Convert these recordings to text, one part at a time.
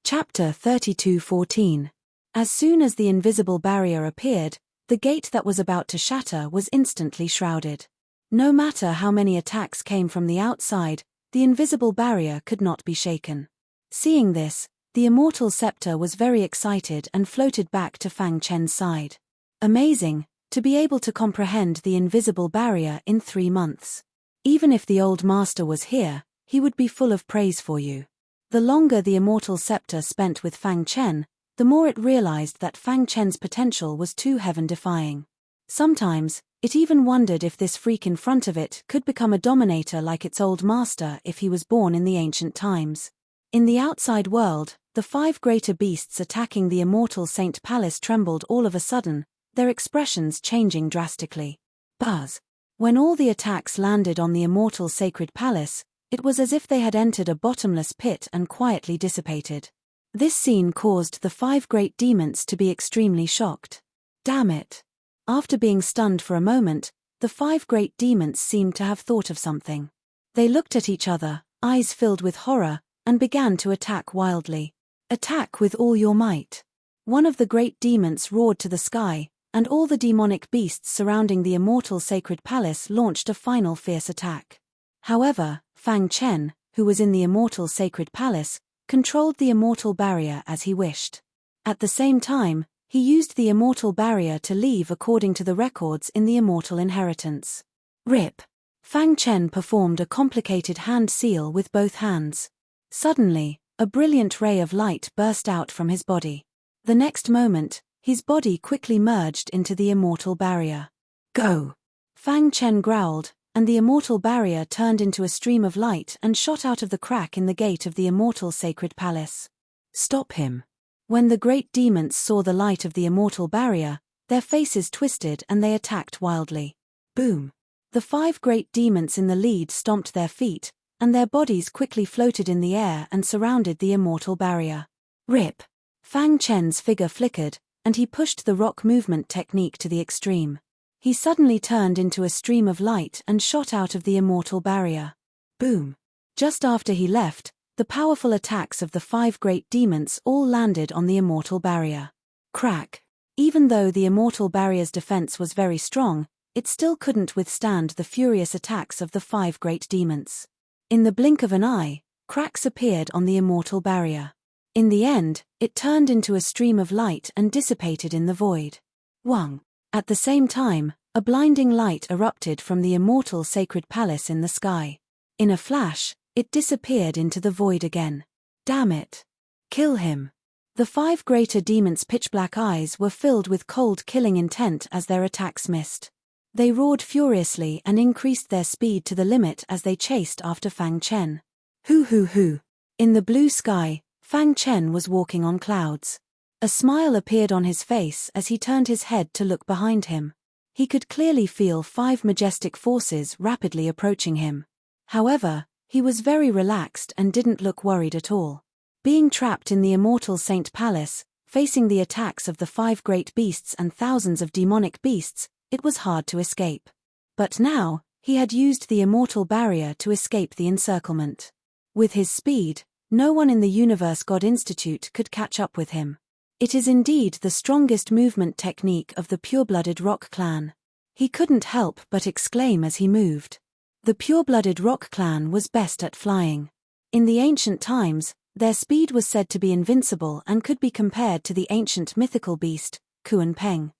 Chapter 32:14. As soon as the invisible barrier appeared, the gate that was about to shatter was instantly shrouded. No matter how many attacks came from the outside, the invisible barrier could not be shaken. Seeing this, the immortal scepter was very excited and floated back to Fang Chen's side. Amazing, to be able to comprehend the invisible barrier in 3 months. Even if the old master was here, he would be full of praise for you. The longer the immortal scepter spent with Fang Chen, the more it realized that Fang Chen's potential was too heaven-defying. Sometimes, it even wondered if this freak in front of it could become a dominator like its old master if he was born in the ancient times. In the outside world, the 5 greater beasts attacking the immortal Saint Palace trembled all of a sudden, their expressions changing drastically. Buzz. When all the attacks landed on the immortal sacred palace, it was as if they had entered a bottomless pit and quietly dissipated. This scene caused the 5 great demons to be extremely shocked. Damn it! After being stunned for a moment, the 5 great demons seemed to have thought of something. They looked at each other, eyes filled with horror, and began to attack wildly. Attack with all your might. One of the great demons roared to the sky, and all the demonic beasts surrounding the immortal sacred palace launched a final fierce attack. However, Fang Chen, who was in the immortal sacred palace, controlled the immortal barrier as he wished. At the same time, he used the immortal barrier to leave according to the records in the immortal inheritance. Rip. Fang Chen performed a complicated hand seal with both hands. Suddenly, a brilliant ray of light burst out from his body. The next moment, his body quickly merged into the immortal barrier. Go! Fang Chen growled, and the immortal barrier turned into a stream of light and shot out of the crack in the gate of the immortal sacred palace. Stop him! When the great demons saw the light of the immortal barrier, their faces twisted and they attacked wildly. Boom! The 5 great demons in the lead stomped their feet, and their bodies quickly floated in the air and surrounded the immortal barrier. Rip! Fang Chen's figure flickered, and he pushed the rock movement technique to the extreme. He suddenly turned into a stream of light and shot out of the immortal barrier. Boom! Just after he left, the powerful attacks of the 5 great demons all landed on the immortal barrier. Crack! Even though the immortal barrier's defense was very strong, it still couldn't withstand the furious attacks of the 5 great demons. In the blink of an eye, cracks appeared on the immortal barrier. In the end, it turned into a stream of light and dissipated in the void. Wang! At the same time, a blinding light erupted from the immortal sacred palace in the sky. In a flash, it disappeared into the void again. Damn it! Kill him! The 5 greater demons' pitch-black eyes were filled with cold killing intent as their attacks missed. They roared furiously and increased their speed to the limit as they chased after Fang Chen. Hoo! In the blue sky, Fang Chen was walking on clouds. A smile appeared on his face as he turned his head to look behind him. He could clearly feel 5 majestic forces rapidly approaching him. However, he was very relaxed and didn't look worried at all. Being trapped in the immortal Saint Palace, facing the attacks of the 5 great beasts and thousands of demonic beasts, it was hard to escape. But now, he had used the immortal barrier to escape the encirclement. With his speed, no one in the Universe God Institute could catch up with him. It is indeed the strongest movement technique of the pure-blooded rock clan. He couldn't help but exclaim as he moved. The pure-blooded rock clan was best at flying. In the ancient times, their speed was said to be invincible and could be compared to the ancient mythical beast, Kuan Peng.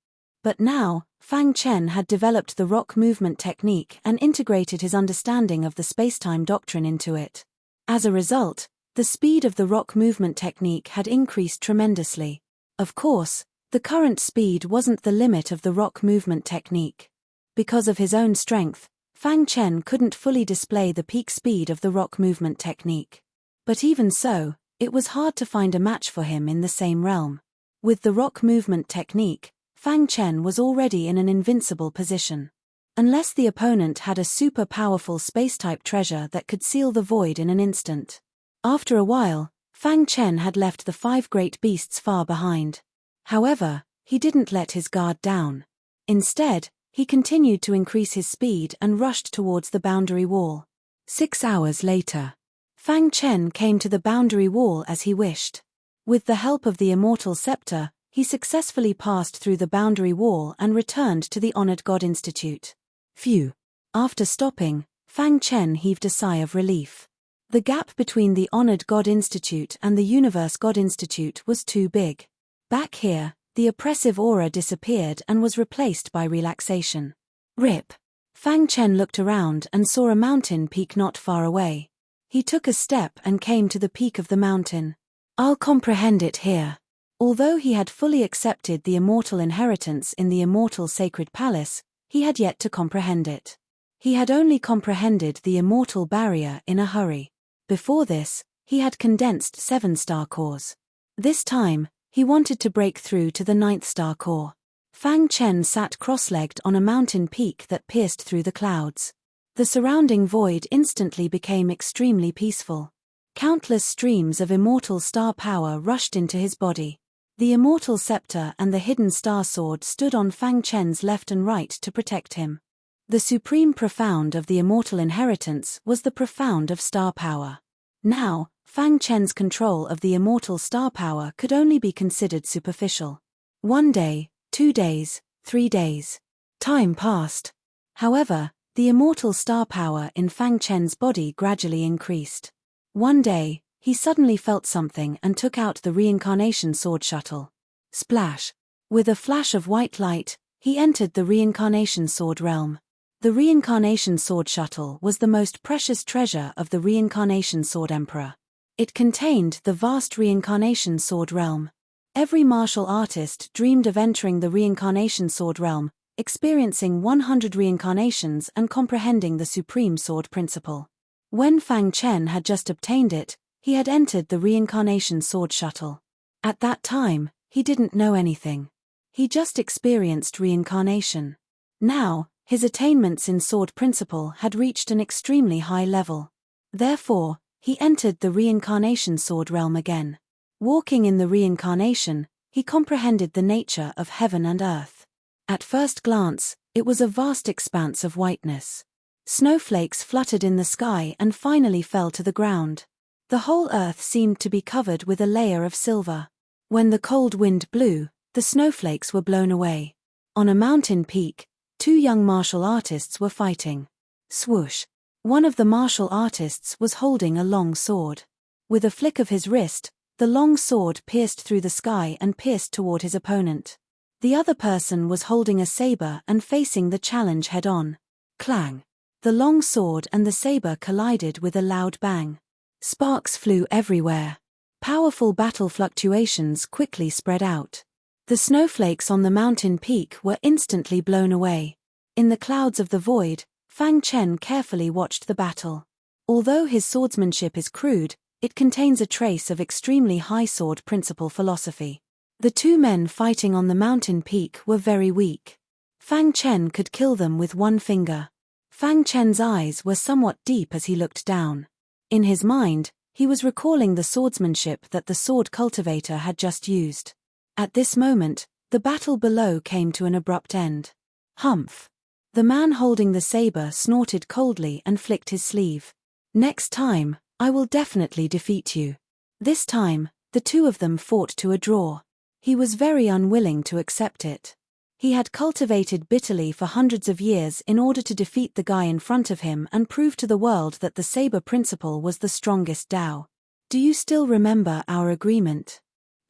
But now, Fang Chen had developed the rock movement technique and integrated his understanding of the spacetime doctrine into it. As a result, the speed of the rock movement technique had increased tremendously. Of course, the current speed wasn't the limit of the rock movement technique. Because of his own strength, Fang Chen couldn't fully display the peak speed of the rock movement technique. But even so, it was hard to find a match for him in the same realm. With the rock movement technique, Fang Chen was already in an invincible position. Unless the opponent had a super powerful space-type treasure that could seal the void in an instant. After a while, Fang Chen had left the 5 great beasts far behind. However, he didn't let his guard down. Instead, he continued to increase his speed and rushed towards the boundary wall. 6 hours later, Fang Chen came to the boundary wall as he wished. With the help of the immortal scepter, he successfully passed through the boundary wall and returned to the honored God Institute. Phew! After stopping, Fang Chen heaved a sigh of relief. The gap between the honored God Institute and the Universe God Institute was too big. Back here, the oppressive aura disappeared and was replaced by relaxation. Rip! Fang Chen looked around and saw a mountain peak not far away. He took a step and came to the peak of the mountain. I'll comprehend it here. Although he had fully accepted the immortal inheritance in the immortal sacred palace, he had yet to comprehend it. He had only comprehended the immortal barrier in a hurry. Before this, he had condensed 7 star cores. This time, he wanted to break through to the 9th star core. Fang Chen sat cross-legged on a mountain peak that pierced through the clouds. The surrounding void instantly became extremely peaceful. Countless streams of immortal star power rushed into his body. The immortal scepter and the hidden star sword stood on Fang Chen's left and right to protect him. The supreme profound of the immortal inheritance was the profound of star power. Now, Fang Chen's control of the immortal star power could only be considered superficial. 1 day, 2 days, 3 days. Time passed. However, the immortal star power in Fang Chen's body gradually increased. One day, he suddenly felt something and took out the reincarnation sword shuttle. Splash! With a flash of white light, he entered the reincarnation sword realm. The reincarnation sword shuttle was the most precious treasure of the reincarnation sword emperor. It contained the vast reincarnation sword realm. Every martial artist dreamed of entering the reincarnation sword realm, experiencing 100 reincarnations and comprehending the supreme sword principle. When Fang Chen had just obtained it, he had entered the reincarnation sword shuttle. At that time, he didn't know anything. He just experienced reincarnation. Now, his attainments in sword principle had reached an extremely high level. Therefore, he entered the reincarnation sword realm again. Walking in the reincarnation, he comprehended the nature of heaven and earth. At first glance, it was a vast expanse of whiteness. Snowflakes fluttered in the sky and finally fell to the ground. The whole earth seemed to be covered with a layer of silver. When the cold wind blew, the snowflakes were blown away. On a mountain peak, 2 young martial artists were fighting. Swoosh! One of the martial artists was holding a long sword. With a flick of his wrist, the long sword pierced through the sky and pierced toward his opponent. The other person was holding a saber and facing the challenge head-on. Clang! The long sword and the saber collided with a loud bang. Sparks flew everywhere. Powerful battle fluctuations quickly spread out. The snowflakes on the mountain peak were instantly blown away. In the clouds of the void, Fang Chen carefully watched the battle. Although his swordsmanship is crude, it contains a trace of extremely high sword principle philosophy. The 2 men fighting on the mountain peak were very weak. Fang Chen could kill them with 1 finger. Fang Chen's eyes were somewhat deep as he looked down. In his mind, he was recalling the swordsmanship that the sword cultivator had just used. At this moment, the battle below came to an abrupt end. Humph! The man holding the saber snorted coldly and flicked his sleeve. Next time, I will definitely defeat you. This time, the 2 of them fought to a draw. He was very unwilling to accept it. He had cultivated bitterly for hundreds of years in order to defeat the guy in front of him and prove to the world that the saber principle was the strongest Tao. Do you still remember our agreement?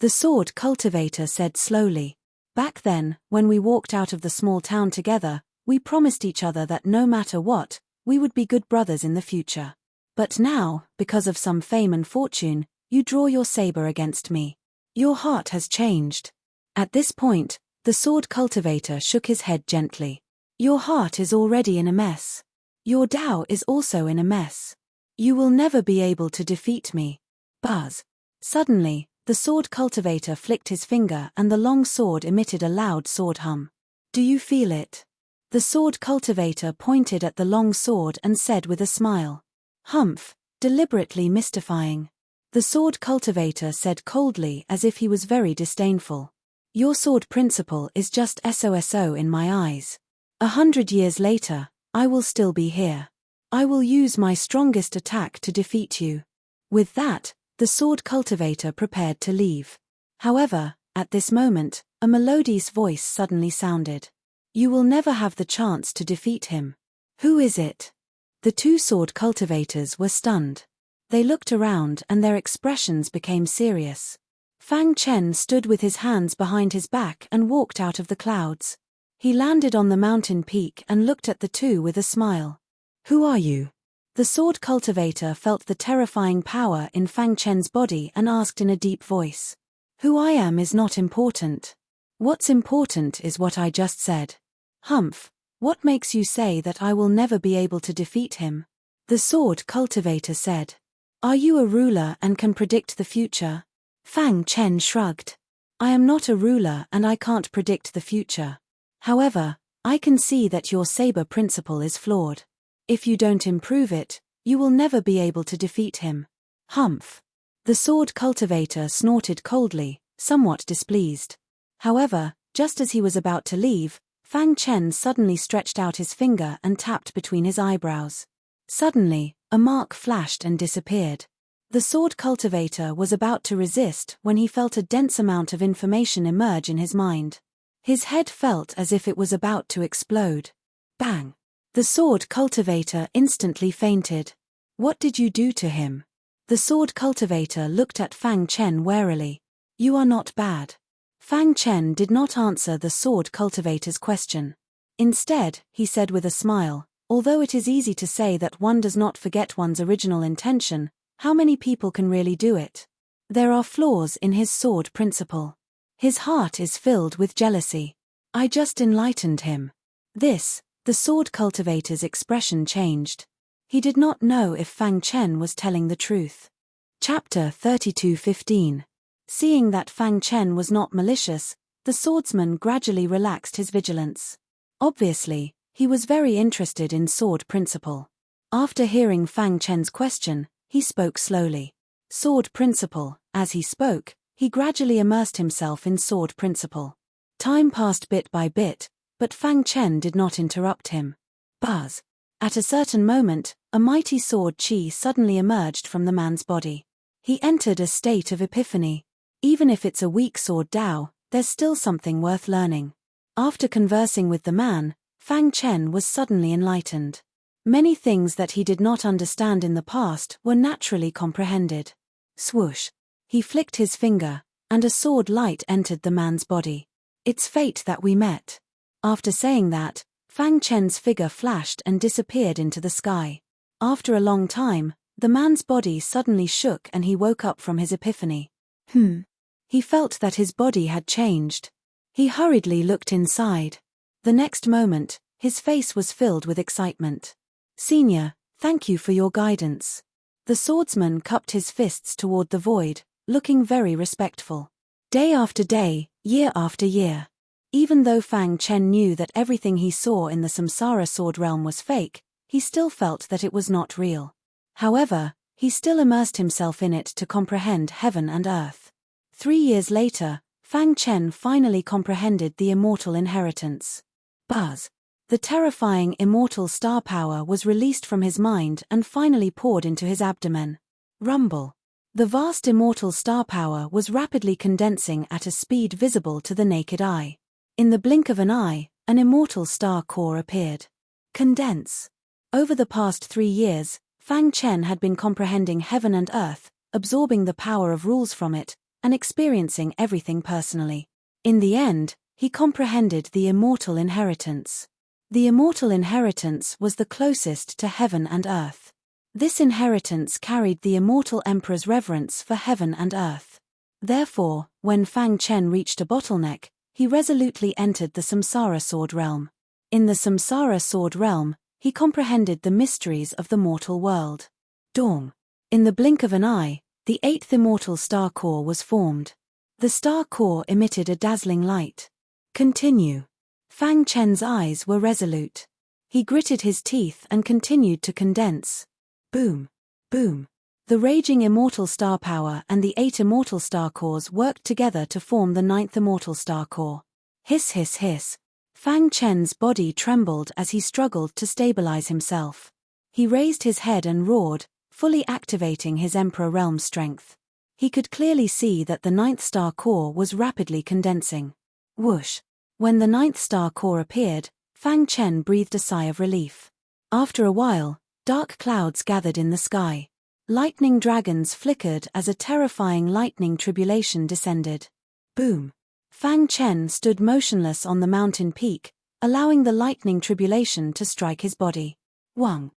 The sword cultivator said slowly. Back then, when we walked out of the small town together, we promised each other that no matter what, we would be good brothers in the future. But now, because of some fame and fortune, you draw your saber against me. Your heart has changed. At this point, the sword cultivator shook his head gently. Your heart is already in a mess. Your Tao is also in a mess. You will never be able to defeat me. Buzz. Suddenly, the sword cultivator flicked his finger and the long sword emitted a loud sword hum. Do you feel it? The sword cultivator pointed at the long sword and said with a smile. Humph, deliberately mystifying. The sword cultivator said coldly as if he was very disdainful. Your sword principle is just SOSO in my eyes. 100 years later, I will still be here. I will use my strongest attack to defeat you. With that, The sword cultivator prepared to leave. However, at this moment, a melodious voice suddenly sounded. You will never have the chance to defeat him. Who is it? The two sword cultivators were stunned. They looked around and their expressions became serious. Fang Chen stood with his hands behind his back and walked out of the clouds. He landed on the mountain peak and looked at the two with a smile. Who are you? The sword cultivator felt the terrifying power in Fang Chen's body and asked in a deep voice. Who I am is not important. What's important is what I just said. Humph, what makes you say that I will never be able to defeat him? The sword cultivator said. Are you a ruler and can predict the future? Fang Chen shrugged. I am not a ruler and I can't predict the future. However, I can see that your saber principle is flawed. If you don't improve it, you will never be able to defeat him. Humph. The sword cultivator snorted coldly, somewhat displeased. However, just as he was about to leave, Fang Chen suddenly stretched out his finger and tapped between his eyebrows. Suddenly, a mark flashed and disappeared. The sword cultivator was about to resist when he felt a dense amount of information emerge in his mind. His head felt as if it was about to explode. Bang! The sword cultivator instantly fainted. What did you do to him? The sword cultivator looked at Fang Chen warily. You are not bad. Fang Chen did not answer the sword cultivator's question. Instead, he said with a smile, although it is easy to say that one does not forget one's original intention, how many people can really do it? There are flaws in his sword principle. His heart is filled with jealousy. I just enlightened him. The sword cultivator's expression changed. He did not know if Fang Chen was telling the truth. Chapter 32:15. Seeing that Fang Chen was not malicious, the swordsman gradually relaxed his vigilance. Obviously, he was very interested in sword principle. After hearing Fang Chen's question, he spoke slowly. Sword principle. As he spoke, he gradually immersed himself in sword principle. Time passed bit by bit, but Fang Chen did not interrupt him. Buzz. At a certain moment, a mighty sword chi suddenly emerged from the man's body. He entered a state of epiphany. Even if it's a weak sword Dao, there's still something worth learning. After conversing with the man, Fang Chen was suddenly enlightened. Many things that he did not understand in the past were naturally comprehended. Swoosh. He flicked his finger, and a sword light entered the man's body. It's fate that we met. After saying that, Fang Chen's figure flashed and disappeared into the sky. After a long time, the man's body suddenly shook and he woke up from his epiphany. He felt that his body had changed. He hurriedly looked inside. The next moment, his face was filled with excitement. Senior, thank you for your guidance. The swordsman cupped his fists toward the void, looking very respectful. Day after day, year after year. Even though Fang Chen knew that everything he saw in the Samsara sword realm was fake, he still felt that it was not real. However, he still immersed himself in it to comprehend heaven and earth. 3 years later, Fang Chen finally comprehended the immortal inheritance. Buzz. The terrifying immortal star power was released from his mind and finally poured into his abdomen. Rumble. The vast immortal star power was rapidly condensing at a speed visible to the naked eye. In the blink of an eye, an immortal star core appeared. Condense. Over the past 3 years, Fang Chen had been comprehending heaven and earth, absorbing the power of rules from it, and experiencing everything personally. In the end, he comprehended the immortal inheritance. The immortal inheritance was the closest to heaven and earth. This inheritance carried the immortal emperor's reverence for heaven and earth. Therefore, when Fang Chen reached a bottleneck, he resolutely entered the Samsara sword realm. In the Samsara sword realm, he comprehended the mysteries of the mortal world. Dong. In the blink of an eye, the 8th immortal star core was formed. The star core emitted a dazzling light. Continue. Fang Chen's eyes were resolute. He gritted his teeth and continued to condense. Boom. Boom. The raging immortal star power and the 8 immortal star cores worked together to form the 9th immortal star core. Hiss hiss hiss. Fang Chen's body trembled as he struggled to stabilize himself. He raised his head and roared, fully activating his Emperor Realm strength. He could clearly see that the ninth star core was rapidly condensing. Whoosh! When the ninth star core appeared, Fang Chen breathed a sigh of relief. After a while, dark clouds gathered in the sky. Lightning dragons flickered as a terrifying lightning tribulation descended. Boom! Fang Chen stood motionless on the mountain peak, allowing the lightning tribulation to strike his body. 9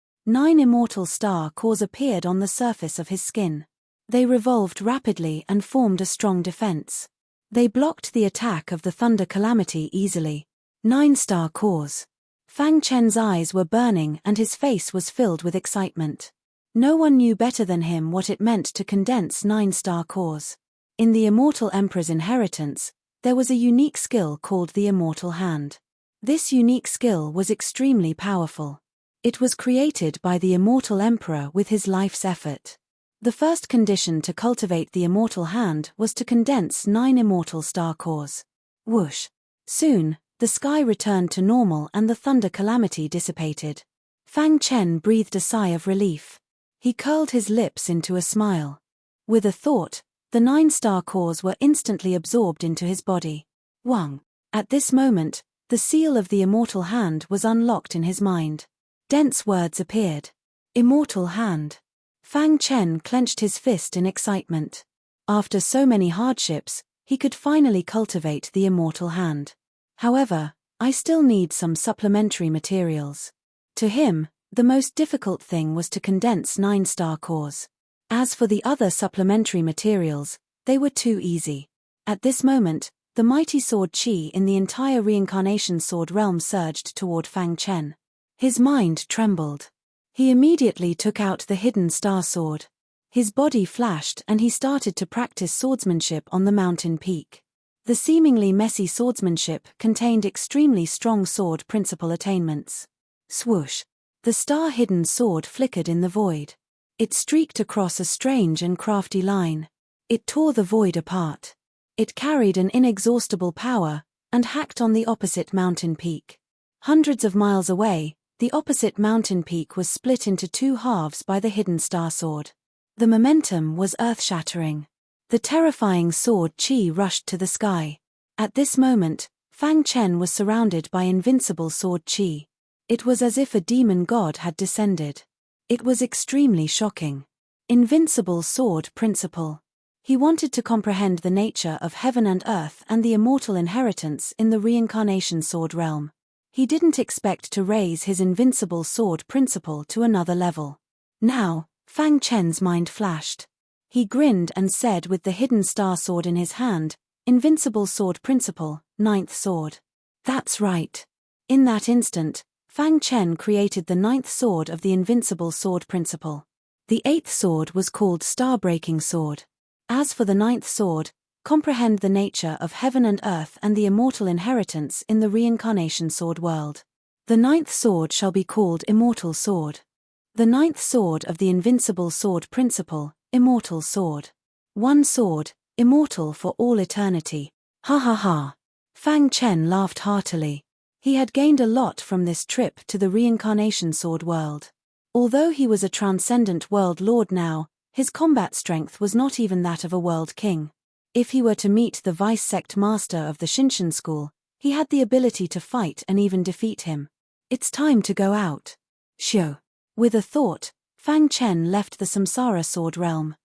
immortal star cores appeared on the surface of his skin. They revolved rapidly and formed a strong defense. They blocked the attack of the thunder calamity easily. 9 star cores. Fang Chen's eyes were burning and his face was filled with excitement. No one knew better than him what it meant to condense 9 star cores. In the Immortal Emperor's inheritance, there was a unique skill called the Immortal Hand. This unique skill was extremely powerful. It was created by the Immortal Emperor with his life's effort. The first condition to cultivate the Immortal Hand was to condense 9 immortal star cores. Whoosh! Soon, the sky returned to normal and the thunder calamity dissipated. Fang Chen breathed a sigh of relief. He curled his lips into a smile. With a thought, the 9 star cores were instantly absorbed into his body. At this moment, the seal of the Immortal Hand was unlocked in his mind. Dense words appeared. Immortal Hand. Fang Chen clenched his fist in excitement. After so many hardships, he could finally cultivate the Immortal Hand. However, I still need some supplementary materials. To him, the most difficult thing was to condense 9 star cores. As for the other supplementary materials, they were too easy. At this moment, the mighty sword qi in the entire reincarnation sword realm surged toward Fang Chen. His mind trembled. He immediately took out the hidden star sword. His body flashed and he started to practice swordsmanship on the mountain peak. The seemingly messy swordsmanship contained extremely strong sword principle attainments. Swoosh! The star-hidden sword flickered in the void. It streaked across a strange and crafty line. It tore the void apart. It carried an inexhaustible power and hacked on the opposite mountain peak. Hundreds of miles away, the opposite mountain peak was split into 2 halves by the hidden star sword. The momentum was earth-shattering. The terrifying sword qi rushed to the sky. At this moment, Fang Chen was surrounded by invincible sword qi. It was as if a demon god had descended. It was extremely shocking. Invincible sword principle. He wanted to comprehend the nature of heaven and earth and the immortal inheritance in the reincarnation sword realm. He didn't expect to raise his invincible sword principle to another level. Now, Fang Chen's mind flashed. He grinned and said with the hidden star sword in his hand, "Invincible sword principle, 9th sword." That's right. In that instant, Fang Chen created the 9th sword of the invincible sword principle. The 8th sword was called Star-Breaking Sword. As for the 9th sword, comprehend the nature of heaven and earth and the immortal inheritance in the reincarnation sword world. The 9th sword shall be called Immortal Sword. The 9th sword of the invincible sword principle, Immortal Sword. 1 sword, immortal for all eternity. Ha ha ha. Fang Chen laughed heartily. He had gained a lot from this trip to the reincarnation sword world. Although he was a transcendent world lord now, his combat strength was not even that of a world king. If he were to meet the vice-sect master of the Shinshin school, he had the ability to fight and even defeat him. It's time to go out. Shio. With a thought, Fang Chen left the Samsara sword realm.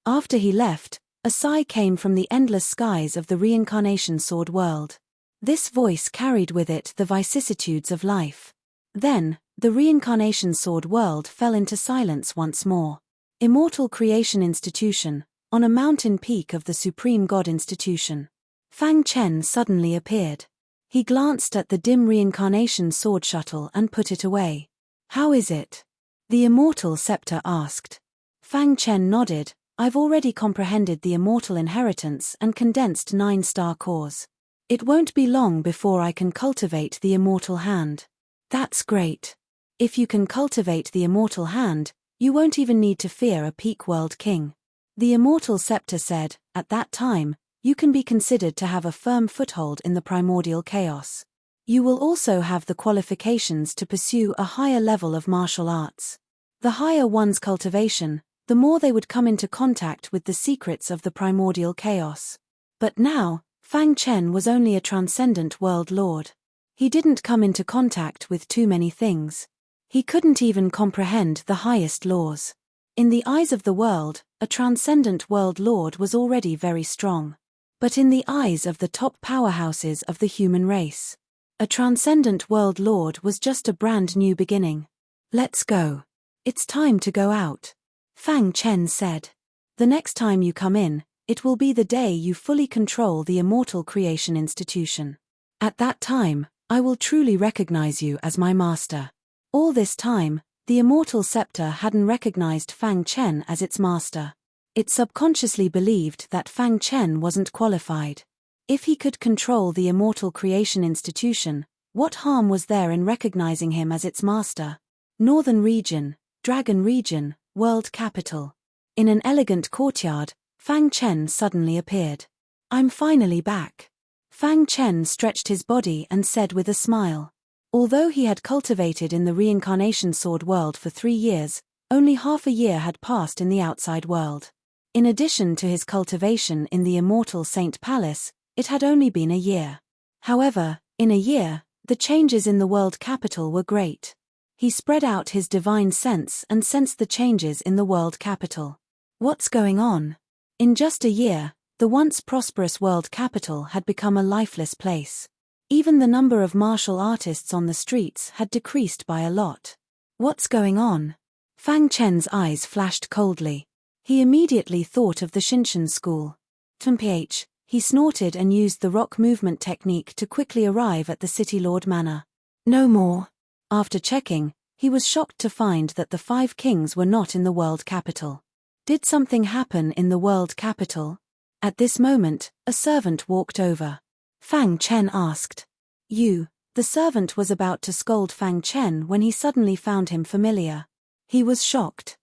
After he left, a sigh came from the endless skies of the reincarnation sword world. This voice carried with it the vicissitudes of life. Then, the reincarnation sword world fell into silence once more. Immortal Creation Institution, on a mountain peak of the Supreme God Institution. Fang Chen suddenly appeared. He glanced at the dim reincarnation sword shuttle and put it away. How is it? The Immortal Scepter asked. Fang Chen nodded. I've already comprehended the immortal inheritance and condensed 9 star cores. It won't be long before I can cultivate the Immortal Hand. That's great. If you can cultivate the Immortal Hand, you won't even need to fear a peak world king. The Immortal Scepter said, at that time, you can be considered to have a firm foothold in the primordial chaos. You will also have the qualifications to pursue a higher level of martial arts. The higher one's cultivation, the more they would come into contact with the secrets of the primordial chaos. But now, Fang Chen was only a transcendent world lord. He didn't come into contact with too many things. He couldn't even comprehend the highest laws. In the eyes of the world, a transcendent world lord was already very strong. But in the eyes of the top powerhouses of the human race, a transcendent world lord was just a brand new beginning. Let's go. It's time to go out, Fang Chen said. The next time you come in, it will be the day you fully control the immortal creation institution. At that time, I will truly recognize you as my master. All this time, the immortal scepter hadn't recognized Fang Chen as its master. It subconsciously believed that Fang Chen wasn't qualified. If he could control the immortal creation institution, what harm was there in recognizing him as its master? Northern region, Dragon region, world capital. In an elegant courtyard, Fang Chen suddenly appeared. I'm finally back. Fang Chen stretched his body and said with a smile. Although he had cultivated in the reincarnation sword world for 3 years, only half a year had passed in the outside world. In addition to his cultivation in the immortal Saint Palace, it had only been a year. However, in a year, the changes in the world capital were great. He spread out his divine sense and sensed the changes in the world capital. What's going on? In just a year, the once prosperous world capital had become a lifeless place. Even the number of martial artists on the streets had decreased by a lot. What's going on? Fang Chen's eyes flashed coldly. He immediately thought of the Shinshan school. Temph, he snorted and used the rock movement technique to quickly arrive at the City Lord Manor. No more. After checking, he was shocked to find that the 5 kings were not in the world capital. Did something happen in the world capital? At this moment, a servant walked over. Fang Chen asked. You. The servant was about to scold Fang Chen when he suddenly found him familiar. He was shocked.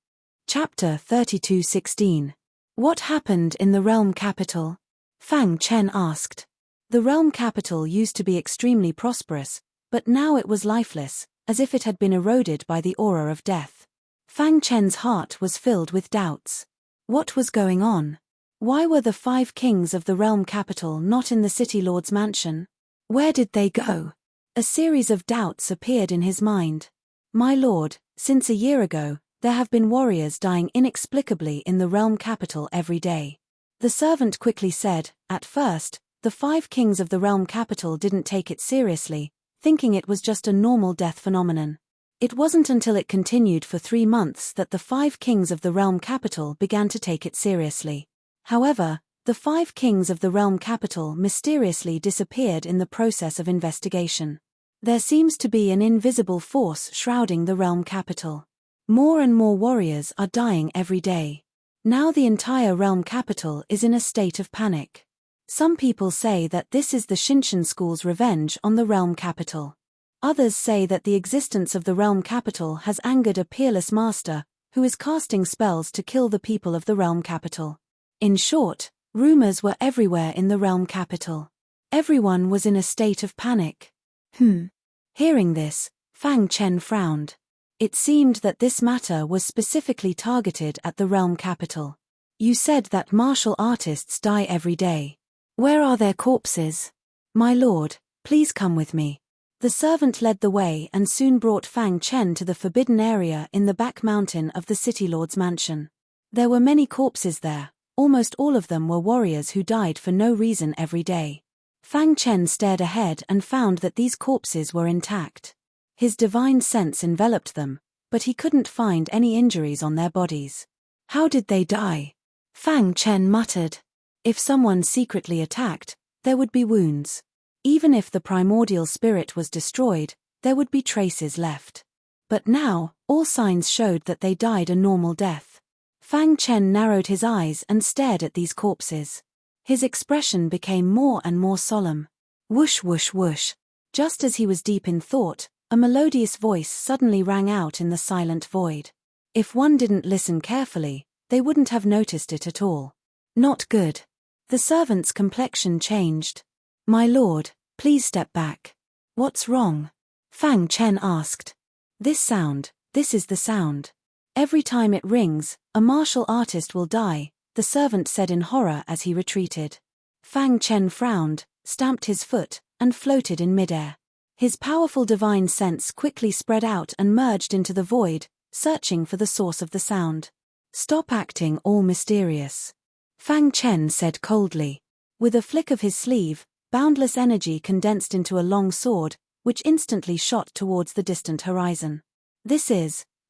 Chapter 32:16. What happened in the realm capital? Fang Chen asked. The realm capital used to be extremely prosperous, but now it was lifeless, as if it had been eroded by the aura of death. Fang Chen's heart was filled with doubts. What was going on? Why were the 5 kings of the realm capital not in the City Lord's mansion? Where did they go? A series of doubts appeared in his mind. My lord, since a year ago, there have been warriors dying inexplicably in the realm capital every day. The servant quickly said. At first, the 5 kings of the realm capital didn't take it seriously, thinking it was just a normal death phenomenon. It wasn't until it continued for 3 months that the 5 kings of the realm capital began to take it seriously. However, the 5 kings of the realm capital mysteriously disappeared in the process of investigation. There seems to be an invisible force shrouding the realm capital. More and more warriors are dying every day. Now the entire realm capital is in a state of panic. Some people say that this is the Shinshan school's revenge on the realm capital. Others say that the existence of the realm capital has angered a peerless master, who is casting spells to kill the people of the realm capital. In short, rumors were everywhere in the realm capital. Everyone was in a state of panic. Hearing this, Fang Chen frowned. It seemed that this matter was specifically targeted at the realm capital. You said that martial artists die every day. Where are their corpses? My lord, please come with me. The servant led the way and soon brought Fang Chen to the forbidden area in the back mountain of the City Lord's mansion. There were many corpses there. Almost all of them were warriors who died for no reason every day. Fang Chen stared ahead and found that these corpses were intact. His divine sense enveloped them, but he couldn't find any injuries on their bodies. How did they die? Fang Chen muttered. If someone secretly attacked, there would be wounds. Even if the primordial spirit was destroyed, there would be traces left. But now, all signs showed that they died a normal death. Fang Chen narrowed his eyes and stared at these corpses. His expression became more and more solemn. Whoosh whoosh whoosh. Just as he was deep in thought, a melodious voice suddenly rang out in the silent void. If one didn't listen carefully, they wouldn't have noticed it at all. Not good. The servant's complexion changed. My lord, please step back. What's wrong? Fang Chen asked. This is the sound. Every time it rings, a martial artist will die, the servant said in horror as he retreated. Fang Chen frowned, stamped his foot, and floated in midair. His powerful divine sense quickly spread out and merged into the void, searching for the source of the sound. Stop acting all mysterious, Fang Chen said coldly. With a flick of his sleeve, boundless energy condensed into a long sword, which instantly shot towards the distant horizon.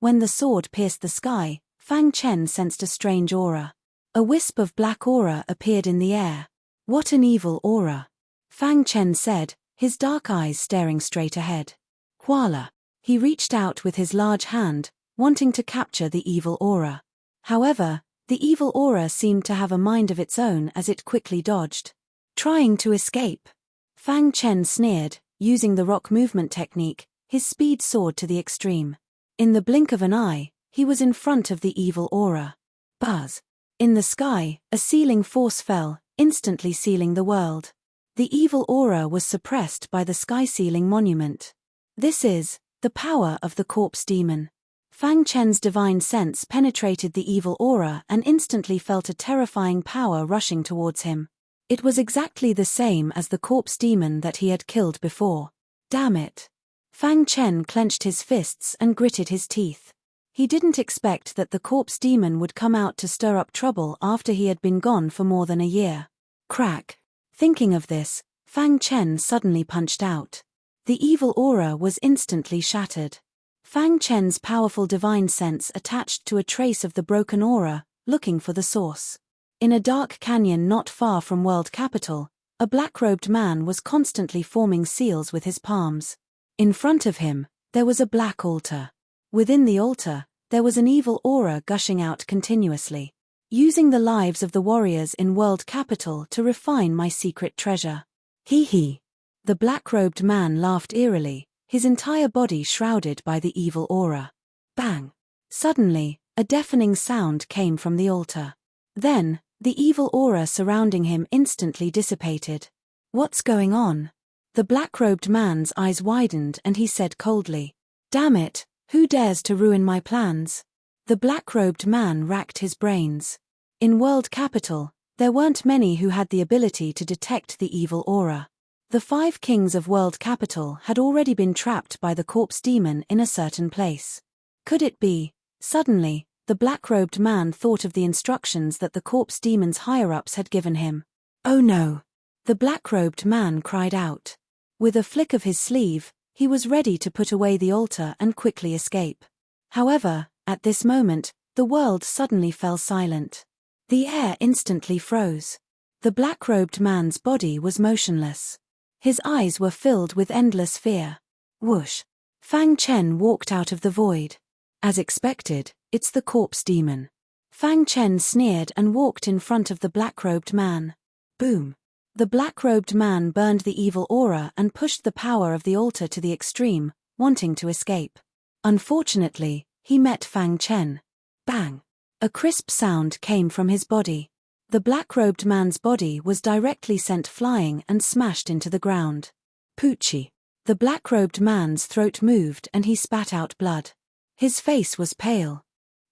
When the sword pierced the sky, Fang Chen sensed a strange aura. A wisp of black aura appeared in the air. What an evil aura, Fang Chen said, his dark eyes staring straight ahead. Huala. He reached out with his large hand, wanting to capture the evil aura. However, the evil aura seemed to have a mind of its own as it quickly dodged. Trying to escape. Fang Chen sneered, using the rock movement technique, his speed soared to the extreme. In the blink of an eye, he was in front of the evil aura. Buzz. In the sky, a sealing force fell, instantly sealing the world. The evil aura was suppressed by the sky-sealing monument. This is the power of the corpse demon. Fang Chen's divine sense penetrated the evil aura and instantly felt a terrifying power rushing towards him. It was exactly the same as the corpse demon that he had killed before. Damn it. Fang Chen clenched his fists and gritted his teeth. He didn't expect that the corpse demon would come out to stir up trouble after he had been gone for more than a year. Crack. Thinking of this, Fang Chen suddenly punched out. The evil aura was instantly shattered. Fang Chen's powerful divine sense attached to a trace of the broken aura, looking for the source. In a dark canyon not far from world capital, a black-robed man was constantly forming seals with his palms. In front of him, there was a black altar. Within the altar, there was an evil aura gushing out continuously. Using the lives of the warriors in world capital to refine my secret treasure. Hee hee. The black-robed man laughed eerily, his entire body shrouded by the evil aura. Bang! Suddenly, a deafening sound came from the altar. Then, the evil aura surrounding him instantly dissipated. What's going on? The black-robed man's eyes widened and he said coldly, "Damn it, who dares to ruin my plans?" The black-robed man racked his brains. In world capital, there weren't many who had the ability to detect the evil aura. The 5 kings of world capital had already been trapped by the corpse demon in a certain place. Could it be? Suddenly, the black-robed man thought of the instructions that the corpse demon's higher-ups had given him. Oh no! The black-robed man cried out. With a flick of his sleeve, he was ready to put away the altar and quickly escape. However, at this moment, the world suddenly fell silent. The air instantly froze. The black-robed man's body was motionless. His eyes were filled with endless fear. Whoosh! Fang Chen walked out of the void. As expected, it's the corpse demon. Fang Chen sneered and walked in front of the black-robed man. Boom! The black-robed man burned the evil aura and pushed the power of the altar to the extreme, wanting to escape. Unfortunately, he met Fang Chen. Bang! A crisp sound came from his body. The black-robed man's body was directly sent flying and smashed into the ground. Poochie! The black-robed man's throat moved and he spat out blood. His face was pale.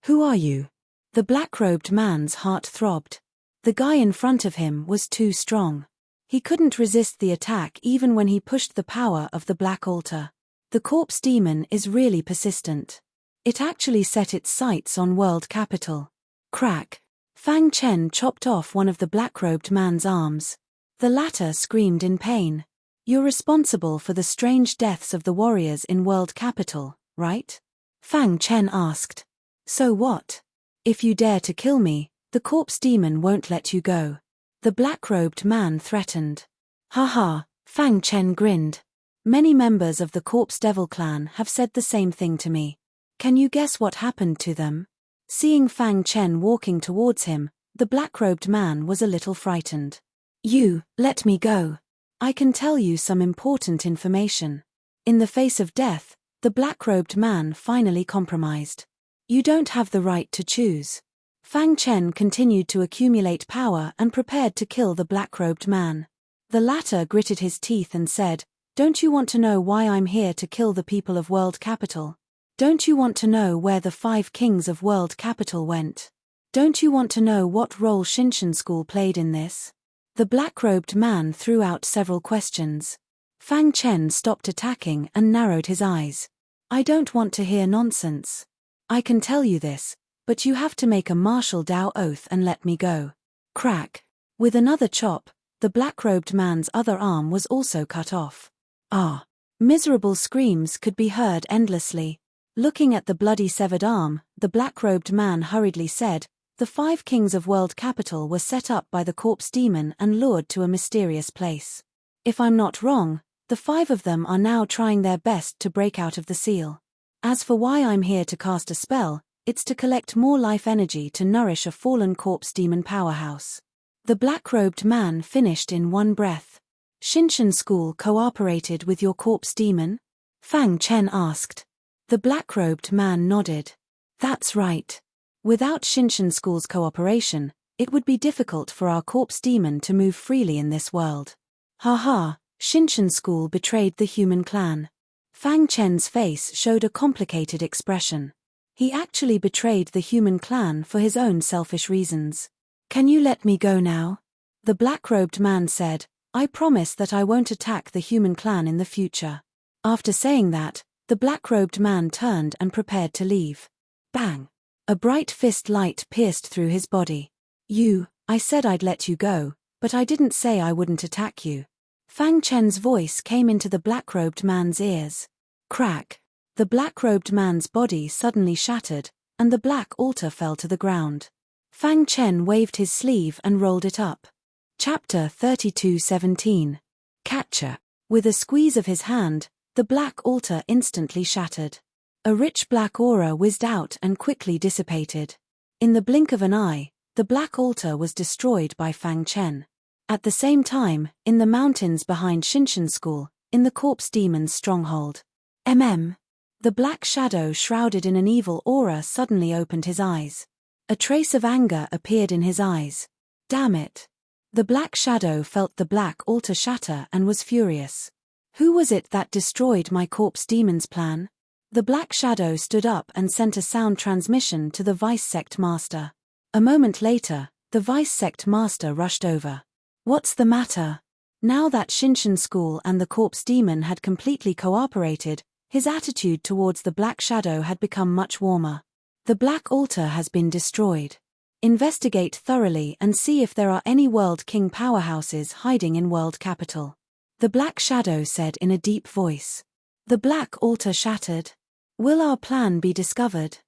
Who are you? The black-robed man's heart throbbed. The guy in front of him was too strong. He couldn't resist the attack even when he pushed the power of the black altar. The corpse demon is really persistent. It actually set its sights on world capital. Crack! Fang Chen chopped off one of the black-robed man's arms. The latter screamed in pain. You're responsible for the strange deaths of the warriors in world capital, right? Fang Chen asked. So what? If you dare to kill me, the corpse demon won't let you go. The black-robed man threatened. Ha, Fang Chen grinned. Many members of the corpse devil clan have said the same thing to me. Can you guess what happened to them? Seeing Fang Chen walking towards him, the black-robed man was a little frightened. You, let me go. I can tell you some important information. In the face of death, the black-robed man finally compromised. You don't have the right to choose. Fang Chen continued to accumulate power and prepared to kill the black-robed man. The latter gritted his teeth and said, "Don't you want to know why I'm here to kill the people of world capital? Don't you want to know where the 5 kings of world capital went? Don't you want to know what role Shinshin School played in this? The black-robed man threw out several questions. Fang Chen stopped attacking and narrowed his eyes. I don't want to hear nonsense. I can tell you this, but you have to make a martial Dao oath and let me go. Crack. With another chop, the black-robed man's other arm was also cut off. Ah! Miserable screams could be heard endlessly. Looking at the bloody severed arm, the black-robed man hurriedly said, the 5 kings of world capital were set up by the corpse demon and lured to a mysterious place. If I'm not wrong, the 5 of them are now trying their best to break out of the seal. As for why I'm here to cast a spell, it's to collect more life energy to nourish a fallen corpse demon powerhouse. The black-robed man finished in one breath. Shinshin School cooperated with your corpse demon? Fang Chen asked. The black-robed man nodded. That's right. Without Shinshin School's cooperation, it would be difficult for our corpse demon to move freely in this world. Ha, Shinshin School betrayed the human clan. Fang Chen's face showed a complicated expression. He actually betrayed the human clan for his own selfish reasons. Can you let me go now? The black-robed man said, I promise that I won't attack the human clan in the future. After saying that, the black-robed man turned and prepared to leave. Bang! A bright fist light pierced through his body. I said I'd let you go, but I didn't say I wouldn't attack you. Fang Chen's voice came into the black-robed man's ears. Crack! The black-robed man's body suddenly shattered, and the black altar fell to the ground. Fang Chen waved his sleeve and rolled it up. Chapter 32:17. Catcher. With a squeeze of his hand, the black altar instantly shattered. A rich black aura whizzed out and quickly dissipated. In the blink of an eye, the black altar was destroyed by Fang Chen. At the same time, in the mountains behind Shinshin School, in the corpse demon's stronghold. The black shadow shrouded in an evil aura suddenly opened his eyes. A trace of anger appeared in his eyes. Damn it! The black shadow felt the black altar shatter and was furious. Who was it that destroyed my corpse demon's plan? The black shadow stood up and sent a sound transmission to the vice sect master. A moment later, the vice sect master rushed over. What's the matter? Now that Shinshin School and the corpse demon had completely cooperated, his attitude towards the black shadow had become much warmer. The black altar has been destroyed. Investigate thoroughly and see if there are any World King powerhouses hiding in world capital. The black shadow said in a deep voice. The black altar shattered. Will our plan be discovered?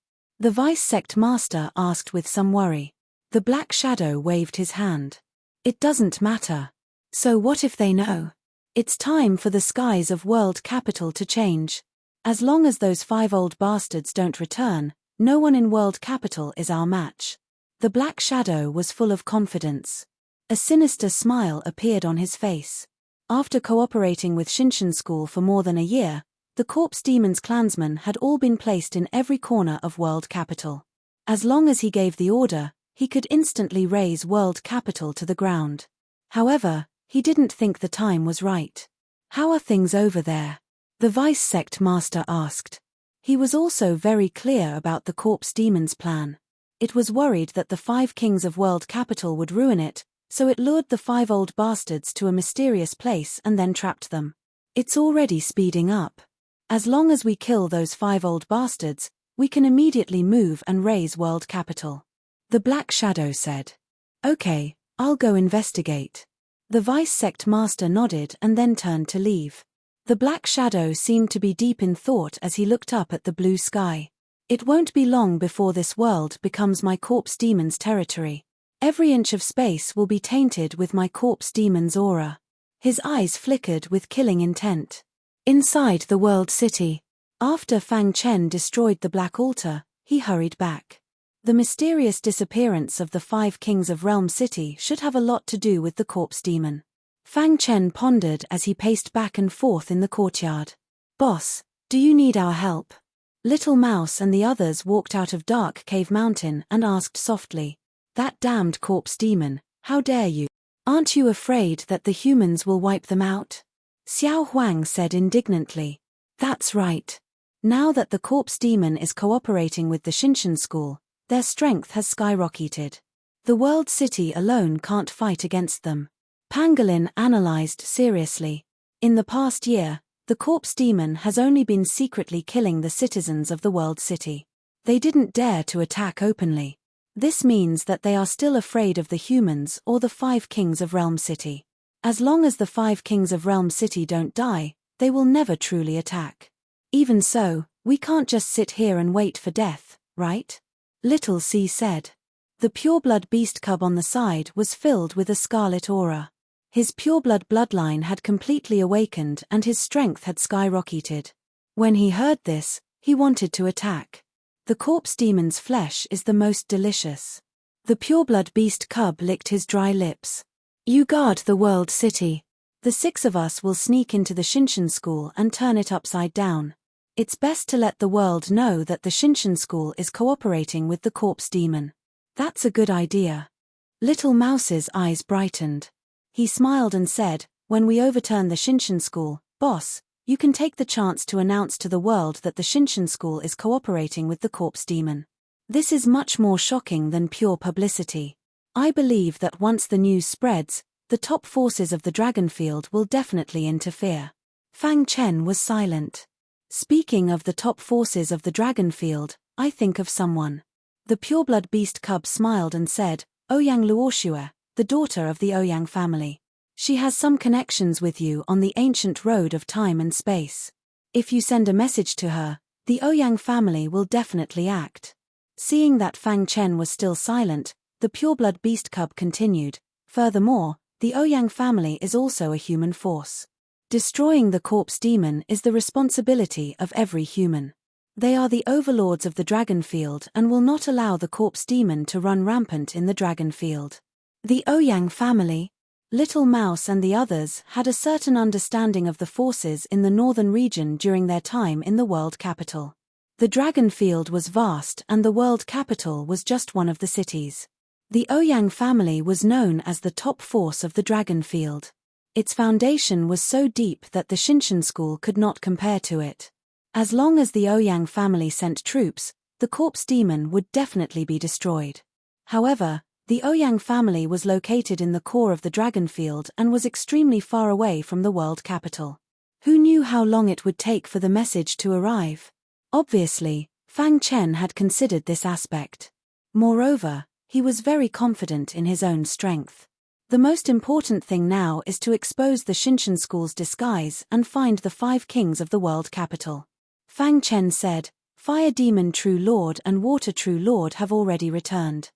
The vice sect master asked with some worry. The black shadow waved his hand. It doesn't matter. So what if they know? It's time for the skies of world capital to change. As long as those 5 old bastards don't return, no one in world capital is our match. The black shadow was full of confidence. A sinister smile appeared on his face. After cooperating with Shinshin School for more than a year, the corpse demon's clansmen had all been placed in every corner of world capital. As long as he gave the order, he could instantly raise world capital to the ground. However, he didn't think the time was right. How are things over there? The vice sect master asked. He was also very clear about the corpse demon's plan. It was worried that the 5 kings of world capital would ruin it, so it lured the 5 old bastards to a mysterious place and then trapped them. It's already speeding up. As long as we kill those 5 old bastards, we can immediately move and raise world capital. The black shadow said. Okay, I'll go investigate. The vice sect master nodded and then turned to leave. The black shadow seemed to be deep in thought as he looked up at the blue sky. It won't be long before this world becomes my corpse demon's territory. Every inch of space will be tainted with my corpse demon's aura. His eyes flickered with killing intent. Inside the world city. After Fang Chen destroyed the black altar, he hurried back. The mysterious disappearance of the 5 kings of Realm City should have a lot to do with the corpse demon. Fang Chen pondered as he paced back and forth in the courtyard. Boss, do you need our help? Little Mouse and the others walked out of Dark Cave Mountain and asked softly. That damned corpse demon, how dare you? Aren't you afraid that the humans will wipe them out? Xiao Huang said indignantly. That's right. Now that the corpse demon is cooperating with the Shinshin school, their strength has skyrocketed. The world city alone can't fight against them. Pangolin analyzed seriously. In the past year, the corpse demon has only been secretly killing the citizens of the world city. They didn't dare to attack openly. This means that they are still afraid of the humans or the 5 kings of Realm City. As long as the 5 kings of Realm City don't die, they will never truly attack. Even so, we can't just sit here and wait for death, right? Little C said. The pureblood beast cub on the side was filled with a scarlet aura. His pureblood bloodline had completely awakened and his strength had skyrocketed. When he heard this, he wanted to attack. The corpse demon's flesh is the most delicious. The pureblood beast cub licked his dry lips. You guard the world city. The 6 of us will sneak into the Shinshin school and turn it upside down. It's best to let the world know that the Shinshin school is cooperating with the corpse demon. That's a good idea. Little Mouse's eyes brightened. He smiled and said, when we overturn the Shinshin school, boss, you can take the chance to announce to the world that the Shinshin school is cooperating with the corpse demon. This is much more shocking than pure publicity. I believe that once the news spreads, the top forces of the Dragonfield will definitely interfere. Fang Chen was silent. Speaking of the top forces of the Dragonfield, I think of someone. The pureblood beast cub smiled and said, Ouyang Luoxue, the daughter of the Ouyang family. She has some connections with you on the ancient road of time and space. If you send a message to her, the Ouyang family will definitely act. Seeing that Fang Chen was still silent, the pureblood beast cub continued, furthermore, the Ouyang family is also a human force. Destroying the corpse demon is the responsibility of every human. They are the overlords of the Dragonfield and will not allow the corpse demon to run rampant in the Dragonfield. The Ouyang family? Little Mouse and the others had a certain understanding of the forces in the northern region during their time in the world capital. The Dragonfield was vast and the world capital was just one of the cities. The Ouyang family was known as the top force of the Dragonfield. Its foundation was so deep that the Shinshin school could not compare to it. As long as the Ouyang family sent troops, the corpse demon would definitely be destroyed. However, the Ouyang family was located in the core of the Dragonfield and was extremely far away from the world capital. Who knew how long it would take for the message to arrive? Obviously, Fang Chen had considered this aspect. Moreover, he was very confident in his own strength. The most important thing now is to expose the Shinshin school's disguise and find the 5 kings of the world capital. Fang Chen said, Fire Demon True Lord and Water True Lord have already returned.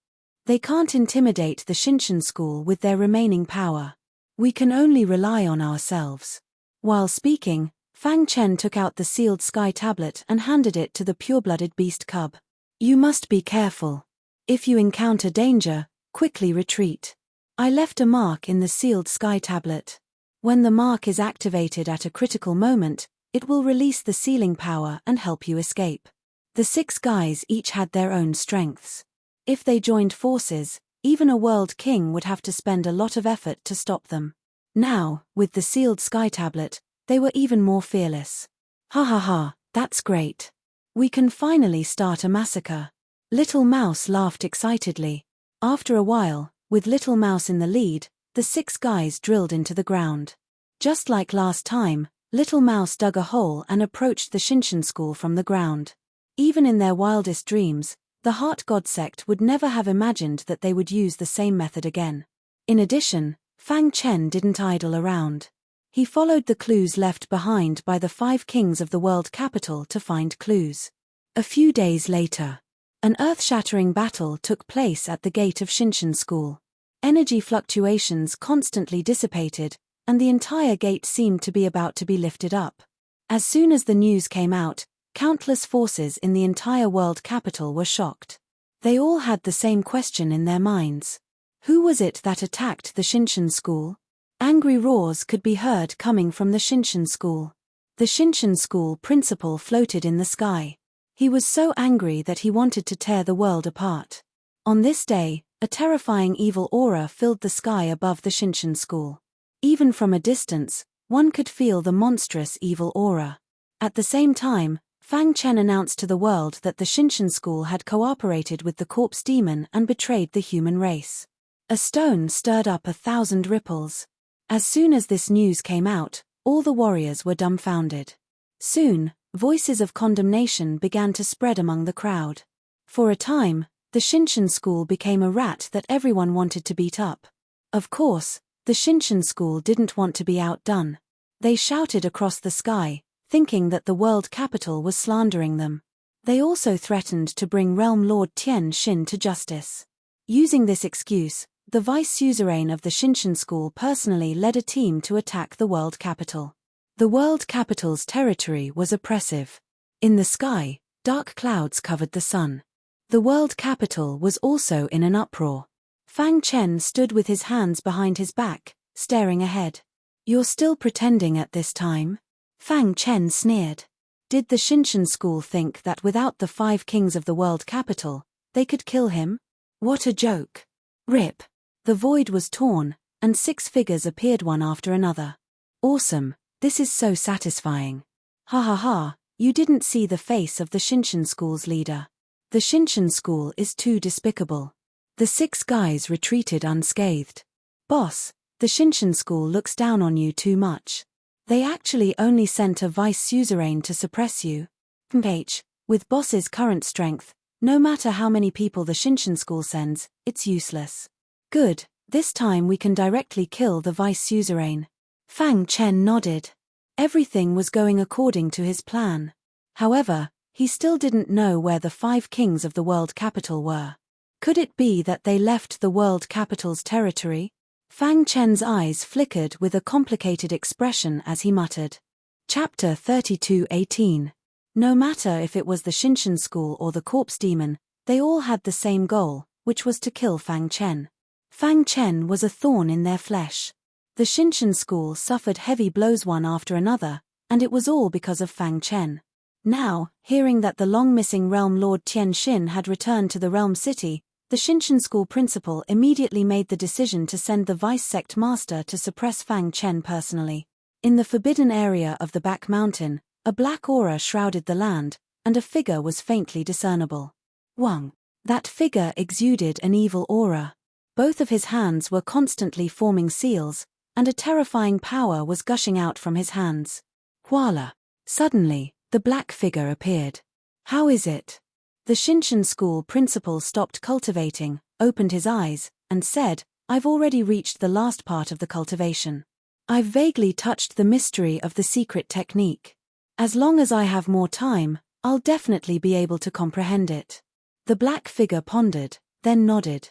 They can't intimidate the Shinshin school with their remaining power. We can only rely on ourselves. While speaking, Fang Chen took out the sealed sky tablet and handed it to the pure-blooded beast cub. You must be careful. If you encounter danger, quickly retreat. I left a mark in the sealed sky tablet. When the mark is activated at a critical moment, it will release the sealing power and help you escape. The 6 guys each had their own strengths. If they joined forces, even a world king would have to spend a lot of effort to stop them. Now, with the sealed sky tablet, they were even more fearless. Ha ha ha, that's great. We can finally start a massacre. Little Mouse laughed excitedly. After a while, with Little Mouse in the lead, the 6 guys drilled into the ground. Just like last time, Little Mouse dug a hole and approached the Shinshin school from the ground. Even in their wildest dreams, the Heart God sect would never have imagined that they would use the same method again. In addition, Fang Chen didn't idle around. He followed the clues left behind by the 5 kings of the world capital to find clues. A few days later, an earth-shattering battle took place at the gate of Shinshin school. Energy fluctuations constantly dissipated, and the entire gate seemed to be about to be lifted up. As soon as the news came out, countless forces in the entire world capital were shocked. They all had the same question in their minds. Who was it that attacked the Shinshin school? Angry roars could be heard coming from the Shinshin school. The Shinshin school principal floated in the sky. He was so angry that he wanted to tear the world apart. On this day, a terrifying evil aura filled the sky above the Shinshin school. Even from a distance, one could feel the monstrous evil aura. At the same time, Fang Chen announced to the world that the Shinshan school had cooperated with the corpse demon and betrayed the human race. A stone stirred up 1,000 ripples. As soon as this news came out, all the warriors were dumbfounded. Soon, voices of condemnation began to spread among the crowd. For a time, the Shinshan school became a rat that everyone wanted to beat up. Of course, the Shinshan school didn't want to be outdone. They shouted across the sky, thinking that the world capital was slandering them. They also threatened to bring Realm Lord Tian Xin to justice. Using this excuse, the vice suzerain of the Shinshan school personally led a team to attack the world capital. The world capital's territory was oppressive. In the sky, dark clouds covered the sun. The world capital was also in an uproar. Fang Chen stood with his hands behind his back, staring ahead. "You're still pretending at this time?" Fang Chen sneered. Did the Shinshan school think that without the 5 kings of the world capital, they could kill him? What a joke. Rip. The void was torn, and 6 figures appeared one after another. Awesome, this is so satisfying. Ha ha ha, you didn't see the face of the Shinshan school's leader. The Shinshan school is too despicable. The 6 guys retreated unscathed. Boss, the Shinshan school looks down on you too much. They actually only sent a vice suzerain to suppress you. With boss's current strength, no matter how many people the Shinshan school sends, it's useless. Good, this time we can directly kill the vice suzerain. Fang Chen nodded. Everything was going according to his plan. However, he still didn't know where the 5 kings of the world capital were. Could it be that they left the world capital's territory? Fang Chen's eyes flickered with a complicated expression as he muttered. Chapter 32:18. No matter if it was the Shinshan school or the corpse demon, they all had the same goal, which was to kill Fang Chen. Fang Chen was a thorn in their flesh. The Shinshan school suffered heavy blows one after another, and it was all because of Fang Chen. Now, hearing that the long-missing Realm Lord Tian Xin had returned to the Realm City, the Shinshan school principal immediately made the decision to send the vice sect master to suppress Fang Chen personally. In the forbidden area of the back mountain, a black aura shrouded the land, and a figure was faintly discernible. Wang. That figure exuded an evil aura. Both of his hands were constantly forming seals, and a terrifying power was gushing out from his hands. Voila! Suddenly, the black figure appeared. How is it? The Shinshan school principal stopped cultivating, opened his eyes, and said, "I've already reached the last part of the cultivation. I've vaguely touched the mystery of the secret technique. As long as I have more time, I'll definitely be able to comprehend it." The black figure pondered, then nodded.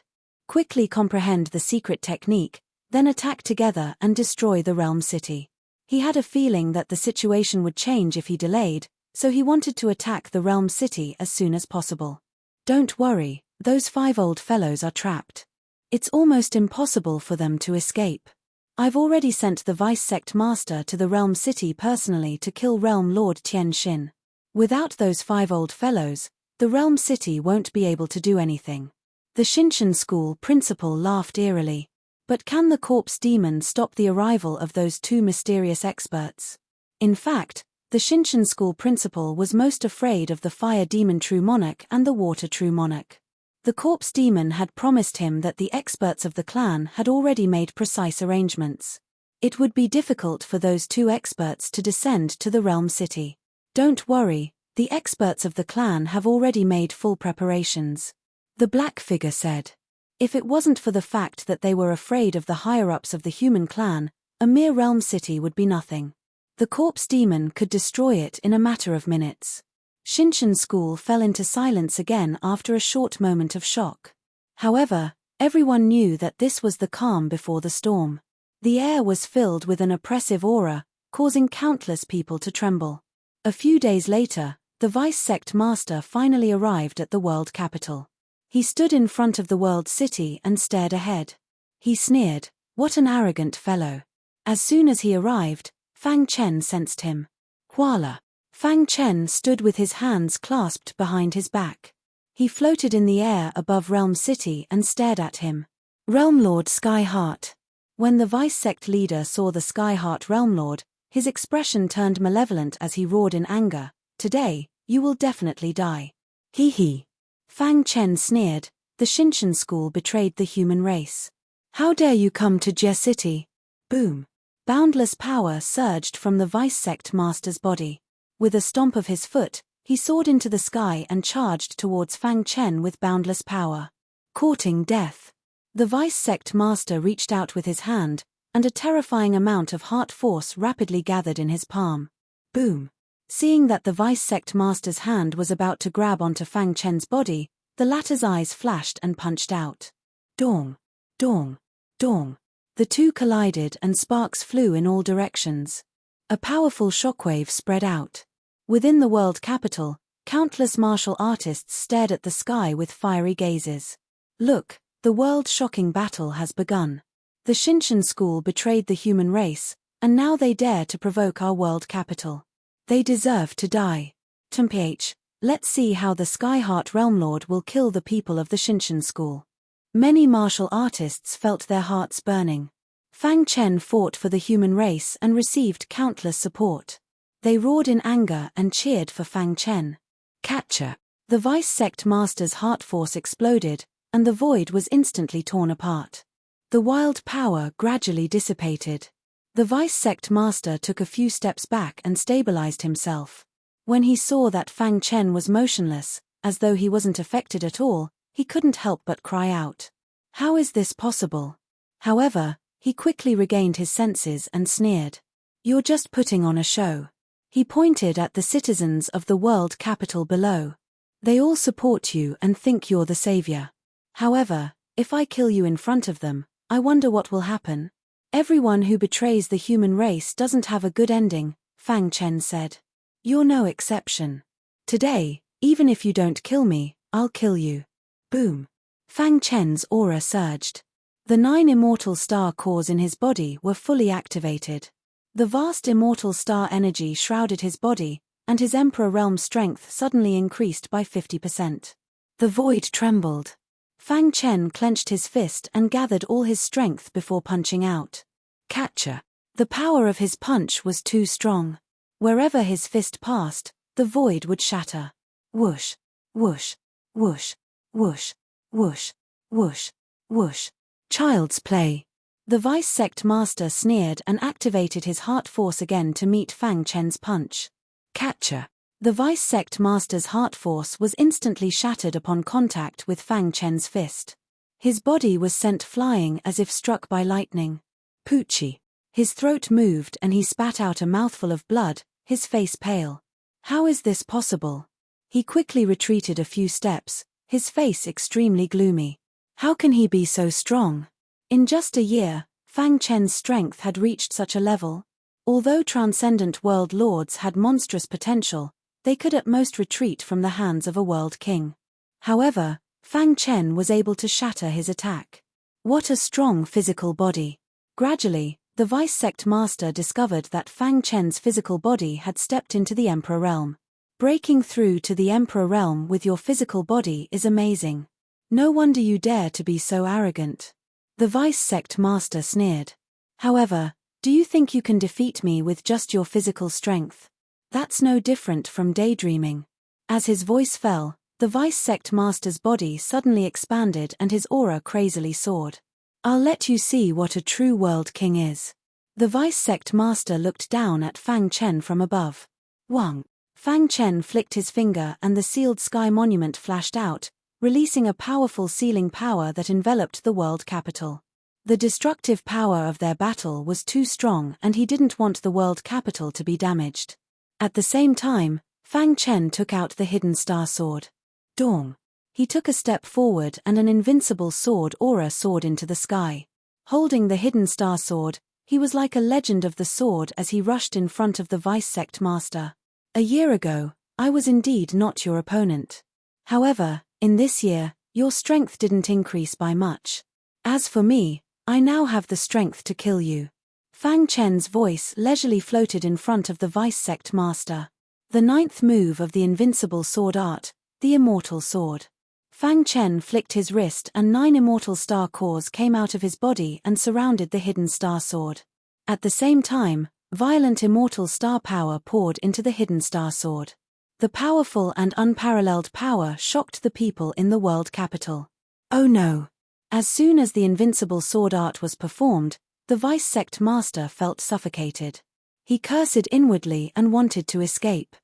Quickly comprehend the secret technique, then attack together and destroy the realm city. He had a feeling that the situation would change if he delayed, so he wanted to attack the realm city as soon as possible. Don't worry, those 5 old fellows are trapped. It's almost impossible for them to escape. I've already sent the vice sect master to the realm city personally to kill Realm Lord Tian Xin. Without those 5 old fellows, the realm city won't be able to do anything. The Shinshan school principal laughed eerily. But can the corpse demon stop the arrival of those 2 mysterious experts? In fact, the Shinshan school principal was most afraid of the fire demon true monarch and the water true monarch. The corpse demon had promised him that the experts of the clan had already made precise arrangements. It would be difficult for those 2 experts to descend to the realm city. Don't worry, the experts of the clan have already made full preparations. The black figure said. If it wasn't for the fact that they were afraid of the higher-ups of the human clan, a mere realm city would be nothing. The corpse demon could destroy it in a matter of minutes. Shinshan school fell into silence again after a short moment of shock. However, everyone knew that this was the calm before the storm. The air was filled with an oppressive aura, causing countless people to tremble. A few days later, the vice sect master finally arrived at the world capital. He stood in front of the world city and stared ahead. He sneered, "What an arrogant fellow." As soon as he arrived, Fang Chen sensed him. Voila! Fang Chen stood with his hands clasped behind his back. He floated in the air above Realm City and stared at him. Realm Lord Sky Heart. When the vice sect leader saw the Sky Heart Realm Lord, his expression turned malevolent as he roared in anger. Today, You will definitely die. Hee hee. Fang Chen sneered. The Shinshan school betrayed the human race. How dare you come to Jie City? Boom. Boundless power surged from the Vice Sect Master's body. With a stomp of his foot, he soared into the sky and charged towards Fang Chen with boundless power. Courting death. The Vice Sect Master reached out with his hand, and a terrifying amount of heart force rapidly gathered in his palm. Boom. Seeing that the Vice Sect Master's hand was about to grab onto Fang Chen's body, the latter's eyes flashed and punched out. Dong. Dong. Dong. The two collided and sparks flew in all directions. A powerful shockwave spread out. Within the world capital, countless martial artists stared at the sky with fiery gazes. Look, the world-shocking battle has begun. The Shinshan school betrayed the human race, and now they dare to provoke our world capital. They deserve to die. Temph, let's see how the Skyheart Realm Lord will kill the people of the Shinshan school. Many martial artists felt their hearts burning. Fang Chen fought for the human race and received countless support. They roared in anger and cheered for Fang Chen. Catcher. The Vice Sect Master's heart force exploded, and the void was instantly torn apart. The wild power gradually dissipated. The Vice Sect Master took a few steps back and stabilized himself. When he saw that Fang Chen was motionless, as though he wasn't affected at all, he couldn't help but cry out. How is this possible? However, he quickly regained his senses and sneered. You're just putting on a show. He pointed at the citizens of the world capital below. They all support you and think you're the savior. However, if I kill you in front of them, I wonder what will happen. Everyone who betrays the human race doesn't have a good ending, Fang Chen said. You're no exception. Today, even if you don't kill me, I'll kill you. Boom. Fang Chen's aura surged. The 9 immortal star cores in his body were fully activated. The vast immortal star energy shrouded his body, and his Emperor Realm strength suddenly increased by 50%. The void trembled. Fang Chen clenched his fist and gathered all his strength before punching out. Catcher. The power of his punch was too strong. Wherever his fist passed, the void would shatter. Whoosh, whoosh, whoosh, whoosh, whoosh, whoosh, whoosh. Child's play. The Vice Sect Master sneered and activated his heart force again to meet Fang Chen's punch. Catcher. The Vice Sect Master's heart force was instantly shattered upon contact with Fang Chen's fist. His body was sent flying as if struck by lightning. Poochie. His throat moved and he spat out a mouthful of blood, his face pale. How is this possible? He quickly retreated a few steps, his face extremely gloomy. How can he be so strong? In just a year, Fang Chen's strength had reached such a level. Although transcendent world lords had monstrous potential, they could at most retreat from the hands of a world king. However, Fang Chen was able to shatter his attack. What a strong physical body. Gradually, the Vice Sect Master discovered that Fang Chen's physical body had stepped into the Emperor Realm. Breaking through to the Emperor Realm with your physical body is amazing. No wonder you dare to be so arrogant. The Vice Sect Master sneered. However, do you think you can defeat me with just your physical strength? That's no different from daydreaming. As his voice fell, the Vice Sect Master's body suddenly expanded and his aura crazily soared. I'll let you see what a true world king is. The Vice Sect Master looked down at Fang Chen from above. Wang. Fang Chen flicked his finger and the sealed sky monument flashed out, releasing a powerful sealing power that enveloped the world capital. The destructive power of their battle was too strong and he didn't want the world capital to be damaged. At the same time, Fang Chen took out the hidden star sword. Dong. He took a step forward and an invincible sword aura soared into the sky. Holding the hidden star sword, he was like a legend of the sword as he rushed in front of the Vice Sect Master. A year ago, I was indeed not your opponent. However, in this year, your strength didn't increase by much. As for me, I now have the strength to kill you. Fang Chen's voice leisurely floated in front of the Vice Sect Master. The 9th move of the invincible sword art, the immortal sword. Fang Chen flicked his wrist and 9 immortal star cores came out of his body and surrounded the hidden star sword. At the same time, violent immortal star power poured into the hidden star sword. The powerful and unparalleled power shocked the people in the world capital. Oh no! As soon as the invincible sword art was performed, the vice sect master felt suffocated. He cursed inwardly and wanted to escape.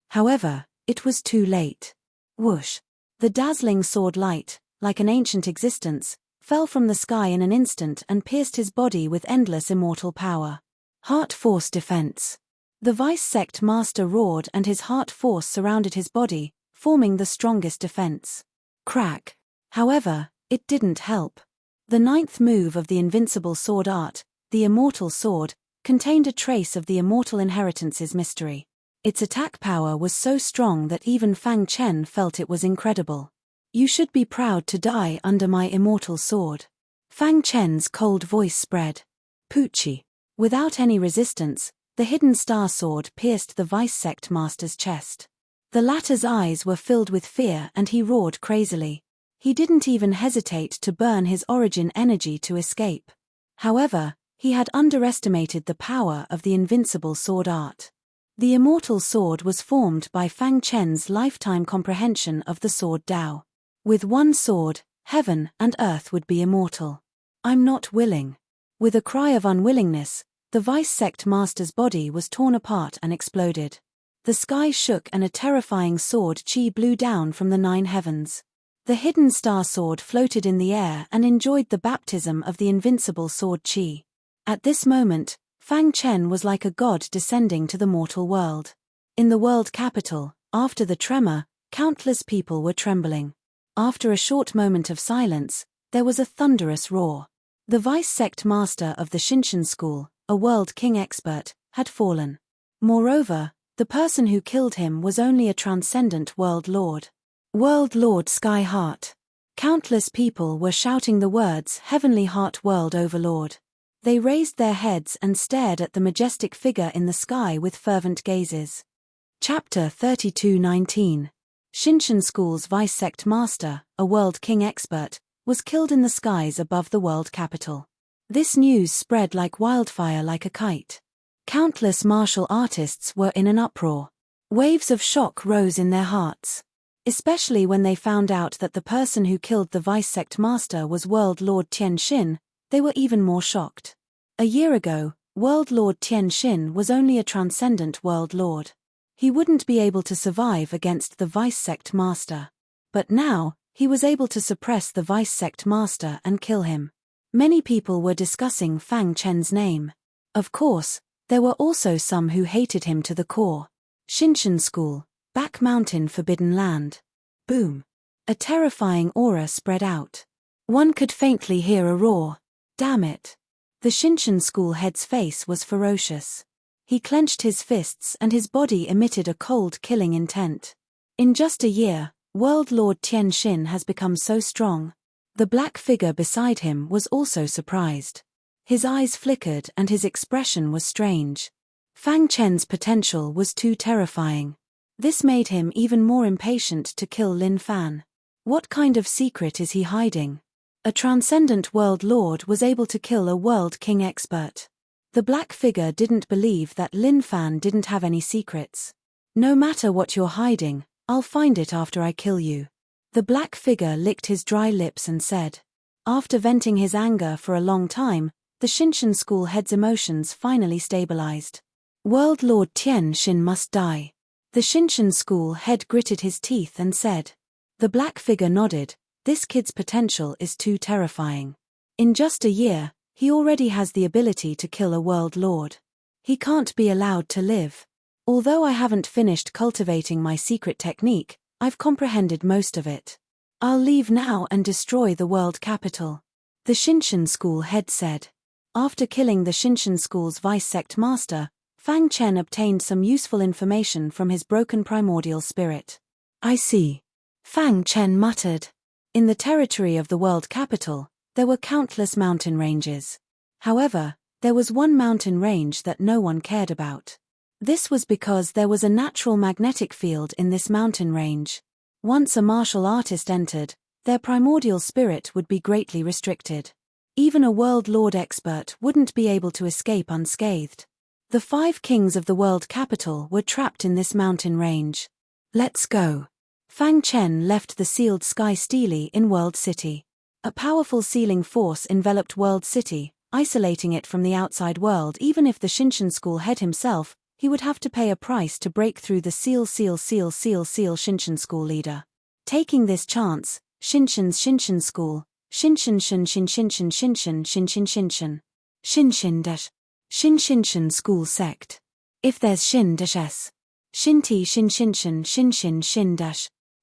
However, it was too late. Whoosh! The dazzling sword light, like an ancient existence, fell from the sky in an instant and pierced his body with endless immortal power. Heart force defense. The vice sect master roared and his heart force surrounded his body, forming the strongest defense. Crack. However, it didn't help. The ninth move of the invincible sword art, the immortal sword, contained a trace of the immortal inheritance's mystery. Its attack power was so strong that even Fang Chen felt it was incredible. You should be proud to die under my immortal sword. Fang Chen's cold voice spread. Poochie. Without any resistance, the hidden star sword pierced the vice sect master's chest. The latter's eyes were filled with fear and he roared crazily. He didn't even hesitate to burn his origin energy to escape. However, he had underestimated the power of the invincible sword art. The immortal sword was formed by Fang Chen's lifetime comprehension of the sword Tao. With one sword, heaven and earth would be immortal. I'm not willing. With a cry of unwillingness, the vice sect master's body was torn apart and exploded. The sky shook and a terrifying sword chi blew down from the 9 heavens. The hidden star sword floated in the air and enjoyed the baptism of the invincible sword chi. At this moment, Fang Chen was like a god descending to the mortal world. In the world capital, after the tremor, countless people were trembling. After a short moment of silence, there was a thunderous roar. The vice sect master of the Shinshan school, a world king expert, had fallen. Moreover, the person who killed him was only a transcendent world lord. World Lord Sky Heart. Countless people were shouting the words Heavenly Heart World Overlord. They raised their heads and stared at the majestic figure in the sky with fervent gazes. Chapter 32:19. Shinshan School's vice sect master, a world king expert, was killed in the skies above the world capital. This news spread like wildfire like a kite. Countless martial artists were in an uproar. Waves of shock rose in their hearts. Especially when they found out that the person who killed the vice sect master was World Lord Tian Xin, they were even more shocked. A year ago, World Lord Tian Xin was only a transcendent world lord. He wouldn't be able to survive against the vice sect master. But now, he was able to suppress the vice sect master and kill him. Many people were discussing Fang Chen's name. Of course, there were also some who hated him to the core. Shinshan School, Back Mountain Forbidden Land. Boom. A terrifying aura spread out. One could faintly hear a roar. Damn it. The Shinshan School head's face was ferocious. He clenched his fists and his body emitted a cold killing intent. In just a year, World Lord Tian Xin has become so strong. The black figure beside him was also surprised. His eyes flickered and his expression was strange. Fang Chen's potential was too terrifying. This made him even more impatient to kill Lin Fan. What kind of secret is he hiding? A transcendent world lord was able to kill a world king expert. The black figure didn't believe that Lin Fan didn't have any secrets. No matter what you're hiding, I'll find it after I kill you. The black figure licked his dry lips and said. After venting his anger for a long time, the Shinshan School head's emotions finally stabilized. World Lord Tian Xin must die. The Shinshan School head gritted his teeth and said. The black figure nodded. This kid's potential is too terrifying. In just a year, he already has the ability to kill a world lord. He can't be allowed to live. Although I haven't finished cultivating my secret technique, I've comprehended most of it. I'll leave now and destroy the world capital. The Shinshan School head said. After killing the Shinshan School's vice sect master, Fang Chen obtained some useful information from his broken primordial spirit. I see. Fang Chen muttered. In the territory of the world capital, there were countless mountain ranges. However, there was one mountain range that no one cared about. This was because there was a natural magnetic field in this mountain range. Once a martial artist entered, their primordial spirit would be greatly restricted. Even a world lord expert wouldn't be able to escape unscathed. The 5 kings of the world capital were trapped in this mountain range. Let's go. Fang Chen left the sealed sky steely in World City. A powerful sealing force enveloped World City, isolating it from the outside world. Even if the Shinshin School head himself, he would have to pay a price to break through the Shinshin School leader. Taking this chance, Shinshin School, Shinshin School sect. If there's Shin-s, Shinshin.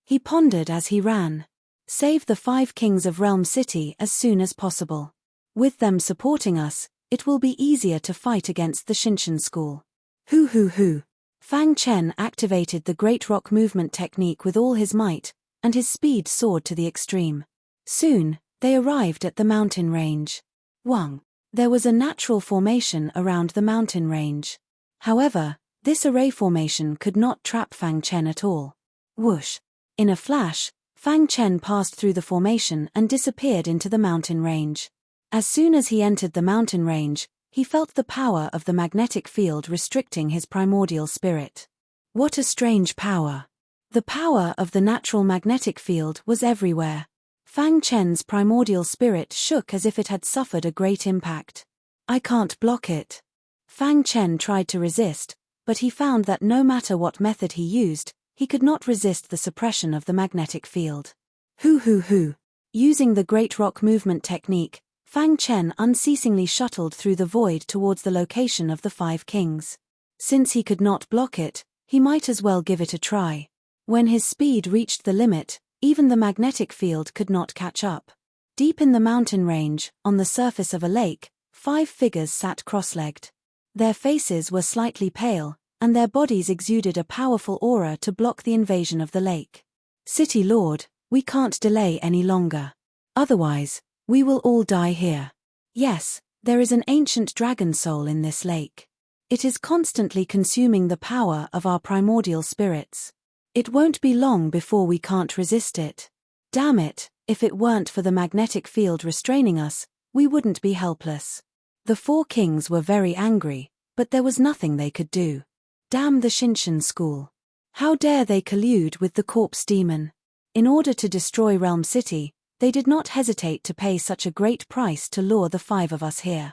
He pondered as he ran. Save the 5 kings of Realm City as soon as possible. With them supporting us, it will be easier to fight against the Shinshin School. Hoo. Fang Chen activated the Great Rock Movement technique with all his might, and his speed soared to the extreme. Soon, they arrived at the mountain range. Wang. There was a natural formation around the mountain range. However, this array formation could not trap Fang Chen at all. Whoosh. In a flash, Fang Chen passed through the formation and disappeared into the mountain range. As soon as he entered the mountain range, he felt the power of the magnetic field restricting his primordial spirit. What a strange power! The power of the natural magnetic field was everywhere. Fang Chen's primordial spirit shook as if it had suffered a great impact. I can't block it. Fang Chen tried to resist, but he found that no matter what method he used, he could not resist the suppression of the magnetic field. Hoo. Using the Great Rock Movement technique, Fang Chen unceasingly shuttled through the void towards the location of the 5 kings. Since he could not block it, he might as well give it a try. When his speed reached the limit, even the magnetic field could not catch up. Deep in the mountain range, on the surface of a lake, 5 figures sat cross-legged. Their faces were slightly pale, and their bodies exuded a powerful aura to block the invasion of the lake. City Lord, we can't delay any longer. Otherwise, we will all die here. Yes, there is an ancient dragon soul in this lake. It is constantly consuming the power of our primordial spirits. It won't be long before we can't resist it. Damn it, if it weren't for the magnetic field restraining us, we wouldn't be helpless. The 4 kings were very angry, but there was nothing they could do. Damn the Shinshin School. How dare they collude with the corpse demon? In order to destroy Realm City, they did not hesitate to pay such a great price to lure the 5 of us here.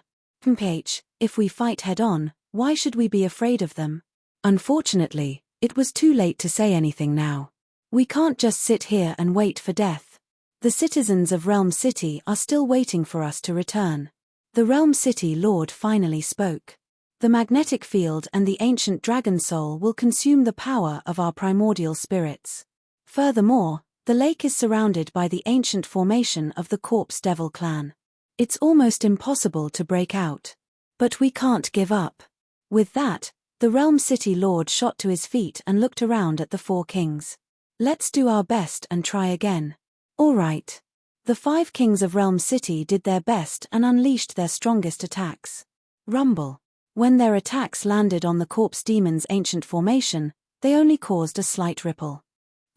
If we fight head-on, why should we be afraid of them? Unfortunately, it was too late to say anything now. We can't just sit here and wait for death. The citizens of Realm City are still waiting for us to return. The Realm City Lord finally spoke. The magnetic field and the ancient dragon soul will consume the power of our primordial spirits. Furthermore, the lake is surrounded by the ancient formation of the Corpse Devil clan. It's almost impossible to break out. But we can't give up. With that, the Realm City Lord shot to his feet and looked around at the 4 kings. Let's do our best and try again. All right. The 5 kings of Realm City did their best and unleashed their strongest attacks. Rumble. When their attacks landed on the corpse demon's ancient formation, they only caused a slight ripple.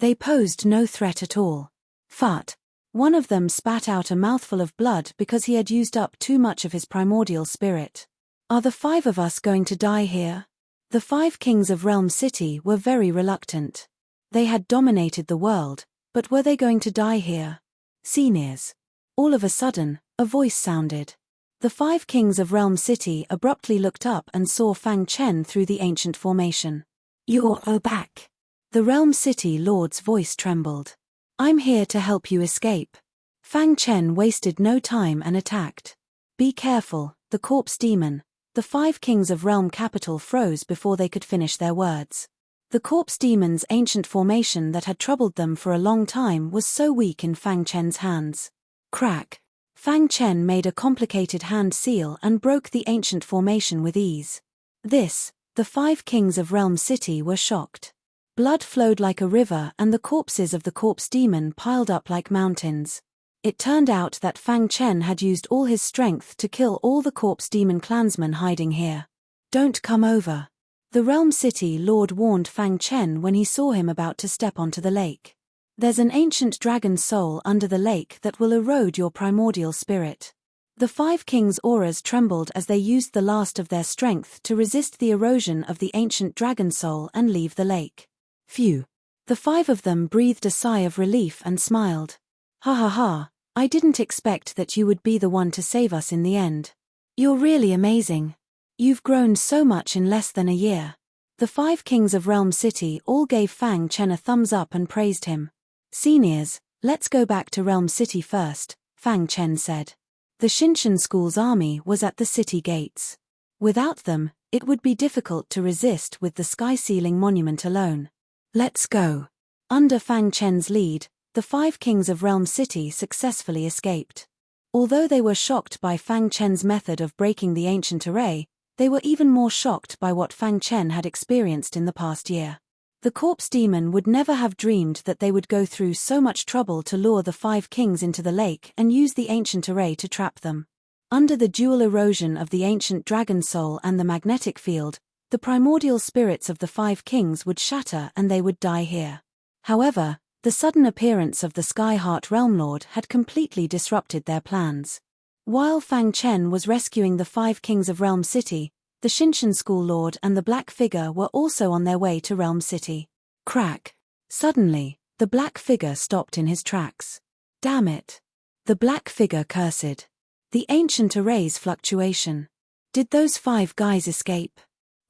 They posed no threat at all. Fart. One of them spat out a mouthful of blood because he had used up too much of his primordial spirit. Are the 5 of us going to die here? The 5 kings of Realm City were very reluctant. They had dominated the world, but were they going to die here? Seniors. All of a sudden, a voice sounded. The 5 kings of Realm City abruptly looked up and saw Fang Chen through the ancient formation. You're back. The Realm City Lord's voice trembled. I'm here to help you escape. Fang Chen wasted no time and attacked. Be careful, the corpse demon. The 5 kings of Realm Capital froze before they could finish their words. The corpse demon's ancient formation that had troubled them for a long time was so weak in Fang Chen's hands. Crack. Fang Chen made a complicated hand seal and broke the ancient formation with ease. The 5 kings of Realm City were shocked. Blood flowed like a river and the corpses of the corpse demon piled up like mountains. It turned out that Fang Chen had used all his strength to kill all the corpse demon clansmen hiding here. Don't come over. The Realm City Lord warned Fang Chen when he saw him about to step onto the lake. There's an ancient dragon soul under the lake that will erode your primordial spirit. The 5 kings' auras trembled as they used the last of their strength to resist the erosion of the ancient dragon soul and leave the lake. Phew. The 5 of them breathed a sigh of relief and smiled. Ha ha ha, I didn't expect that you would be the one to save us in the end. You're really amazing. You've grown so much in less than a year. The 5 kings of Realm City all gave Fang Chen a thumbs up and praised him. Seniors, let's go back to Realm City first, Fang Chen said. The Shinshan School's army was at the city gates. Without them, it would be difficult to resist with the sky-sealing monument alone. Let's go. Under Fang Chen's lead, the 5 kings of Realm City successfully escaped. Although they were shocked by Fang Chen's method of breaking the ancient array, they were even more shocked by what Fang Chen had experienced in the past year. The corpse demon would never have dreamed that they would go through so much trouble to lure the 5 kings into the lake and use the ancient array to trap them. Under the dual erosion of the ancient dragon soul and the magnetic field, the primordial spirits of the 5 kings would shatter and they would die here. However, the sudden appearance of the Sky Heart Realm Lord had completely disrupted their plans. While Fang Chen was rescuing the 5 kings of Realm City, the Shinshan School Lord and the Black Figure were also on their way to Realm City. Crack! Suddenly, the Black Figure stopped in his tracks. Damn it! The Black Figure cursed. The ancient array's fluctuation. Did those 5 guys escape?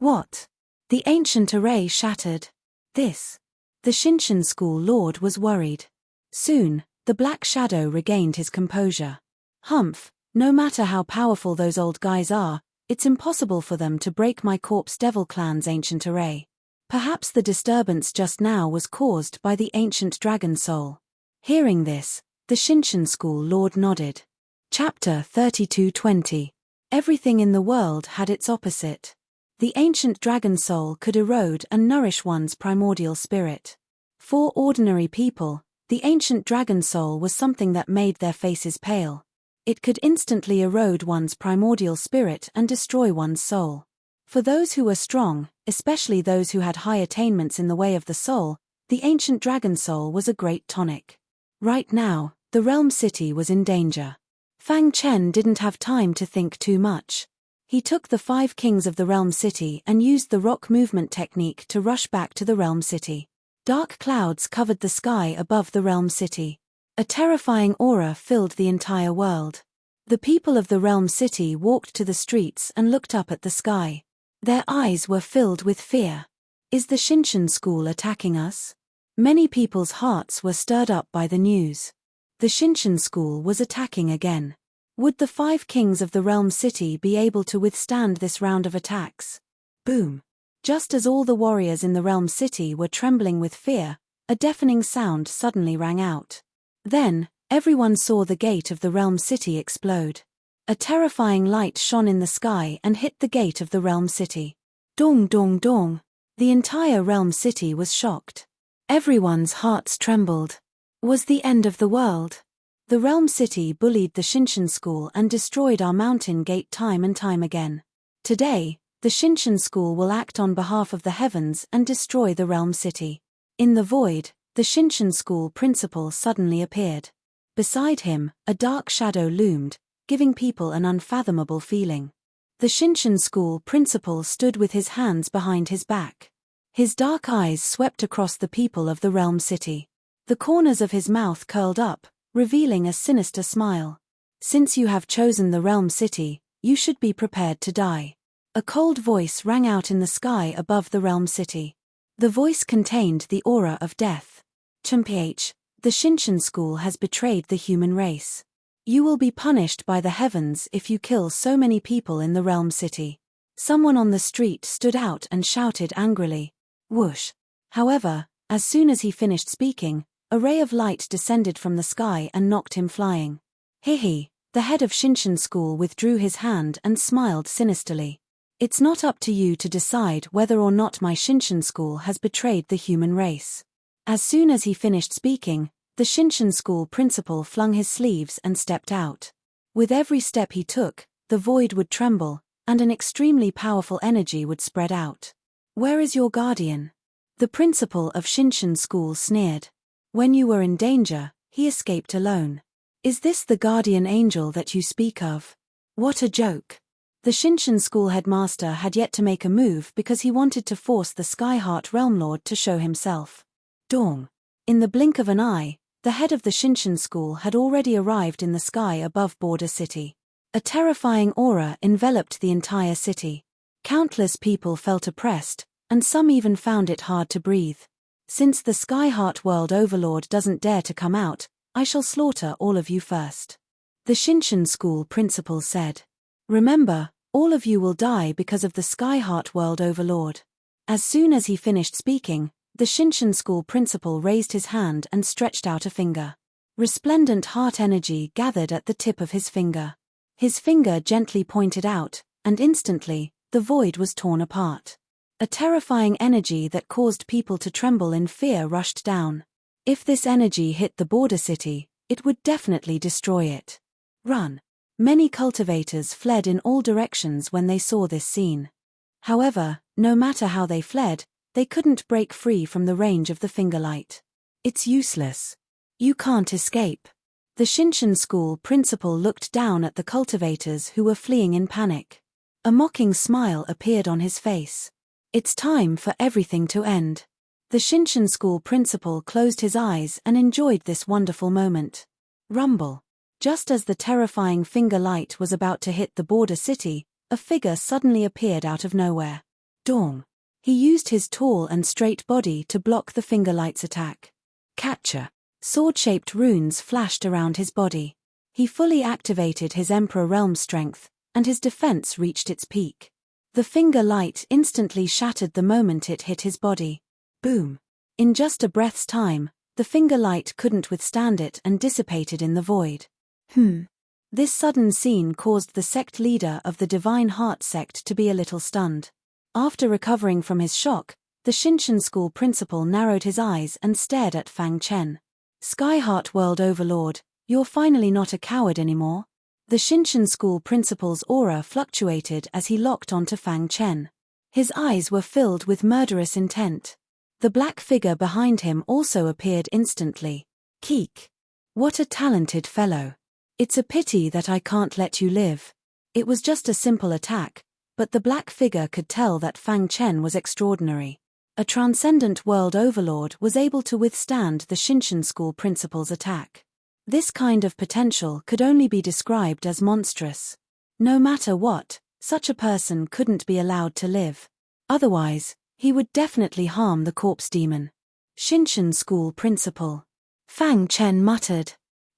What? The ancient array shattered. This. The Shinshan School Lord was worried. Soon, the Black Shadow regained his composure. Humph, no matter how powerful those old guys are, it's impossible for them to break my Corpse Devil clan's ancient array. Perhaps the disturbance just now was caused by the ancient dragon soul. Hearing this, the Shinshan School Lord nodded. Chapter 32:20. Everything in the world had its opposite. The ancient dragon soul could erode and nourish one's primordial spirit. For ordinary people, the ancient dragon soul was something that made their faces pale. It could instantly erode one's primordial spirit and destroy one's soul. For those who were strong, especially those who had high attainments in the way of the soul, the ancient dragon soul was a great tonic. Right now, the Realm City was in danger. Fang Chen didn't have time to think too much. He took the 5 kings of the Realm City and used the rock movement technique to rush back to the Realm City. Dark clouds covered the sky above the Realm City. A terrifying aura filled the entire world. The people of the Realm City walked to the streets and looked up at the sky. Their eyes were filled with fear. Is the Shinshan School attacking us? Many people's hearts were stirred up by the news. The Shinshan School was attacking again. Would the 5 kings of the Realm City be able to withstand this round of attacks? Boom! Just as all the warriors in the Realm City were trembling with fear, a deafening sound suddenly rang out. Then, everyone saw the gate of the Realm City explode. A terrifying light shone in the sky and hit the gate of the Realm City. Dong dong dong! The entire Realm City was shocked. Everyone's hearts trembled. Was the end of the world? The Realm City bullied the Shinshan School and destroyed our mountain gate time and time again. Today, the Shinshan School will act on behalf of the heavens and destroy the Realm City. In the void, the Shinshan School principal suddenly appeared. Beside him, a dark shadow loomed, giving people an unfathomable feeling. The Shinshan School principal stood with his hands behind his back. His dark eyes swept across the people of the Realm City. The corners of his mouth curled up, revealing a sinister smile. Since you have chosen the Realm City, you should be prepared to die. A cold voice rang out in the sky above the Realm City. The voice contained the aura of death. Ch. The Shinshan School has betrayed the human race. You will be punished by the heavens if you kill so many people in the Realm City. Someone on the street stood out and shouted angrily. Whoosh! However, as soon as he finished speaking, a ray of light descended from the sky and knocked him flying. Hihi! The head of Shinshan School withdrew his hand and smiled sinisterly. It's not up to you to decide whether or not my Shinshan School has betrayed the human race. As soon as he finished speaking, the Shinshan School principal flung his sleeves and stepped out. With every step he took, the void would tremble, and an extremely powerful energy would spread out. Where is your guardian? The principal of Shinshan School sneered. When you were in danger, he escaped alone. Is this the guardian angel that you speak of? What a joke. The Shinshan School headmaster had yet to make a move because he wanted to force the Skyheart Realm Lord to show himself. Dong. In the blink of an eye, the head of the Shinshin school had already arrived in the sky above Border City. A terrifying aura enveloped the entire city. Countless people felt oppressed, and some even found it hard to breathe. Since the Skyheart World Overlord doesn't dare to come out, I shall slaughter all of you first. The Shinshin school principal said. Remember, all of you will die because of the Skyheart World Overlord. As soon as he finished speaking, the Shinshin school principal raised his hand and stretched out a finger. Resplendent heart energy gathered at the tip of his finger. His finger gently pointed out, and instantly, the void was torn apart. A terrifying energy that caused people to tremble in fear rushed down. If this energy hit the Border City, it would definitely destroy it. Run. Many cultivators fled in all directions when they saw this scene. However, no matter how they fled, they couldn't break free from the range of the finger light. It's useless. You can't escape. The Shinshin school principal looked down at the cultivators who were fleeing in panic. A mocking smile appeared on his face. It's time for everything to end. The Shinshin school principal closed his eyes and enjoyed this wonderful moment. Rumble. Just as the terrifying finger light was about to hit the Border City, a figure suddenly appeared out of nowhere. Dong. He used his tall and straight body to block the finger light's attack. Catcher. Sword-shaped runes flashed around his body. He fully activated his Emperor Realm strength, and his defense reached its peak. The finger light instantly shattered the moment it hit his body. Boom. In just a breath's time, the finger light couldn't withstand it and dissipated in the void. This sudden scene caused the sect leader of the Divine Heart sect to be a little stunned. After recovering from his shock, the Shinshin school principal narrowed his eyes and stared at Fang Chen. Skyheart World Overlord, you're finally not a coward anymore. The Shinshin school principal's aura fluctuated as he locked onto Fang Chen. His eyes were filled with murderous intent. The black figure behind him also appeared instantly. Keek. What a talented fellow. It's a pity that I can't let you live. It was just a simple attack, but the black figure could tell that Fang Chen was extraordinary. A transcendent world overlord was able to withstand the Shinshin school principal's attack. This kind of potential could only be described as monstrous. No matter what, such a person couldn't be allowed to live. Otherwise, he would definitely harm the corpse demon. Shinshin school principal. Fang Chen muttered.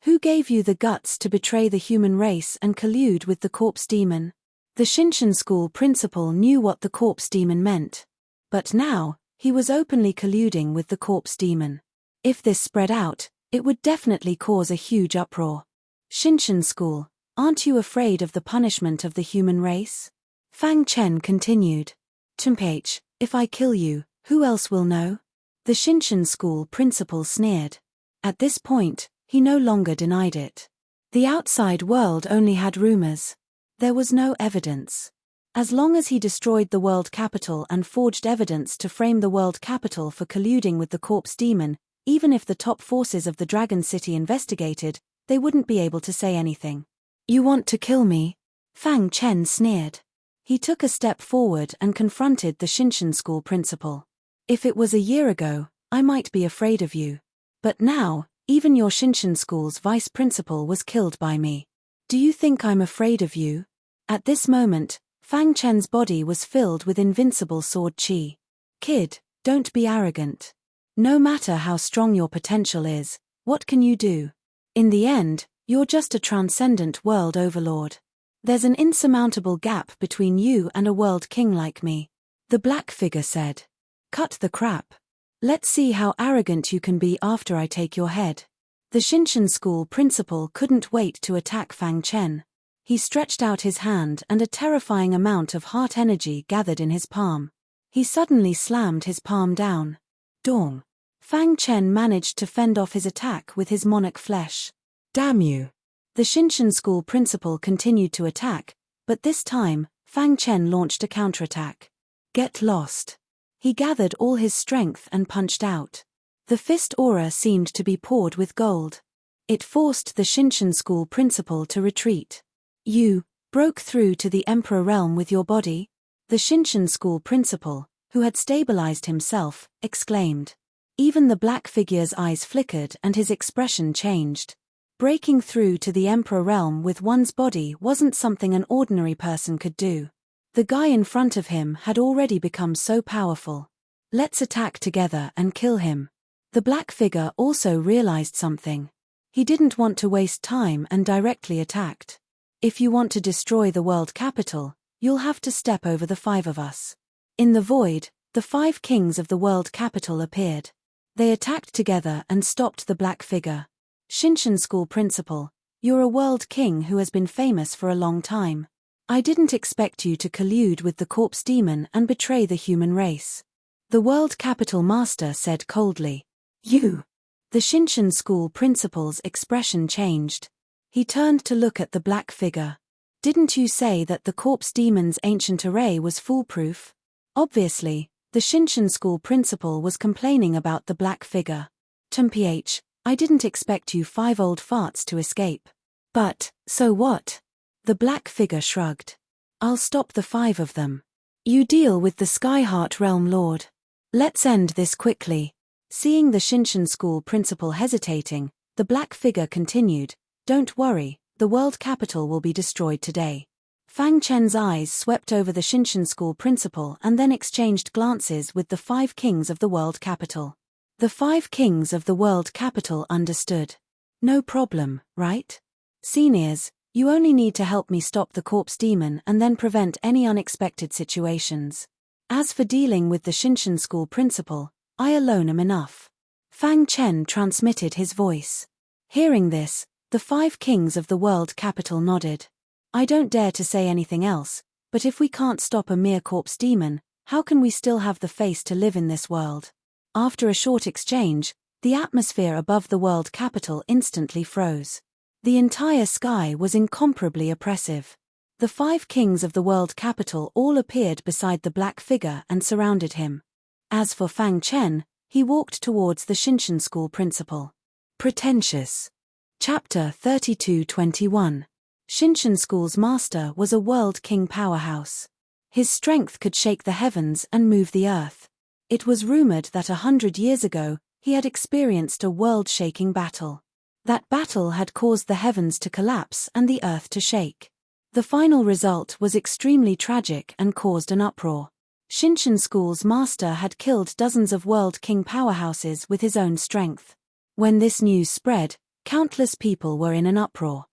Who gave you the guts to betray the human race and collude with the corpse demon? The Shinshin school principal knew what the corpse demon meant. But now, he was openly colluding with the corpse demon. If this spread out, it would definitely cause a huge uproar. Shinshin school, aren't you afraid of the punishment of the human race? Fang Chen continued. Tumpage, if I kill you, who else will know? The Shinshin school principal sneered. At this point, he no longer denied it. The outside world only had rumors. There was no evidence. As long as he destroyed the world capital and forged evidence to frame the world capital for colluding with the corpse demon, even if the top forces of the Dragon City investigated, they wouldn't be able to say anything. You want to kill me? Fang Chen sneered. He took a step forward and confronted the Shinshin school principal. If it was a year ago, I might be afraid of you. But now, even your Shinshin school's vice principal was killed by me. Do you think I'm afraid of you? At this moment, Fang Chen's body was filled with invincible sword chi. Kid, don't be arrogant. No matter how strong your potential is, what can you do? In the end, you're just a transcendent world overlord. There's an insurmountable gap between you and a world king like me. The black figure said. Cut the crap. Let's see how arrogant you can be after I take your head. The Shinshin school principal couldn't wait to attack Fang Chen. He stretched out his hand and a terrifying amount of heart energy gathered in his palm. He suddenly slammed his palm down. Dong. Fang Chen managed to fend off his attack with his monarch flesh. Damn you. The Shinshin school principal continued to attack, but this time, Fang Chen launched a counterattack. Get lost. He gathered all his strength and punched out. The fist aura seemed to be poured with gold. It forced the Shinshin school principal to retreat. You broke through to the Emperor realm with your body? The Shinshin school principal, who had stabilized himself, exclaimed. Even the black figure's eyes flickered and his expression changed. Breaking through to the Emperor realm with one's body wasn't something an ordinary person could do. The guy in front of him had already become so powerful. Let's attack together and kill him. The black figure also realized something. He didn't want to waste time and directly attacked. If you want to destroy the world capital, you'll have to step over the 5 of us. In the void, the 5 kings of the world capital appeared. They attacked together and stopped the black figure. Shinshin School Principal, you're a world king who has been famous for a long time. I didn't expect you to collude with the corpse demon and betray the human race. The world capital master said coldly. You. The Shinshin School Principal's expression changed. He turned to look at the black figure. Didn't you say that the corpse demon's ancient array was foolproof? Obviously, the Shinshin School Principal was complaining about the black figure. Mph, I didn't expect you 5 old farts to escape. But, so what? The black figure shrugged. I'll stop the 5 of them. You deal with the Skyheart Realm Lord. Let's end this quickly. Seeing the Shinshin School Principal hesitating, the black figure continued, Don't worry, the world capital will be destroyed today. Fang Chen's eyes swept over the Shinshin School Principal and then exchanged glances with the 5 kings of the world capital. The 5 kings of the world capital understood. No problem, right? Seniors, you only need to help me stop the corpse demon and then prevent any unexpected situations. As for dealing with the Shinshin School Principal, I alone am enough. Fang Chen transmitted his voice. Hearing this, the 5 kings of the world capital nodded. I don't dare to say anything else, but if we can't stop a mere corpse demon, how can we still have the face to live in this world? After a short exchange, the atmosphere above the world capital instantly froze. The entire sky was incomparably oppressive. The 5 kings of the world capital all appeared beside the black figure and surrounded him. As for Fang Chen, he walked towards the Shinshin School Principal. Pretentious. Chapter 32:21. Shinshin School's master was a world king powerhouse. His strength could shake the heavens and move the earth. It was rumored that 100 years ago, he had experienced a world-shaking battle. That battle had caused the heavens to collapse and the earth to shake. The final result was extremely tragic and caused an uproar. Shinshin School's master had killed dozens of world king powerhouses with his own strength. When this news spread, countless people were in an uproar.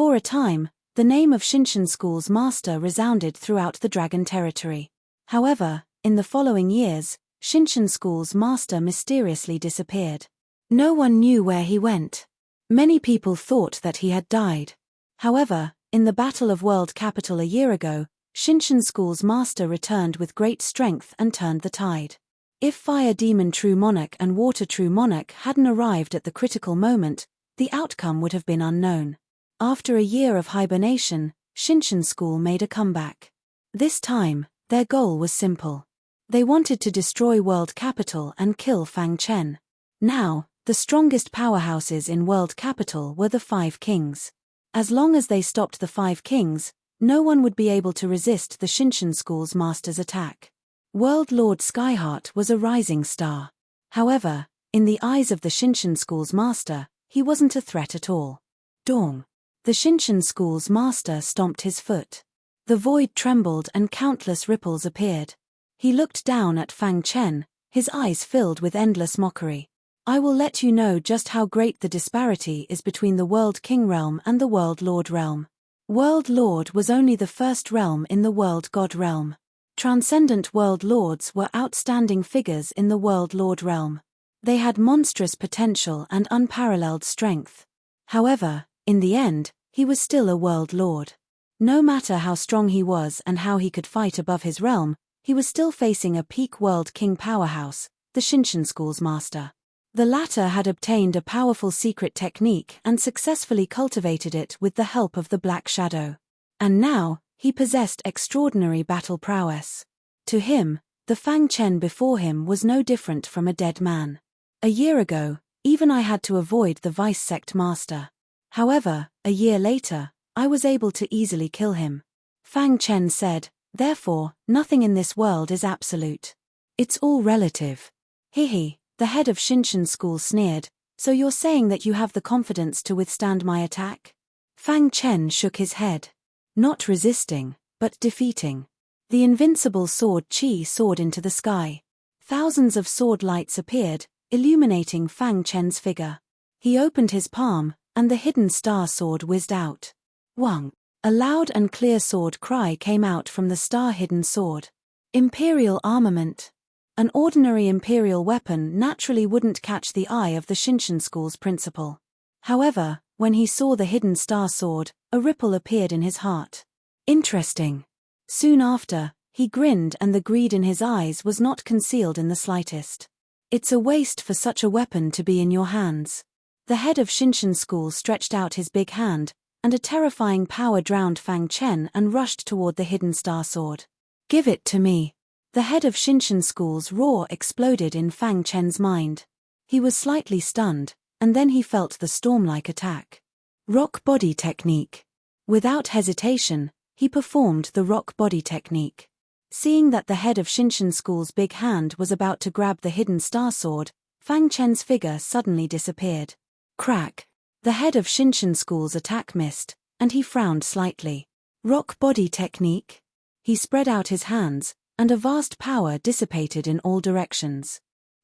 For a time, the name of Shinshin School's master resounded throughout the Dragon Territory. However, in the following years, Shinshin School's master mysteriously disappeared. No one knew where he went. Many people thought that he had died. However, in the Battle of World Capital a year ago, Shinshin School's master returned with great strength and turned the tide. If Fire Demon True Monarch and Water True Monarch hadn't arrived at the critical moment, the outcome would have been unknown. After a year of hibernation, Shinshin School made a comeback. This time, their goal was simple. They wanted to destroy World Capital and kill Fang Chen. Now, the strongest powerhouses in World Capital were the 5 kings. As long as they stopped the 5 kings, no one would be able to resist the Shinshin School's master's attack. World Lord Skyheart was a rising star. However, in the eyes of the Shinshin School's master, he wasn't a threat at all. Dong. The Shinshin School's master stomped his foot. The void trembled and countless ripples appeared. He looked down at Fang Chen, his eyes filled with endless mockery. I will let you know just how great the disparity is between the World King realm and the World Lord realm. World Lord was only the first realm in the World God realm. Transcendent World Lords were outstanding figures in the World Lord realm. They had monstrous potential and unparalleled strength. However, in the end, he was still a World Lord. No matter how strong he was and how he could fight above his realm, he was still facing a peak World King powerhouse, the Shinshin School's master. The latter had obtained a powerful secret technique and successfully cultivated it with the help of the Black Shadow. And now, he possessed extraordinary battle prowess. To him, the Fang Chen before him was no different from a dead man. A year ago, even I had to avoid the Vice Sect Master. However, a year later, I was able to easily kill him. Fang Chen said, therefore, nothing in this world is absolute. It's all relative. Hehe, The head of Shinshan School sneered, "So you're saying that you have the confidence to withstand my attack?" Fang Chen shook his head. Not resisting, but defeating. The invincible sword Qi soared into the sky. Thousands of sword lights appeared, illuminating Fang Chen's figure. He opened his palm, and the hidden star sword whizzed out. Wang! A loud and clear sword cry came out from the star-hidden sword. Imperial armament. An ordinary imperial weapon naturally wouldn't catch the eye of the Shinshan School's principal. However, when he saw the hidden star sword, a ripple appeared in his heart. Interesting. Soon after, he grinned, and the greed in his eyes was not concealed in the slightest. It's a waste for such a weapon to be in your hands. The head of Shinshan School stretched out his big hand, and a terrifying power drowned Fang Chen and rushed toward the hidden star sword. "Give it to me." The head of Shinshan School's roar exploded in Fang Chen's mind. He was slightly stunned, and then he felt the storm-like attack. Rock body technique. Without hesitation, he performed the rock body technique. Seeing that the head of Shinshan School's big hand was about to grab the hidden star sword, Fang Chen's figure suddenly disappeared. Crack! The head of Shinshan School's attack missed, and he frowned slightly. Rock body technique? He spread out his hands, and a vast power dissipated in all directions.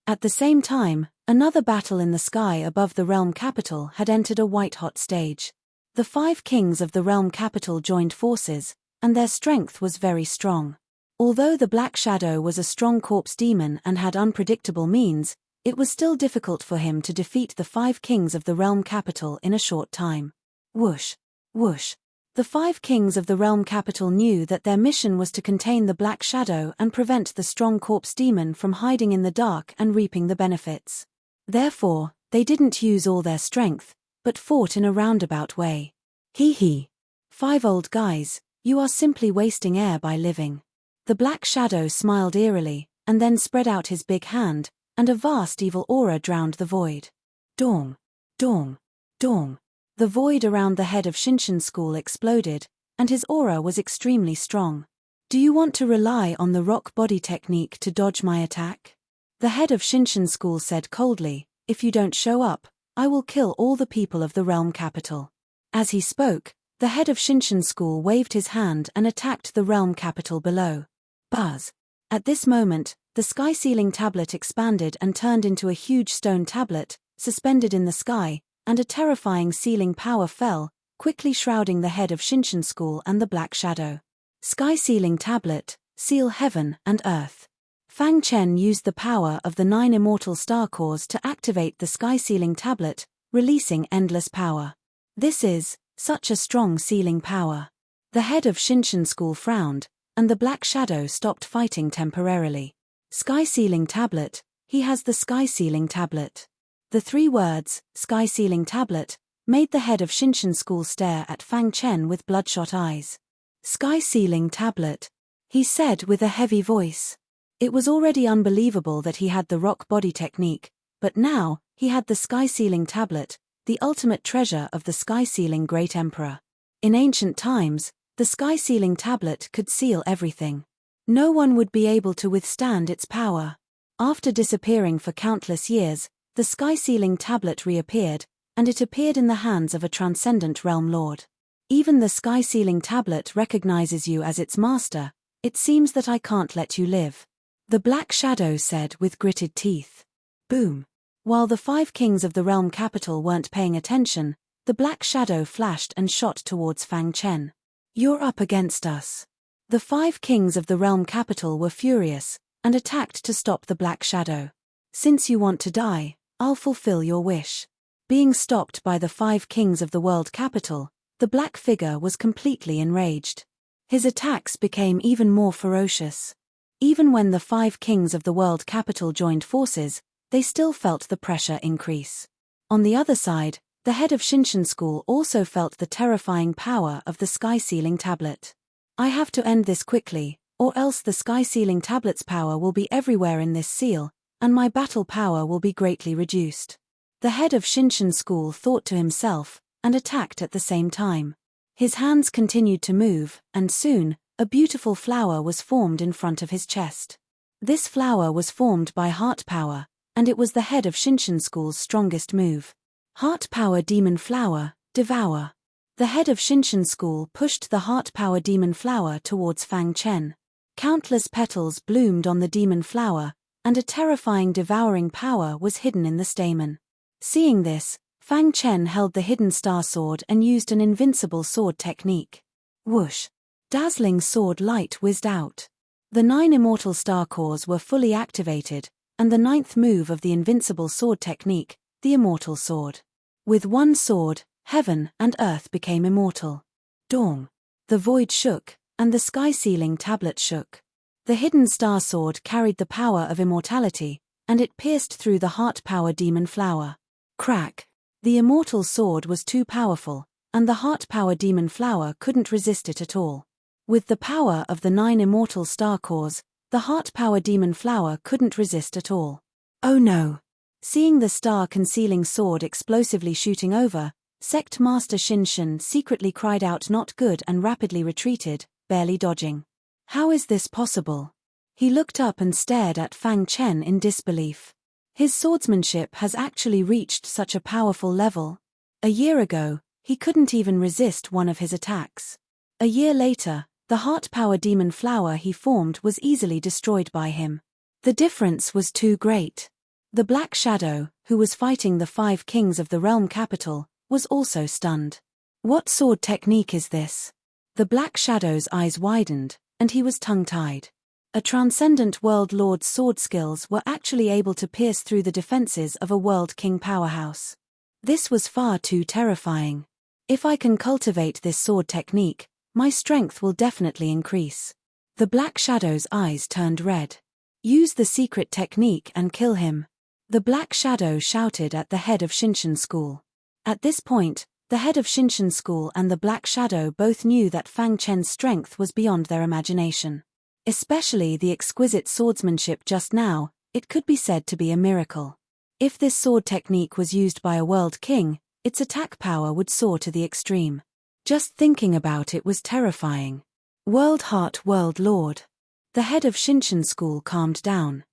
At the same time, another battle in the sky above the realm capital had entered a white-hot stage. The 5 kings of the realm capital joined forces, and their strength was very strong. Although the Black Shadow was a strong corpse demon and had unpredictable means, it was still difficult for him to defeat the 5 kings of the realm capital in a short time. Whoosh! Whoosh! The 5 kings of the realm capital knew that their mission was to contain the Black Shadow and prevent the strong corpse demon from hiding in the dark and reaping the benefits. Therefore, they didn't use all their strength, but fought in a roundabout way. Hee hee. 5 old guys, you are simply wasting air by living. The Black Shadow smiled eerily, and then spread out his big hand, and a vast evil aura drowned the void. Dong! Dong! Dong! The void around the head of Shinshan School exploded, and his aura was extremely strong. "Do you want to rely on the rock body technique to dodge my attack?" The head of Shinshan School said coldly, "If you don't show up, I will kill all the people of the realm capital." As he spoke, the head of Shinshan School waved his hand and attacked the realm capital below. Buzz! At this moment, the sky ceiling tablet expanded and turned into a huge stone tablet, suspended in the sky, and a terrifying sealing power fell, quickly shrouding the head of Shinshan School and the Black Shadow. Sky Sealing Tablet, seal heaven and earth. Fang Chen used the power of the 9 immortal star cores to activate the Sky Sealing Tablet, releasing endless power. This is such a strong sealing power. The head of Shinshan School frowned, and the Black Shadow stopped fighting temporarily. Sky Sealing Tablet, he has the Sky Sealing Tablet. The 3 words, Sky Sealing Tablet, made the head of Shinshan School stare at Fang Chen with bloodshot eyes. Sky Sealing Tablet, he said with a heavy voice. It was already unbelievable that he had the rock body technique, but now, he had the Sky Sealing Tablet, the ultimate treasure of the Sky Sealing Great Emperor. In ancient times, the Sky Sealing Tablet could seal everything. No one would be able to withstand its power. After disappearing for countless years, the Sky Sealing Tablet reappeared, and it appeared in the hands of a transcendent realm lord. Even the Sky Sealing Tablet recognizes you as its master. It seems that I can't let you live. The Black Shadow said with gritted teeth. Boom! While the 5 kings of the realm capital weren't paying attention, the Black Shadow flashed and shot towards Fang Chen. You're up against us. The 5 kings of the realm capital were furious, and attacked to stop the Black Shadow. Since you want to die, I'll fulfill your wish. Being stopped by the 5 kings of the world capital, the black figure was completely enraged. His attacks became even more ferocious. Even when the 5 kings of the world capital joined forces, they still felt the pressure increase. On the other side, the head of Shinshan School also felt the terrifying power of the Sky Sealing Tablet. I have to end this quickly, or else the Sky Sealing Tablet's power will be everywhere in this seal, and my battle power will be greatly reduced. The head of Shinshan School thought to himself, and attacked at the same time. His hands continued to move, and soon, a beautiful flower was formed in front of his chest. This flower was formed by heart power, and it was the head of Shinshan School's strongest move. Heart Power Demon Flower, Devour. The head of Shinshan School pushed the Heart Power Demon Flower towards Fang Chen. Countless petals bloomed on the demon flower, and a terrifying devouring power was hidden in the stamen. Seeing this, Fang Chen held the hidden star sword and used an invincible sword technique. Whoosh! Dazzling sword light whizzed out. The 9 immortal star cores were fully activated, and the 9th move of the invincible sword technique, the immortal sword. With one sword, heaven and earth became immortal. Dong! The void shook, and the sky-sealing tablet shook. The hidden star sword carried the power of immortality, and it pierced through the heart power demon flower. Crack! The immortal sword was too powerful, and the heart power demon flower couldn't resist it at all. With the power of the 9 immortal star cores, the heart power demon flower couldn't resist at all. Oh no! Seeing the star-concealing sword explosively shooting over, Sect Master Shinshan secretly cried out not good and rapidly retreated, barely dodging. How is this possible? He looked up and stared at Fang Chen in disbelief. His swordsmanship has actually reached such a powerful level. A year ago, he couldn't even resist one of his attacks. A year later, the heart power demon flower he formed was easily destroyed by him. The difference was too great. The Black Shadow, who was fighting the 5 kings of the realm capital, was also stunned. What sword technique is this? The Black Shadow's eyes widened, and he was tongue-tied. A transcendent world lord's sword skills were actually able to pierce through the defenses of a world king powerhouse. This was far too terrifying. If I can cultivate this sword technique, my strength will definitely increase. The Black Shadow's eyes turned red. Use the secret technique and kill him. The Black Shadow shouted at the head of Shinshan School. At this point, the head of Shinshan School and the Black Shadow both knew that Fang Chen's strength was beyond their imagination. Especially the exquisite swordsmanship just now, it could be said to be a miracle. If this sword technique was used by a world king, its attack power would soar to the extreme. Just thinking about it was terrifying. World Heart World Lord. The head of Shinshan School calmed down.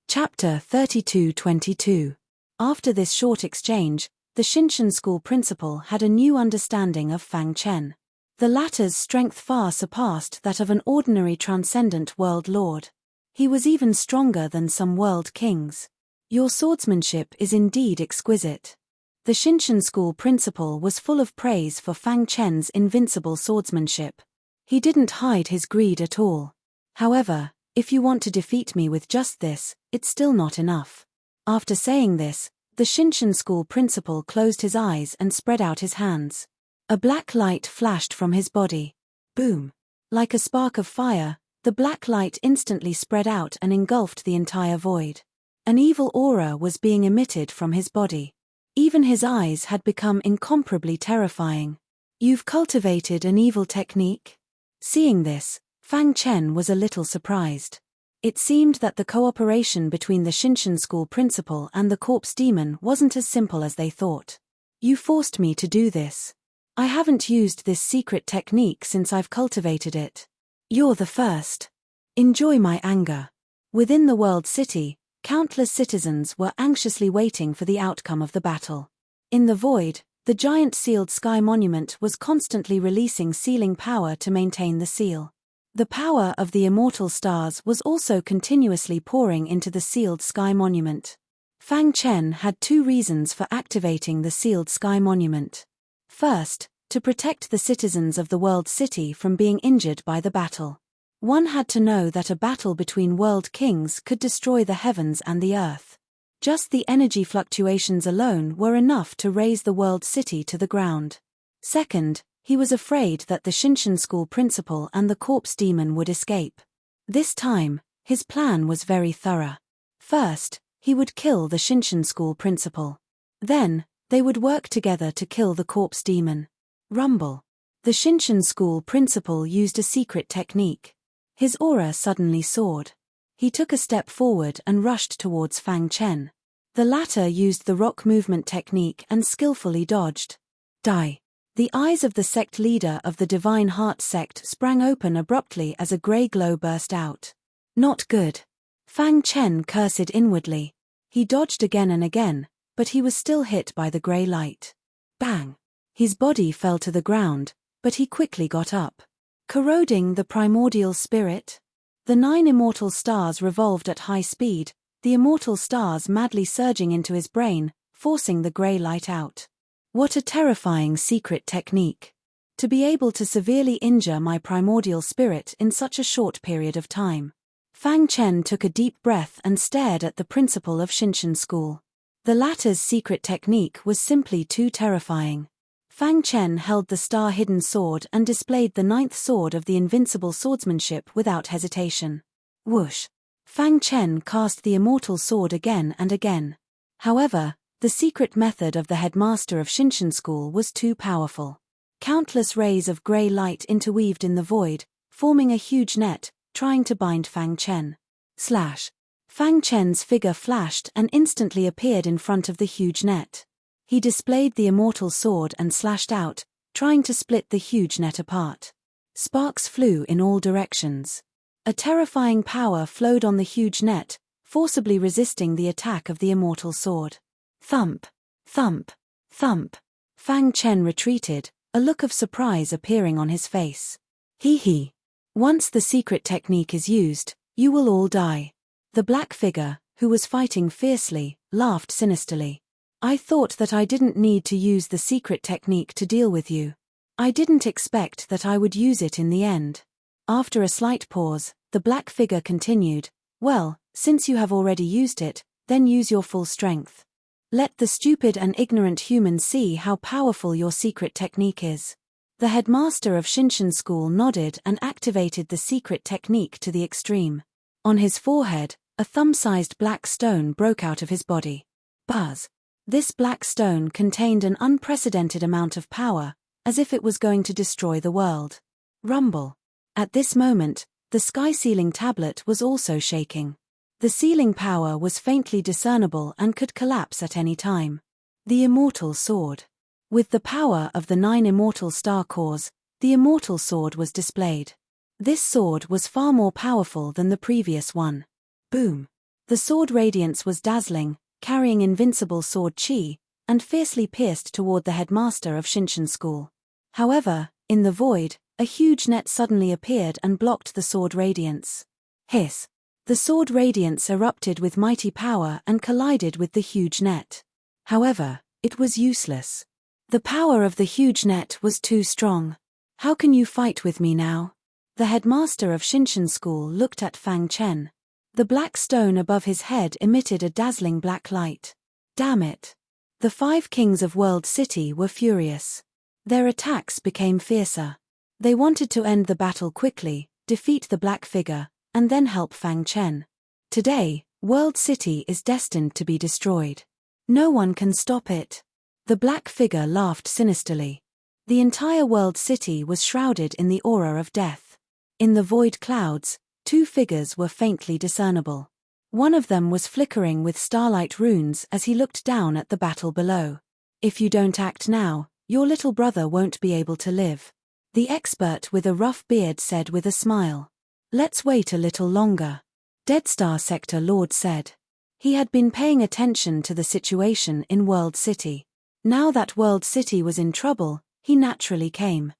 Chapter 32-22. After this short exchange, the Shinshan School principal had a new understanding of Fang Chen. The latter's strength far surpassed that of an ordinary transcendent world lord. He was even stronger than some world kings. Your swordsmanship is indeed exquisite. The Shinshan School principal was full of praise for Fang Chen's invincible swordsmanship. He didn't hide his greed at all. However, if you want to defeat me with just this, it's still not enough. After saying this, the Shinshan School principal closed his eyes and spread out his hands. A black light flashed from his body. Boom! Like a spark of fire, the black light instantly spread out and engulfed the entire void. An evil aura was being emitted from his body. Even his eyes had become incomparably terrifying. You've cultivated an evil technique? Seeing this, Fang Chen was a little surprised. It seemed that the cooperation between the Shinshan School principal and the corpse demon wasn't as simple as they thought. You forced me to do this. I haven't used this secret technique since I've cultivated it. You're the first. Enjoy my anger. Within the world city, countless citizens were anxiously waiting for the outcome of the battle. In the void, the giant sealed sky monument was constantly releasing sealing power to maintain the seal. The power of the immortal stars was also continuously pouring into the sealed sky monument. Fang Chen had 2 reasons for activating the sealed sky monument. First, to protect the citizens of the world city from being injured by the battle. One had to know that a battle between world kings could destroy the heavens and the earth. Just the energy fluctuations alone were enough to raise the world city to the ground. Second, he was afraid that the Shinshan School principal and the corpse demon would escape. This time, his plan was very thorough. First, he would kill the Shinshan School principal. Then, they would work together to kill the corpse demon. Rumble. The Shinshan School principal used a secret technique. His aura suddenly soared. He took a step forward and rushed towards Fang Chen. The latter used the rock movement technique and skillfully dodged. Die. The eyes of the sect leader of the Divine Heart sect sprang open abruptly as a grey glow burst out. Not good. Fang Chen cursed inwardly. He dodged again and again, but he was still hit by the grey light. Bang! His body fell to the ground, but he quickly got up. Corroding the primordial spirit? The 9 immortal stars revolved at high speed, the immortal stars madly surging into his brain, forcing the grey light out. What a terrifying secret technique! To be able to severely injure my primordial spirit in such a short period of time. Fang Chen took a deep breath and stared at the principal of Shinshan School. The latter's secret technique was simply too terrifying. Fang Chen held the star-hidden sword and displayed the 9th sword of the invincible swordsmanship without hesitation. Whoosh! Fang Chen cast the immortal sword again and again. However, the secret method of the headmaster of Shinshan School was too powerful. Countless rays of grey light interweaved in the void, forming a huge net, trying to bind Fang Chen. Slash! Fang Chen's figure flashed and instantly appeared in front of the huge net. He displayed the immortal sword and slashed out, trying to split the huge net apart. Sparks flew in all directions. A terrifying power flowed on the huge net, forcibly resisting the attack of the immortal sword. Thump! Thump! Thump! Fang Chen retreated, a look of surprise appearing on his face. Hee. Once the secret technique is used, you will all die. The black figure, who was fighting fiercely, laughed sinisterly. I thought that I didn't need to use the secret technique to deal with you. I didn't expect that I would use it in the end. After a slight pause, the black figure continued, well, since you have already used it, then use your full strength. Let the stupid and ignorant humans see how powerful your secret technique is. The headmaster of Shinshan School nodded and activated the secret technique to the extreme. On his forehead, a thumb-sized black stone broke out of his body. Buzz! This black stone contained an unprecedented amount of power, as if it was going to destroy the world. Rumble! At this moment, the sky ceiling tablet was also shaking. The ceiling power was faintly discernible and could collapse at any time. The immortal sword. With the power of the 9 immortal star cores, the immortal sword was displayed. This sword was far more powerful than the previous one. Boom! The sword radiance was dazzling, carrying invincible sword chi, and fiercely pierced toward the headmaster of Shinshan School. However, in the void, a huge net suddenly appeared and blocked the sword radiance. Hiss! The sword radiance erupted with mighty power and collided with the huge net. However, it was useless. The power of the huge net was too strong. How can you fight with me now? The headmaster of Shinshan School looked at Fang Chen. The black stone above his head emitted a dazzling black light. Damn it! The 5 kings of World City were furious. Their attacks became fiercer. They wanted to end the battle quickly, defeat the black figure, and then help Fang Chen. Today, World City is destined to be destroyed. No one can stop it. The black figure laughed sinisterly. The entire World City was shrouded in the aura of death. In the void clouds, 2 figures were faintly discernible. One of them was flickering with starlight runes as he looked down at the battle below. If you don't act now, your little brother won't be able to live. The expert with a rough beard said with a smile. Let's wait a little longer. Dead Star Sector Lord said. He had been paying attention to the situation in World City. Now that World City was in trouble, he naturally came.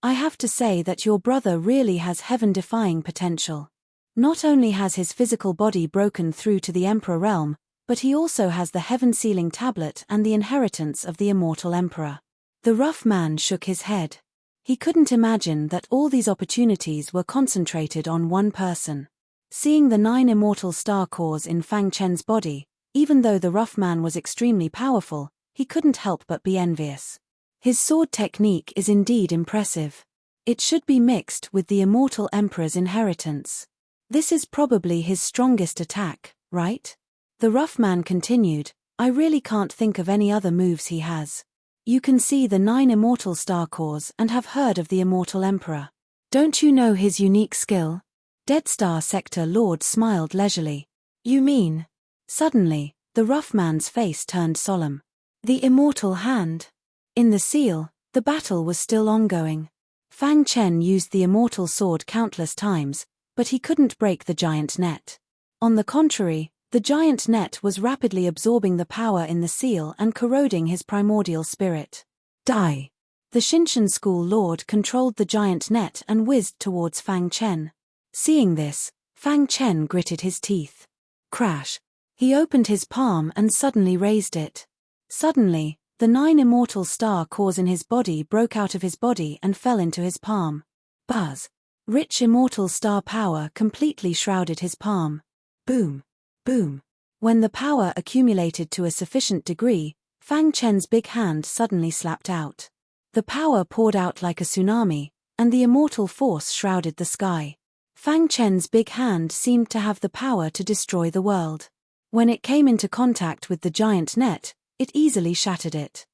I have to say that your brother really has heaven-defying potential. Not only has his physical body broken through to the Emperor realm, but he also has the heaven-sealing tablet and the inheritance of the immortal Emperor. The rough man shook his head. He couldn't imagine that all these opportunities were concentrated on one person. Seeing the 9 immortal star cores in Fang Chen's body, even though the rough man was extremely powerful, he couldn't help but be envious. His sword technique is indeed impressive. It should be mixed with the immortal Emperor's inheritance. This is probably his strongest attack, right? The rough man continued, I really can't think of any other moves he has. You can see the 9 immortal star cores and have heard of the immortal Emperor. Don't you know his unique skill? Dead Star Sector Lord smiled leisurely. You mean? Suddenly, the rough man's face turned solemn. The immortal hand. In the seal, the battle was still ongoing. Fang Chen used the immortal sword countless times, but he couldn't break the giant net. On the contrary, The giant net was rapidly absorbing the power in the seal and corroding his primordial spirit. Die! The Shinshan school lord controlled the giant net and whizzed towards Fang Chen. Seeing this, Fang Chen gritted his teeth. Crash! He opened his palm and suddenly raised it. Suddenly, the 9 immortal star cores in his body broke out of his body and fell into his palm. Buzz! Rich immortal star power completely shrouded his palm. Boom! Boom! When the power accumulated to a sufficient degree, Fang Chen's big hand suddenly slapped out. The power poured out like a tsunami, and the immortal force shrouded the sky. Fang Chen's big hand seemed to have the power to destroy the world. When it came into contact with the giant net, it easily shattered it.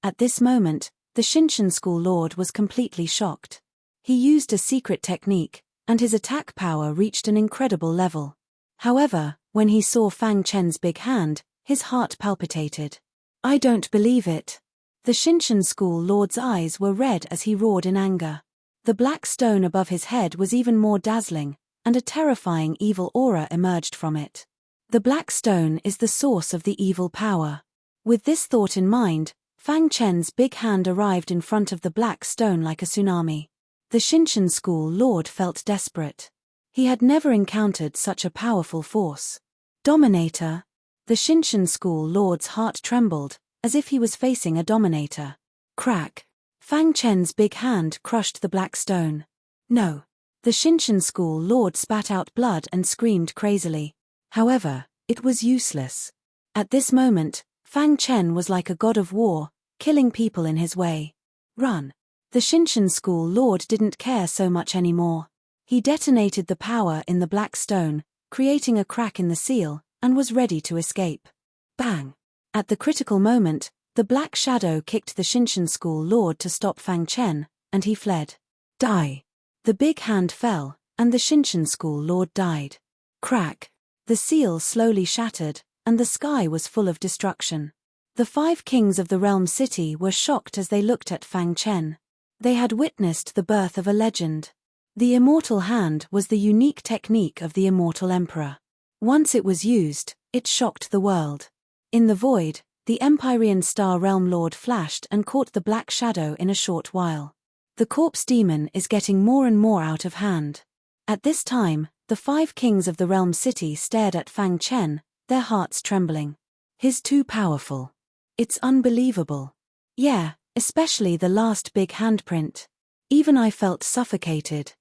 At this moment, the Shinshan school lord was completely shocked. He used a secret technique, and his attack power reached an incredible level. However, when he saw Fang Chen's big hand, his heart palpitated. I don't believe it. The Shinshan school lord's eyes were red as he roared in anger. The black stone above his head was even more dazzling, and a terrifying evil aura emerged from it. The black stone is the source of the evil power. With this thought in mind, Fang Chen's big hand arrived in front of the black stone like a tsunami. The Shinshan school lord felt desperate. He had never encountered such a powerful force. Dominator! The Shinshan school lord's heart trembled, as if he was facing a dominator. Crack! Fang Chen's big hand crushed the black stone. No! The Shinshan school lord spat out blood and screamed crazily. However, it was useless. At this moment, Fang Chen was like a god of war, killing people in his way. Run! The Shinshan school lord didn't care so much anymore. He detonated the power in the black stone, creating a crack in the seal, and was ready to escape. Bang! At the critical moment, the black shadow kicked the Shinshan school lord to stop Fang Chen, and he fled. Die! The big hand fell, and the Shinshan school lord died. Crack! The seal slowly shattered, and the sky was full of destruction. The 5 kings of the realm city were shocked as they looked at Fang Chen. They had witnessed the birth of a legend. The immortal hand was the unique technique of the immortal emperor. Once it was used, it shocked the world. In the void, the Empyrean Star Realm Lord flashed and caught the black shadow in a short while. The corpse demon is getting more and more out of hand. At this time, the 5 kings of the realm city stared at Fang Chen, their hearts trembling. He's too powerful. It's unbelievable. Yeah, especially the last big handprint. Even I felt suffocated.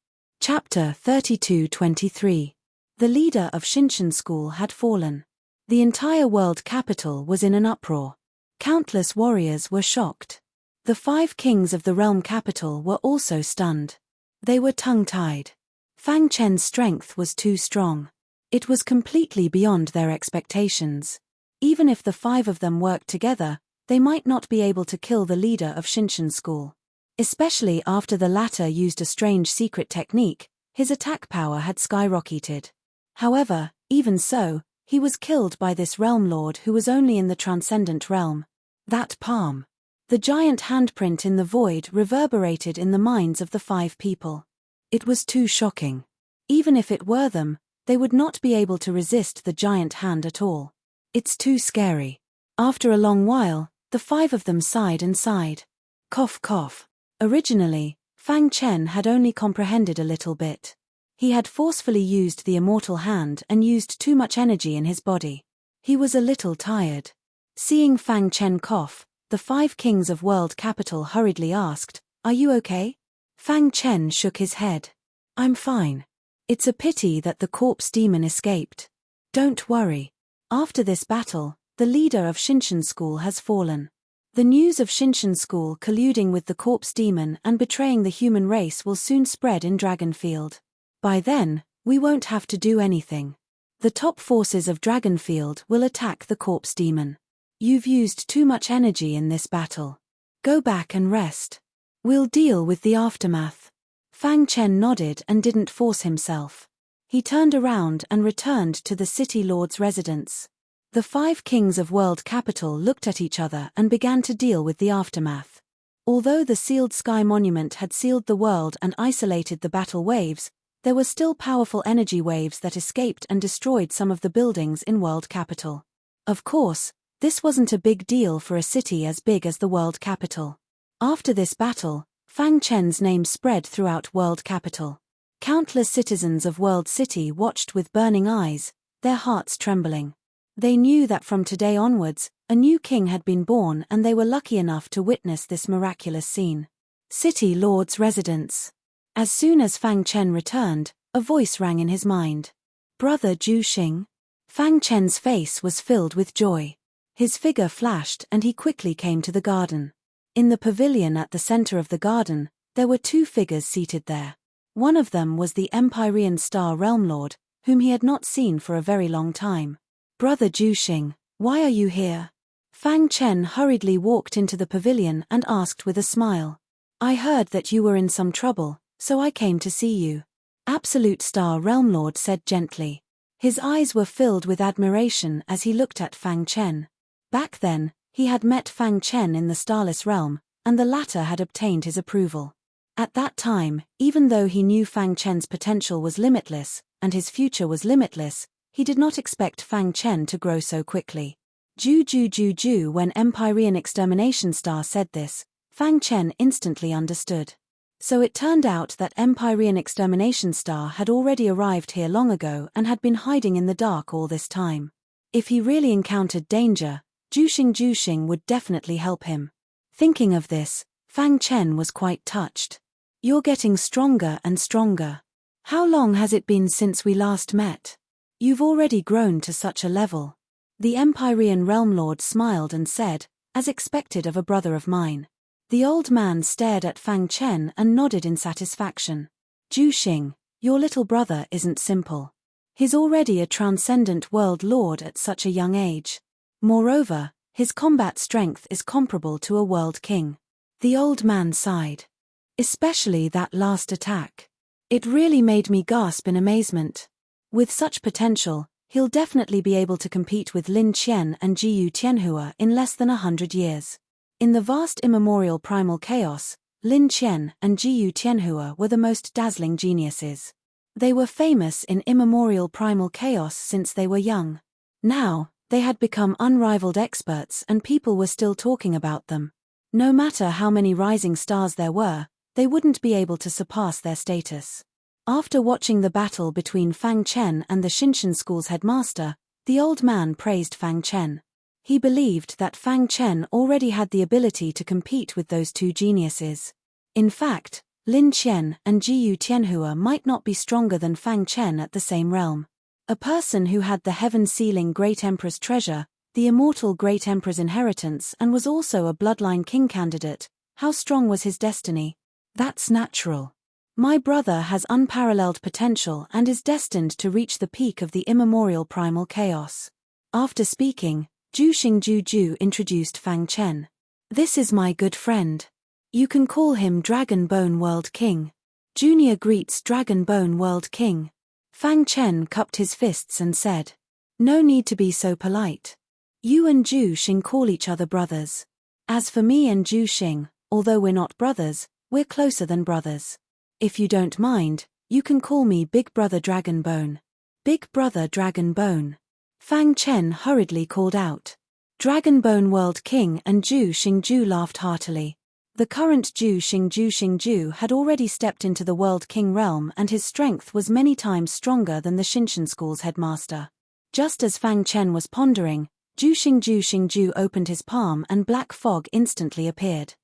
Chapter 32-23. The leader of Shinshan school had fallen. The entire world capital was in an uproar. Countless warriors were shocked. The 5 kings of the realm capital were also stunned. They were tongue-tied. Fang Chen's strength was too strong. It was completely beyond their expectations. Even if the 5 of them worked together, they might not be able to kill the leader of Shinshan school. Especially after the latter used a strange secret technique, his attack power had skyrocketed. However, even so, he was killed by this realm lord who was only in the transcendent realm. That palm. The giant handprint in the void reverberated in the minds of the 5 people. It was too shocking. Even if it were them, they would not be able to resist the giant hand at all. It's too scary. After a long while, the 5 of them sighed and sighed. Cough cough. Originally, Fang Chen had only comprehended a little bit. He had forcefully used the immortal hand and used too much energy in his body. He was a little tired. Seeing Fang Chen cough, the 5 kings of world capital hurriedly asked, "Are you okay?" Fang Chen shook his head. "I'm fine. It's a pity that the corpse demon escaped. Don't worry. After this battle, the leader of Shinshan school has fallen. The news of Shinshan school colluding with the corpse demon and betraying the human race will soon spread in Dragonfield. By then, we won't have to do anything. The top forces of Dragonfield will attack the corpse demon. You've used too much energy in this battle. Go back and rest. We'll deal with the aftermath." Fang Chen nodded and didn't force himself. He turned around and returned to the city lord's residence. The 5 kings of world capital looked at each other and began to deal with the aftermath. Although the sealed sky monument had sealed the world and isolated the battle waves, there were still powerful energy waves that escaped and destroyed some of the buildings in world capital. Of course, this wasn't a big deal for a city as big as the world capital. After this battle, Fang Chen's name spread throughout world capital. Countless citizens of World City watched with burning eyes, their hearts trembling. They knew that from today onwards, a new king had been born, and they were lucky enough to witness this miraculous scene. City Lord's residence. As soon as Fang Chen returned, a voice rang in his mind. Brother Zhu Xing? Fang Chen's face was filled with joy. His figure flashed and he quickly came to the garden. In the pavilion at the center of the garden, there were two figures seated there. One of them was the Empyrean Star Realm Lord, whom he had not seen for a very long time. Brother Zhu Xing, why are you here? Fang Chen hurriedly walked into the pavilion and asked with a smile. I heard that you were in some trouble, so I came to see you. Absolute Star Realm Lord said gently. His eyes were filled with admiration as he looked at Fang Chen. Back then, he had met Fang Chen in the Starless Realm, and the latter had obtained his approval. At that time, even though he knew Fang Chen's potential was limitless, and his future was limitless, he did not expect Fang Chen to grow so quickly. Ju. When Empyrean Extermination Star said this, Fang Chen instantly understood. So it turned out that Empyrean Extermination Star had already arrived here long ago and had been hiding in the dark all this time. If he really encountered danger, Zhu Xing would definitely help him. Thinking of this, Fang Chen was quite touched. You're getting stronger and stronger. How long has it been since we last met? You've already grown to such a level. The Empyrean Realm Lord smiled and said, as expected of a brother of mine. The old man stared at Fang Chen and nodded in satisfaction. Zhu Xing, your little brother isn't simple. He's already a transcendent world lord at such a young age. Moreover, his combat strength is comparable to a world king. The old man sighed. Especially that last attack. It really made me gasp in amazement. With such potential, he'll definitely be able to compete with Lin Qian and Jiyu Tianhua in less than 100 years. In the vast immemorial primal chaos, Lin Qian and Jiyu Tianhua were the most dazzling geniuses. They were famous in immemorial primal chaos since they were young. Now, they had become unrivaled experts and people were still talking about them. No matter how many rising stars there were, they wouldn't be able to surpass their status. After watching the battle between Fang Chen and the Xinshan School's headmaster, the old man praised Fang Chen. He believed that Fang Chen already had the ability to compete with those two geniuses. In fact, Lin Qian and Jiyu Tianhua might not be stronger than Fang Chen at the same realm. A person who had the heaven-sealing Great Emperor's treasure, the immortal Great Emperor's inheritance, and was also a bloodline king candidate, how strong was his destiny? That's natural. My brother has unparalleled potential and is destined to reach the peak of the immemorial primal chaos. After speaking, Zhu Xing introduced Fang Chen. This is my good friend. You can call him Dragon Bone World King. Junior greets Dragon Bone World King. Fang Chen cupped his fists and said, no need to be so polite. You and Zhu Xing call each other brothers. As for me and Zhu Xing, although we're not brothers, we're closer than brothers. If you don't mind, you can call me Big Brother Dragon Bone. Big Brother Dragon Bone. Fang Chen hurriedly called out. Dragon Bone World King and Zhu Xing laughed heartily. The current Zhu Xing had already stepped into the World King realm and his strength was many times stronger than the Xinshan School's headmaster. Just as Fang Chen was pondering, Zhu Xing opened his palm and black fog instantly appeared.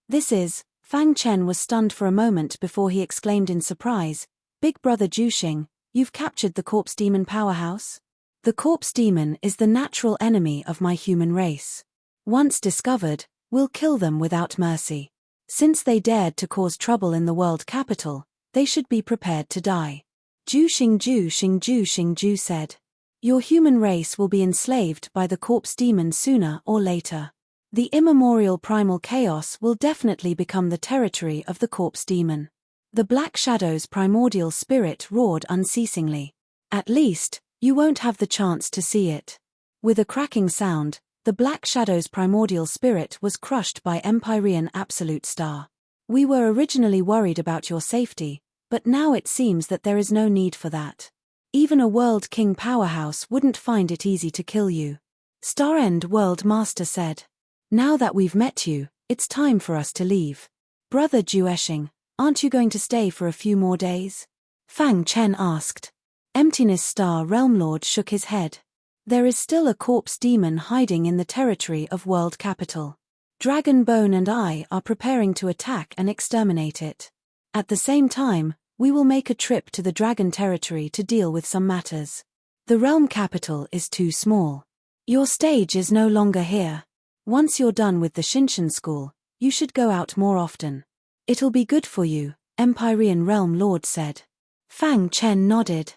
This is, Fang Chen was stunned for a moment before he exclaimed in surprise, Big Brother Zhu Xing, you've captured the corpse demon powerhouse? The corpse demon is the natural enemy of my human race. Once discovered, we'll kill them without mercy. Since they dared to cause trouble in the world capital, they should be prepared to die. Zhu Xing said. Your human race will be enslaved by the corpse demon sooner or later. The immemorial primal chaos will definitely become the territory of the corpse demon. The Black Shadow's primordial spirit roared unceasingly. At least, you won't have the chance to see it. With a cracking sound, the Black Shadow's primordial spirit was crushed by Empyrean Absolute Star. We were originally worried about your safety, But now it seems that there is no need for that. Even a World King powerhouse wouldn't find it easy to kill you. Star-End World Master said. Now that we've met you, it's time for us to leave. Brother Jueshing, aren't you going to stay for a few more days? Fang Chen asked. Emptiness Star Realm Lord shook his head. There is still a corpse demon hiding in the territory of World Capital. Dragon Bone and I are preparing to attack and exterminate it. At the same time, we will make a trip to the Dragon Territory to deal with some matters. The realm capital is too small. Your stage is no longer here. Once you're done with the Shinshin school, you should go out more often. It'll be good for you, Empyrean Realm Lord said. Fang Chen nodded.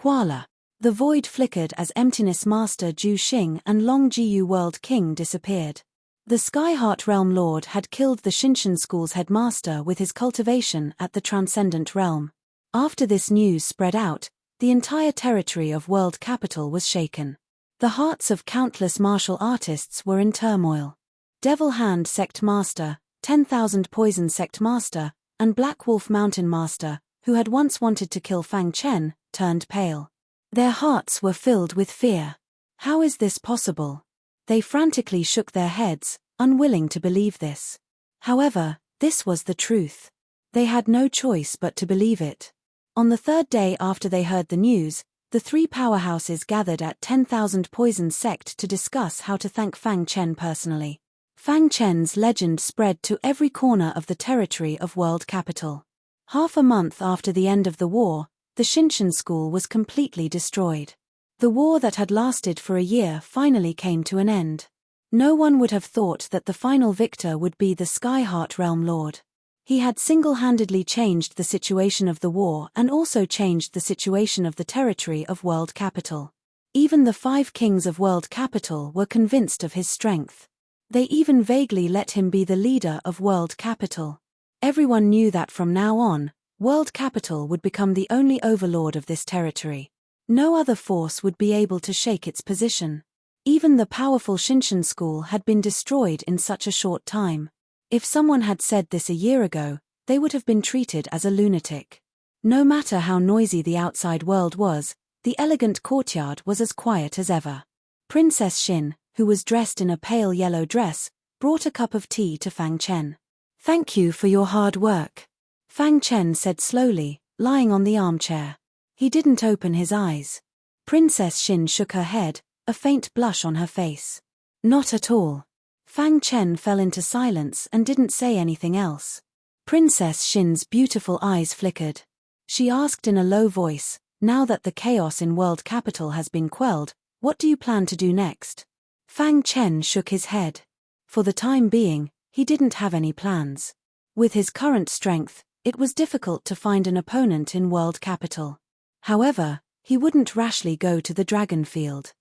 Huala. The void flickered as Emptiness Master Ju Xing and Long Jiyu World King disappeared. The Skyheart Realm Lord had killed the Shinshin School's headmaster with his cultivation at the Transcendent Realm. After this news spread out, the entire territory of World Capital was shaken. The hearts of countless martial artists were in turmoil. Devil Hand Sect Master, 10,000 Poison Sect Master, and Black Wolf Mountain Master, who had once wanted to kill Fang Chen, turned pale. Their hearts were filled with fear. How is this possible? They frantically shook their heads, unwilling to believe this. However, this was the truth. They had no choice but to believe it. On the third day after they heard the news, the three powerhouses gathered at 10,000 Poison Sect to discuss how to thank Fang Chen personally. Fang Chen's legend spread to every corner of the territory of World Capital. Half a month after the end of the war, the Shinshin School was completely destroyed. The war that had lasted for a year finally came to an end. No one would have thought that the final victor would be the Skyheart Realm Lord. He had single-handedly changed the situation of the war and also changed the situation of the territory of World Capital. Even the 5 kings of World Capital were convinced of his strength. They even vaguely let him be the leader of World Capital. Everyone knew that from now on, World Capital would become the only overlord of this territory. No other force would be able to shake its position. Even the powerful Shinshin School had been destroyed in such a short time. If someone had said this a year ago, they would have been treated as a lunatic. No matter how noisy the outside world was, the elegant courtyard was as quiet as ever. Princess Xin, who was dressed in a pale yellow dress, brought a cup of tea to Fang Chen. Thank you for your hard work. Fang Chen said slowly, lying on the armchair. He didn't open his eyes. Princess Xin shook her head, a faint blush on her face. Not at all. Fang Chen fell into silence and didn't say anything else. Princess Xin's beautiful eyes flickered. She asked in a low voice, now that the chaos in World Capital has been quelled, what do you plan to do next? Fang Chen shook his head. For the time being, he didn't have any plans. With his current strength, it was difficult to find an opponent in World Capital. However, he wouldn't rashly go to the Dragon Field.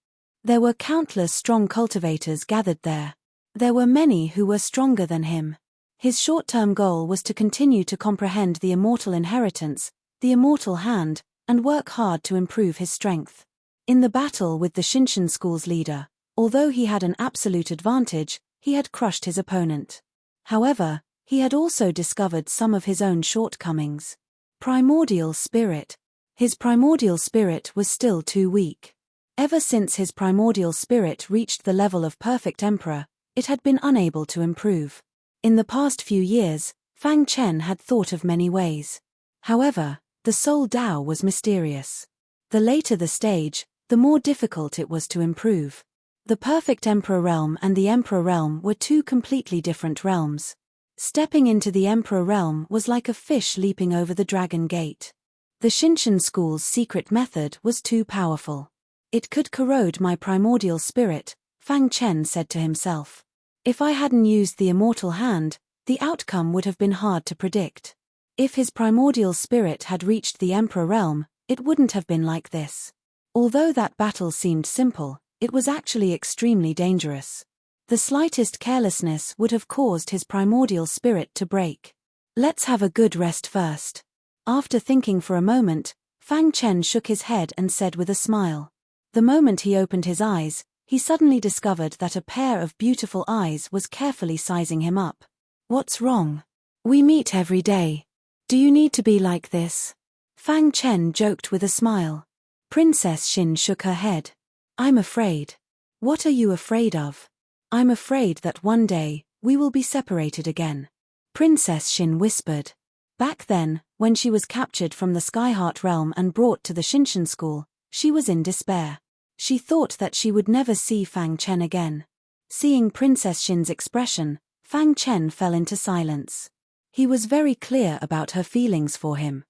There were countless strong cultivators gathered there. There were many who were stronger than him. His short-term goal was to continue to comprehend the immortal inheritance, the immortal hand, and work hard to improve his strength. In the battle with the Shinshin School's leader, although he had an absolute advantage, he had crushed his opponent. However, he had also discovered some of his own shortcomings. Primordial Spirit. His primordial spirit was still too weak. Ever since his primordial spirit reached the level of perfect emperor, it had been unable to improve. In the past few years, Fang Chen had thought of many ways. However, the Soul Dao was mysterious. The later the stage, the more difficult it was to improve. The perfect emperor realm and the emperor realm were two completely different realms. Stepping into the emperor realm was like a fish leaping over the dragon gate. The Shinshin School's secret method was too powerful. It could corrode my primordial spirit, Fang Chen said to himself. If I hadn't used the immortal hand, the outcome would have been hard to predict. If his primordial spirit had reached the emperor realm, it wouldn't have been like this. Although that battle seemed simple, it was actually extremely dangerous. The slightest carelessness would have caused his primordial spirit to break. Let's have a good rest first. After thinking for a moment, Fang Chen shook his head and said with a smile. The moment he opened his eyes, he suddenly discovered that a pair of beautiful eyes was carefully sizing him up. What's wrong? We meet every day. Do you need to be like this? Fang Chen joked with a smile. Princess Xin shook her head. I'm afraid. What are you afraid of? I'm afraid that one day, we will be separated again. Princess Xin whispered. Back then, when she was captured from the Skyheart realm and brought to the Shinshan school, she was in despair. She thought that she would never see Fang Chen again. Seeing Princess Xin's expression, Fang Chen fell into silence. He was very clear about her feelings for him.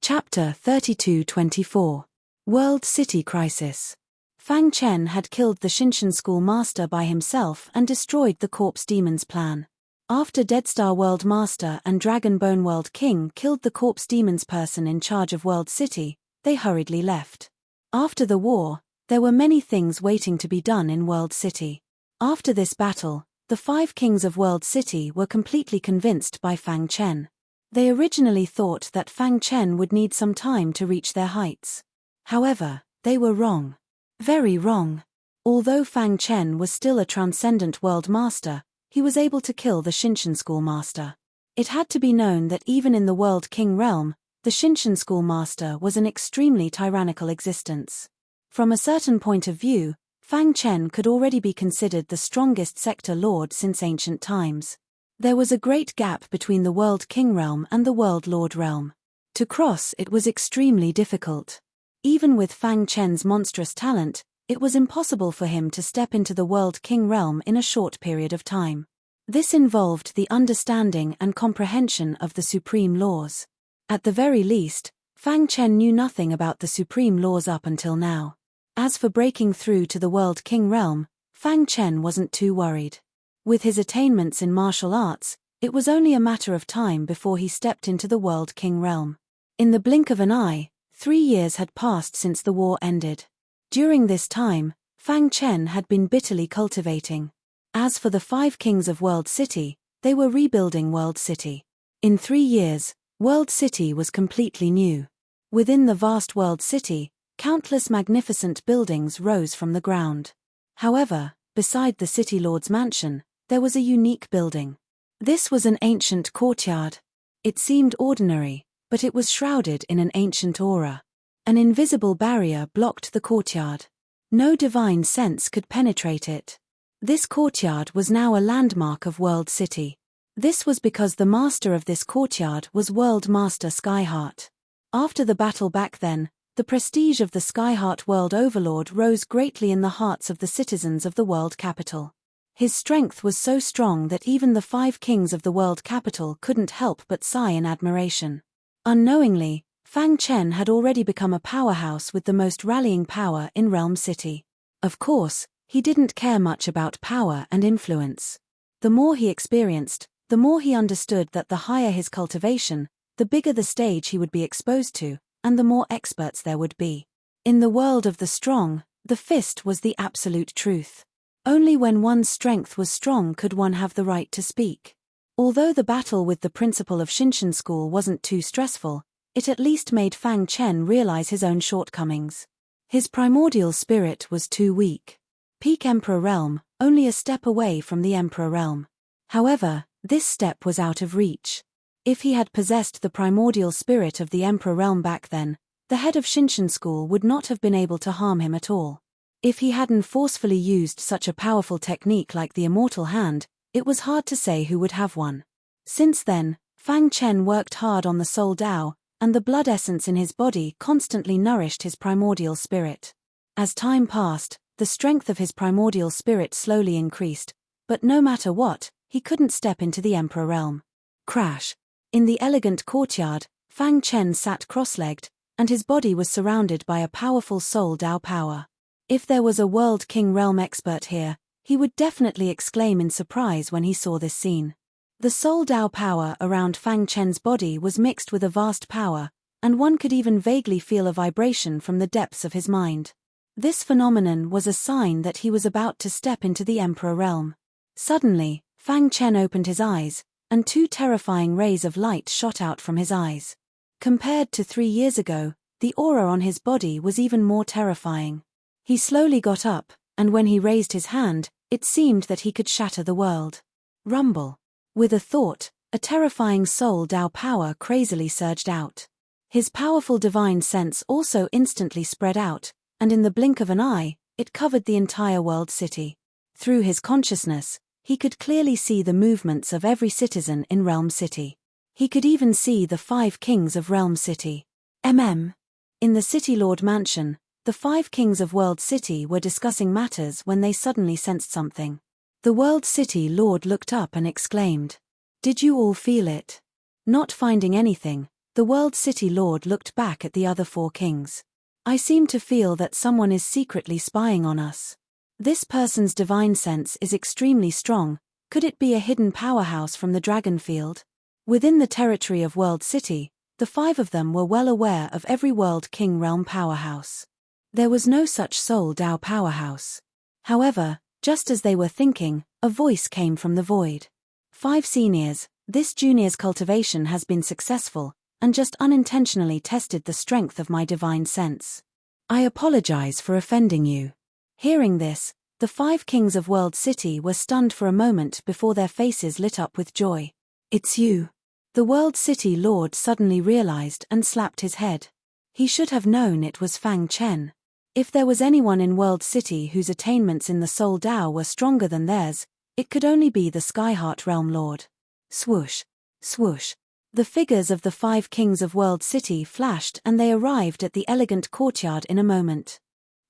Chapter 32-24. World City Crisis. Fang Chen had killed the Shinshan school master by himself and destroyed the Corpse Demon's plan. After Deadstar World Master and Dragon Bone World King killed the Corpse Demon's person in charge of World City, they hurriedly left. After the war, there were many things waiting to be done in World City. After this battle, the 5 kings of World City were completely convinced by Fang Chen. They originally thought that Fang Chen would need some time to reach their heights. However, they were wrong. Very wrong. Although Fang Chen was still a transcendent world master, he was able to kill the Shinshan school master. It had to be known that even in the World King realm, the Shinshan school master was an extremely tyrannical existence. From a certain point of view, Fang Chen could already be considered the strongest sector lord since ancient times. There was a great gap between the World King realm and the World Lord realm. To cross it was extremely difficult. Even with Fang Chen's monstrous talent, it was impossible for him to step into the World King realm in a short period of time. This involved the understanding and comprehension of the supreme laws. At the very least, Fang Chen knew nothing about the supreme laws up until now. As for breaking through to the World King realm, Fang Chen wasn't too worried. With his attainments in martial arts, it was only a matter of time before he stepped into the World King realm. In the blink of an eye, 3 years had passed since the war ended. During this time, Fang Chen had been bitterly cultivating. As for the 5 kings of World City, they were rebuilding World City. In 3 years, World City was completely new. Within the vast World City, countless magnificent buildings rose from the ground. However, beside the City Lord's mansion, there was a unique building. This was an ancient courtyard. It seemed ordinary, but it was shrouded in an ancient aura. An invisible barrier blocked the courtyard. No divine sense could penetrate it. This courtyard was now a landmark of World City. This was because the master of this courtyard was World Master Skyheart. After the battle back then, the prestige of the Skyheart World Overlord rose greatly in the hearts of the citizens of the world capital. His strength was so strong that even the 5 kings of the world capital couldn't help but sigh in admiration. Unknowingly, Fang Chen had already become a powerhouse with the most rallying power in Realm City. Of course, he didn't care much about power and influence. The more he experienced, the more he understood that the higher his cultivation, the bigger the stage he would be exposed to, and the more experts there would be. In the world of the strong, the fist was the absolute truth. Only when one's strength was strong could one have the right to speak. Although the battle with the principal of Shinshan School wasn't too stressful, it at least made Fang Chen realize his own shortcomings. His primordial spirit was too weak. Peak Emperor Realm, only a step away from the Emperor Realm. However, this step was out of reach. If he had possessed the primordial spirit of the Emperor Realm back then, the head of Shinshan School would not have been able to harm him at all. If he hadn't forcefully used such a powerful technique like the Immortal Hand, it was hard to say who would have one. Since then, Fang Chen worked hard on the Soul Dao, and the blood essence in his body constantly nourished his primordial spirit. As time passed, the strength of his primordial spirit slowly increased, but no matter what, he couldn't step into the Emperor Realm. Crash! In the elegant courtyard, Fang Chen sat cross-legged, and his body was surrounded by a powerful Soul Dao power. If there was a World King Realm expert here, he would definitely exclaim in surprise when he saw this scene. The Soul Dao power around Fang Chen's body was mixed with a vast power, and one could even vaguely feel a vibration from the depths of his mind. This phenomenon was a sign that he was about to step into the Emperor Realm. Suddenly, Fang Chen opened his eyes, and 2 terrifying rays of light shot out from his eyes. Compared to 3 years ago, the aura on his body was even more terrifying. He slowly got up, and when he raised his hand, it seemed that he could shatter the world. Rumble. With a thought, a terrifying soul Tao power crazily surged out. His powerful divine sense also instantly spread out, and in the blink of an eye, it covered the entire world city. Through his consciousness, he could clearly see the movements of every citizen in Realm City. He could even see the 5 kings of Realm City. In the City Lord Mansion, the 5 kings of World City were discussing matters when they suddenly sensed something. The World City Lord looked up and exclaimed, "Did you all feel it?" Not finding anything, the World City Lord looked back at the other 4 kings. "I seem to feel that someone is secretly spying on us. This person's divine sense is extremely strong. Could it be a hidden powerhouse from the Dragonfield?" Within the territory of World City, the 5 of them were well aware of every World King realm powerhouse. There was no such Soul Tao powerhouse. However, just as they were thinking, a voice came from the void. 5 seniors, this junior's cultivation has been successful, and just unintentionally tested the strength of my divine sense. I apologize for offending you. Hearing this, the 5 kings of World City were stunned for a moment before their faces lit up with joy. "It's you." The World City Lord suddenly realized and slapped his head. He should have known it was Fang Chen. If there was anyone in World City whose attainments in the Soul Tao were stronger than theirs, it could only be the Skyheart Realm Lord. Swoosh, swoosh. The figures of the 5 kings of World City flashed and they arrived at the elegant courtyard in a moment.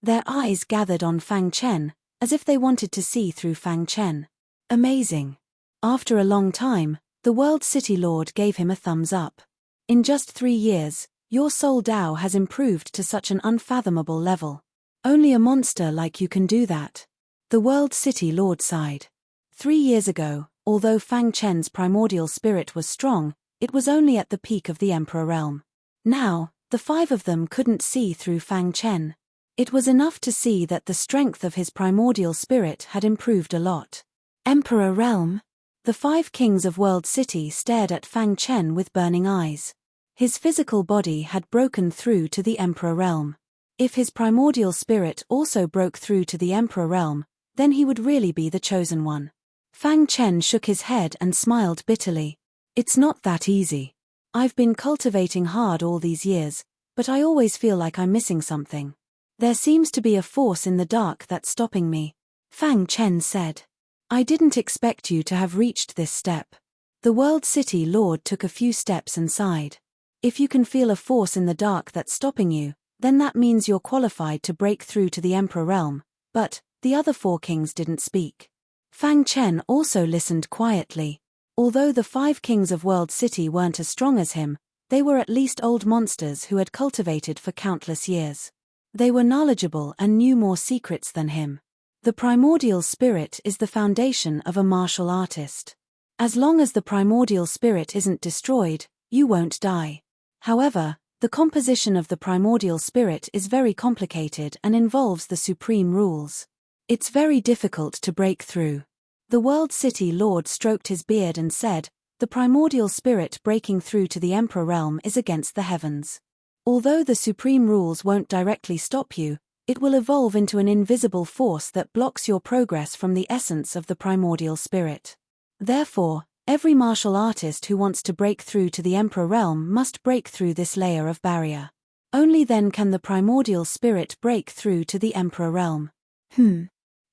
Their eyes gathered on Fang Chen, as if they wanted to see through Fang Chen. Amazing. After a long time, the World City Lord gave him a thumbs up. In just 3 years, your Soul Tao has improved to such an unfathomable level. Only a monster like you can do that. The World City Lord sighed. 3 years ago, although Fang Chen's primordial spirit was strong, it was only at the peak of the Emperor realm. Now, the 5 of them couldn't see through Fang Chen. It was enough to see that the strength of his primordial spirit had improved a lot. Emperor realm? The 5 kings of World City stared at Fang Chen with burning eyes. His physical body had broken through to the Emperor realm. If his primordial spirit also broke through to the Emperor realm, then he would really be the chosen one. Fang Chen shook his head and smiled bitterly. "It's not that easy. I've been cultivating hard all these years, but I always feel like I'm missing something. There seems to be a force in the dark that's stopping me," Fang Chen said. "I didn't expect you to have reached this step." The World City Lord took a few steps and sighed. "If you can feel a force in the dark that's stopping you, then that means you're qualified to break through to the Emperor realm." But the other 4 kings didn't speak. Fang Chen also listened quietly. Although the 5 kings of World City weren't as strong as him, they were at least old monsters who had cultivated for countless years. They were knowledgeable and knew more secrets than him. The primordial spirit is the foundation of a martial artist. As long as the primordial spirit isn't destroyed, you won't die. However, the composition of the primordial spirit is very complicated and involves the supreme rules. It's very difficult to break through. The World City Lord stroked his beard and said, "The primordial spirit breaking through to the Emperor realm is against the heavens. Although the supreme rules won't directly stop you, it will evolve into an invisible force that blocks your progress from the essence of the primordial spirit. Therefore, every martial artist who wants to break through to the Emperor realm must break through this layer of barrier. Only then can the primordial spirit break through to the Emperor realm."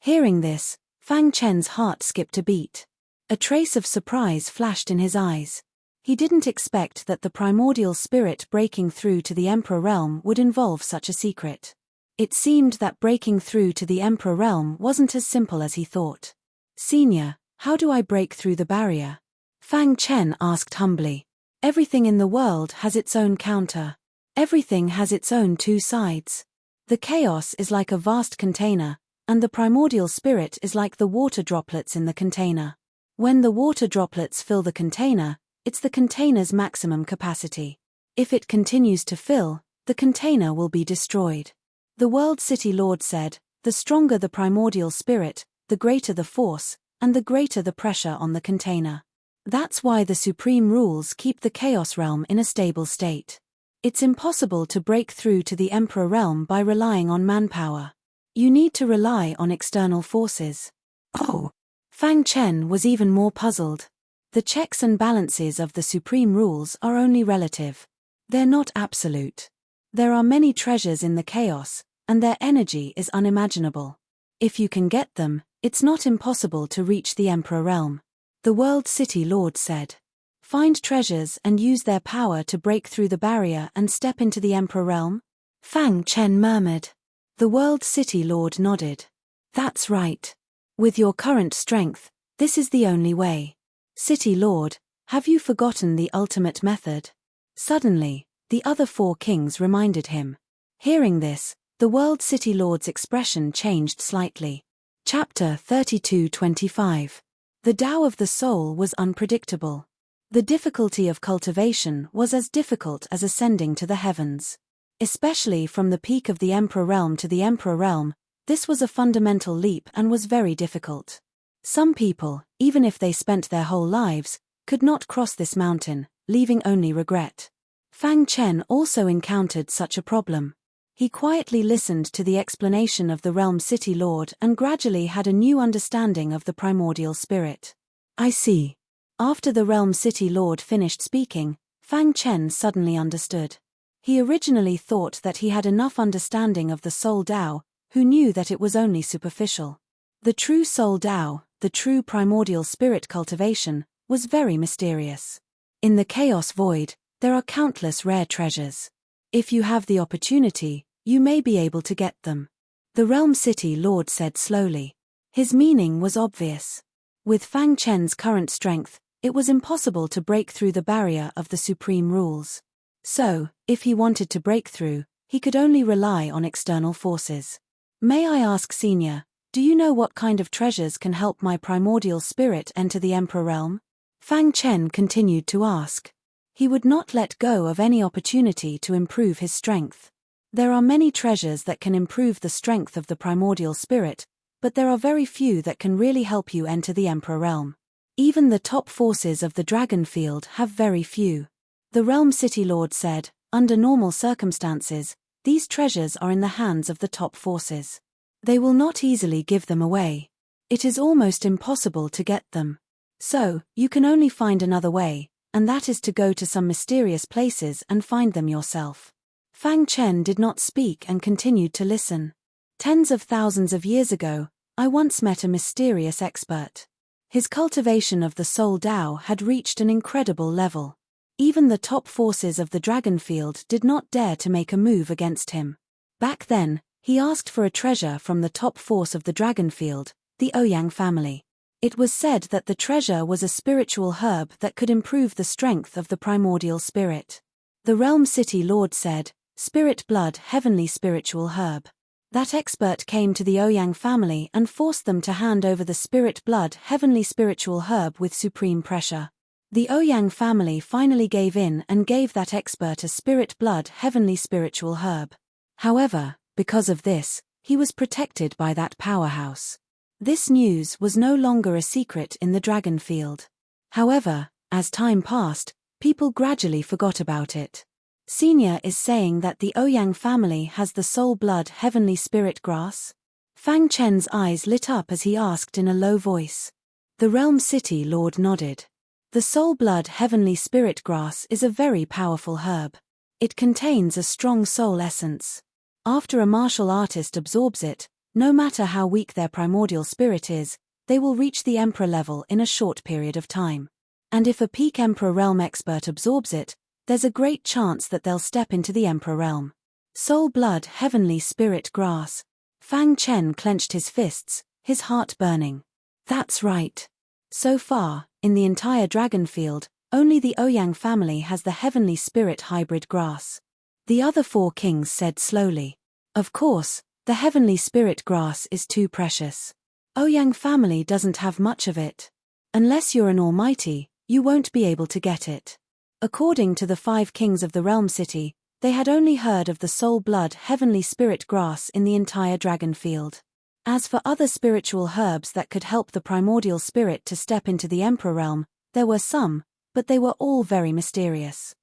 Hearing this, Fang Chen's heart skipped a beat. A trace of surprise flashed in his eyes. He didn't expect that the primordial spirit breaking through to the Emperor realm would involve such a secret. It seemed that breaking through to the Emperor realm wasn't as simple as he thought. "Senior, how do I break through the barrier?" Fang Chen asked humbly. "Everything in the world has its own counter. Everything has its own 2 sides. The chaos is like a vast container, and the primordial spirit is like the water droplets in the container. When the water droplets fill the container, it's the container's maximum capacity. If it continues to fill, the container will be destroyed." The World City Lord said, "The stronger the primordial spirit, the greater the force, and the greater the pressure on the container. That's why the supreme rules keep the Chaos Realm in a stable state. It's impossible to break through to the Emperor Realm by relying on manpower. You need to rely on external forces." Oh! Fang Chen was even more puzzled. The checks and balances of the supreme rules are only relative. They're not absolute. There are many treasures in the chaos, and their energy is unimaginable. If you can get them, it's not impossible to reach the Emperor realm. The World City Lord said. Find treasures and use their power to break through the barrier and step into the Emperor realm? Fang Chen murmured. The World City Lord nodded. That's right. With your current strength, this is the only way. City Lord, have you forgotten the ultimate method? Suddenly, the other four kings reminded him. Hearing this, the World City Lord's expression changed slightly. Chapter 32-25. The Tao of the Soul was unpredictable. The difficulty of cultivation was as difficult as ascending to the heavens. Especially from the peak of the Emperor realm to the Emperor realm, this was a fundamental leap and was very difficult. Some people, even if they spent their whole lives, could not cross this mountain, leaving only regret. Fang Chen also encountered such a problem. He quietly listened to the explanation of the Realm City Lord and gradually had a new understanding of the primordial spirit. I see. After the Realm City Lord finished speaking, Fang Chen suddenly understood. He originally thought that he had enough understanding of the Soul Tao, who knew that it was only superficial. The true Soul Tao, the true primordial spirit cultivation, was very mysterious. In the chaos void, there are countless rare treasures. If you have the opportunity, you may be able to get them. The Realm City Lord said slowly. His meaning was obvious. With Fang Chen's current strength, it was impossible to break through the barrier of the supreme rules. So, if he wanted to break through, he could only rely on external forces. May I ask, Senior, do you know what kind of treasures can help my primordial spirit enter the Emperor realm? Fang Chen continued to ask. He would not let go of any opportunity to improve his strength. There are many treasures that can improve the strength of the primordial spirit, but there are very few that can really help you enter the Emperor realm. Even the top forces of the Dragon Field have very few. The Realm City Lord said, under normal circumstances, these treasures are in the hands of the top forces. They will not easily give them away. It is almost impossible to get them. So, you can only find another way, and that is to go to some mysterious places and find them yourself. Fang Chen did not speak and continued to listen. Tens of thousands of years ago, I once met a mysterious expert. His cultivation of the Soul Tao had reached an incredible level. Even the top forces of the Dragon Field did not dare to make a move against him. Back then, he asked for a treasure from the top force of the Dragon Field, the Ouyang family. It was said that the treasure was a spiritual herb that could improve the strength of the primordial spirit. The Realm City Lord said, Spirit Blood, heavenly spiritual herb. That expert came to the Ouyang family and forced them to hand over the Spirit Blood, heavenly spiritual herb with supreme pressure. The Ouyang family finally gave in and gave that expert a Spirit Blood, heavenly spiritual herb. However, because of this, he was protected by that powerhouse. This news was no longer a secret in the Dragon Field. However, as time passed, people gradually forgot about it. Senior is saying that the Ouyang family has the Soul Blood Heavenly Spirit Grass? Fang Chen's eyes lit up as he asked in a low voice. The Realm City Lord nodded. The Soul Blood Heavenly Spirit Grass is a very powerful herb. It contains a strong soul essence. After a martial artist absorbs it, no matter how weak their primordial spirit is, they will reach the Emperor level in a short period of time. And if a peak Emperor realm expert absorbs it, there's a great chance that they'll step into the Emperor realm. Soul Blood Heavenly Spirit Grass. Fang Chen clenched his fists, his heart burning. That's right. So far, in the entire Dragon Field, only the Ouyang family has the Heavenly Spirit Hybrid Grass. The other four kings said slowly. Of course, the Heavenly Spirit Grass is too precious. Ouyang family doesn't have much of it. Unless you're an almighty, you won't be able to get it. According to the 5 kings of the Realm City, they had only heard of the Soul Blood Heavenly Spirit Grass in the entire Dragon Field. As for other spiritual herbs that could help the primordial spirit to step into the Emperor realm, there were some, but they were all very mysterious.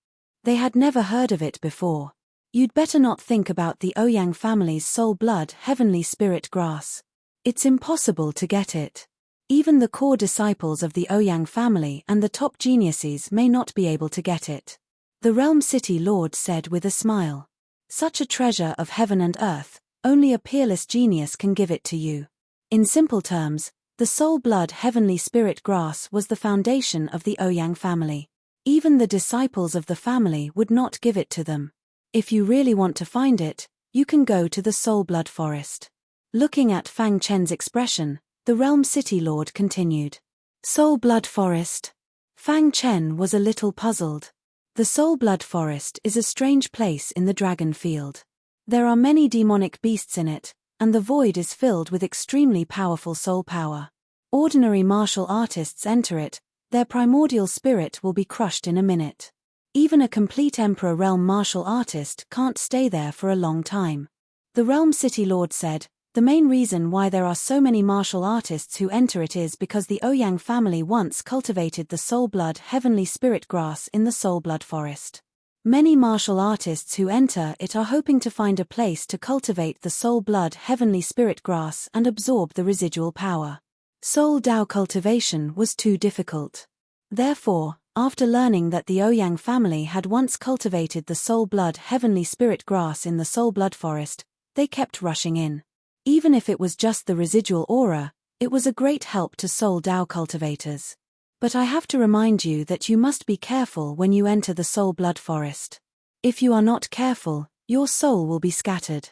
They had never heard of it before. You'd better not think about the Ouyang family's Soul Blood Heavenly Spirit Grass. It's impossible to get it. Even the core disciples of the Ouyang family and the top geniuses may not be able to get it. The Realm City Lord said with a smile. Such a treasure of heaven and earth, only a peerless genius can give it to you. In simple terms, the soul blood heavenly spirit grass was the foundation of the Ouyang family. Even the disciples of the family would not give it to them. If you really want to find it, you can go to the soul blood forest. Looking at Fang Chen's expression, the Realm City Lord continued. Soul blood forest. Fang Chen was a little puzzled. The soul blood forest is a strange place in the dragon field. There are many demonic beasts in it, and the void is filled with extremely powerful soul power. Ordinary martial artists enter it, their primordial spirit will be crushed in a minute. Even a complete Emperor Realm martial artist can't stay there for a long time. The Realm City Lord said, the main reason why there are so many martial artists who enter it is because the Ouyang family once cultivated the soul blood heavenly spirit grass in the soul blood forest. Many martial artists who enter it are hoping to find a place to cultivate the soul blood heavenly spirit grass and absorb the residual power. Soul Dao cultivation was too difficult. Therefore, after learning that the Ouyang family had once cultivated the soul blood heavenly spirit grass in the soul blood forest, they kept rushing in. Even if it was just the residual aura, it was a great help to soul Dao cultivators. But I have to remind you that you must be careful when you enter the soul blood forest. If you are not careful, your soul will be scattered.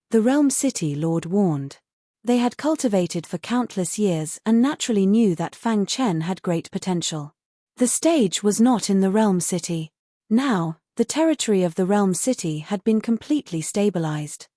The Realm City Lord warned. They had cultivated for countless years and naturally knew that Fang Chen had great potential. The stage was not in the Realm City. Now, the territory of the Realm City had been completely stabilized.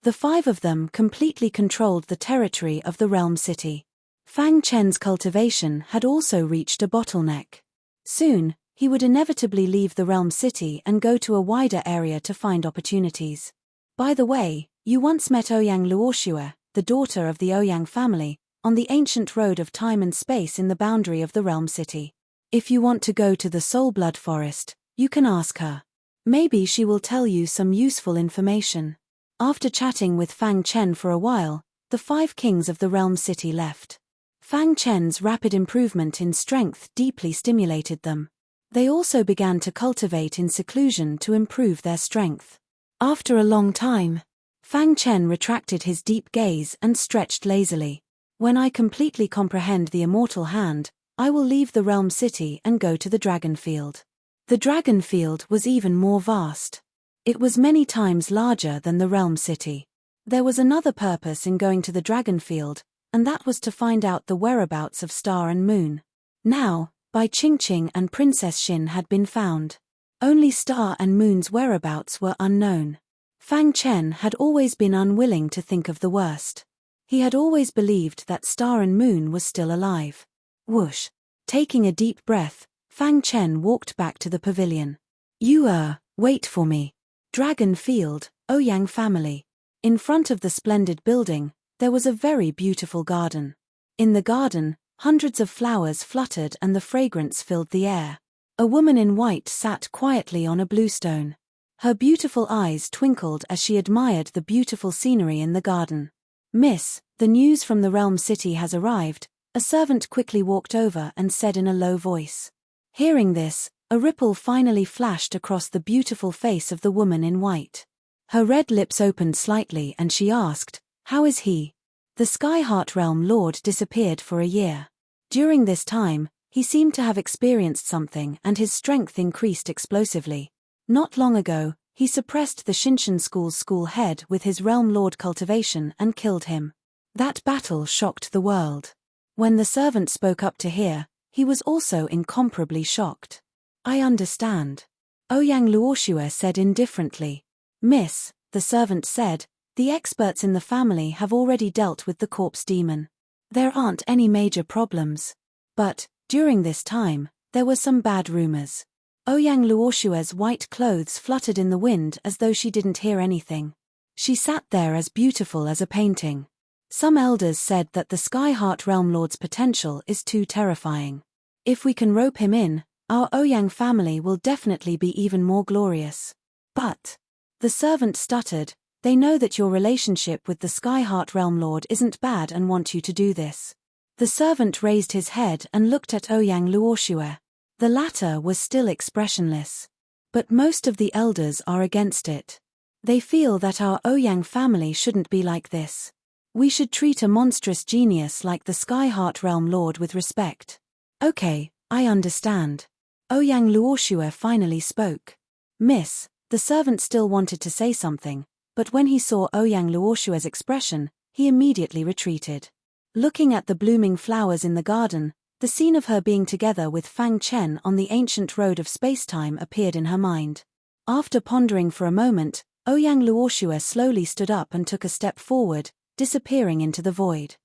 The five of them completely controlled the territory of the Realm City. Fang Chen's cultivation had also reached a bottleneck. Soon, he would inevitably leave the Realm City and go to a wider area to find opportunities. By the way, you once met Ouyang Luoxue, the daughter of the Ouyang family, on the ancient road of time and space in the boundary of the Realm City. If you want to go to the Soul Blood Forest, you can ask her. Maybe she will tell you some useful information. After chatting with Fang Chen for a while, the 5 kings of the Realm City left. Fang Chen's rapid improvement in strength deeply stimulated them. They also began to cultivate in seclusion to improve their strength. After a long time, Fang Chen retracted his deep gaze and stretched lazily. When I completely comprehend the immortal hand, I will leave the Realm City and go to the Dragon Field. The Dragon Field was even more vast. It was many times larger than the Realm City. There was another purpose in going to the Dragon Field, and that was to find out the whereabouts of Star and Moon. Now, Bai Qingqing and Princess Xin had been found. Only Star and Moon's whereabouts were unknown. Fang Chen had always been unwilling to think of the worst. He had always believed that Star and Moon was still alive. Whoosh! Taking a deep breath, Fang Chen walked back to the pavilion. Wait for me. Dragon Field, Ouyang family. In front of the splendid building, there was a very beautiful garden. In the garden, hundreds of flowers fluttered and the fragrance filled the air. A woman in white sat quietly on a bluestone. Her beautiful eyes twinkled as she admired the beautiful scenery in the garden. Miss, the news from the Realm City has arrived, a servant quickly walked over and said in a low voice. Hearing this, a ripple finally flashed across the beautiful face of the woman in white. Her red lips opened slightly and she asked, "How is he?" The Skyheart Realm Lord disappeared for a year. During this time, he seemed to have experienced something and his strength increased explosively. Not long ago, he suppressed the Shinshan School's school head with his Realm Lord cultivation and killed him. That battle shocked the world. When the servant spoke up to hear, he was also incomparably shocked. I understand. Ouyang Luoxue said indifferently. Miss, the servant said, the experts in the family have already dealt with the corpse demon. There aren't any major problems. But, during this time, there were some bad rumors. Ouyang Luoxue's white clothes fluttered in the wind as though she didn't hear anything. She sat there as beautiful as a painting. Some elders said that the Skyheart Realm Lord's potential is too terrifying. If we can rope him in, our Ouyang family will definitely be even more glorious. But, the servant stuttered, they know that your relationship with the Skyheart Realm Lord isn't bad and want you to do this. The servant raised his head and looked at Ouyang Luoxue. The latter was still expressionless. But most of the elders are against it. They feel that our Ouyang family shouldn't be like this. We should treat a monstrous genius like the Skyheart Realm Lord with respect. Okay, I understand. Ouyang Luoxue finally spoke. Miss, the servant still wanted to say something, but when he saw Ouyang Luoxue's expression, he immediately retreated. Looking at the blooming flowers in the garden, the scene of her being together with Fang Chen on the ancient road of spacetime appeared in her mind. After pondering for a moment, Ouyang Luoxue slowly stood up and took a step forward, disappearing into the void.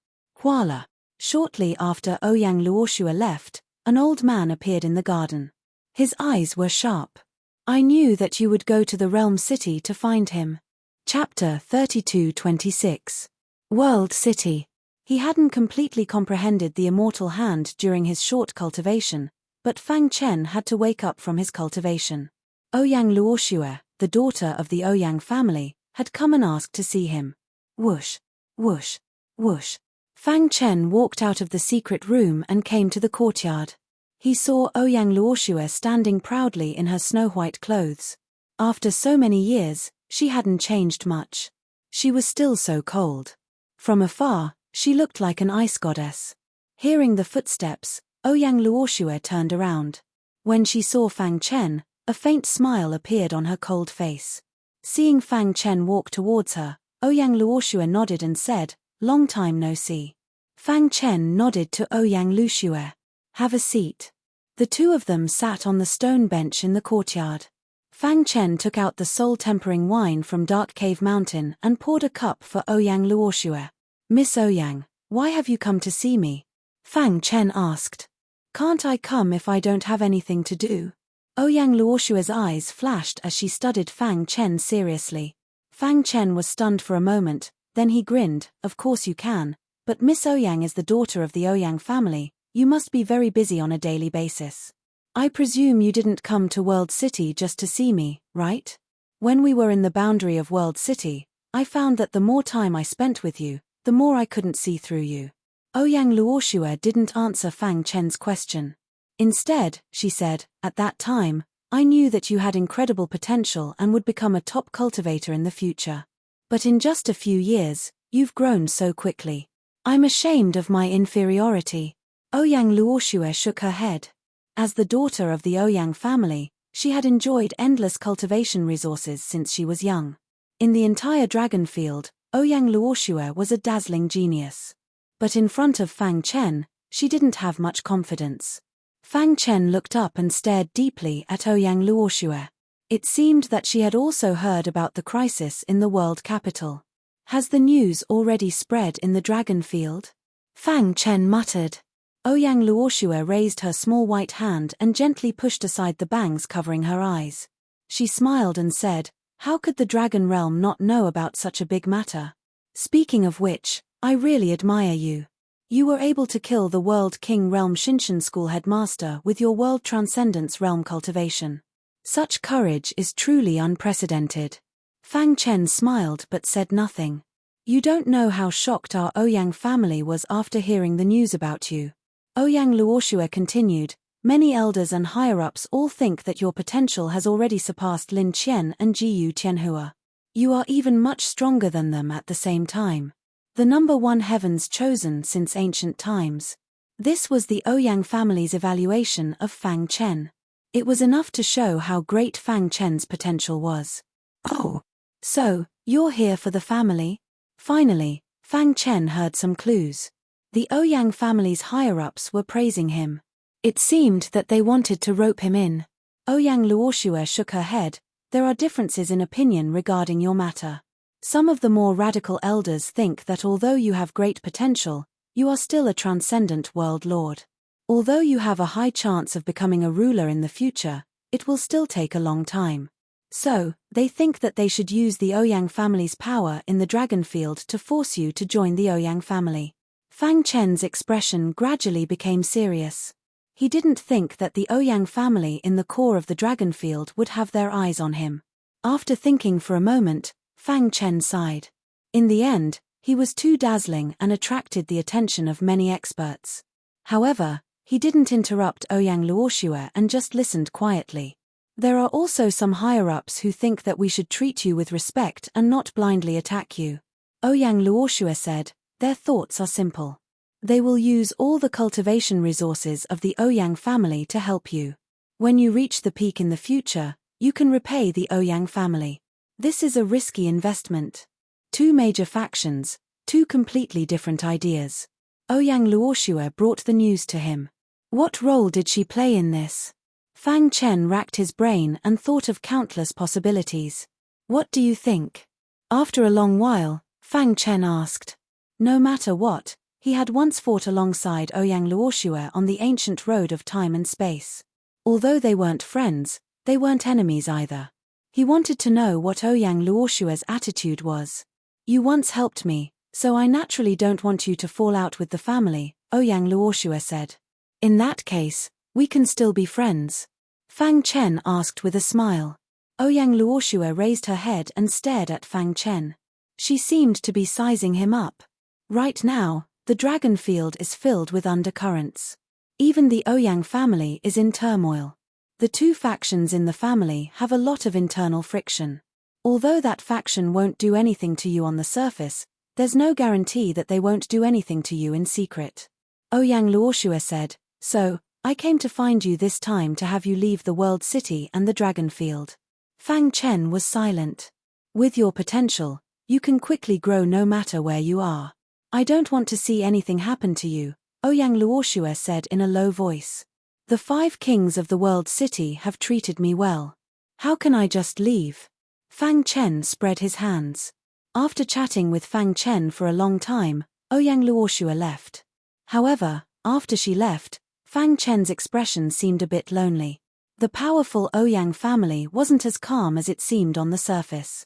Voila! Shortly after Ouyang Luoxue left, an old man appeared in the garden. His eyes were sharp. I knew that you would go to the Realm City to find him. Chapter 32-26. World City. He hadn't completely comprehended the immortal hand during his short cultivation, but Fang Chen had to wake up from his cultivation. Ouyang Luoxue, the daughter of the Ouyang family, had come and asked to see him. Whoosh, whoosh, whoosh. Fang Chen walked out of the secret room and came to the courtyard. He saw Ouyang Luoxue standing proudly in her snow-white clothes. After so many years, she hadn't changed much. She was still so cold. From afar, she looked like an ice goddess. Hearing the footsteps, Ouyang Luoxue turned around. When she saw Fang Chen, a faint smile appeared on her cold face. Seeing Fang Chen walk towards her, Ouyang Luoxue nodded and said, "Long time no see." Fang Chen nodded to Ouyang Luoxue. "Have a seat." The two of them sat on the stone bench in the courtyard. Fang Chen took out the soul-tempering wine from Dark Cave Mountain and poured a cup for Ouyang Luoxue. "Miss Ouyang, why have you come to see me?" Fang Chen asked. "Can't I come if I don't have anything to do?" Ouyang Luoxue's eyes flashed as she studied Fang Chen seriously. Fang Chen was stunned for a moment, then he grinned. "Of course you can, but Miss Ouyang is the daughter of the Ouyang family. You must be very busy on a daily basis. I presume you didn't come to World City just to see me, right? When we were in the boundary of World City, I found that the more time I spent with you, the more I couldn't see through you." Ouyang Luoxue didn't answer Fang Chen's question. Instead, she said, "At that time, I knew that you had incredible potential and would become a top cultivator in the future. But in just a few years, you've grown so quickly. I'm ashamed of my inferiority." Ouyang Luoxue shook her head. As the daughter of the Ouyang family, she had enjoyed endless cultivation resources since she was young. In the entire dragon field, Ouyang Luoxue was a dazzling genius. But in front of Fang Chen, she didn't have much confidence. Fang Chen looked up and stared deeply at Ouyang Luoxue. It seemed that she had also heard about the crisis in the world capital. "Has the news already spread in the dragon field?" Fang Chen muttered. Ouyang Luoxue raised her small white hand and gently pushed aside the bangs covering her eyes. She smiled and said, "How could the dragon realm not know about such a big matter? Speaking of which, I really admire you. You were able to kill the World King Realm Shinshan School headmaster with your World Transcendence Realm cultivation. Such courage is truly unprecedented." Fang Chen smiled but said nothing. "You don't know how shocked our Ouyang family was after hearing the news about you." Ouyang Luoxue continued, "Many elders and higher-ups all think that your potential has already surpassed Lin Qian and Jiyu Tianhua. You are even much stronger than them at the same time. The number one heavens chosen since ancient times." This was the Ouyang family's evaluation of Fang Chen. It was enough to show how great Fang Chen's potential was. "Oh, so, you're here for the family?" Finally, Fang Chen heard some clues. The Ouyang family's higher-ups were praising him. It seemed that they wanted to rope him in. Ouyang Luoxue shook her head. "There are differences in opinion regarding your matter. Some of the more radical elders think that although you have great potential, you are still a transcendent world lord. Although you have a high chance of becoming a ruler in the future, it will still take a long time. So, they think that they should use the Ouyang family's power in the dragon field to force you to join the Ouyang family." Fang Chen's expression gradually became serious. He didn't think that the Ouyang family in the core of the dragon field would have their eyes on him. After thinking for a moment, Fang Chen sighed. In the end, He was too dazzling and attracted the attention of many experts. However, he didn't interrupt Ouyang Luoxue and just listened quietly. There are also some higher-ups who think that we should treat you with respect and not blindly attack you. Ouyang Luoxue said, their thoughts are simple. They will use all the cultivation resources of the Ouyang family to help you. When you reach the peak in the future, you can repay the Ouyang family. This is a risky investment. Two major factions, two completely different ideas. Ouyang Luoxue brought the news to him. What role did she play in this? Fang Chen racked his brain and thought of countless possibilities. What do you think? After a long while, Fang Chen asked. No matter what, he had once fought alongside Ouyang Luoxue on the ancient road of time and space. Although they weren't friends, they weren't enemies either. He wanted to know what Ouyang Luoxue's attitude was. You once helped me, so I naturally don't want you to fall out with the family, Ouyang Luoxue said. In that case, we can still be friends. Fang Chen asked with a smile. Ouyang Luoxue raised her head and stared at Fang Chen. She seemed to be sizing him up. Right now, the dragon field is filled with undercurrents. Even the Ouyang family is in turmoil. The two factions in the family have a lot of internal friction. Although that faction won't do anything to you on the surface, there's no guarantee that they won't do anything to you in secret. Ouyang Luoxue said, so, I came to find you this time to have you leave the world city and the dragon field. Fang Chen was silent. With your potential, you can quickly grow no matter where you are. I don't want to see anything happen to you, Ouyang Luoxue said in a low voice. The 5 kings of the world city have treated me well. How can I just leave? Fang Chen spread his hands. After chatting with Fang Chen for a long time, Ouyang Luoxue left. However, after she left, Fang Chen's expression seemed a bit lonely. The powerful Ouyang family wasn't as calm as it seemed on the surface.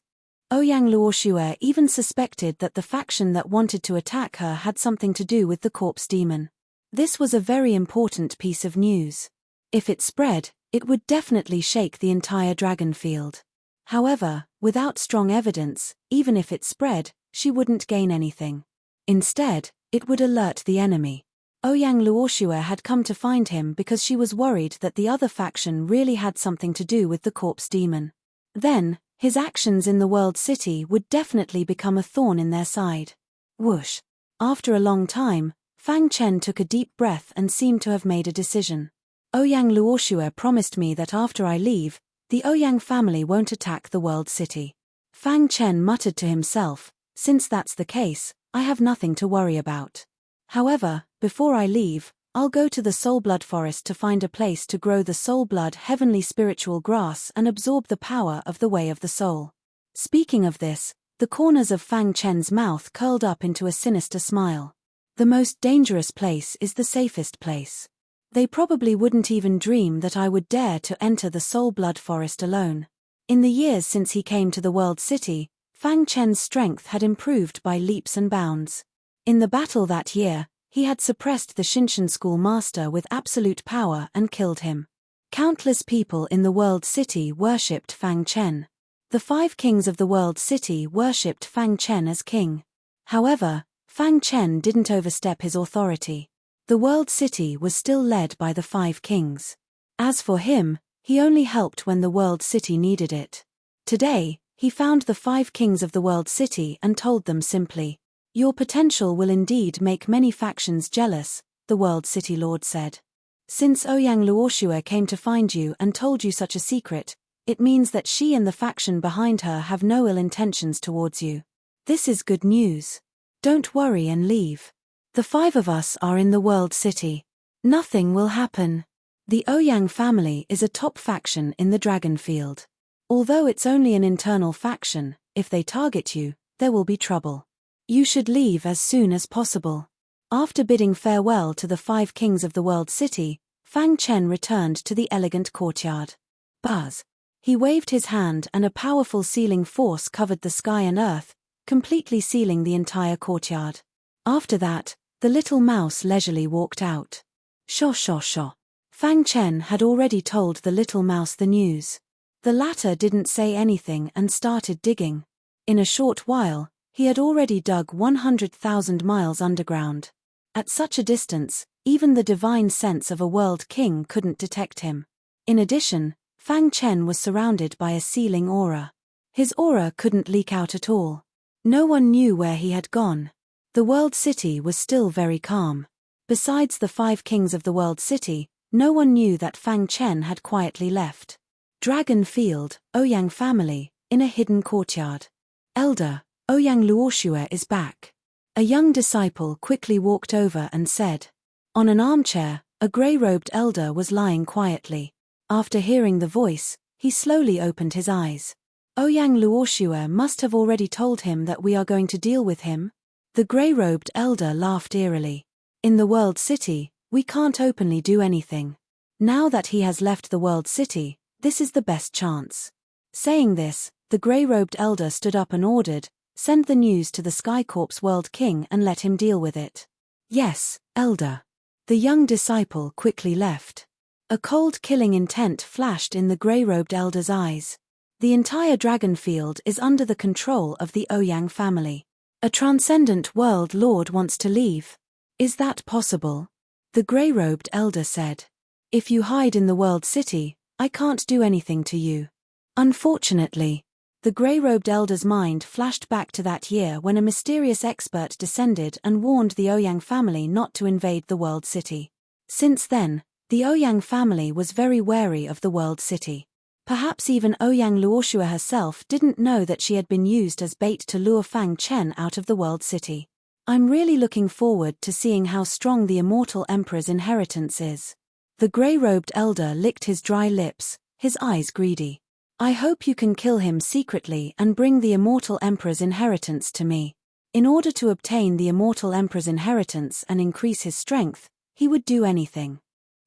Ouyang Luoxue even suspected that the faction that wanted to attack her had something to do with the corpse demon. This was a very important piece of news. If it spread, it would definitely shake the entire dragon field. However, without strong evidence, even if it spread, she wouldn't gain anything. Instead, it would alert the enemy. Ouyang Luoxue had come to find him because she was worried that the other faction really had something to do with the corpse demon. Then, his actions in the world city would definitely become a thorn in their side. Whoosh. After a long time, Fang Chen took a deep breath and seemed to have made a decision. Ouyang Luoxue promised me that after I leave, the Ouyang family won't attack the world city. Fang Chen muttered to himself, since that's the case, I have nothing to worry about. However, before I leave, I'll go to the Soul Blood Forest to find a place to grow the Soul Blood heavenly spiritual grass and absorb the power of the Way of the Soul. Speaking of this, the corners of Fang Chen's mouth curled up into a sinister smile. The most dangerous place is the safest place. They probably wouldn't even dream that I would dare to enter the Soul Blood Forest alone. In the years since he came to the World City, Fang Chen's strength had improved by leaps and bounds. In the battle that year, he had suppressed the Shinshan school master with absolute power and killed him. Countless people in the World City worshipped Fang Chen. The 5 kings of the World City worshipped Fang Chen as king. However, Fang Chen didn't overstep his authority. The World City was still led by the 5 kings. As for him, he only helped when the World City needed it. Today, he found the 5 kings of the World City and told them simply, "Your potential will indeed make many factions jealous," the World City Lord said. "Since Ouyang Luoxue came to find you and told you such a secret, it means that she and the faction behind her have no ill intentions towards you. This is good news. Don't worry and leave. The 5 of us are in the World City. Nothing will happen." The Ouyang family is a top faction in the Dragon Field. Although it's only an internal faction, if they target you, there will be trouble. You should leave as soon as possible. After bidding farewell to the 5 kings of the World City, Fang Chen returned to the elegant courtyard. Buzz. He waved his hand and a powerful sealing force covered the sky and earth, completely sealing the entire courtyard. After that, the little mouse leisurely walked out. Sho sho sho. Fang Chen had already told the little mouse the news. The latter didn't say anything and started digging. In a short while, He had already dug 100,000 miles underground. At such a distance, even the divine sense of a world king couldn't detect him. In addition, Fang Chen was surrounded by a sealing aura. His aura couldn't leak out at all. No one knew where he had gone. The world city was still very calm. Besides the 5 kings of the world city, no one knew that Fang Chen had quietly left. Dragon Field, Ouyang family, in a hidden courtyard. Elder, Ouyang Luoxue is back. A young disciple quickly walked over and said. On an armchair, a grey-robed elder was lying quietly. After hearing the voice, he slowly opened his eyes. Ouyang Luoxue must have already told him that we are going to deal with him. The grey-robed elder laughed eerily. In the world city, we can't openly do anything. Now that he has left the world city, this is the best chance. Saying this, the grey-robed elder stood up and ordered, send the news to the Sky Corp's world king and let him deal with it. Yes, elder. The young disciple quickly left. A cold killing intent flashed in the grey-robed elder's eyes. The entire dragon field is under the control of the Ouyang family. A transcendent world lord wants to leave. Is that possible? The grey-robed elder said. If you hide in the world city, I can't do anything to you. Unfortunately. The grey-robed elder's mind flashed back to that year when a mysterious expert descended and warned the Ouyang family not to invade the world city. Since then, the Ouyang family was very wary of the world city. Perhaps even Ouyang Luoxue herself didn't know that she had been used as bait to lure Fang Chen out of the world city. I'm really looking forward to seeing how strong the immortal emperor's inheritance is. The grey-robed elder licked his dry lips, his eyes greedy. I hope you can kill him secretly and bring the immortal emperor's inheritance to me. In order to obtain the immortal emperor's inheritance and increase his strength, he would do anything.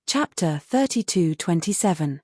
Chapter 32:27.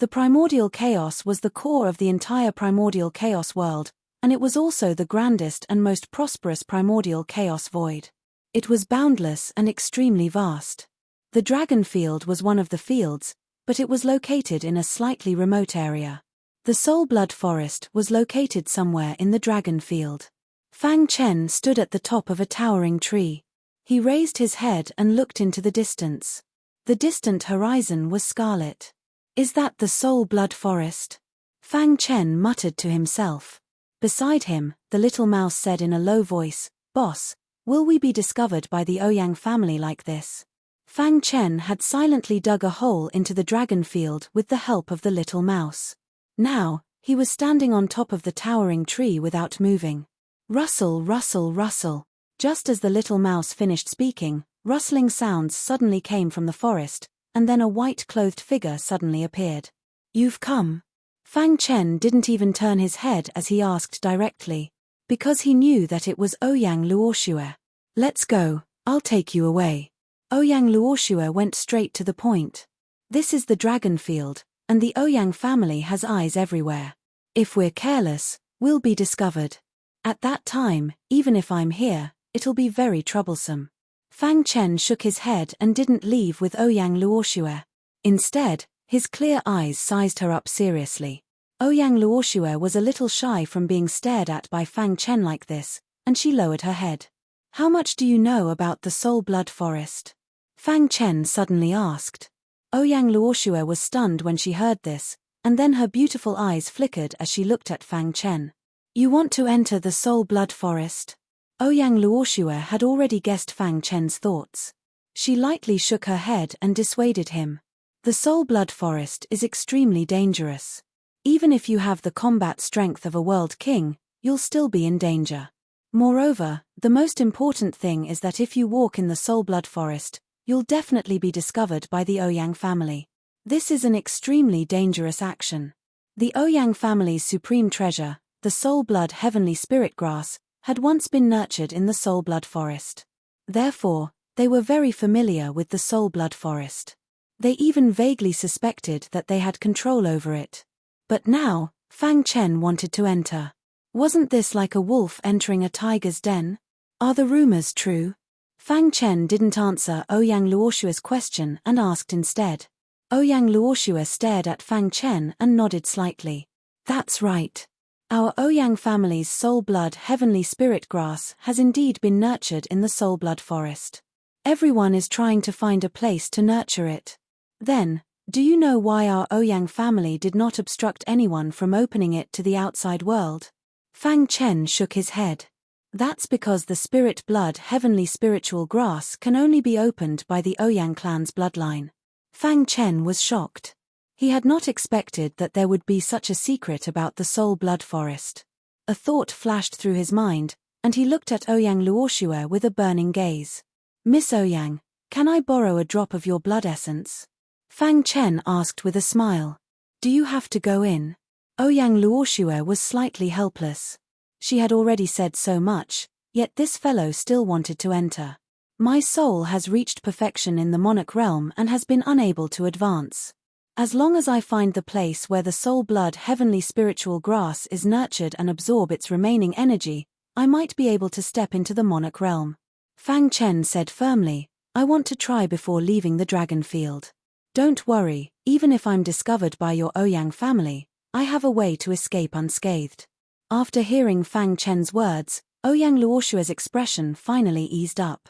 The primordial chaos was the core of the entire primordial chaos world, and it was also the grandest and most prosperous primordial chaos void. It was boundless and extremely vast. The dragon field was one of the fields, but it was located in a slightly remote area. The Soul Blood Forest was located somewhere in the dragon field. Fang Chen stood at the top of a towering tree. He raised his head and looked into the distance. The distant horizon was scarlet. Is that the Soul Blood Forest? Fang Chen muttered to himself. Beside him, the little mouse said in a low voice, Boss, will we be discovered by the Ouyang family like this? Fang Chen had silently dug a hole into the dragon field with the help of the little mouse. Now, he was standing on top of the towering tree without moving. Rustle, rustle, rustle. Just as the little mouse finished speaking, rustling sounds suddenly came from the forest, and then a white-clothed figure suddenly appeared. You've come. Fang Chen didn't even turn his head as he asked directly, because he knew that it was Ouyang Luoxue. Let's go, I'll take you away. Ouyang Luoxue went straight to the point. This is the dragon field, and the Ouyang family has eyes everywhere. If we're careless, we'll be discovered. At that time, even if I'm here, it'll be very troublesome. Fang Chen shook his head and didn't leave with Ouyang Luoxue. Instead, his clear eyes sized her up seriously. Ouyang Luoxue was a little shy from being stared at by Fang Chen like this, and she lowered her head. How much do you know about the Soul Blood Forest? Fang Chen suddenly asked. Ouyang Luoxue was stunned when she heard this, and then her beautiful eyes flickered as she looked at Fang Chen. You want to enter the Soul Blood Forest? Ouyang Luoxue had already guessed Fang Chen's thoughts. She lightly shook her head and dissuaded him. The Soul Blood Forest is extremely dangerous. Even if you have the combat strength of a world king, you'll still be in danger. Moreover, the most important thing is that if you walk in the Soul Blood Forest, you'll definitely be discovered by the Ouyang family. This is an extremely dangerous action. The Ouyang family's supreme treasure, the Soul Blood Heavenly Spirit Grass, had once been nurtured in the Soul Blood Forest. Therefore, they were very familiar with the Soul Blood Forest. They even vaguely suspected that they had control over it. But now, Fang Chen wanted to enter. Wasn't this like a wolf entering a tiger's den? Are the rumors true? Fang Chen didn't answer Ouyang Luoxue's question and asked instead. Ouyang Luoxue stared at Fang Chen and nodded slightly. That's right. Our Ouyang family's soul blood heavenly spirit grass has indeed been nurtured in the soul blood forest. Everyone is trying to find a place to nurture it. Then, do you know why our Ouyang family did not obstruct anyone from opening it to the outside world? Fang Chen shook his head. That's because the spirit blood heavenly spiritual grass can only be opened by the Ouyang clan's bloodline. Fang Chen was shocked. He had not expected that there would be such a secret about the soul blood forest. A thought flashed through his mind, and he looked at Ouyang Luoxue with a burning gaze. Miss Ouyang, can I borrow a drop of your blood essence? Fang Chen asked with a smile. Do you have to go in? Ouyang Luoxue was slightly helpless. She had already said so much, yet this fellow still wanted to enter. My soul has reached perfection in the monarch realm and has been unable to advance. As long as I find the place where the soul blood heavenly spiritual grass is nurtured and absorb its remaining energy, I might be able to step into the monarch realm. Fang Chen said firmly, I want to try before leaving the dragon field. Don't worry, even if I'm discovered by your Ouyang family, I have a way to escape unscathed. After hearing Fang Chen's words, Ouyang Luoxue's expression finally eased up.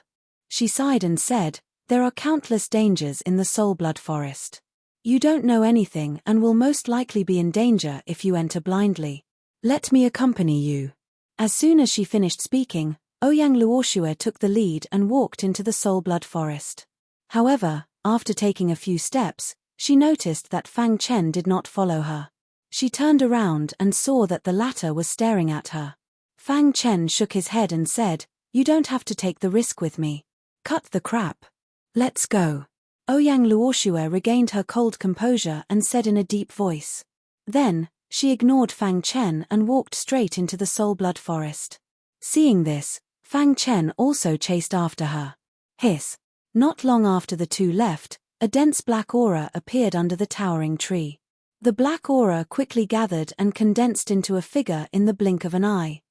She sighed and said, there are countless dangers in the soul blood forest. You don't know anything and will most likely be in danger if you enter blindly. Let me accompany you. As soon as she finished speaking, Ouyang Luoxue took the lead and walked into the soul blood forest. However, after taking a few steps, she noticed that Fang Chen did not follow her. She turned around and saw that the latter was staring at her. Fang Chen shook his head and said, you don't have to take the risk with me. Cut the crap. Let's go. Ouyang Luoxue regained her cold composure and said in a deep voice. Then, she ignored Fang Chen and walked straight into the soul blood forest. Seeing this, Fang Chen also chased after her. Hiss. Not long after the two left, a dense black aura appeared under the towering tree. The black aura quickly gathered and condensed into a figure in the blink of an eye.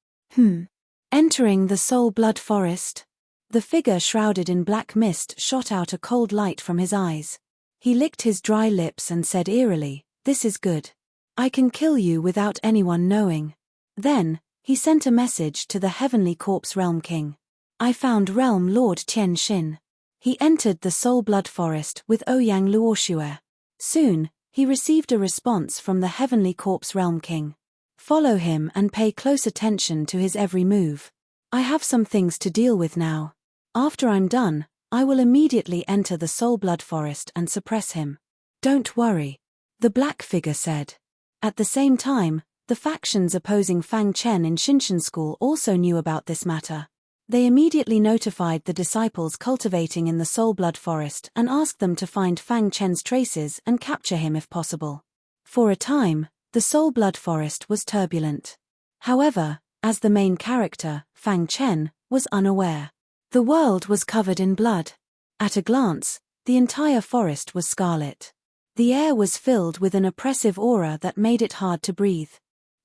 Entering the soul blood forest. The figure shrouded in black mist shot out a cold light from his eyes. He licked his dry lips and said eerily, this is good. I can kill you without anyone knowing. Then, he sent a message to the Heavenly Corpse Realm King. I found Realm Lord Tian Xin. He entered the soul blood forest with Ouyang Luoxue. Soon, he received a response from the Heavenly Corpse Realm King. Follow him and pay close attention to his every move. I have some things to deal with now. After I'm done, I will immediately enter the soul blood forest and suppress him. Don't worry. The black figure said. At the same time, the factions opposing Fang Chen in Xinshan School also knew about this matter. They immediately notified the disciples cultivating in the soul blood forest and asked them to find Fang Chen's traces and capture him if possible. For a time, the soul blood forest was turbulent. However, as the main character, Fang Chen, was unaware. The world was covered in blood. At a glance, the entire forest was scarlet. The air was filled with an oppressive aura that made it hard to breathe.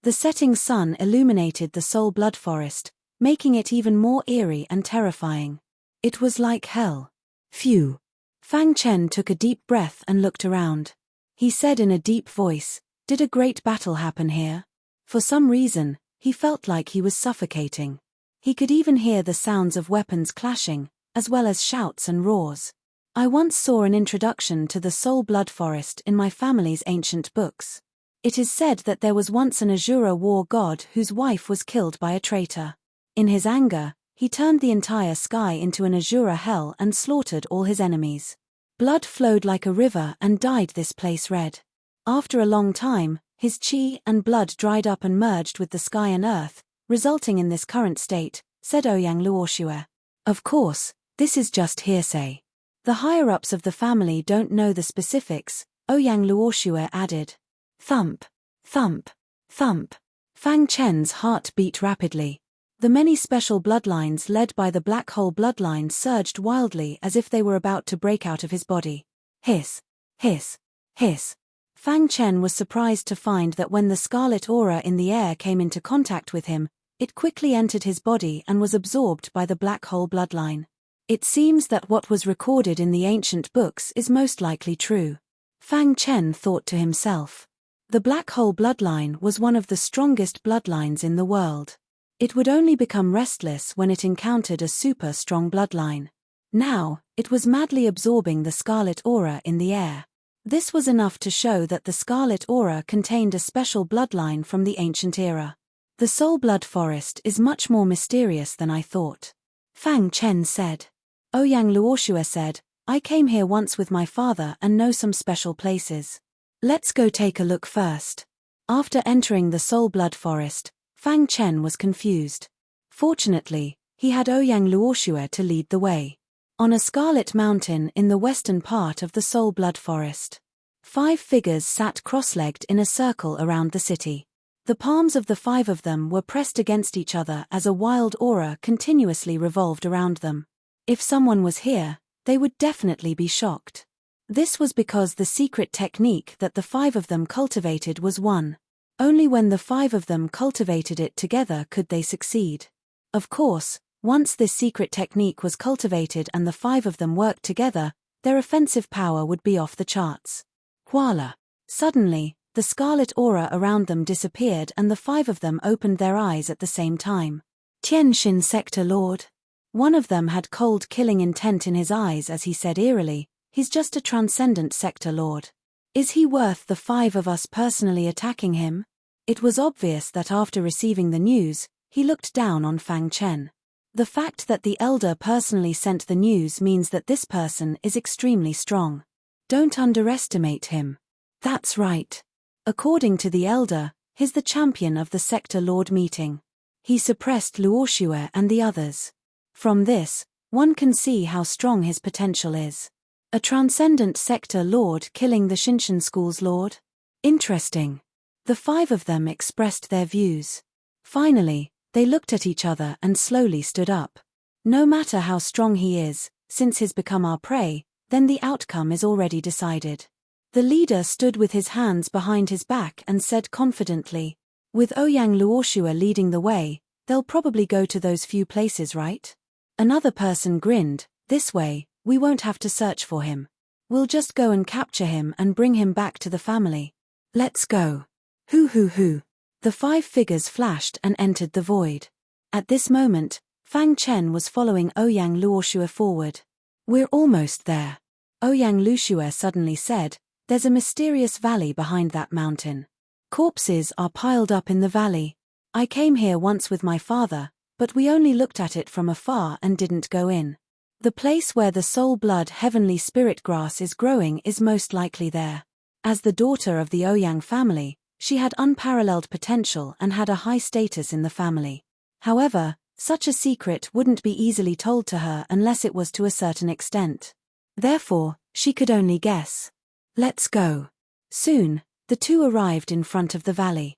The setting sun illuminated the soul blood forest, making it even more eerie and terrifying. It was like hell. Phew. Fang Chen took a deep breath and looked around. He said in a deep voice, did a great battle happen here? For some reason, he felt like he was suffocating. He could even hear the sounds of weapons clashing, as well as shouts and roars. I once saw an introduction to the soul blood forest in my family's ancient books. It is said that there was once an Azura war god whose wife was killed by a traitor. In his anger, he turned the entire sky into an Azura hell and slaughtered all his enemies. Blood flowed like a river and dyed this place red. After a long time, his chi and blood dried up and merged with the sky and earth, resulting in this current state, said Ouyang Luoxue. Of course, this is just hearsay. The higher-ups of the family don't know the specifics, Ouyang Luoxue added. Thump, thump, thump. Fang Chen's heart beat rapidly. The many special bloodlines led by the black hole bloodline surged wildly as if they were about to break out of his body. Hiss, hiss, hiss. Fang Chen was surprised to find that when the scarlet aura in the air came into contact with him, it quickly entered his body and was absorbed by the black hole bloodline. It seems that what was recorded in the ancient books is most likely true. Fang Chen thought to himself. The black hole bloodline was one of the strongest bloodlines in the world. It would only become restless when it encountered a super strong bloodline. Now, it was madly absorbing the scarlet aura in the air. This was enough to show that the scarlet aura contained a special bloodline from the ancient era. The soul blood forest is much more mysterious than I thought. Fang Chen said. Ouyang Luoxue said, I came here once with my father and know some special places. Let's go take a look first. After entering the soul blood forest, Fang Chen was confused. Fortunately, he had Ouyang Luoxue to lead the way. On a scarlet mountain in the western part of the soul blood forest, 5 figures sat cross-legged in a circle around the city. The palms of the 5 of them were pressed against each other as a wild aura continuously revolved around them. If someone was here, they would definitely be shocked. This was because the secret technique that the 5 of them cultivated was one. Only when the 5 of them cultivated it together could they succeed. Of course, once this secret technique was cultivated and the 5 of them worked together, their offensive power would be off the charts. Voila! Suddenly, the scarlet aura around them disappeared and the 5 of them opened their eyes at the same time. Tianxin Sector Lord. One of them had cold killing intent in his eyes as he said eerily, he's just a transcendent sector lord. Is he worth the 5 of us personally attacking him? It was obvious that after receiving the news, he looked down on Fang Chen. The fact that the elder personally sent the news means that this person is extremely strong. Don't underestimate him. That's right. According to the elder, he's the champion of the sector lord meeting. He suppressed Luoxue and the others. From this, one can see how strong his potential is. A transcendent sector lord killing the Shinshan school's lord? Interesting. The 5 of them expressed their views. Finally, they looked at each other and slowly stood up. No matter how strong he is, since he's become our prey, then the outcome is already decided. The leader stood with his hands behind his back and said confidently, with Ouyang Luoxue leading the way, they'll probably go to those few places, right? Another person grinned, this way, we won't have to search for him. We'll just go and capture him and bring him back to the family. Let's go. Hoo. The 5 figures flashed and entered the void. At this moment, Fang Chen was following Ouyang Luoxue forward. We're almost there. Ouyang Luoxue suddenly said, there's a mysterious valley behind that mountain. Corpses are piled up in the valley. I came here once with my father, but we only looked at it from afar and didn't go in. The place where the soul blood heavenly spirit grass is growing is most likely there. As the daughter of the Ouyang family, she had unparalleled potential and had a high status in the family. However, such a secret wouldn't be easily told to her unless it was to a certain extent. Therefore, she could only guess. Let's go. Soon, the 2 arrived in front of the valley.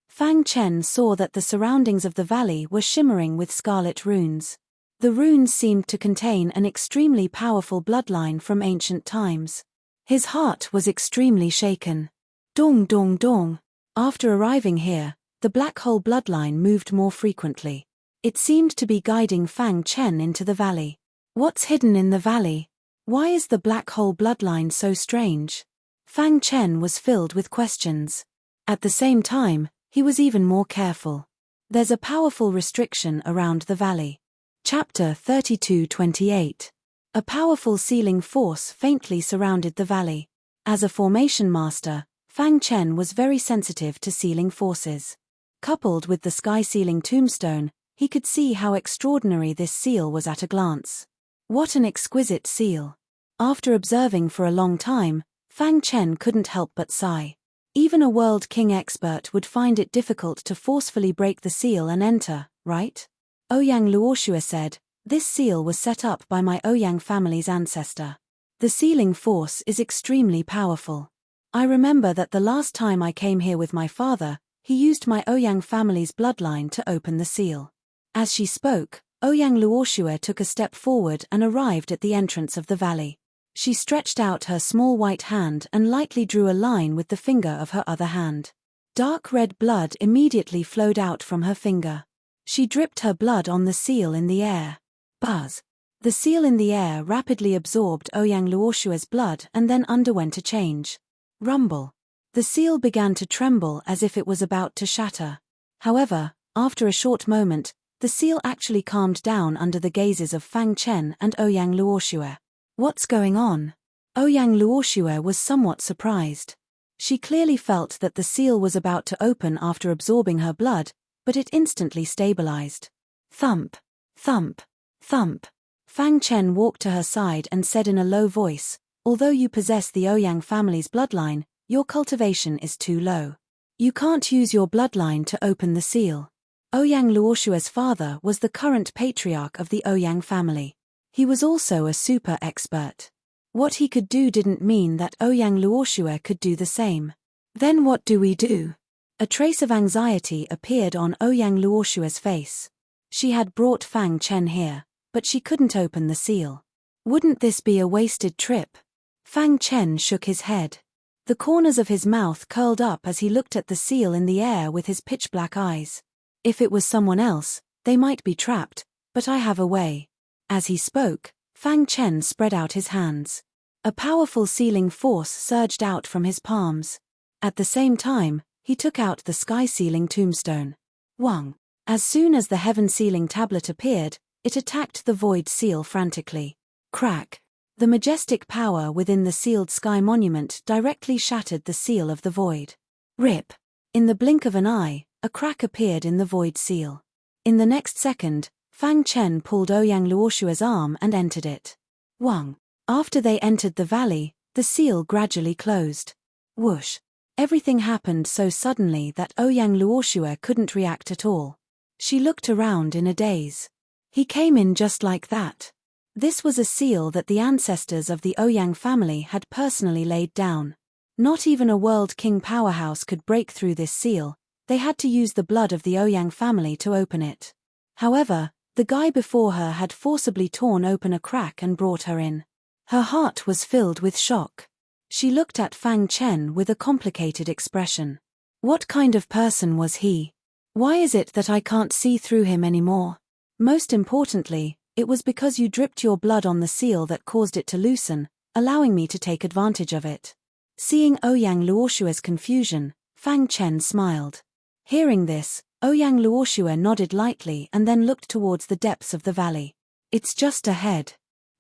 Fang Chen saw that the surroundings of the valley were shimmering with scarlet runes. The runes seemed to contain an extremely powerful bloodline from ancient times. His heart was extremely shaken. Dong dong dong. After arriving here, the black hole bloodline moved more frequently. It seemed to be guiding Fang Chen into the valley. What's hidden in the valley? Why is the black hole bloodline so strange? Fang Chen was filled with questions. At the same time, he was even more careful. There's a powerful restriction around the valley. Chapter 32:28. A powerful sealing force faintly surrounded the valley. As a formation master, Fang Chen was very sensitive to sealing forces. Coupled with the sky-sealing tombstone, he could see how extraordinary this seal was at a glance. What an exquisite seal! After observing for a long time, Fang Chen couldn't help but sigh. Even a World King expert would find it difficult to forcefully break the seal and enter, right? Ouyang Luoxue said, this seal was set up by my Ouyang family's ancestor. The sealing force is extremely powerful. I remember that the last time I came here with my father, he used my Ouyang family's bloodline to open the seal. As she spoke, Ouyang Luoxue took a step forward and arrived at the entrance of the valley. She stretched out her small white hand and lightly drew a line with the finger of her other hand. Dark red blood immediately flowed out from her finger. She dripped her blood on the seal in the air. Buzz! The seal in the air rapidly absorbed Ouyang Luoxue's blood and then underwent a change. Rumble! The seal began to tremble as if it was about to shatter. However, after a short moment, the seal actually calmed down under the gazes of Fang Chen and Ouyang Luoxue. What's going on? Ouyang Luoxue was somewhat surprised. She clearly felt that the seal was about to open after absorbing her blood, but it instantly stabilized. Thump, thump, thump. Fang Chen walked to her side and said in a low voice, "Although you possess the Ouyang family's bloodline, your cultivation is too low. You can't use your bloodline to open the seal." Ouyang Luoxue's father was the current patriarch of the Ouyang family. He was also a super expert. What he could do didn't mean that Ouyang Luoxue could do the same. Then what do we do? A trace of anxiety appeared on Ouyang Luoxue's face. She had brought Fang Chen here, but she couldn't open the seal. Wouldn't this be a wasted trip? Fang Chen shook his head. The corners of his mouth curled up as he looked at the seal in the air with his pitch-black eyes. If it was someone else, they might be trapped, but I have a way. As he spoke, Fang Chen spread out his hands. A powerful sealing force surged out from his palms. At the same time, he took out the sky-sealing tombstone. Wang. As soon as the heaven-sealing tablet appeared, it attacked the void seal frantically. Crack. The majestic power within the sealed sky monument directly shattered the seal of the void. Rip. In the blink of an eye, a crack appeared in the void seal. In the next second, Fang Chen pulled Ouyang Luoxue's arm and entered it. Wang. After they entered the valley, the seal gradually closed. Whoosh. Everything happened so suddenly that Ouyang Luoxue couldn't react at all. She looked around in a daze. He came in just like that. This was a seal that the ancestors of the Ouyang family had personally laid down. Not even a World King powerhouse could break through this seal. They had to use the blood of the Ouyang family to open it. However, the guy before her had forcibly torn open a crack and brought her in. Her heart was filled with shock. She looked at Fang Chen with a complicated expression. What kind of person was he? Why is it that I can't see through him anymore? Most importantly, it was because you dripped your blood on the seal that caused it to loosen, allowing me to take advantage of it. Seeing Ouyang Luoxue's confusion, Fang Chen smiled. Hearing this, Ouyang Luoxue nodded lightly and then looked towards the depths of the valley. It's just ahead.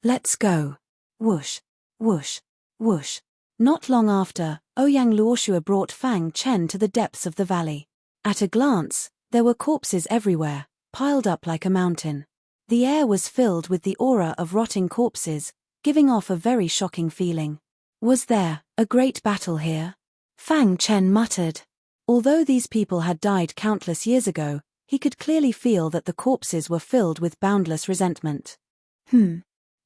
Let's go. Whoosh, whoosh, whoosh. Not long after, Ouyang Luoxue brought Fang Chen to the depths of the valley. At a glance, there were corpses everywhere, piled up like a mountain. The air was filled with the aura of rotting corpses, giving off a very shocking feeling. Was there a great battle here? Fang Chen muttered. Although these people had died countless years ago, he could clearly feel that the corpses were filled with boundless resentment.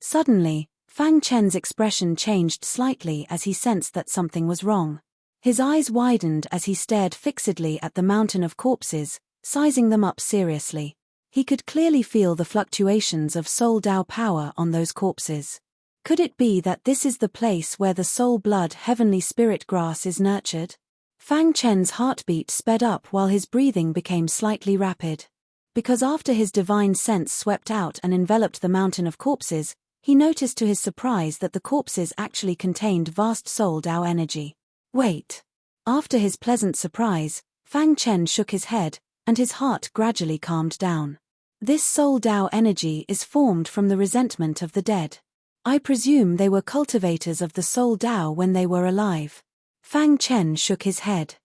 Suddenly, Fang Chen's expression changed slightly as he sensed that something was wrong. His eyes widened as he stared fixedly at the mountain of corpses, sizing them up seriously. He could clearly feel the fluctuations of soul Dao power on those corpses. Could it be that this is the place where the soul blood heavenly spirit grass is nurtured? Fang Chen's heartbeat sped up while his breathing became slightly rapid. Because after his divine sense swept out and enveloped the mountain of corpses, he noticed to his surprise that the corpses actually contained vast soul Dao energy. Wait. After his pleasant surprise, Fang Chen shook his head, and his heart gradually calmed down. This soul Dao energy is formed from the resentment of the dead. I presume they were cultivators of the soul Dao when they were alive. Fang Chen shook his head.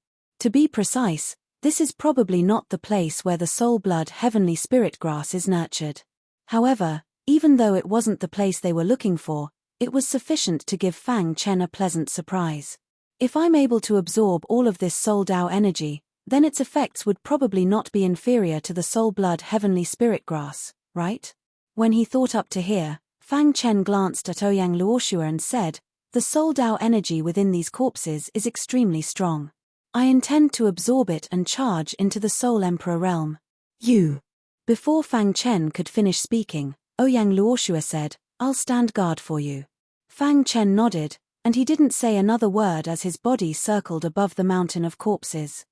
To be precise, this is probably not the place where the soul blood heavenly spirit grass is nurtured. However, even though it wasn't the place they were looking for, it was sufficient to give Fang Chen a pleasant surprise. If I'm able to absorb all of this soul Dao energy, then its effects would probably not be inferior to the soul blood heavenly spirit grass, right? When he thought up to here, Fang Chen glanced at Ouyang Luoxue and said, the soul Dao energy within these corpses is extremely strong. I intend to absorb it and charge into the Soul Emperor realm. You. Before Fang Chen could finish speaking, Ouyang Luoxue said, I'll stand guard for you. Fang Chen nodded, and he didn't say another word as his body circled above the mountain of corpses.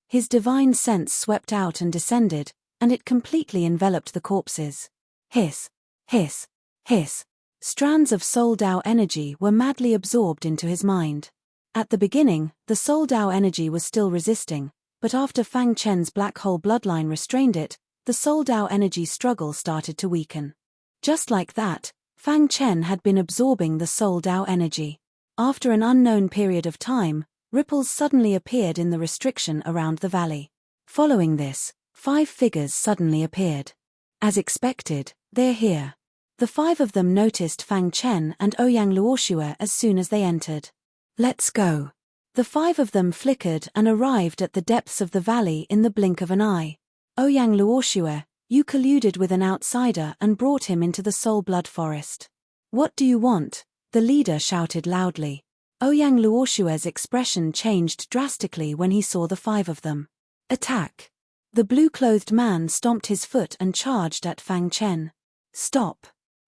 His divine sense swept out and descended, and it completely enveloped the corpses. Hiss, hiss, hiss. Strands of soul Dao energy were madly absorbed into his mind. At the beginning, the Soul Dao energy was still resisting, but after Fang Chen's black hole bloodline restrained it, the Soul Dao energy struggle started to weaken. Just like that, Fang Chen had been absorbing the Soul Dao energy. After an unknown period of time, ripples suddenly appeared in the restriction around the valley. Following this, 5 figures suddenly appeared. As expected, they're here. The 5 of them noticed Fang Chen and Ouyang Luoxue as soon as they entered. Let's go. The 5 of them flickered and arrived at the depths of the valley in the blink of an eye. Ouyang Luoxue, you colluded with an outsider and brought him into the Soul Blood Forest. What do you want? The leader shouted loudly. Ouyang Luoxue's expression changed drastically when he saw the 5 of them. Attack! The blue-clothed man stomped his foot and charged at Fang Chen. Stop!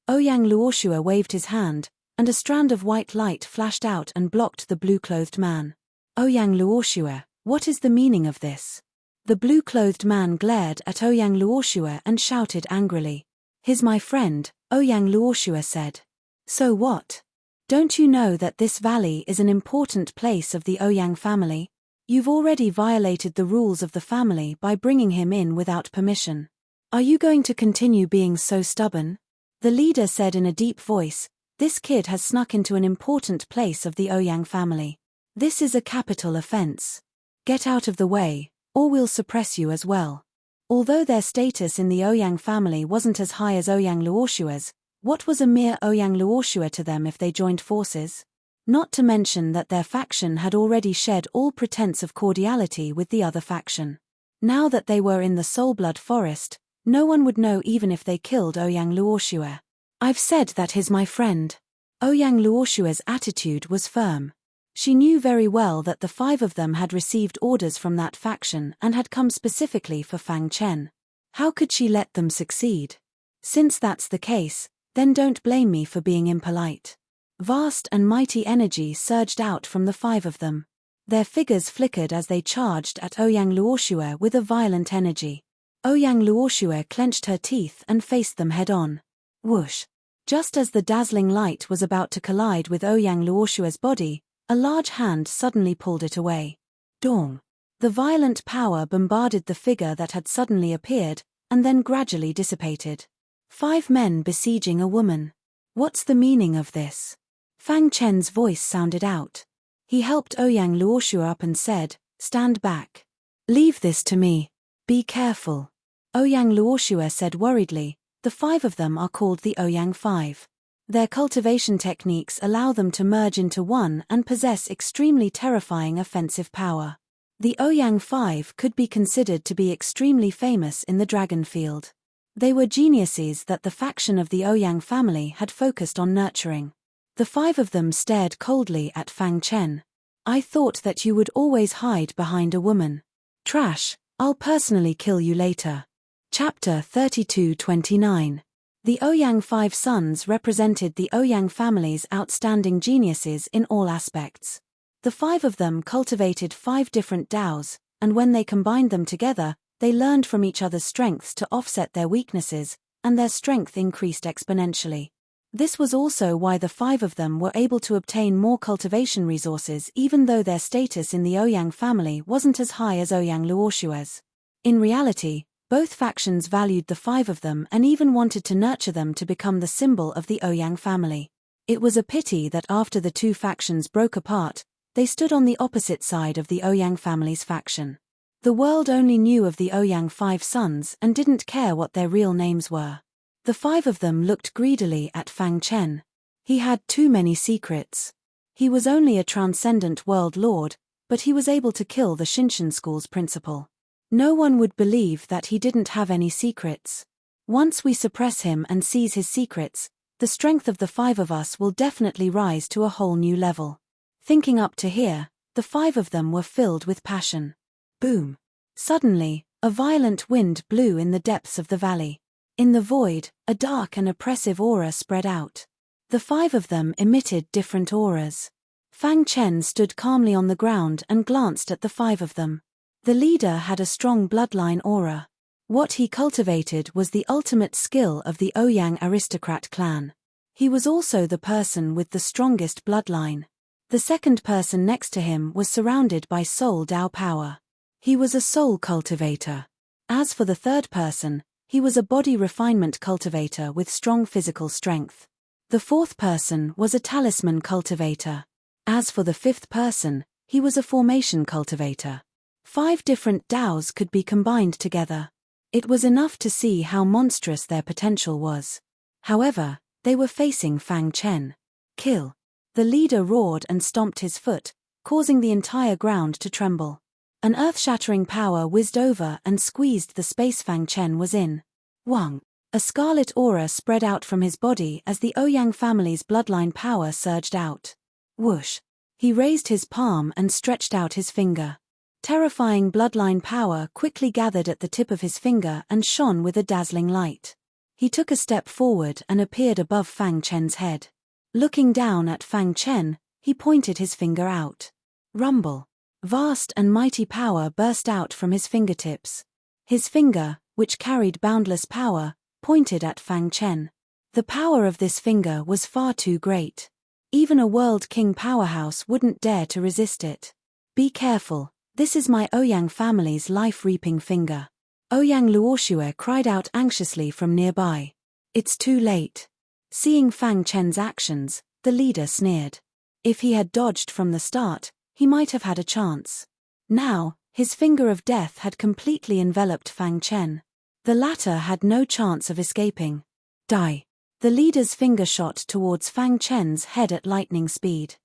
Ouyang Luoxue waved his hand, and a strand of white light flashed out and blocked the blue-clothed man. Ouyang Luoxue, what is the meaning of this? The blue-clothed man glared at Ouyang Luoxue and shouted angrily. He's my friend, Ouyang Luoxue said. So what? Don't you know that this valley is an important place of the Ouyang family? You've already violated the rules of the family by bringing him in without permission. Are you going to continue being so stubborn? The leader said in a deep voice, this kid has snuck into an important place of the Ouyang family. This is a capital offense. Get out of the way, or we'll suppress you as well. Although their status in the Ouyang family wasn't as high as Ouyang Luoxue's, what was a mere Ouyang Luoxue to them if they joined forces? Not to mention that their faction had already shed all pretense of cordiality with the other faction. Now that they were in the Soul Blood Forest, no one would know even if they killed Ouyang Luoxue. I've said that he's my friend. Ouyang Luoxue's attitude was firm. She knew very well that the 5 of them had received orders from that faction and had come specifically for Fang Chen. How could she let them succeed? Since that's the case, then don't blame me for being impolite. Vast and mighty energy surged out from the 5 of them. Their figures flickered as they charged at Ouyang Luoxue with a violent energy. Ouyang Luoxue clenched her teeth and faced them head-on. Whoosh! Just as the dazzling light was about to collide with Ouyang Luoxue's body, a large hand suddenly pulled it away. Dong! The violent power bombarded the figure that had suddenly appeared, and then gradually dissipated. 5 men besieging a woman. What's the meaning of this? Fang Chen's voice sounded out. He helped Ouyang Luoxue up and said, stand back. Leave this to me. Be careful. Ouyang Luoxue said worriedly, the 5 of them are called the Ouyang 5. Their cultivation techniques allow them to merge into one and possess extremely terrifying offensive power. The Ouyang 5 could be considered to be extremely famous in the dragon field. They were geniuses that the faction of the Ouyang family had focused on nurturing. The 5 of them stared coldly at Fang Chen. I thought that you would always hide behind a woman. Trash, I'll personally kill you later. Chapter 32-29. The Ouyang 5 sons represented the Ouyang family's outstanding geniuses in all aspects. The 5 of them cultivated 5 different Daos, and when they combined them together, they learned from each other's strengths to offset their weaknesses, and their strength increased exponentially. This was also why the 5 of them were able to obtain more cultivation resources even though their status in the Ouyang family wasn't as high as Ouyang Luoxue's. In reality, both factions valued the 5 of them and even wanted to nurture them to become the symbol of the Ouyang family. It was a pity that after the 2 factions broke apart, they stood on the opposite side of the Ouyang family's faction. The world only knew of the Ouyang 5 sons and didn't care what their real names were. The 5 of them looked greedily at Fang Chen. He had too many secrets. He was only a transcendent world lord, but he was able to kill the Shinshan school's principal. No one would believe that he didn't have any secrets. Once we suppress him and seize his secrets, the strength of the 5 of us will definitely rise to a whole new level. Thinking up to here, the 5 of them were filled with passion. Boom! Suddenly, a violent wind blew in the depths of the valley. In the void, a dark and oppressive aura spread out. The 5 of them emitted different auras. Fang Chen stood calmly on the ground and glanced at the 5 of them. The leader had a strong bloodline aura. What he cultivated was the ultimate skill of the Ouyang aristocrat clan. He was also the person with the strongest bloodline. The second person next to him was surrounded by soul Dao power. He was a soul cultivator. As for the third person, he was a body refinement cultivator with strong physical strength. The fourth person was a talisman cultivator. As for the fifth person, he was a formation cultivator. 5 different Daos could be combined together. It was enough to see how monstrous their potential was. However, they were facing Fang Chen. Kill. The leader roared and stomped his foot, causing the entire ground to tremble. An earth-shattering power whizzed over and squeezed the space Fang Chen was in. Wang. A scarlet aura spread out from his body as the Ouyang family's bloodline power surged out. Whoosh. He raised his palm and stretched out his finger. Terrifying bloodline power quickly gathered at the tip of his finger and shone with a dazzling light. He took a step forward and appeared above Fang Chen's head. Looking down at Fang Chen, he pointed his finger out. Rumble. Vast and mighty power burst out from his fingertips. His finger, which carried boundless power, pointed at Fang Chen. The power of this finger was far too great. Even a World King powerhouse wouldn't dare to resist it. Be careful, this is my Ouyang family's life-reaping finger. Ouyang Luoxue cried out anxiously from nearby. It's too late. Seeing Fang Chen's actions, the leader sneered. If he had dodged from the start, he might have had a chance. Now, his finger of death had completely enveloped Fang Chen. The latter had no chance of escaping. Die. The leader's finger shot towards Fang Chen's head at lightning speed.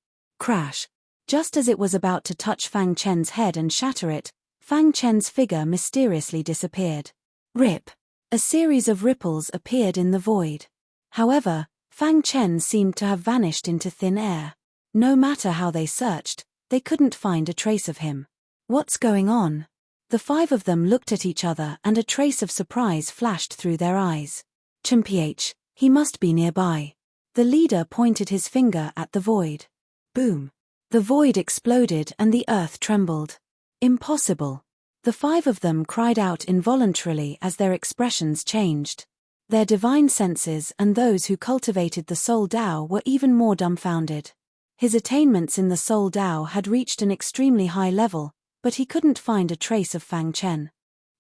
Crash. Just as it was about to touch Fang Chen's head and shatter it, Fang Chen's figure mysteriously disappeared. Rip. A series of ripples appeared in the void. However, Fang Chen seemed to have vanished into thin air. No matter how they searched, they couldn't find a trace of him. What's going on? The 5 of them looked at each other and a trace of surprise flashed through their eyes. Chimph, he must be nearby. The leader pointed his finger at the void. Boom. The void exploded and the earth trembled. Impossible. The 5 of them cried out involuntarily as their expressions changed. Their divine senses and those who cultivated the Soul Dao were even more dumbfounded. His attainments in the Soul Dao had reached an extremely high level, but he couldn't find a trace of Fang Chen.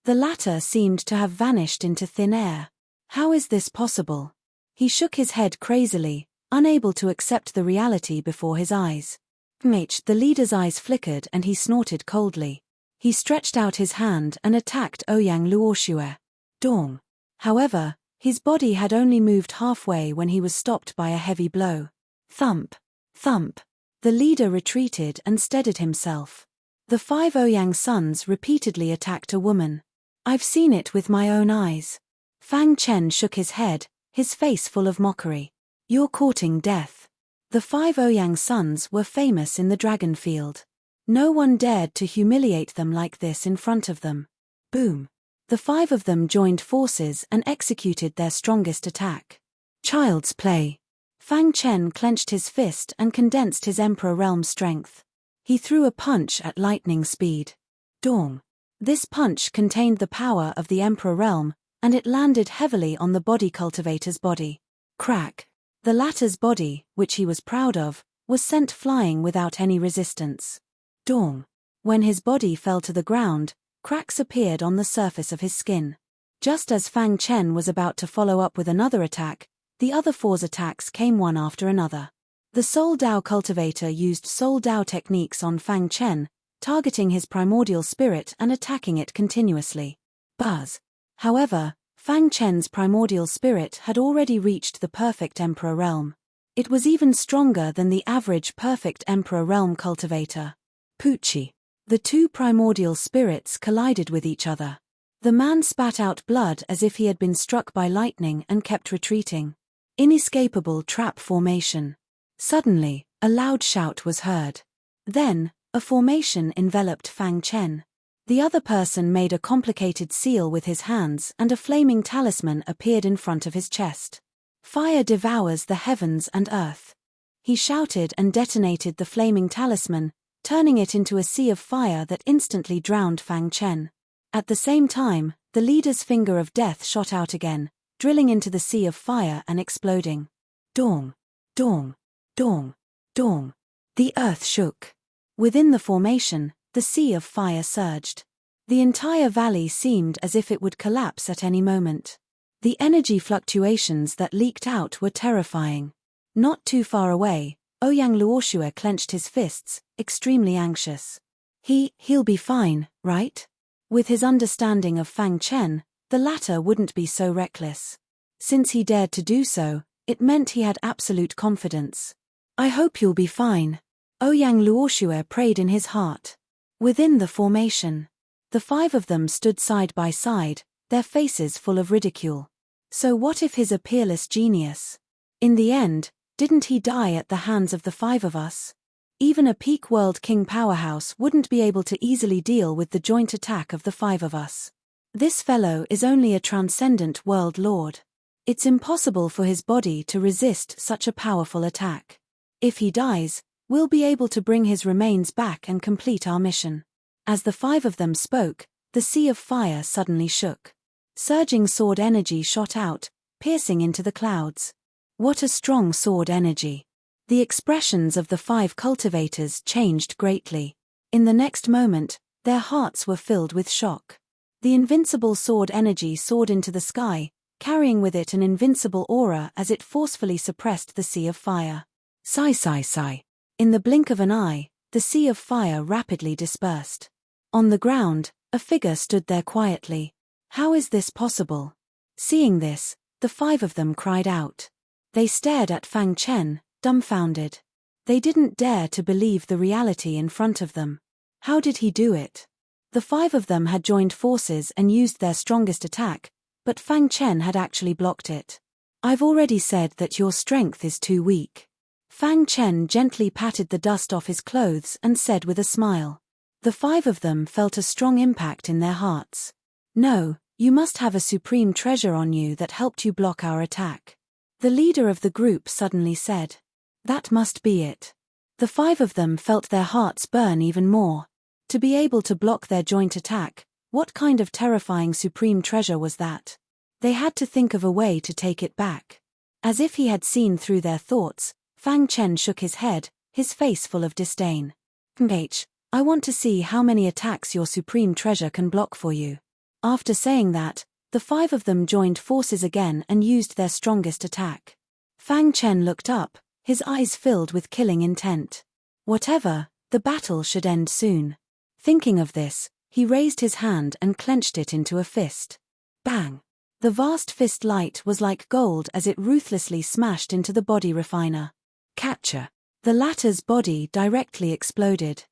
The latter seemed to have vanished into thin air. How is this possible? He shook his head crazily, unable to accept the reality before his eyes. The leader's eyes flickered and he snorted coldly. He stretched out his hand and attacked Ouyang Luoxue. Dong. However, his body had only moved halfway when he was stopped by a heavy blow. Thump. Thump. The leader retreated and steadied himself. The 5 Ouyang sons repeatedly attacked a woman. I've seen it with my own eyes. Fang Chen shook his head, his face full of mockery. You're courting death. The 5 Ouyang sons were famous in the dragon field. No one dared to humiliate them like this in front of them. Boom. The 5 of them joined forces and executed their strongest attack. Child's play. Fang Chen clenched his fist and condensed his Emperor Realm strength. He threw a punch at lightning speed. Dong. This punch contained the power of the Emperor Realm, and it landed heavily on the body cultivator's body. Crack. The latter's body, which he was proud of, was sent flying without any resistance. Dong. When his body fell to the ground, cracks appeared on the surface of his skin. Just as Fang Chen was about to follow up with another attack, the other 4's attacks came one after another. The Soul Dao cultivator used Soul Dao techniques on Fang Chen, targeting his primordial spirit and attacking it continuously. Buzz. However, Fang Chen's primordial spirit had already reached the perfect Emperor Realm. It was even stronger than the average perfect Emperor Realm cultivator. Poochie. The 2 primordial spirits collided with each other. The man spat out blood as if he had been struck by lightning and kept retreating. Inescapable trap formation. Suddenly, a loud shout was heard. Then, a formation enveloped Fang Chen. The other person made a complicated seal with his hands and a flaming talisman appeared in front of his chest. Fire devours the heavens and earth. He shouted and detonated the flaming talisman, turning it into a sea of fire that instantly drowned Fang Chen. At the same time, the leader's finger of death shot out again, drilling into the sea of fire and exploding. Dong. Dong. Dong. Dong. The earth shook. Within the formation, the sea of fire surged. The entire valley seemed as if it would collapse at any moment. The energy fluctuations that leaked out were terrifying. Not too far away, Ouyang Luoxue clenched his fists, extremely anxious. He'll be fine, right? With his understanding of Fang Chen, the latter wouldn't be so reckless. Since he dared to do so, it meant he had absolute confidence. I hope you'll be fine. Ouyang Luoxue prayed in his heart. Within the formation, the five of them stood side by side, their faces full of ridicule. So what if he's a peerless genius? In the end, didn't he die at the hands of the five of us? Even a peak world king powerhouse wouldn't be able to easily deal with the joint attack of the five of us. This fellow is only a transcendent world lord. It's impossible for his body to resist such a powerful attack. If he dies, we'll be able to bring his remains back and complete our mission. As the five of them spoke, the sea of fire suddenly shook. Surging sword energy shot out, piercing into the clouds. What a strong sword energy! The expressions of the five cultivators changed greatly. In the next moment, their hearts were filled with shock. The invincible sword energy soared into the sky, carrying with it an invincible aura as it forcefully suppressed the sea of fire. Sigh. In the blink of an eye, the sea of fire rapidly dispersed. On the ground, a figure stood there quietly. How is this possible? Seeing this, the five of them cried out. They stared at Fang Chen, dumbfounded. They didn't dare to believe the reality in front of them. How did he do it? The five of them had joined forces and used their strongest attack, but Fang Chen had actually blocked it. I've already said that your strength is too weak. Fang Chen gently patted the dust off his clothes and said with a smile. The five of them felt a strong impact in their hearts. No, you must have a supreme treasure on you that helped you block our attack. The leader of the group suddenly said. That must be it. The five of them felt their hearts burn even more. To be able to block their joint attack, what kind of terrifying supreme treasure was that? They had to think of a way to take it back. As if he had seen through their thoughts, Fang Chen shook his head, his face full of disdain. I want to see how many attacks your supreme treasure can block for you. After saying that, the five of them joined forces again and used their strongest attack. Fang Chen looked up, his eyes filled with killing intent. Whatever, the battle should end soon. Thinking of this, he raised his hand and clenched it into a fist. Bang! The vast fist light was like gold as it ruthlessly smashed into the body refiner. Catcher! The latter's body directly exploded.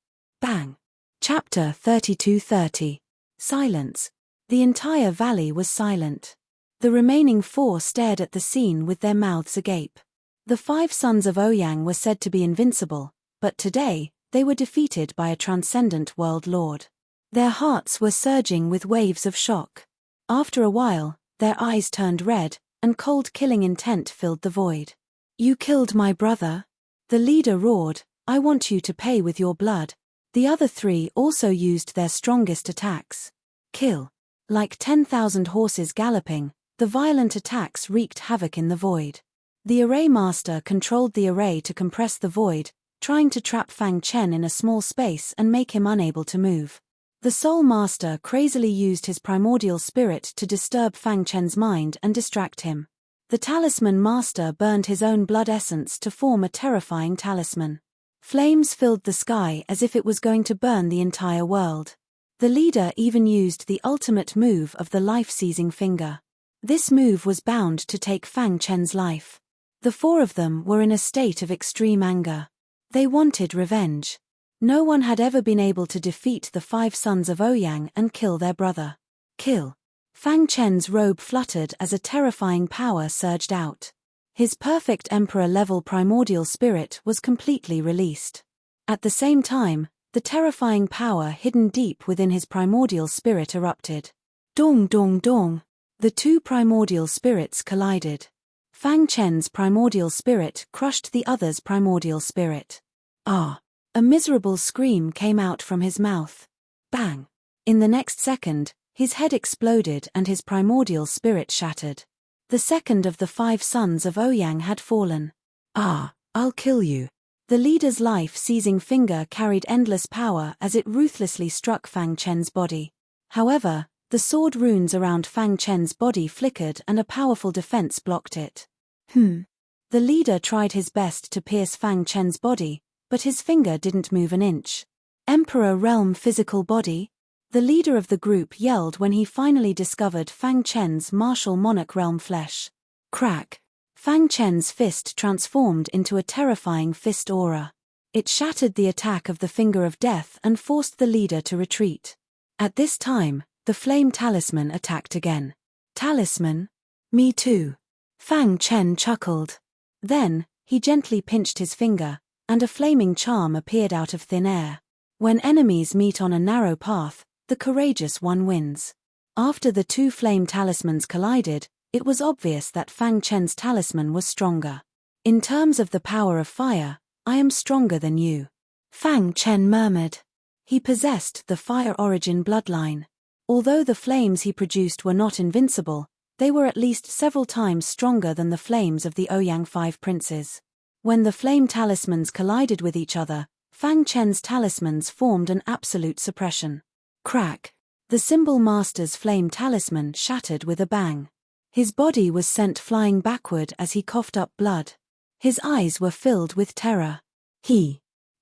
Bang! Chapter 32:30. Silence. The entire valley was silent. The remaining four stared at the scene with their mouths agape. The five sons of Ouyang were said to be invincible, but today, they were defeated by a transcendent world lord. Their hearts were surging with waves of shock. After a while, their eyes turned red, and cold killing intent filled the void. You killed my brother? The leader roared, I want you to pay with your blood. The other three also used their strongest attacks. Kill. Like 10,000 horses galloping, the violent attacks wreaked havoc in the void. The array master controlled the array to compress the void, trying to trap Fang Chen in a small space and make him unable to move. The soul master crazily used his primordial spirit to disturb Fang Chen's mind and distract him. The talisman master burned his own blood essence to form a terrifying talisman. Flames filled the sky as if it was going to burn the entire world. The leader even used the ultimate move of the life-seizing finger. This move was bound to take Fang Chen's life. The four of them were in a state of extreme anger. They wanted revenge. No one had ever been able to defeat the five sons of Ouyang and kill their brother. Kill. Fang Chen's robe fluttered as a terrifying power surged out. His perfect emperor-level primordial spirit was completely released. At the same time, the terrifying power hidden deep within his primordial spirit erupted. Dong dong dong. The two primordial spirits collided. Fang Chen's primordial spirit crushed the other's primordial spirit. Ah! A miserable scream came out from his mouth. Bang! In the next second, his head exploded and his primordial spirit shattered. The second of the five sons of Ouyang had fallen. Ah! I'll kill you. The leader's life-seizing finger carried endless power as it ruthlessly struck Fang Chen's body. However, the sword runes around Fang Chen's body flickered and a powerful defense blocked it. The leader tried his best to pierce Fang Chen's body, but his finger didn't move an inch. Emperor Realm physical body? The leader of the group yelled when he finally discovered Fang Chen's martial monarch realm flesh. Crack! Fang Chen's fist transformed into a terrifying fist aura. It shattered the attack of the finger of death and forced the leader to retreat. At this time, the flame talisman attacked again. Talisman? Me too. Fang Chen chuckled. Then, he gently pinched his finger, and a flaming charm appeared out of thin air. When enemies meet on a narrow path, the courageous one wins. After the two flame talismans collided, it was obvious that Fang Chen's talisman was stronger. In terms of the power of fire, I am stronger than you. Fang Chen murmured. He possessed the fire origin bloodline. Although the flames he produced were not invincible, they were at least several times stronger than the flames of the Ouyang Five Princes. When the flame talismans collided with each other, Fang Chen's talismans formed an absolute suppression. Crack! The symbol master's flame talisman shattered with a bang. His body was sent flying backward as he coughed up blood. His eyes were filled with terror.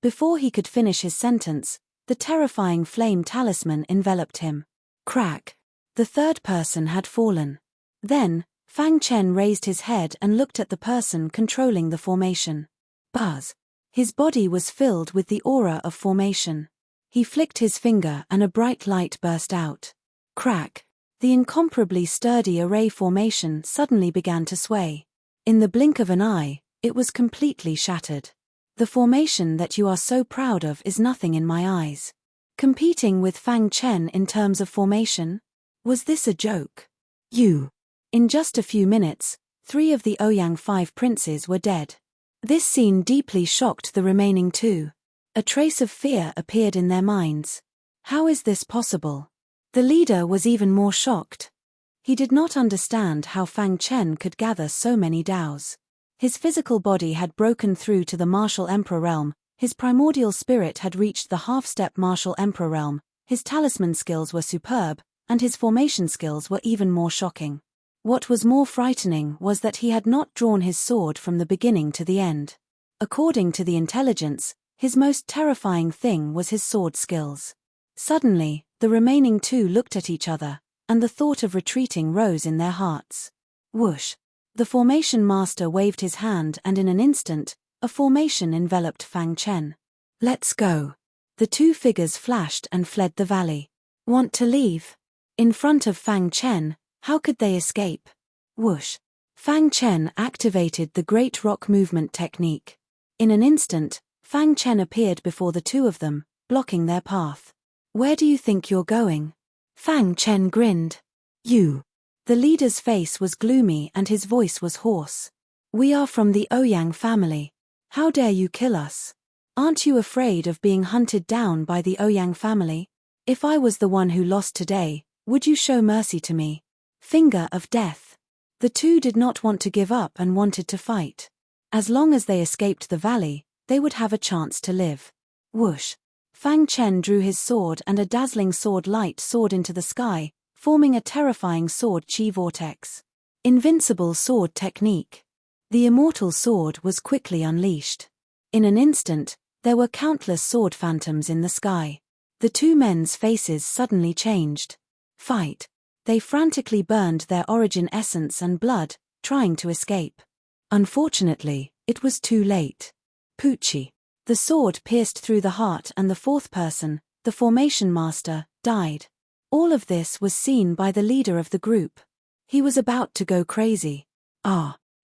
Before he could finish his sentence, the terrifying flame talisman enveloped him. Crack! The third person had fallen. Then, Fang Chen raised his head and looked at the person controlling the formation. Buzz! His body was filled with the aura of formation. He flicked his finger and a bright light burst out. Crack! The incomparably sturdy array formation suddenly began to sway. In the blink of an eye, it was completely shattered. The formation that you are so proud of is nothing in my eyes. Competing with Fang Chen in terms of formation? Was this a joke? In just a few minutes, 3 of the Ouyang Five Princes were dead. This scene deeply shocked the remaining 2. A trace of fear appeared in their minds. How is this possible? The leader was even more shocked. He did not understand how Fang Chen could gather so many Daos. His physical body had broken through to the martial emperor realm, his primordial spirit had reached the half-step martial emperor realm, his talisman skills were superb, and his formation skills were even more shocking. What was more frightening was that he had not drawn his sword from the beginning to the end. According to the intelligence, his most terrifying thing was his sword skills. Suddenly, the remaining 2 looked at each other, and the thought of retreating rose in their hearts. Whoosh! The formation master waved his hand and in an instant, a formation enveloped Fang Chen. Let's go. The 2 figures flashed and fled the valley. Want to leave? In front of Fang Chen, how could they escape? Whoosh! Fang Chen activated the Great Rock Movement technique. In an instant, Fang Chen appeared before the 2 of them, blocking their path. Where do you think you're going? Fang Chen grinned. You. The leader's face was gloomy and his voice was hoarse. We are from the Ouyang family. How dare you kill us? Aren't you afraid of being hunted down by the Ouyang family? If I was the one who lost today, would you show mercy to me? Finger of death. The 2 did not want to give up and wanted to fight. As long as they escaped the valley, they would have a chance to live. Whoosh! Fang Chen drew his sword and a dazzling sword light soared into the sky, forming a terrifying sword chi vortex. Invincible sword technique. The immortal sword was quickly unleashed. In an instant, there were countless sword phantoms in the sky. The 2 men's faces suddenly changed. Fight! They frantically burned their origin essence and blood, trying to escape. Unfortunately, it was too late. Poochie. The sword pierced through the heart and the 4th person, the formation master, died. All of this was seen by the leader of the group. He was about to go crazy.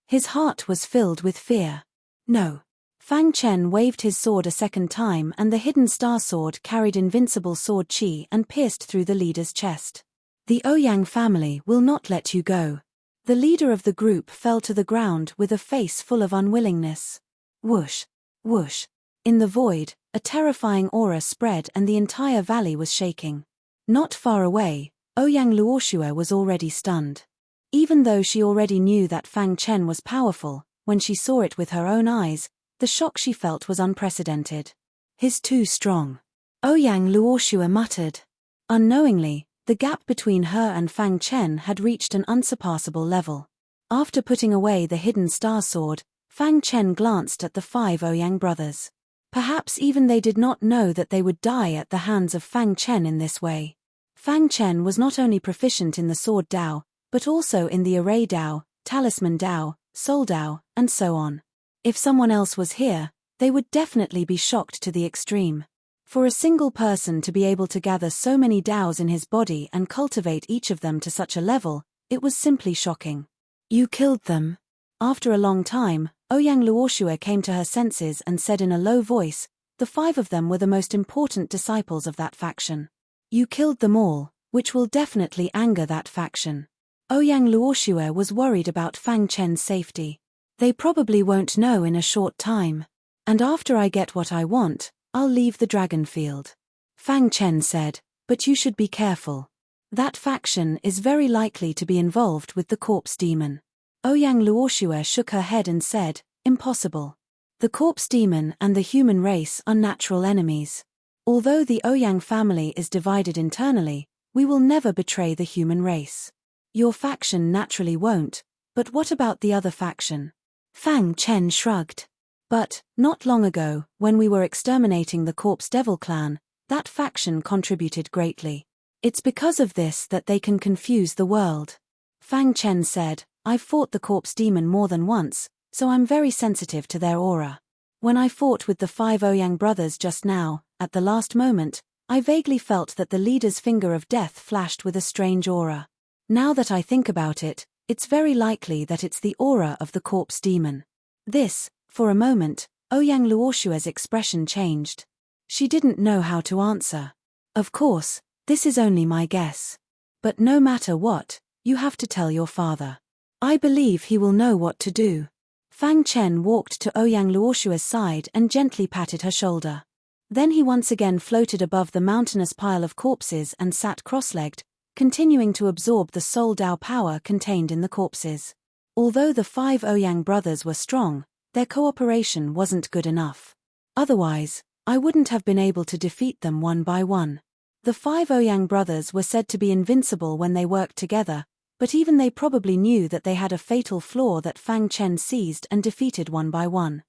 His heart was filled with fear. No. Fang Chen waved his sword a second time and the hidden star sword carried invincible sword chi and pierced through the leader's chest. The Ouyang family will not let you go. The leader of the group fell to the ground with a face full of unwillingness. Whoosh! Whoosh! In the void, a terrifying aura spread and the entire valley was shaking. Not far away, Ouyang Luoxue was already stunned. Even though she already knew that Fang Chen was powerful, when she saw it with her own eyes, The shock she felt was unprecedented. "He's too strong," Ouyang Luoxue muttered. Unknowingly, the gap between her and Fang Chen had reached an unsurpassable level. After putting away the hidden star sword, Fang Chen glanced at the 5 Ouyang brothers. Perhaps even they did not know that they would die at the hands of Fang Chen in this way. Fang Chen was not only proficient in the sword Dao, but also in the array Dao, talisman Dao, soul Dao, and so on. If someone else was here, they would definitely be shocked to the extreme. For a single person to be able to gather so many Daos in his body and cultivate each of them to such a level, it was simply shocking. "You killed them." After a long time, Ouyang Luoxue came to her senses and said in a low voice, "The 5 of them were the most important disciples of that faction. You killed them all, which will definitely anger that faction." Ouyang Luoxue was worried about Fang Chen's safety. "They probably won't know in a short time. And after I get what I want, I'll leave the dragon field." Fang Chen said, "But you should be careful. That faction is very likely to be involved with the corpse demon." Ouyang Luoxue shook her head and said, "Impossible. The corpse demon and the human race are natural enemies. Although the Ouyang family is divided internally, we will never betray the human race. Your faction naturally won't, but what about the other faction?" Fang Chen shrugged. "But, not long ago, when we were exterminating the Corpse Devil clan, that faction contributed greatly. It's because of this that they can confuse the world." Fang Chen said, "I've fought the Corpse Demon more than once, so I'm very sensitive to their aura. When I fought with the 5 Ouyang brothers just now, at the last moment, I vaguely felt that the leader's finger of death flashed with a strange aura. Now that I think about it, it's very likely that it's the aura of the Corpse Demon." This, for a moment, Ouyang Luoxue's expression changed. She didn't know how to answer. "Of course, this is only my guess. But no matter what, you have to tell your father. I believe he will know what to do." Fang Chen walked to Ouyang Luoxue's side and gently patted her shoulder. Then he once again floated above the mountainous pile of corpses and sat cross-legged, continuing to absorb the soul Dao power contained in the corpses. Although the 5 Ouyang brothers were strong, their cooperation wasn't good enough. Otherwise, I wouldn't have been able to defeat them one by one. The 5 Ouyang brothers were said to be invincible when they worked together, but even they probably knew that they had a fatal flaw that Fang Chen seized and defeated one by one.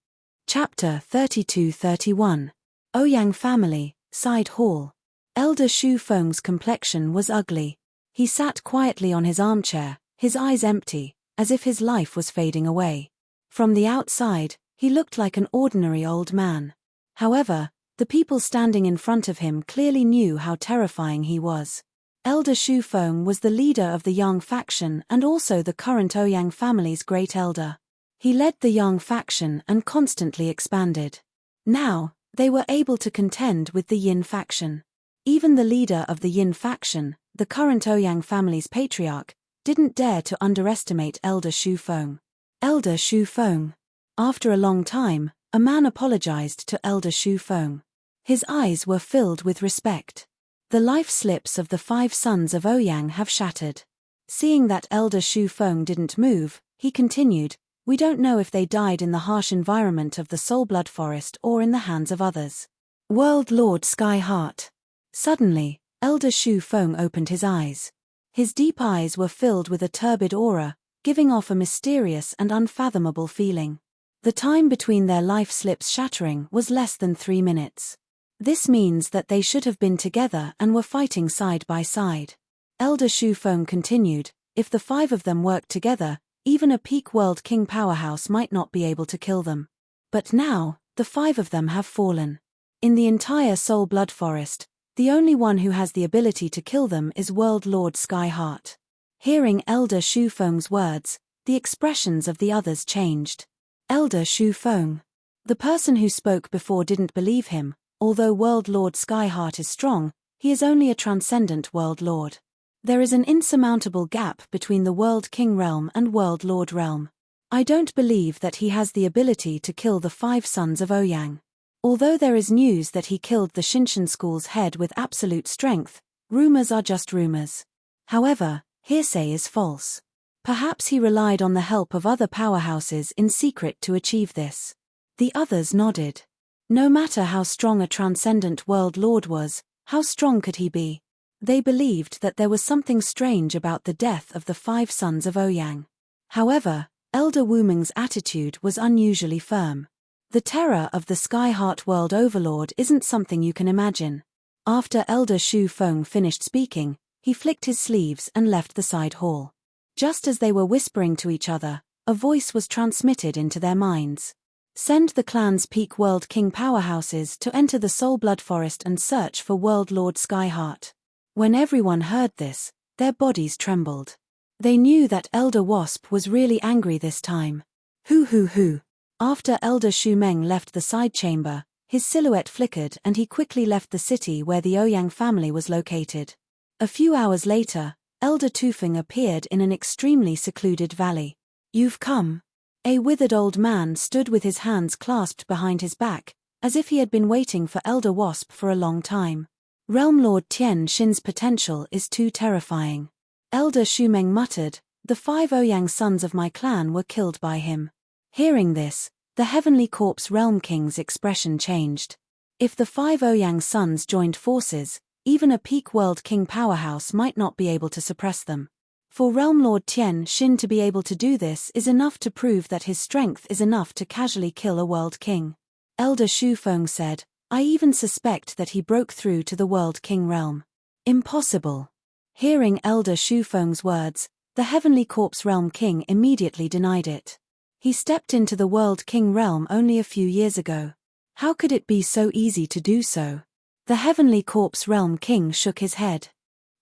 Chapter 32-31. Ouyang Family, Side Hall. Elder Shu Feng's complexion was ugly. He sat quietly on his armchair, his eyes empty, as if his life was fading away. From the outside, he looked like an ordinary old man. However, the people standing in front of him clearly knew how terrifying he was. Elder Shu Feng was the leader of the Yang faction and also the current Ouyang family's great elder. He led the Yang faction and constantly expanded. Now, they were able to contend with the Yin faction. Even the leader of the Yin faction, the current Ouyang family's patriarch, didn't dare to underestimate Elder Shu Feng. Elder Shu Feng. After a long time, a man apologized to Elder Shu Feng. His eyes were filled with respect. "The life slips of the 5 sons of Ouyang have shattered." Seeing that Elder Shu Feng didn't move, he continued, "We don't know if they died in the harsh environment of the Soul Blood Forest or in the hands of others." World Lord Sky Heart. Suddenly, Elder Shu Feng opened his eyes. His deep eyes were filled with a turbid aura, giving off a mysterious and unfathomable feeling. The time between their life slips shattering was less than 3 minutes. This means that they should have been together and were fighting side by side. Elder Shu Feng continued, "If the 5 of them worked together, even a peak world king powerhouse might not be able to kill them. But now, the 5 of them have fallen. In the entire Soul Blood Forest, the only one who has the ability to kill them is World Lord Sky Heart." Hearing Elder Shu Feng's words, the expressions of the others changed. Elder Shu Feng. The person who spoke before didn't believe him. Although World Lord Sky Heart is strong, he is only a transcendent World Lord. There is an insurmountable gap between the World King realm and World Lord realm. I don't believe that he has the ability to kill the 5 sons of Ouyang. Although there is news that he killed the Shinshan school's head with absolute strength, rumors are just rumors. However, hearsay is false. Perhaps he relied on the help of other powerhouses in secret to achieve this. The others nodded. No matter how strong a transcendent world lord was, how strong could he be? They believed that there was something strange about the death of the 5 sons of Ouyang. However, Elder Wu Meng's attitude was unusually firm. The terror of the Sky-Heart World Overlord isn't something you can imagine. After Elder Shu Feng finished speaking, he flicked his sleeves and left the side hall. Just as they were whispering to each other, a voice was transmitted into their minds. Send the clan's peak World King powerhouses to enter the Soul Blood Forest and search for World Lord Skyheart. When everyone heard this, their bodies trembled. They knew that Elder Wasp was really angry this time. Hoo. After Elder Shu Meng left the side chamber, his silhouette flickered and he quickly left the city where the Ouyang family was located. A few hours later, Elder Tufeng appeared in an extremely secluded valley. You've come. A withered old man stood with his hands clasped behind his back, as if he had been waiting for Elder Wasp for a long time. Realm Lord Tian Xin's potential is too terrifying. Elder Shu Meng muttered, the 5 Ouyang sons of my clan were killed by him. Hearing this, the Heavenly Corpse Realm King's expression changed. If the 5 Ouyang sons joined forces, even a peak World King powerhouse might not be able to suppress them. For Realm Lord Tian Xin to be able to do this is enough to prove that his strength is enough to casually kill a World King. Elder Shu Feng said, I even suspect that he broke through to the World King realm. Impossible. Hearing Elder Shu Feng's words, the Heavenly Corpse Realm King immediately denied it. He stepped into the World King realm only a few years ago. How could it be so easy to do so? The Heavenly Corpse Realm King shook his head.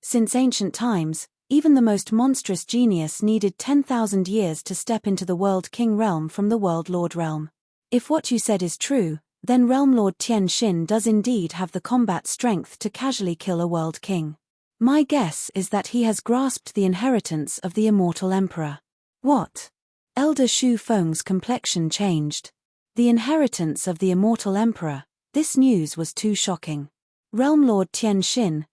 Since ancient times, even the most monstrous genius needed 10,000 years to step into the World King realm from the World Lord realm. If what you said is true, then Realm Lord Tian Xin does indeed have the combat strength to casually kill a World King. My guess is that he has grasped the inheritance of the Immortal Emperor. What? Elder Shu Feng's complexion changed. The inheritance of the Immortal Emperor, this news was too shocking. Realm Lord Tian Xin,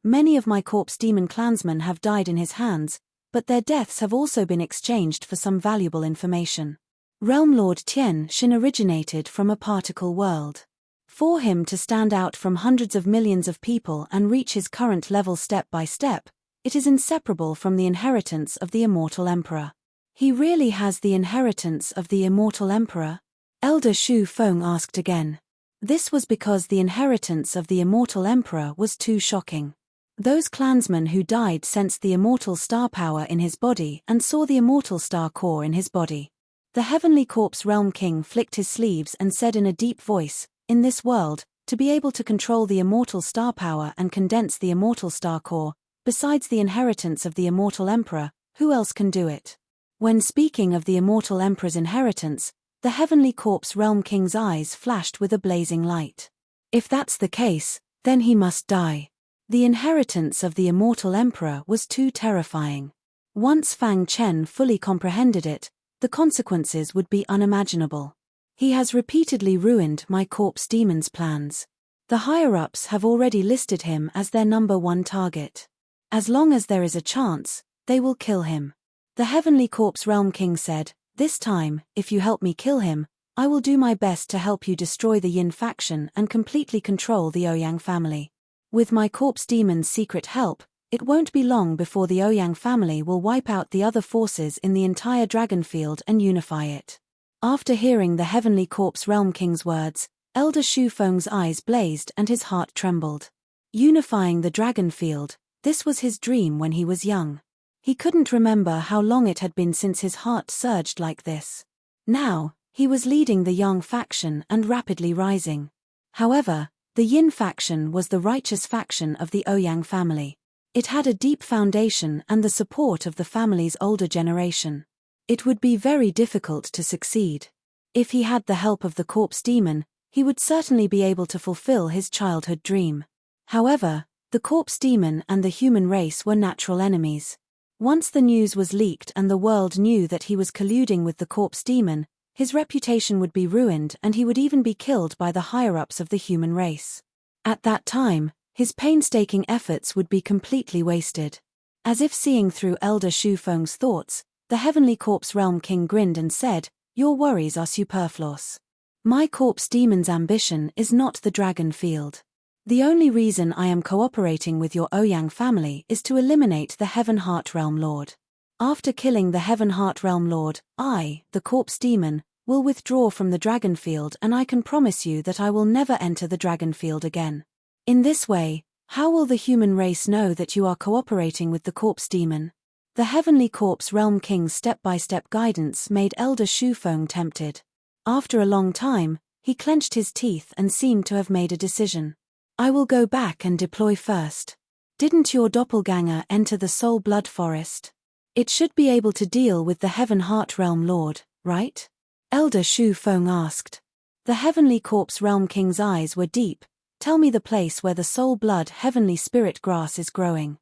many of my corpse demon clansmen have died in his hands, but their deaths have also been exchanged for some valuable information. Realm Lord Tian Xin originated from a particle world. For him to stand out from hundreds of millions of people and reach his current level step by step, it is inseparable from the inheritance of the Immortal Emperor. He really has the inheritance of the Immortal Emperor? Elder Shu Feng asked again. This was because the inheritance of the Immortal Emperor was too shocking. Those clansmen who died sensed the immortal star power in his body and saw the immortal star core in his body. The Heavenly Corpse Realm King flicked his sleeves and said in a deep voice, in this world, to be able to control the immortal star power and condense the immortal star core, besides the inheritance of the Immortal Emperor, who else can do it? When speaking of the Immortal Emperor's inheritance, the Heavenly Corpse Realm King's eyes flashed with a blazing light. If that's the case, then he must die. The inheritance of the Immortal Emperor was too terrifying. Once Fang Chen fully comprehended it, the consequences would be unimaginable. He has repeatedly ruined my corpse demon's plans. The higher-ups have already listed him as their #1 target. As long as there is a chance, they will kill him. The Heavenly Corpse Realm King said, this time, if you help me kill him, I will do my best to help you destroy the Yin faction and completely control the Ouyang family. With my corpse demon's secret help, it won't be long before the Ouyang family will wipe out the other forces in the entire Dragonfield and unify it. After hearing the Heavenly Corpse Realm King's words, Elder Shu Feng's eyes blazed and his heart trembled. Unifying the Dragonfield, this was his dream when he was young. He couldn't remember how long it had been since his heart surged like this. Now, he was leading the Yang faction and rapidly rising. However, the Yin faction was the righteous faction of the Ouyang family. It had a deep foundation and the support of the family's older generation. It would be very difficult to succeed. If he had the help of the corpse demon, he would certainly be able to fulfill his childhood dream. However, the corpse demon and the human race were natural enemies. Once the news was leaked and the world knew that he was colluding with the corpse demon, his reputation would be ruined and he would even be killed by the higher-ups of the human race. At that time, his painstaking efforts would be completely wasted. As if seeing through Elder Shu Feng's thoughts, the Heavenly Corpse Realm King grinned and said, your worries are superfluous. My corpse demon's ambition is not the dragon field. The only reason I am cooperating with your Ouyang family is to eliminate the Heaven Heart Realm Lord. After killing the Heaven Heart Realm Lord, I, the corpse demon, will withdraw from the dragon field, and I can promise you that I will never enter the dragon field again. In this way, how will the human race know that you are cooperating with the corpse demon? The Heavenly Corpse Realm King's step-by-step guidance made Elder Shufeng tempted. After a long time, he clenched his teeth and seemed to have made a decision. I will go back and deploy first. Didn't your doppelganger enter the Soul Blood Forest? It should be able to deal with the Heaven Heart Realm Lord, right? Elder Shufeng asked. The Heavenly Corpse Realm King's eyes were deep. Tell me the place where the Soul Blood Heavenly Spirit Grass is growing.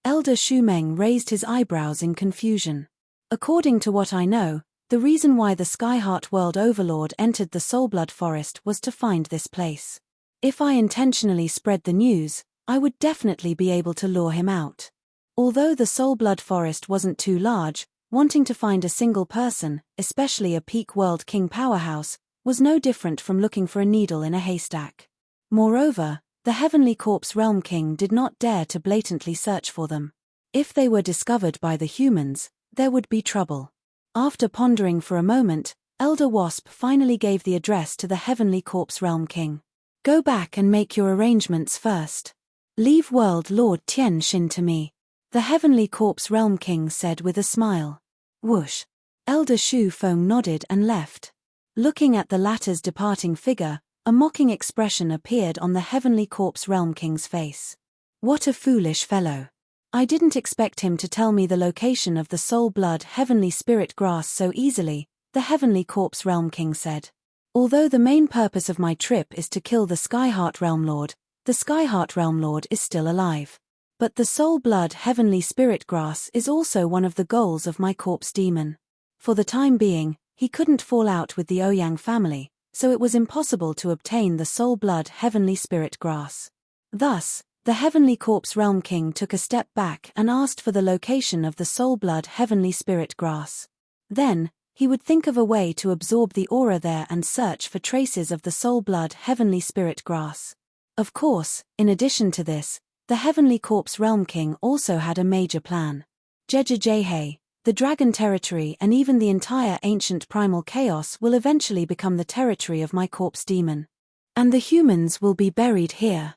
Elder Shumeng raised his eyebrows in confusion. According to what I know, the reason why the Skyheart World Overlord entered the Soulblood Forest was to find this place. If I intentionally spread the news, I would definitely be able to lure him out. Although the Soulblood Forest wasn't too large, wanting to find a single person, especially a peak world king powerhouse, was no different from looking for a needle in a haystack. Moreover, the Heavenly Corpse Realm King did not dare to blatantly search for them. If they were discovered by the humans, there would be trouble. After pondering for a moment, Elder Wasp finally gave the address to the Heavenly Corpse Realm King. Go back and make your arrangements first. Leave World Lord Tian Xin to me, the Heavenly Corpse Realm King said with a smile. Whoosh. Elder Shufeng nodded and left. Looking at the latter's departing figure, a mocking expression appeared on the Heavenly Corpse Realm King's face. What a foolish fellow. I didn't expect him to tell me the location of the Soul Blood Heavenly Spirit Grass so easily, the Heavenly Corpse Realm King said. Although the main purpose of my trip is to kill the Skyheart Realm Lord, the Skyheart Realm Lord is still alive. But the Soul Blood Heavenly Spirit Grass is also one of the goals of my corpse demon. For the time being, he couldn't fall out with the Ouyang family, so it was impossible to obtain the Soul Blood Heavenly Spirit Grass. Thus, the Heavenly Corpse Realm King took a step back and asked for the location of the Soul Blood Heavenly Spirit Grass. Then, he would think of a way to absorb the aura there and search for traces of the Soul Blood Heavenly Spirit Grass. Of course, in addition to this, the Heavenly Corpse Realm King also had a major plan. Jeje, the Dragon Territory and even the entire ancient primal chaos will eventually become the territory of my corpse demon. And the humans will be buried here.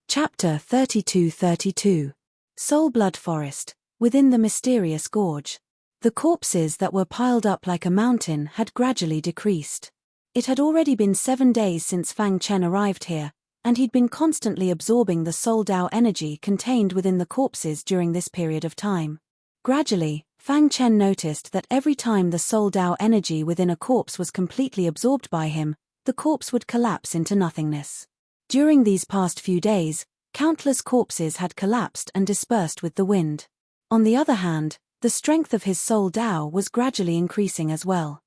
Chapter 32-32. Soul Blood Forest, within the mysterious gorge. The corpses that were piled up like a mountain had gradually decreased. It had already been 7 days since Fang Chen arrived here, and he'd been constantly absorbing the Soul Dao energy contained within the corpses during this period of time. Gradually, Fang Chen noticed that every time the Soul Dao energy within a corpse was completely absorbed by him, the corpse would collapse into nothingness. During these past few days, countless corpses had collapsed and dispersed with the wind. On the other hand, the strength of his Soul Dao was gradually increasing as well.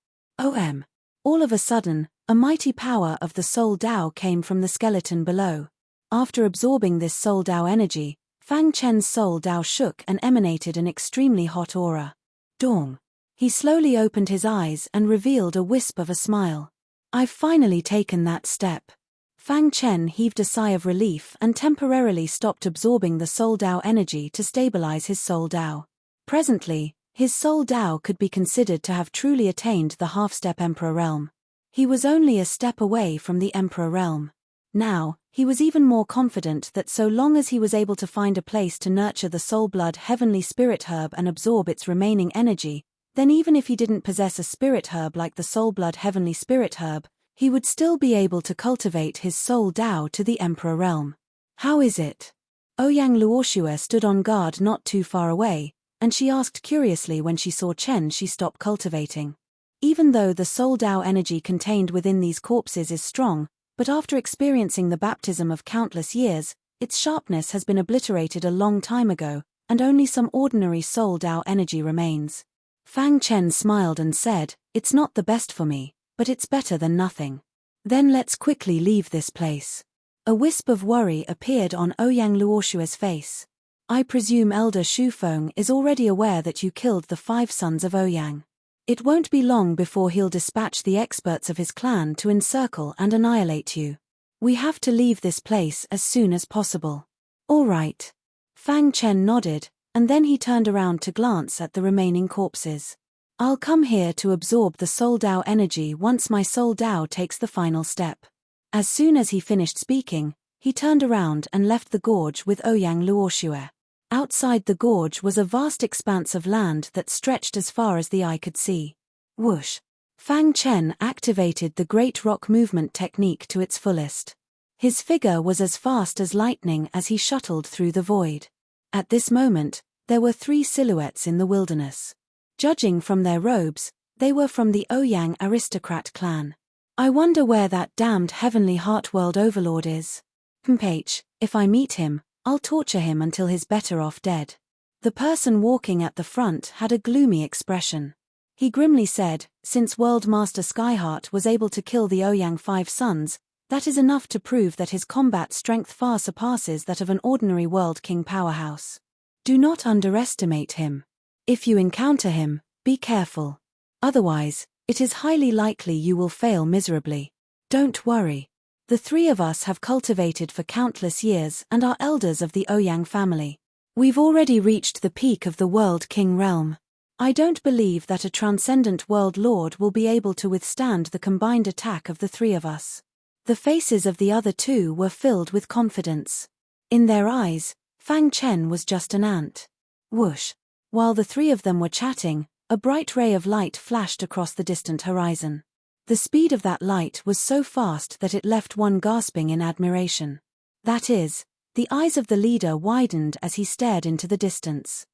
All of a sudden, a mighty power of the Soul Dao came from the skeleton below. After absorbing this Soul Dao energy, Fang Chen's Soul Dao shook and emanated an extremely hot aura. Dong. He slowly opened his eyes and revealed a wisp of a smile. I've finally taken that step. Fang Chen heaved a sigh of relief and temporarily stopped absorbing the Soul Dao energy to stabilize his Soul Dao. Presently, his Soul Dao could be considered to have truly attained the half-step Emperor realm. He was only a step away from the Emperor realm. Now, he was even more confident that so long as he was able to find a place to nurture the Soul Blood Heavenly Spirit Herb and absorb its remaining energy, then even if he didn't possess a spirit herb like the Soul Blood Heavenly Spirit Herb, he would still be able to cultivate his Soul Dao to the Emperor realm. How is it? Ouyang Luoshua stood on guard not too far away, and she asked curiously when she saw Chen she stop cultivating. Even though the Soul Dao energy contained within these corpses is strong, but after experiencing the baptism of countless years, its sharpness has been obliterated a long time ago, and only some ordinary Soul Dao energy remains. Fang Chen smiled and said, it's not the best for me, but it's better than nothing. Then let's quickly leave this place. A wisp of worry appeared on Ouyang Luoshua's face. I presume Elder Shufeng is already aware that you killed the 5 sons of Ouyang. It won't be long before he'll dispatch the experts of his clan to encircle and annihilate you. We have to leave this place as soon as possible. All right. Fang Chen nodded, and then he turned around to glance at the remaining corpses. I'll come here to absorb the Soul Dao energy once my Soul Dao takes the final step. As soon as he finished speaking, he turned around and left the gorge with Ouyang Luoxue. Outside the gorge was a vast expanse of land that stretched as far as the eye could see. Whoosh! Fang Chen activated the Great Rock Movement technique to its fullest. His figure was as fast as lightning as he shuttled through the void. At this moment, there were 3 silhouettes in the wilderness. Judging from their robes, they were from the Ouyang aristocrat clan. I wonder where that damned heavenly heart-world overlord is. If I meet him, I'll torture him until he's better off dead. The person walking at the front had a gloomy expression. He grimly said, since World Master Skyheart was able to kill the Ouyang 5 sons, that is enough to prove that his combat strength far surpasses that of an ordinary World King powerhouse. Do not underestimate him. If you encounter him, be careful. Otherwise, it is highly likely you will fail miserably. Don't worry. The 3 of us have cultivated for countless years and are elders of the Ouyang family. We've already reached the peak of the World King realm. I don't believe that a transcendent World Lord will be able to withstand the combined attack of the 3 of us. The faces of the other 2 were filled with confidence. In their eyes, Fang Chen was just an ant. Whoosh! While the 3 of them were chatting, a bright ray of light flashed across the distant horizon. The speed of that light was so fast that it left one gasping in admiration. That is, the eyes of the leader widened as he stared into the distance.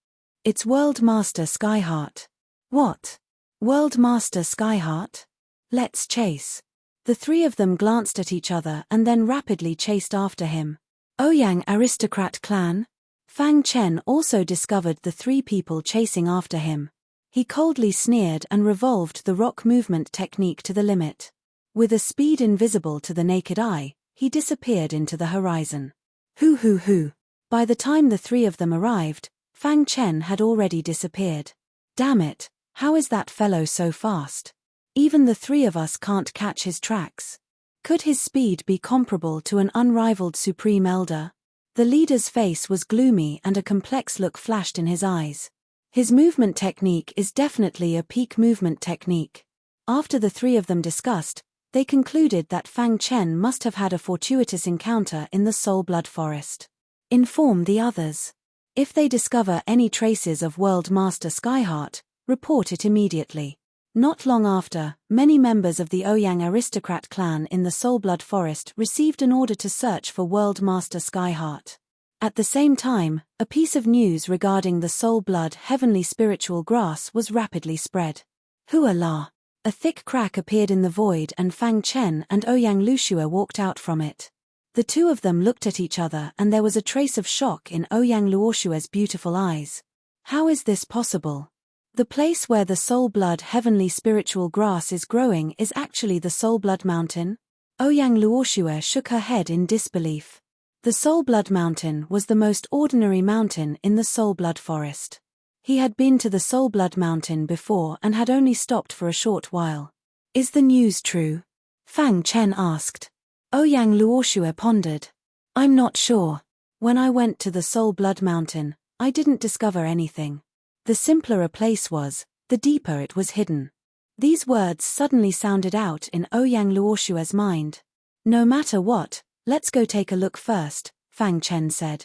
It's World Master Skyheart. What? World Master Skyheart? Let's chase. The 3 of them glanced at each other and then rapidly chased after him. Ouyang aristocrat clan? Fang Chen also discovered the 3 people chasing after him. He coldly sneered and revolved the rock movement technique to the limit. With a speed invisible to the naked eye, he disappeared into the horizon. Hoo. By the time the 3 of them arrived, Fang Chen had already disappeared. Damn it, how is that fellow so fast? Even the 3 of us can't catch his tracks. Could his speed be comparable to an unrivaled Supreme Elder? The leader's face was gloomy and a complex look flashed in his eyes. His movement technique is definitely a peak movement technique. After the 3 of them discussed, they concluded that Fang Chen must have had a fortuitous encounter in the Soul Blood Forest. Inform the others. If they discover any traces of World Master Skyheart, report it immediately. Not long after, many members of the Ouyang aristocrat clan in the Soul Blood Forest received an order to search for World Master Skyheart. At the same time, a piece of news regarding the Soul Blood Heavenly Spiritual Grass was rapidly spread. Hooah! A thick crack appeared in the void and Fang Chen and Ouyang Luoxue walked out from it. The 2 of them looked at each other and there was a trace of shock in Ouyang Luoxue's beautiful eyes. How is this possible? The place where the Soul Blood Heavenly Spiritual Grass is growing is actually the Soul Blood Mountain? Ouyang Luoxue shook her head in disbelief. The Soul Blood Mountain was the most ordinary mountain in the Soul Blood Forest. He had been to the Soul Blood Mountain before and had only stopped for a short while. Is the news true? Fang Chen asked. Ouyang Luoxue pondered. I'm not sure. When I went to the Soul Blood Mountain, I didn't discover anything. The simpler a place was, the deeper it was hidden. These words suddenly sounded out in Ouyang Luoxue's mind. No matter what, let's go take a look first, Fang Chen said.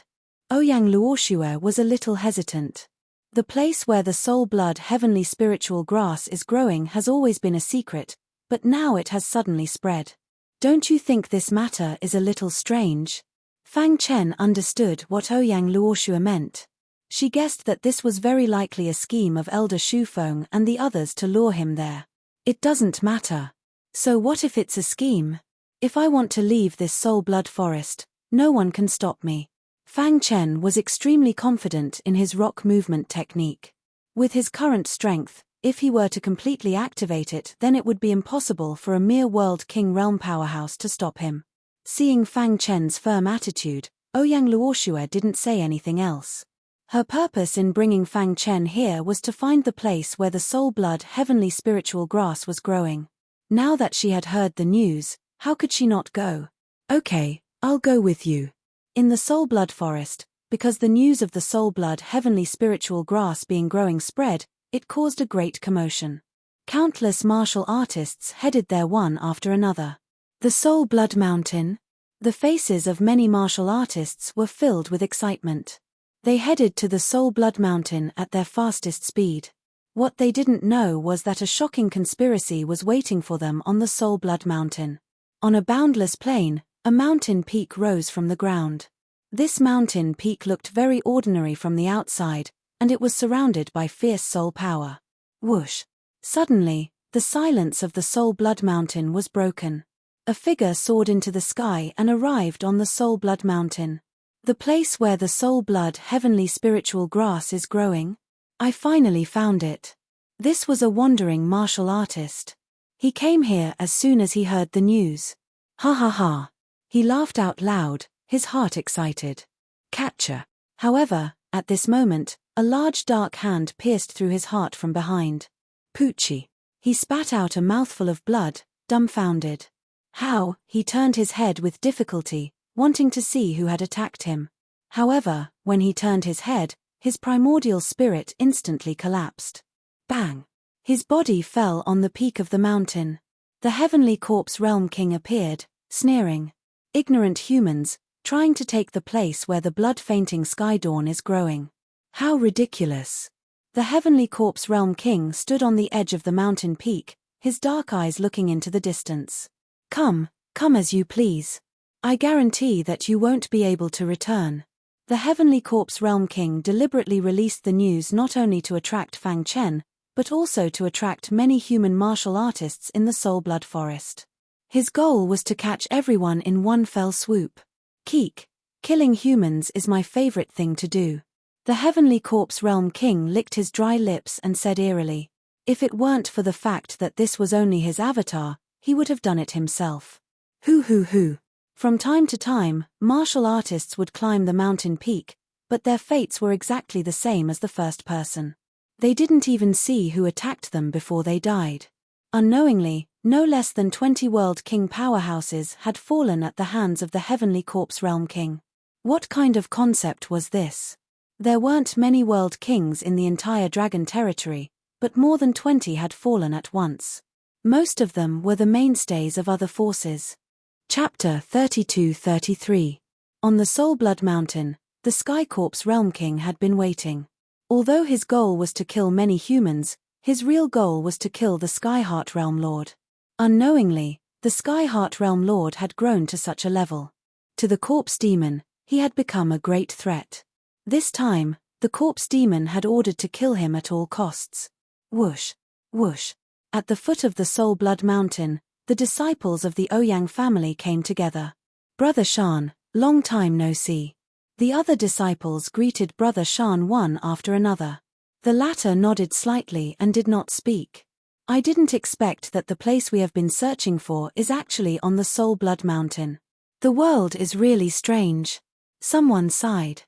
Ouyang Luoxue was a little hesitant. The place where the Soul Blood Heavenly Spiritual Grass is growing has always been a secret, but now it has suddenly spread. Don't you think this matter is a little strange? Fang Chen understood what Ouyang Luoxue meant. She guessed that this was very likely a scheme of Elder Shufeng and the others to lure him there. It doesn't matter. So what if it's a scheme? If I want to leave this Soul Blood Forest, no one can stop me. Fang Chen was extremely confident in his rock movement technique. With his current strength, if he were to completely activate it, then it would be impossible for a mere World King realm powerhouse to stop him. Seeing Fang Chen's firm attitude, Ouyang Luoxue didn't say anything else. Her purpose in bringing Fang Chen here was to find the place where the soul blood heavenly spiritual grass was growing. Now that she had heard the news, how could she not go? Okay, I'll go with you. In the soul blood forest, because the news of the soul blood heavenly spiritual grass being growing spread, it caused a great commotion. Countless martial artists headed there one after another. The Soul Blood Mountain? The faces of many martial artists were filled with excitement. They headed to the Soul Blood Mountain at their fastest speed. What they didn't know was that a shocking conspiracy was waiting for them on the Soul Blood Mountain. On a boundless plain, a mountain peak rose from the ground. This mountain peak looked very ordinary from the outside, and it was surrounded by fierce soul power. Whoosh! Suddenly, the silence of the Soul Blood Mountain was broken. A figure soared into the sky and arrived on the Soul Blood Mountain. The place where the soul blood heavenly spiritual grass is growing? I finally found it. This was a wandering martial artist. He came here as soon as he heard the news. Ha ha ha. He laughed out loud, his heart excited. Catcher. However, at this moment, a large dark hand pierced through his heart from behind. Poochie. He spat out a mouthful of blood, dumbfounded. How? He turned his head with difficulty, wanting to see who had attacked him. However, when he turned his head, his primordial spirit instantly collapsed. Bang! His body fell on the peak of the mountain. The heavenly corpse realm king appeared, sneering. Ignorant humans, trying to take the place where the blood-fainting sky dawn is growing. How ridiculous! The heavenly corpse realm king stood on the edge of the mountain peak, his dark eyes looking into the distance. Come as you please. I guarantee that you won't be able to return. The heavenly corpse realm king deliberately released the news not only to attract Fang Chen, but also to attract many human martial artists in the Soul Blood Forest. His goal was to catch everyone in one fell swoop. Keek, killing humans is my favorite thing to do. The heavenly corpse realm king licked his dry lips and said eerily, if it weren't for the fact that this was only his avatar, he would have done it himself. Hoo. From time to time, martial artists would climb the mountain peak, but their fates were exactly the same as the first person. They didn't even see who attacked them before they died. Unknowingly, no less than 20 World King powerhouses had fallen at the hands of the heavenly corpse realm king. What kind of concept was this? There weren't many World Kings in the entire Dragon territory, but more than 20 had fallen at once. Most of them were the mainstays of other forces. Chapter 32-33. On the Soul Blood Mountain, the Sky Corpse Realm King had been waiting. Although his goal was to kill many humans, his real goal was to kill the Skyheart Realm Lord. Unknowingly, the Skyheart Realm Lord had grown to such a level. To the Corpse Demon, he had become a great threat. This time, the Corpse Demon had ordered to kill him at all costs. Whoosh, whoosh. At the foot of the Soul Blood Mountain, the disciples of the Ouyang family came together. Brother Shan, long time no see. The other disciples greeted Brother Shan one after another. The latter nodded slightly and did not speak. I didn't expect that the place we have been searching for is actually on the Soul Blood Mountain. The world is really strange. Someone sighed.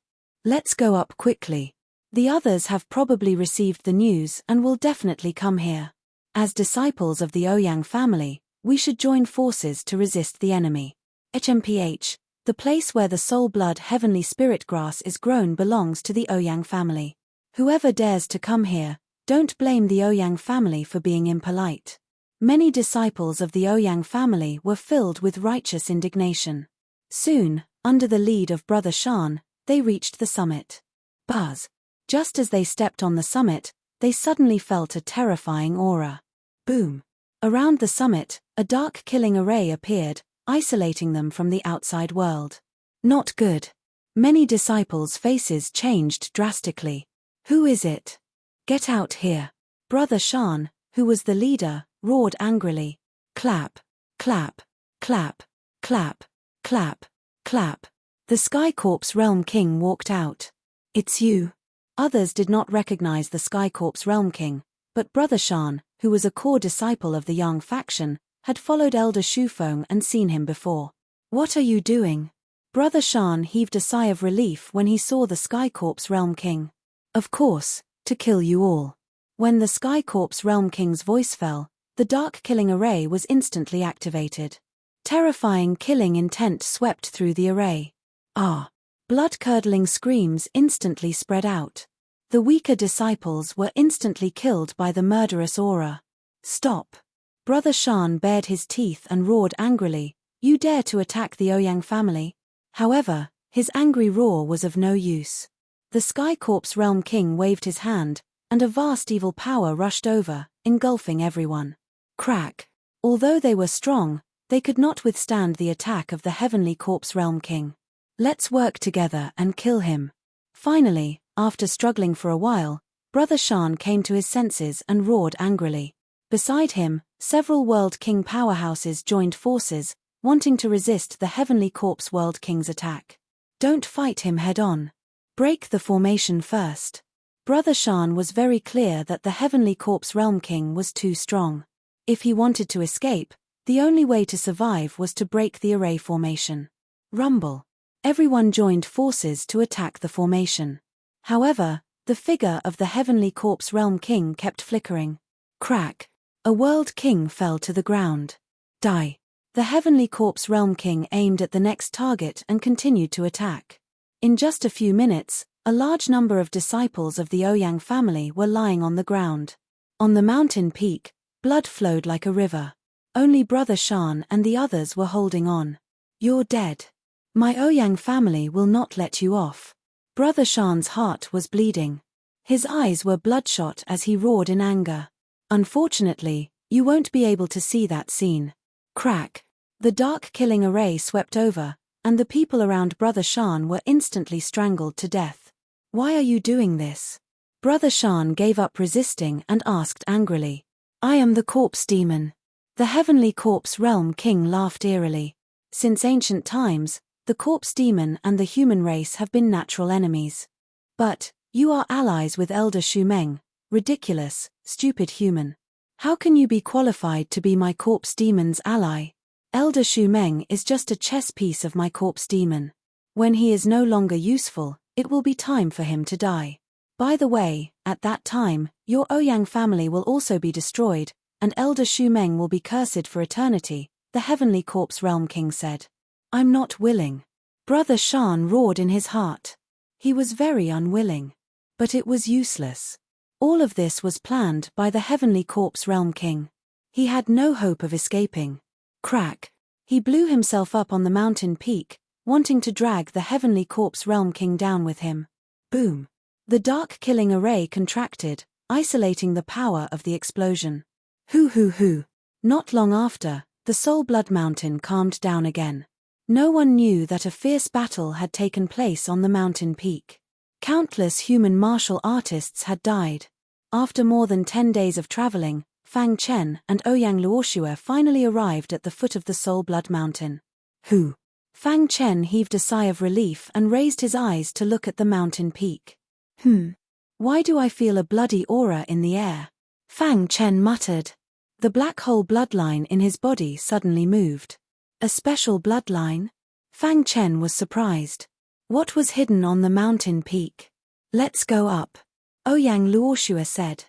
Let's go up quickly. The others have probably received the news and will definitely come here. As disciples of the Ouyang family, we should join forces to resist the enemy. HMPH, the place where the soul blood heavenly spirit grass is grown belongs to the Ouyang family. Whoever dares to come here, don't blame the Ouyang family for being impolite. Many disciples of the Ouyang family were filled with righteous indignation. Soon, under the lead of Brother Shan, they reached the summit. Buzz! Just as they stepped on the summit, they suddenly felt a terrifying aura. Boom! Around the summit, a dark killing array appeared, isolating them from the outside world. Not good. Many disciples' faces changed drastically. Who is it? Get out here. Brother Shan, who was the leader, roared angrily. Clap, clap, clap, clap, clap, clap. The Sky Corpse Realm King walked out. It's you. Others did not recognize the Sky Corpse Realm King, but Brother Shan, who was a core disciple of the Yang faction, had followed Elder Shufeng and seen him before. What are you doing? Brother Shan heaved a sigh of relief when he saw the Sky Corp's Realm King. Of course, to kill you all. When the Sky Corp's Realm King's voice fell, the dark killing array was instantly activated. Terrifying killing intent swept through the array. Ah! Blood-curdling screams instantly spread out. The weaker disciples were instantly killed by the murderous aura. Stop! Brother Shan bared his teeth and roared angrily, "You dare to attack the Ouyang family?" However, his angry roar was of no use. The Sky Corp's Realm King waved his hand, and a vast evil power rushed over, engulfing everyone. Crack! Although they were strong, they could not withstand the attack of the Heavenly Corp's Realm King. Let's work together and kill him. Finally, after struggling for a while, Brother Shan came to his senses and roared angrily. Beside him, several World King powerhouses joined forces, wanting to resist the Heavenly Corp's World King's attack. Don't fight him head-on. Break the formation first. Brother Shan was very clear that the Heavenly Corp's Realm King was too strong. If he wanted to escape, the only way to survive was to break the array formation. Rumble. Everyone joined forces to attack the formation. However, the figure of the Heavenly Corp's Realm King kept flickering. Crack. A World King fell to the ground. Die. The Heavenly Corp's Realm King aimed at the next target and continued to attack. In just a few minutes, a large number of disciples of the Ouyang family were lying on the ground. On the mountain peak, blood flowed like a river. Only Brother Shan and the others were holding on. You're dead. My Ouyang family will not let you off. Brother Shan's heart was bleeding. His eyes were bloodshot as he roared in anger. Unfortunately, you won't be able to see that scene. Crack. The dark killing array swept over, and the people around Brother Shan were instantly strangled to death. Why are you doing this? Brother Shan gave up resisting and asked angrily. I am the Corpse Demon. The Heavenly Corp's Realm King laughed eerily. Since ancient times, the Corpse Demon and the human race have been natural enemies. But, you are allies with Elder Shumeng. Ridiculous, stupid human. How can you be qualified to be my Corpse Demon's ally? Elder Shumeng is just a chess piece of my Corpse Demon. When he is no longer useful, it will be time for him to die. By the way, at that time, your Ouyang family will also be destroyed, and Elder Shumeng will be cursed for eternity, the Heavenly Corp's Realm King said. I'm not willing. Brother Shan roared in his heart. He was very unwilling. But it was useless. All of this was planned by the Heavenly Corp's Realm King. He had no hope of escaping. Crack. He blew himself up on the mountain peak, wanting to drag the Heavenly Corp's Realm King down with him. Boom. The dark killing array contracted, isolating the power of the explosion. Hoo. Not long after, the Soul Blood Mountain calmed down again. No one knew that a fierce battle had taken place on the mountain peak. Countless human martial artists had died. After more than 10 days of traveling, Fang Chen and Ouyang Luoxue finally arrived at the foot of the Soul Blood Mountain. Who? Fang Chen heaved a sigh of relief and raised his eyes to look at the mountain peak. Why do I feel a bloody aura in the air? Fang Chen muttered. The black hole bloodline in his body suddenly moved. A special bloodline? Fang Chen was surprised. What was hidden on the mountain peak? Let's go up, Ouyang Luoxue said.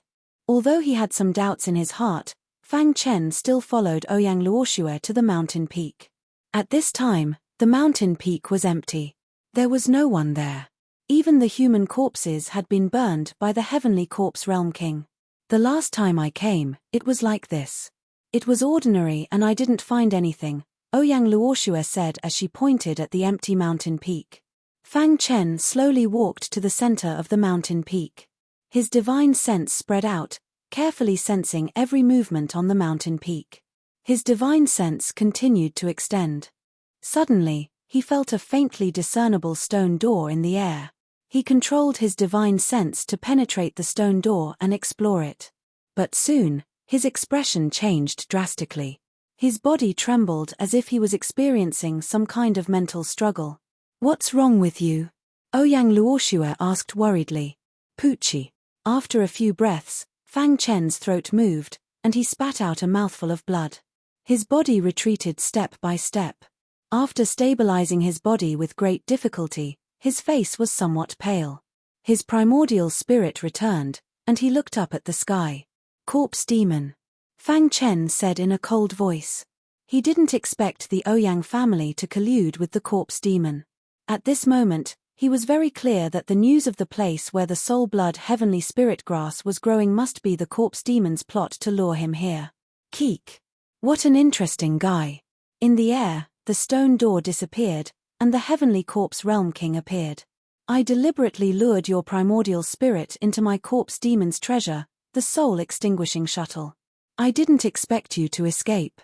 Although he had some doubts in his heart, Fang Chen still followed Ouyang Luoxue to the mountain peak. At this time, the mountain peak was empty. There was no one there. Even the human corpses had been burned by the Heavenly Corp's Realm King. The last time I came, it was like this. It was ordinary and I didn't find anything, Ouyang Luoxue said as she pointed at the empty mountain peak. Fang Chen slowly walked to the center of the mountain peak. His divine sense spread out, carefully sensing every movement on the mountain peak. His divine sense continued to extend. Suddenly, he felt a faintly discernible stone door in the air. He controlled his divine sense to penetrate the stone door and explore it. But soon, his expression changed drastically. His body trembled as if he was experiencing some kind of mental struggle. What's wrong with you? Ouyang Luoxue asked worriedly. Poochie. After a few breaths, Fang Chen's throat moved, and he spat out a mouthful of blood. His body retreated step by step. After stabilizing his body with great difficulty, his face was somewhat pale. His primordial spirit returned, and he looked up at the sky. Corpse demon. Fang Chen said in a cold voice. He didn't expect the Ouyang family to collude with the corpse demon. At this moment, he was very clear that the news of the place where the soul blood heavenly spirit grass was growing must be the corpse demon's plot to lure him here. Keek. What an interesting guy. In the air, the stone door disappeared, and the heavenly corpse realm king appeared. I deliberately lured your primordial spirit into my corpse demon's treasure, the soul extinguishing shuttle. I didn't expect you to escape.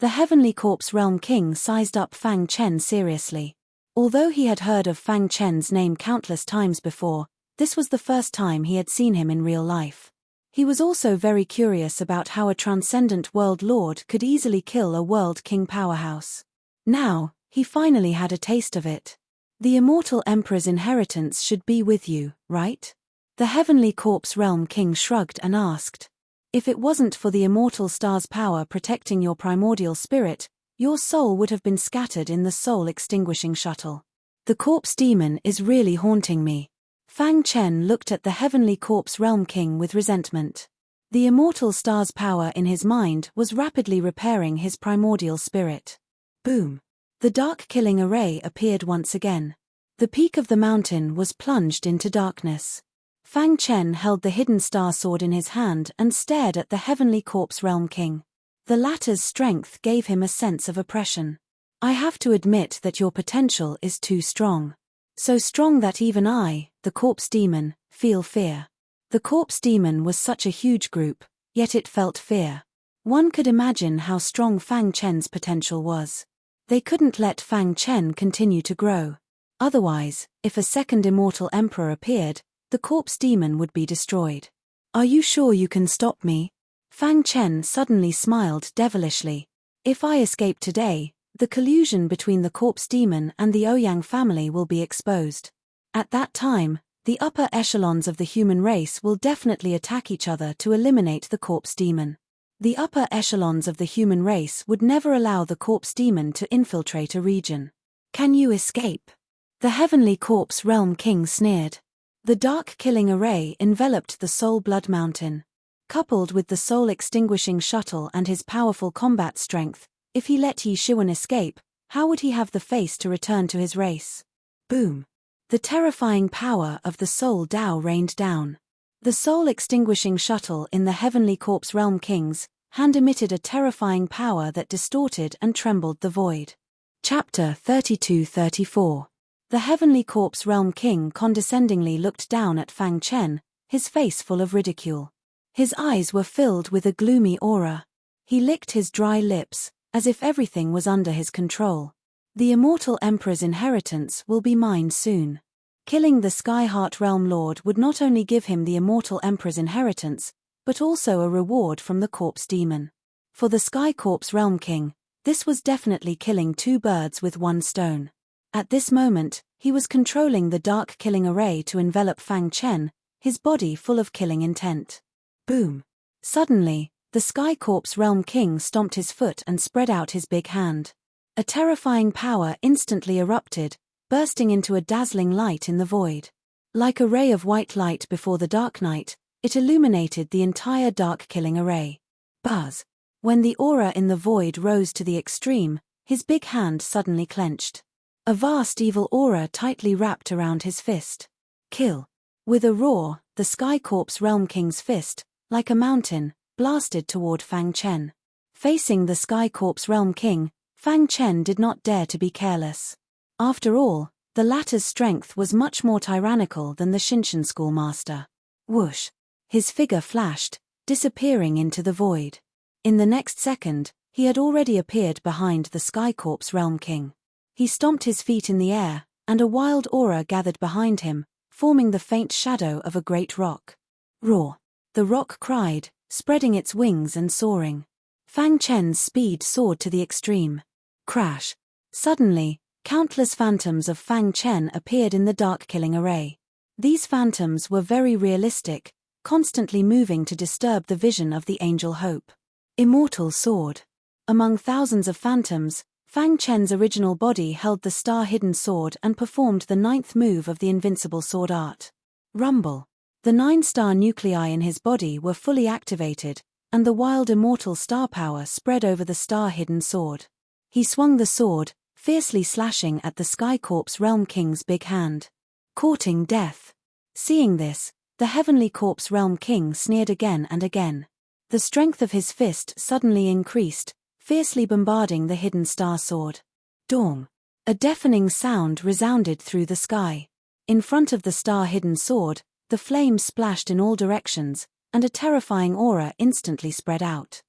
The heavenly corpse realm king sized up Fang Chen seriously. Although he had heard of Fang Chen's name countless times before, this was the first time he had seen him in real life. He was also very curious about how a transcendent world lord could easily kill a world king powerhouse. Now, he finally had a taste of it. The immortal emperor's inheritance should be with you, right? The heavenly corpse realm king shrugged and asked. If it wasn't for the immortal star's power protecting your primordial spirit, your soul would have been scattered in the soul extinguishing shuttle. The corpse demon is really haunting me. Fang Chen looked at the heavenly corpse realm king with resentment. The immortal star's power in his mind was rapidly repairing his primordial spirit. Boom. The dark killing array appeared once again. The peak of the mountain was plunged into darkness. Fang Chen held the hidden star sword in his hand and stared at the heavenly corpse realm king. The latter's strength gave him a sense of oppression. I have to admit that your potential is too strong. So strong that even I, the corpse demon, feel fear. The corpse demon was such a huge group, yet it felt fear. One could imagine how strong Fang Chen's potential was. They couldn't let Fang Chen continue to grow. Otherwise, if a second immortal emperor appeared, the corpse demon would be destroyed. Are you sure you can stop me? Fang Chen suddenly smiled devilishly. If I escape today, the collusion between the corpse demon and the Ouyang family will be exposed. At that time, the upper echelons of the human race will definitely attack each other to eliminate the corpse demon. The upper echelons of the human race would never allow the corpse demon to infiltrate a region. Can you escape? The heavenly corpse realm king sneered. The dark killing array enveloped the soul blood mountain. Coupled with the soul extinguishing shuttle and his powerful combat strength, if he let Yi Shiwen escape, how would he have the face to return to his race? Boom. The terrifying power of the soul Dao rained down. The soul extinguishing shuttle in the heavenly corpse realm king's hand emitted a terrifying power that distorted and trembled the void. Chapter 32-34. The heavenly corpse realm king condescendingly looked down at Fang Chen, his face full of ridicule. His eyes were filled with a gloomy aura. He licked his dry lips, as if everything was under his control. The immortal emperor's inheritance will be mine soon. Killing the Skyheart Realm Lord would not only give him the immortal emperor's inheritance, but also a reward from the corpse demon. For the Sky Corpse Realm King, this was definitely killing two birds with one stone. At this moment, he was controlling the dark killing array to envelop Fang Chen, his body full of killing intent. Boom. Suddenly, the Sky Corpse Realm King stomped his foot and spread out his big hand. A terrifying power instantly erupted, bursting into a dazzling light in the void. Like a ray of white light before the dark night, it illuminated the entire dark killing array. Buzz. When the aura in the void rose to the extreme, his big hand suddenly clenched. A vast evil aura tightly wrapped around his fist. Kill. With a roar, the Sky Corpse Realm King's fist, like a mountain, blasted toward Fang Chen. Facing the Sky Corpse Realm King, Fang Chen did not dare to be careless. After all, the latter's strength was much more tyrannical than the Shinshan schoolmaster. Whoosh! His figure flashed, disappearing into the void. In the next second, he had already appeared behind the Sky Corpse Realm King. He stomped his feet in the air, and a wild aura gathered behind him, forming the faint shadow of a great rock. Roar! The rock cried, spreading its wings and soaring. Fang Chen's speed soared to the extreme. Crash! Suddenly, countless phantoms of Fang Chen appeared in the dark killing array. These phantoms were very realistic, constantly moving to disturb the vision of the Angel Hope. Immortal Sword. Among thousands of phantoms, Fang Chen's original body held the star-hidden sword and performed the 9th move of the invincible sword art. Rumble. The 9-star nuclei in his body were fully activated, and the wild immortal star power spread over the star-hidden sword. He swung the sword, fiercely slashing at the Sky Corpse Realm King's big hand. Courting death. Seeing this, the Heavenly Corpse Realm King sneered again and again. The strength of his fist suddenly increased, fiercely bombarding the hidden star sword. Dong. A deafening sound resounded through the sky. In front of the star-hidden sword, the flame splashed in all directions, and a terrifying aura instantly spread out.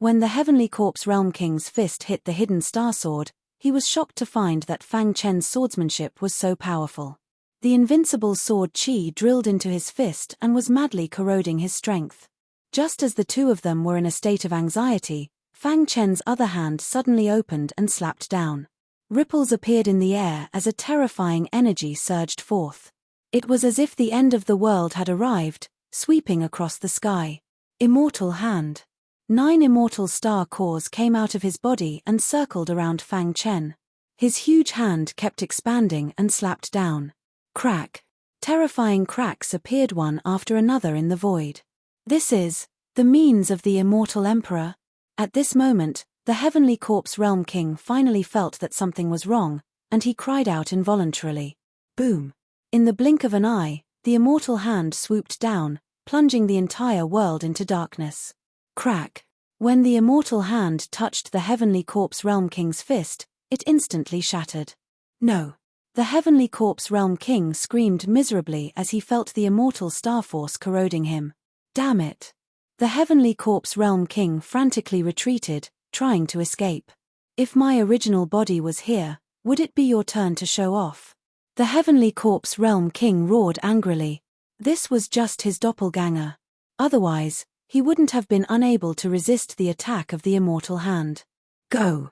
When the Heavenly Corpse Realm King's fist hit the hidden star sword, he was shocked to find that Fang Chen's swordsmanship was so powerful. The invincible sword qi drilled into his fist and was madly corroding his strength. Just as the two of them were in a state of anxiety, Fang Chen's other hand suddenly opened and slapped down. Ripples appeared in the air as a terrifying energy surged forth. It was as if the end of the world had arrived, sweeping across the sky. Immortal hand. 9 immortal star cores came out of his body and circled around Fang Chen. His huge hand kept expanding and slapped down. Crack. Terrifying cracks appeared one after another in the void. This is the means of the immortal emperor. At this moment, the Heavenly Corpse Realm King finally felt that something was wrong, and he cried out involuntarily. Boom! In the blink of an eye, the immortal hand swooped down, plunging the entire world into darkness. Crack! When the immortal hand touched the Heavenly Corpse Realm King's fist, it instantly shattered. No! The Heavenly Corpse Realm King screamed miserably as he felt the immortal star force corroding him. Damn it! The Heavenly Corpse Realm King frantically retreated, trying to escape. If my original body was here, would it be your turn to show off? The Heavenly Corpse Realm King roared angrily. This was just his doppelganger. Otherwise, he wouldn't have been unable to resist the attack of the immortal hand. Go!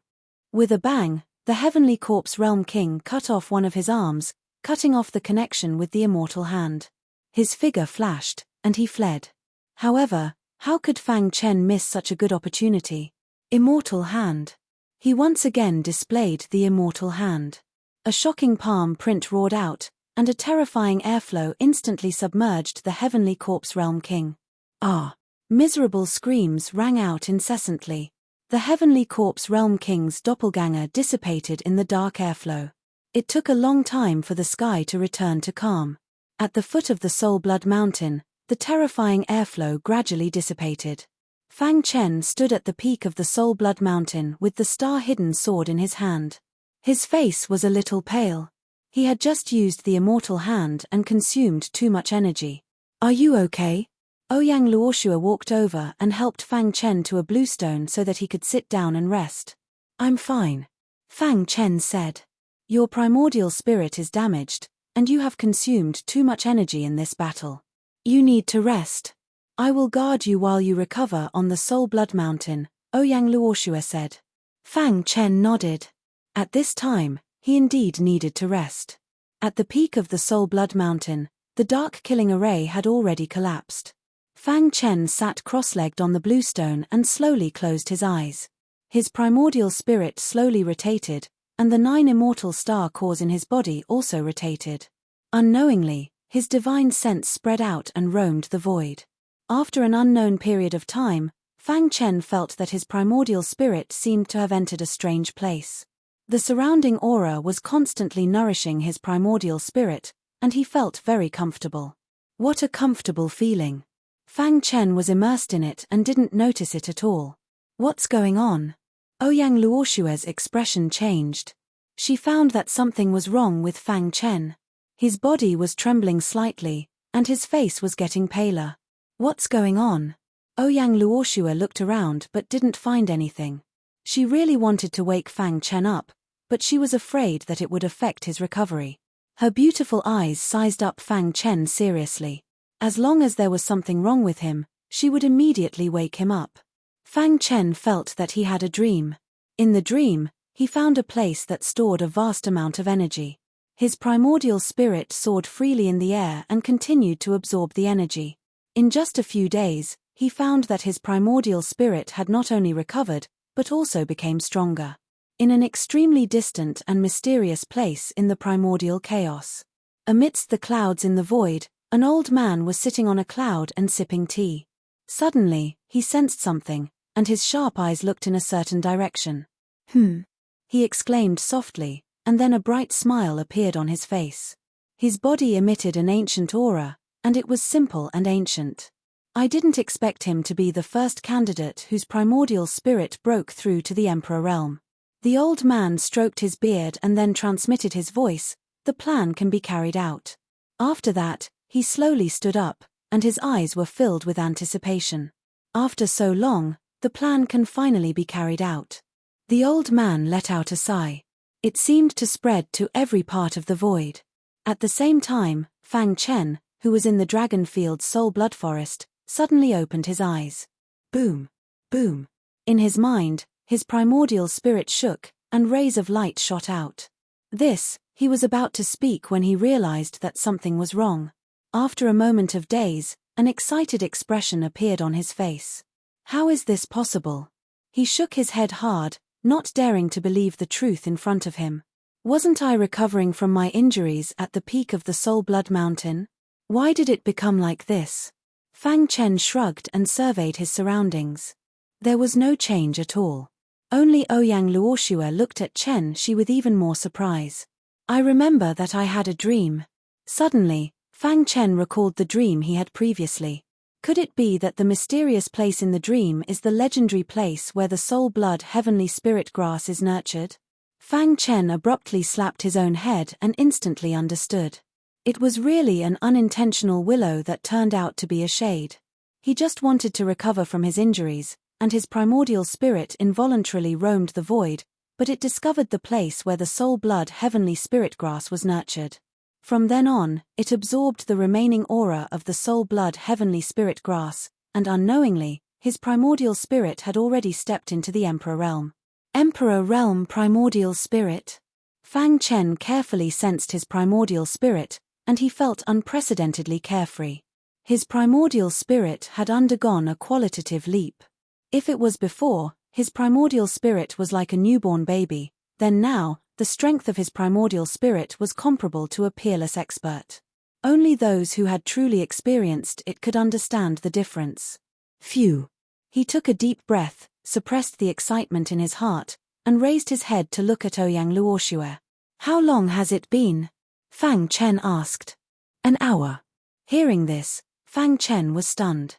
With a bang, the Heavenly Corpse Realm King cut off one of his arms, cutting off the connection with the immortal hand. His figure flashed, and he fled. However, how could Fang Chen miss such a good opportunity? Immortal hand. He once again displayed the immortal hand. A shocking palm print roared out, and a terrifying airflow instantly submerged the Heavenly Corpse Realm King. Ah! Miserable screams rang out incessantly. The Heavenly Corpse Realm King's doppelganger dissipated in the dark airflow. It took a long time for the sky to return to calm. At the foot of the Soul Blood Mountain, the terrifying airflow gradually dissipated. Fang Chen stood at the peak of the Soul Blood Mountain with the star-hidden sword in his hand. His face was a little pale. He had just used the immortal hand and consumed too much energy. Are you okay? Ouyang Luoshua walked over and helped Fang Chen to a bluestone so that he could sit down and rest. I'm fine. Fang Chen said. Your primordial spirit is damaged, and you have consumed too much energy in this battle. You need to rest. I will guard you while you recover on the Soul Blood Mountain, Ouyang Luoshua said. Fang Chen nodded. At this time, he indeed needed to rest. At the peak of the Soul Blood Mountain, the dark killing array had already collapsed. Fang Chen sat cross-legged on the bluestone and slowly closed his eyes. His primordial spirit slowly rotated, and the 9 immortal star cores in his body also rotated. Unknowingly, his divine sense spread out and roamed the void. After an unknown period of time, Fang Chen felt that his primordial spirit seemed to have entered a strange place. The surrounding aura was constantly nourishing his primordial spirit, and he felt very comfortable. What a comfortable feeling. Fang Chen was immersed in it and didn't notice it at all. What's going on? Ouyang Luoshua's expression changed. She found that something was wrong with Fang Chen. His body was trembling slightly, and his face was getting paler. What's going on? Ouyang Luoshua looked around but didn't find anything. She really wanted to wake Fang Chen up, but she was afraid that it would affect his recovery. Her beautiful eyes sized up Fang Chen seriously. As long as there was something wrong with him, she would immediately wake him up. Fang Chen felt that he had a dream. In the dream, he found a place that stored a vast amount of energy. His primordial spirit soared freely in the air and continued to absorb the energy. In just a few days, he found that his primordial spirit had not only recovered, but also became stronger. in an extremely distant and mysterious place in the primordial chaos. Amidst the clouds in the void, an old man was sitting on a cloud and sipping tea. Suddenly, he sensed something, and his sharp eyes looked in a certain direction. He exclaimed softly, and then a bright smile appeared on his face. His body emitted an ancient aura, and it was simple and ancient. I didn't expect him to be the first candidate whose primordial spirit broke through to the Emperor realm. The old man stroked his beard and then transmitted his voice, "The plan can be carried out." After that, he slowly stood up, and his eyes were filled with anticipation. After so long, the plan can finally be carried out. The old man let out a sigh. It seemed to spread to every part of the void. At the same time, Fang Chen, who was in the Dragonfield's soul blood forest, suddenly opened his eyes. Boom! Boom! In his mind, his primordial spirit shook, and rays of light shot out. He was about to speak when he realized that something was wrong. After a moment of daze, an excited expression appeared on his face. How is this possible? He shook his head hard, not daring to believe the truth in front of him. Wasn't I recovering from my injuries at the peak of the Soul Blood Mountain? Why did it become like this? Fang Chen shrugged and surveyed his surroundings. There was no change at all. Only Ouyang Luoxue looked at Chen Shi with even more surprise. I remember that I had a dream. Suddenly, Fang Chen recalled the dream he had previously. Could it be that the mysterious place in the dream is the legendary place where the soul blood heavenly spirit grass is nurtured? Fang Chen abruptly slapped his own head and instantly understood. It was really an unintentional willow that turned out to be a shade. He just wanted to recover from his injuries, and his primordial spirit involuntarily roamed the void, but it discovered the place where the soul blood heavenly spirit grass was nurtured. From then on, it absorbed the remaining aura of the soul blood heavenly spirit grass, and unknowingly, his primordial spirit had already stepped into the Emperor realm. Emperor realm primordial spirit? Fang Chen carefully sensed his primordial spirit, and he felt unprecedentedly carefree. His primordial spirit had undergone a qualitative leap. If it was before, his primordial spirit was like a newborn baby, then now, the strength of his primordial spirit was comparable to a peerless expert. Only those who had truly experienced it could understand the difference. Phew! He took a deep breath, suppressed the excitement in his heart, and raised his head to look at Ouyang Luoxue. How long has it been? Fang Chen asked. An hour. Hearing this, Fang Chen was stunned.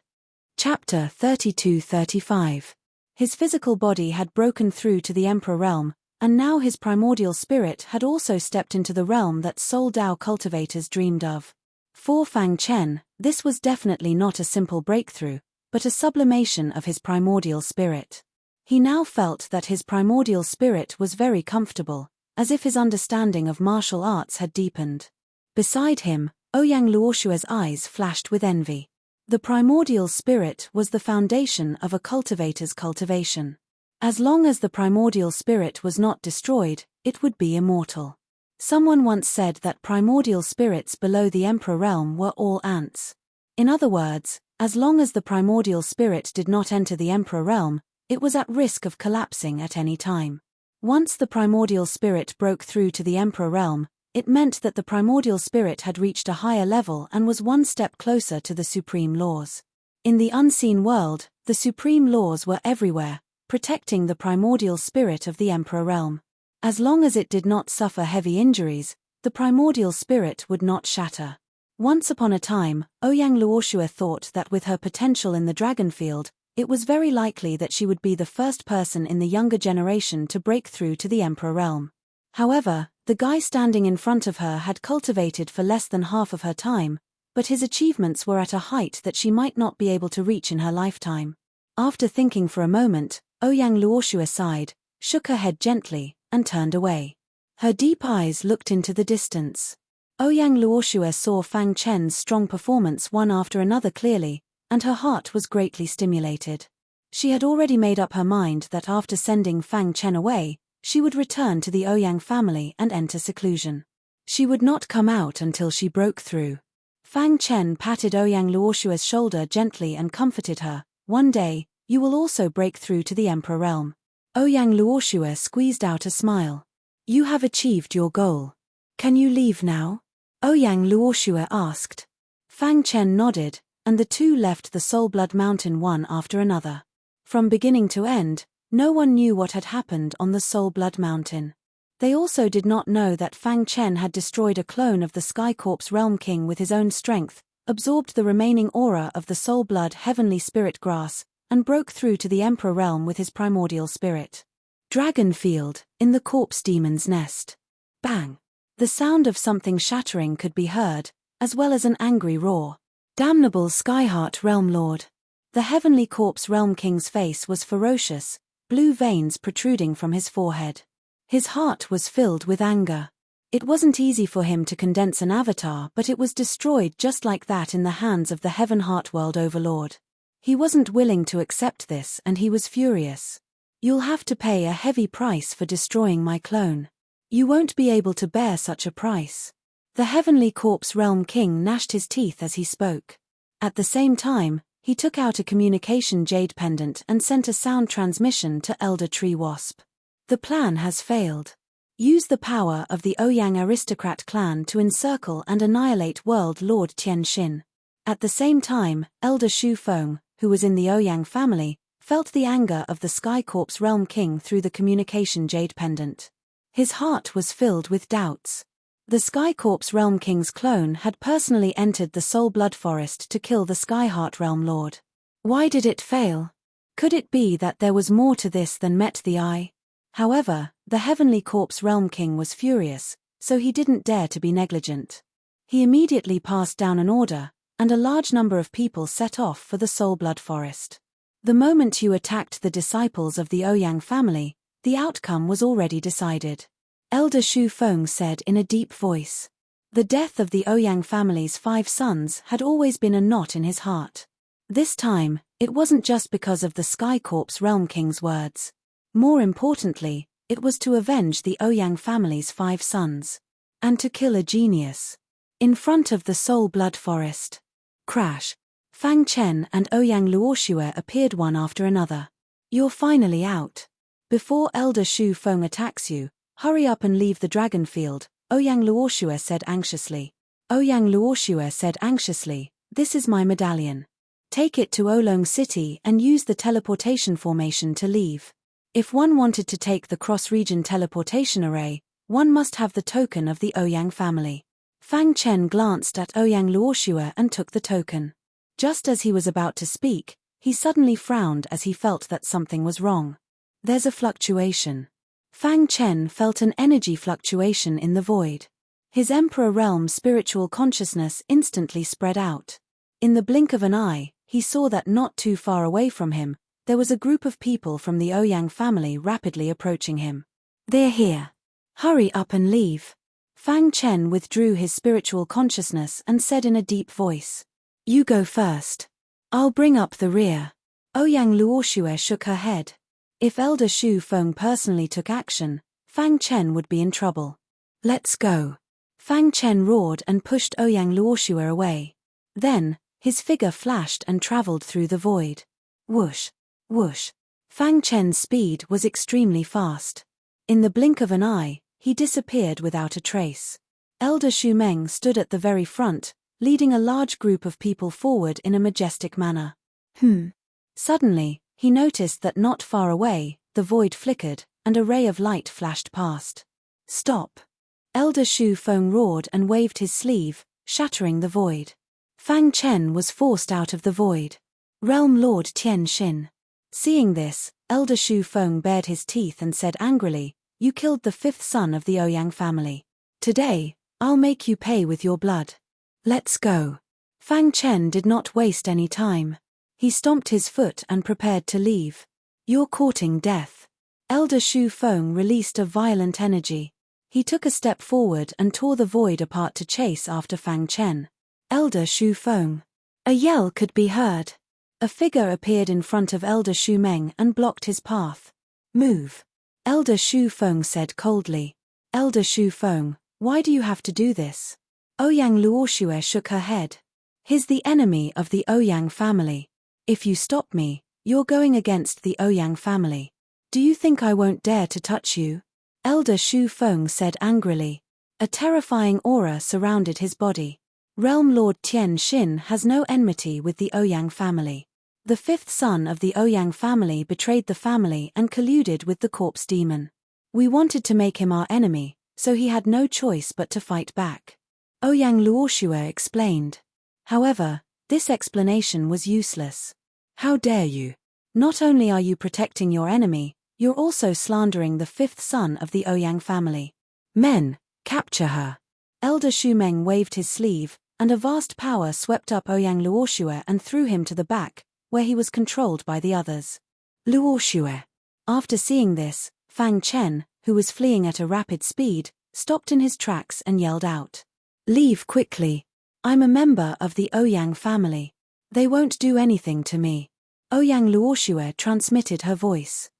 Chapter 32-35. His physical body had broken through to the Emperor realm, and now his primordial spirit had also stepped into the realm that Soul Dao cultivators dreamed of. For Fang Chen, this was definitely not a simple breakthrough, but a sublimation of his primordial spirit. He now felt that his primordial spirit was very comfortable, as if his understanding of martial arts had deepened. Beside him, Ouyang Luoxue's eyes flashed with envy. The primordial spirit was the foundation of a cultivator's cultivation. As long as the primordial spirit was not destroyed, it would be immortal. Someone once said that primordial spirits below the Emperor realm were all ants. In other words, as long as the primordial spirit did not enter the Emperor realm, it was at risk of collapsing at any time. Once the primordial spirit broke through to the Emperor realm, it meant that the primordial spirit had reached a higher level and was one step closer to the supreme laws. In the unseen world, the supreme laws were everywhere, protecting the primordial spirit of the Emperor realm. As long as it did not suffer heavy injuries, the primordial spirit would not shatter. Once upon a time, Ouyang Luoxue thought that with her potential in the Dragonfield, it was very likely that she would be the first person in the younger generation to break through to the Emperor realm. However, the guy standing in front of her had cultivated for less than half of her time, but his achievements were at a height that she might not be able to reach in her lifetime. After thinking for a moment, Ouyang Luoxue sighed, shook her head gently, and turned away. Her deep eyes looked into the distance. Ouyang Luoxue saw Fang Chen's strong performance one after another clearly, and her heart was greatly stimulated. She had already made up her mind that after sending Fang Chen away, she would return to the Ouyang family and enter seclusion. She would not come out until she broke through. Fang Chen patted Ouyang Luoxue's shoulder gently and comforted her. One day, you will also break through to the Emperor realm. Ouyang Luoshua squeezed out a smile. You have achieved your goal. Can you leave now? Ouyang Luoshua asked. Fang Chen nodded, and the two left the Soul Blood Mountain one after another. From beginning to end, no one knew what had happened on the Soul Blood Mountain. They also did not know that Fang Chen had destroyed a clone of the Sky Corp's Realm King with his own strength, absorbed the remaining aura of the Soul Blood Heavenly Spirit Grass, and broke through to the Emperor Realm with his primordial spirit. Dragonfield, in the Corpse Demon's Nest. Bang! The sound of something shattering could be heard, as well as an angry roar. Damnable Skyheart Realm Lord. The Heavenly Corpse Realm King's face was ferocious, blue veins protruding from his forehead. His heart was filled with anger. It wasn't easy for him to condense an avatar, but it was destroyed just like that in the hands of the Heaven Heartworld Overlord. He wasn't willing to accept this, and he was furious. You'll have to pay a heavy price for destroying my clone. You won't be able to bear such a price. The Heavenly Corpse Realm King gnashed his teeth as he spoke. At the same time, he took out a communication jade pendant and sent a sound transmission to Elder Tree Wasp. The plan has failed. Use the power of the Ouyang aristocrat clan to encircle and annihilate World Lord Tianxin. At the same time, Elder Shu Feng, who was in the Ouyang family, felt the anger of the Sky Corp's Realm King through the communication jade pendant. His heart was filled with doubts. The Sky Corp's Realm King's clone had personally entered the Soul Blood Forest to kill the Skyheart Realm Lord. Why did it fail? Could it be that there was more to this than met the eye? However, the Heavenly Corpse Realm King was furious, so he didn't dare to be negligent. He immediately passed down an order, and a large number of people set off for the Soul Blood Forest. The moment you attacked the disciples of the Ouyang family, the outcome was already decided. Elder Shu Feng said in a deep voice. The death of the Ouyang family's 5 sons had always been a knot in his heart. This time, it wasn't just because of the Sky Corp's Realm King's words. More importantly, it was to avenge the Ouyang family's 5 sons. And to kill a genius. In front of the Soul Blood Forest. Crash. Fang Chen and Ouyang Luoshua appeared one after another. You're finally out. Before Elder Shu Feng attacks you, hurry up and leave the Dragonfield, Ouyang Luoshua said anxiously. Ouyang Luoshua said anxiously, this is my medallion. Take it to Oolong City and use the teleportation formation to leave. If one wanted to take the cross-region teleportation array, one must have the token of the Ouyang family. Fang Chen glanced at Ouyang Luoshua and took the token. Just as he was about to speak, he suddenly frowned as he felt that something was wrong. There's a fluctuation. Fang Chen felt an energy fluctuation in the void. His Emperor Realm spiritual consciousness instantly spread out. In the blink of an eye, he saw that not too far away from him, there was a group of people from the Ouyang family rapidly approaching him. They're here. Hurry up and leave. Fang Chen withdrew his spiritual consciousness and said in a deep voice. You go first. I'll bring up the rear. Ouyang Luoshua shook her head. If Elder Shu Feng personally took action, Fang Chen would be in trouble. Let's go. Fang Chen roared and pushed Ouyang Luoshua away. Then, his figure flashed and traveled through the void. Whoosh, whoosh. Fang Chen's speed was extremely fast. In the blink of an eye, he disappeared without a trace. Elder Shu Meng stood at the very front, leading a large group of people forward in a majestic manner. Suddenly, he noticed that not far away, the void flickered, and a ray of light flashed past. Stop! Elder Shu Feng roared and waved his sleeve, shattering the void. Fang Chen was forced out of the void. Realm Lord Tianxin. Seeing this, Elder Shu Feng bared his teeth and said angrily, You killed the 5th son of the Ouyang family. Today, I'll make you pay with your blood. Let's go. Fang Chen did not waste any time. He stomped his foot and prepared to leave. You're courting death. Elder Shu Feng released a violent energy. He took a step forward and tore the void apart to chase after Fang Chen. Elder Shu Feng. A yell could be heard. A figure appeared in front of Elder Shu Meng and blocked his path. Move. Elder Shu Feng said coldly. Elder Shu Feng, why do you have to do this? Ouyang Luoshua shook her head. He's the enemy of the Ouyang family. If you stop me, you're going against the Ouyang family. Do you think I won't dare to touch you? Elder Shu Feng said angrily. A terrifying aura surrounded his body. Realm Lord Tian Xin has no enmity with the Ouyang family. The fifth son of the Ouyang family betrayed the family and colluded with the corpse demon. We wanted to make him our enemy, so he had no choice but to fight back. Ouyang Luoxue explained. However, this explanation was useless. How dare you? Not only are you protecting your enemy, you're also slandering the fifth son of the Ouyang family. Men, capture her. Elder Shumeng waved his sleeve, and a vast power swept up Ouyang Luoxue and threw him to the back, where he was controlled by the others. Luoxue. After seeing this, Fang Chen, who was fleeing at a rapid speed, stopped in his tracks and yelled out. Leave quickly. I'm a member of the Ouyang family. They won't do anything to me. Ouyang Luoxue transmitted her voice.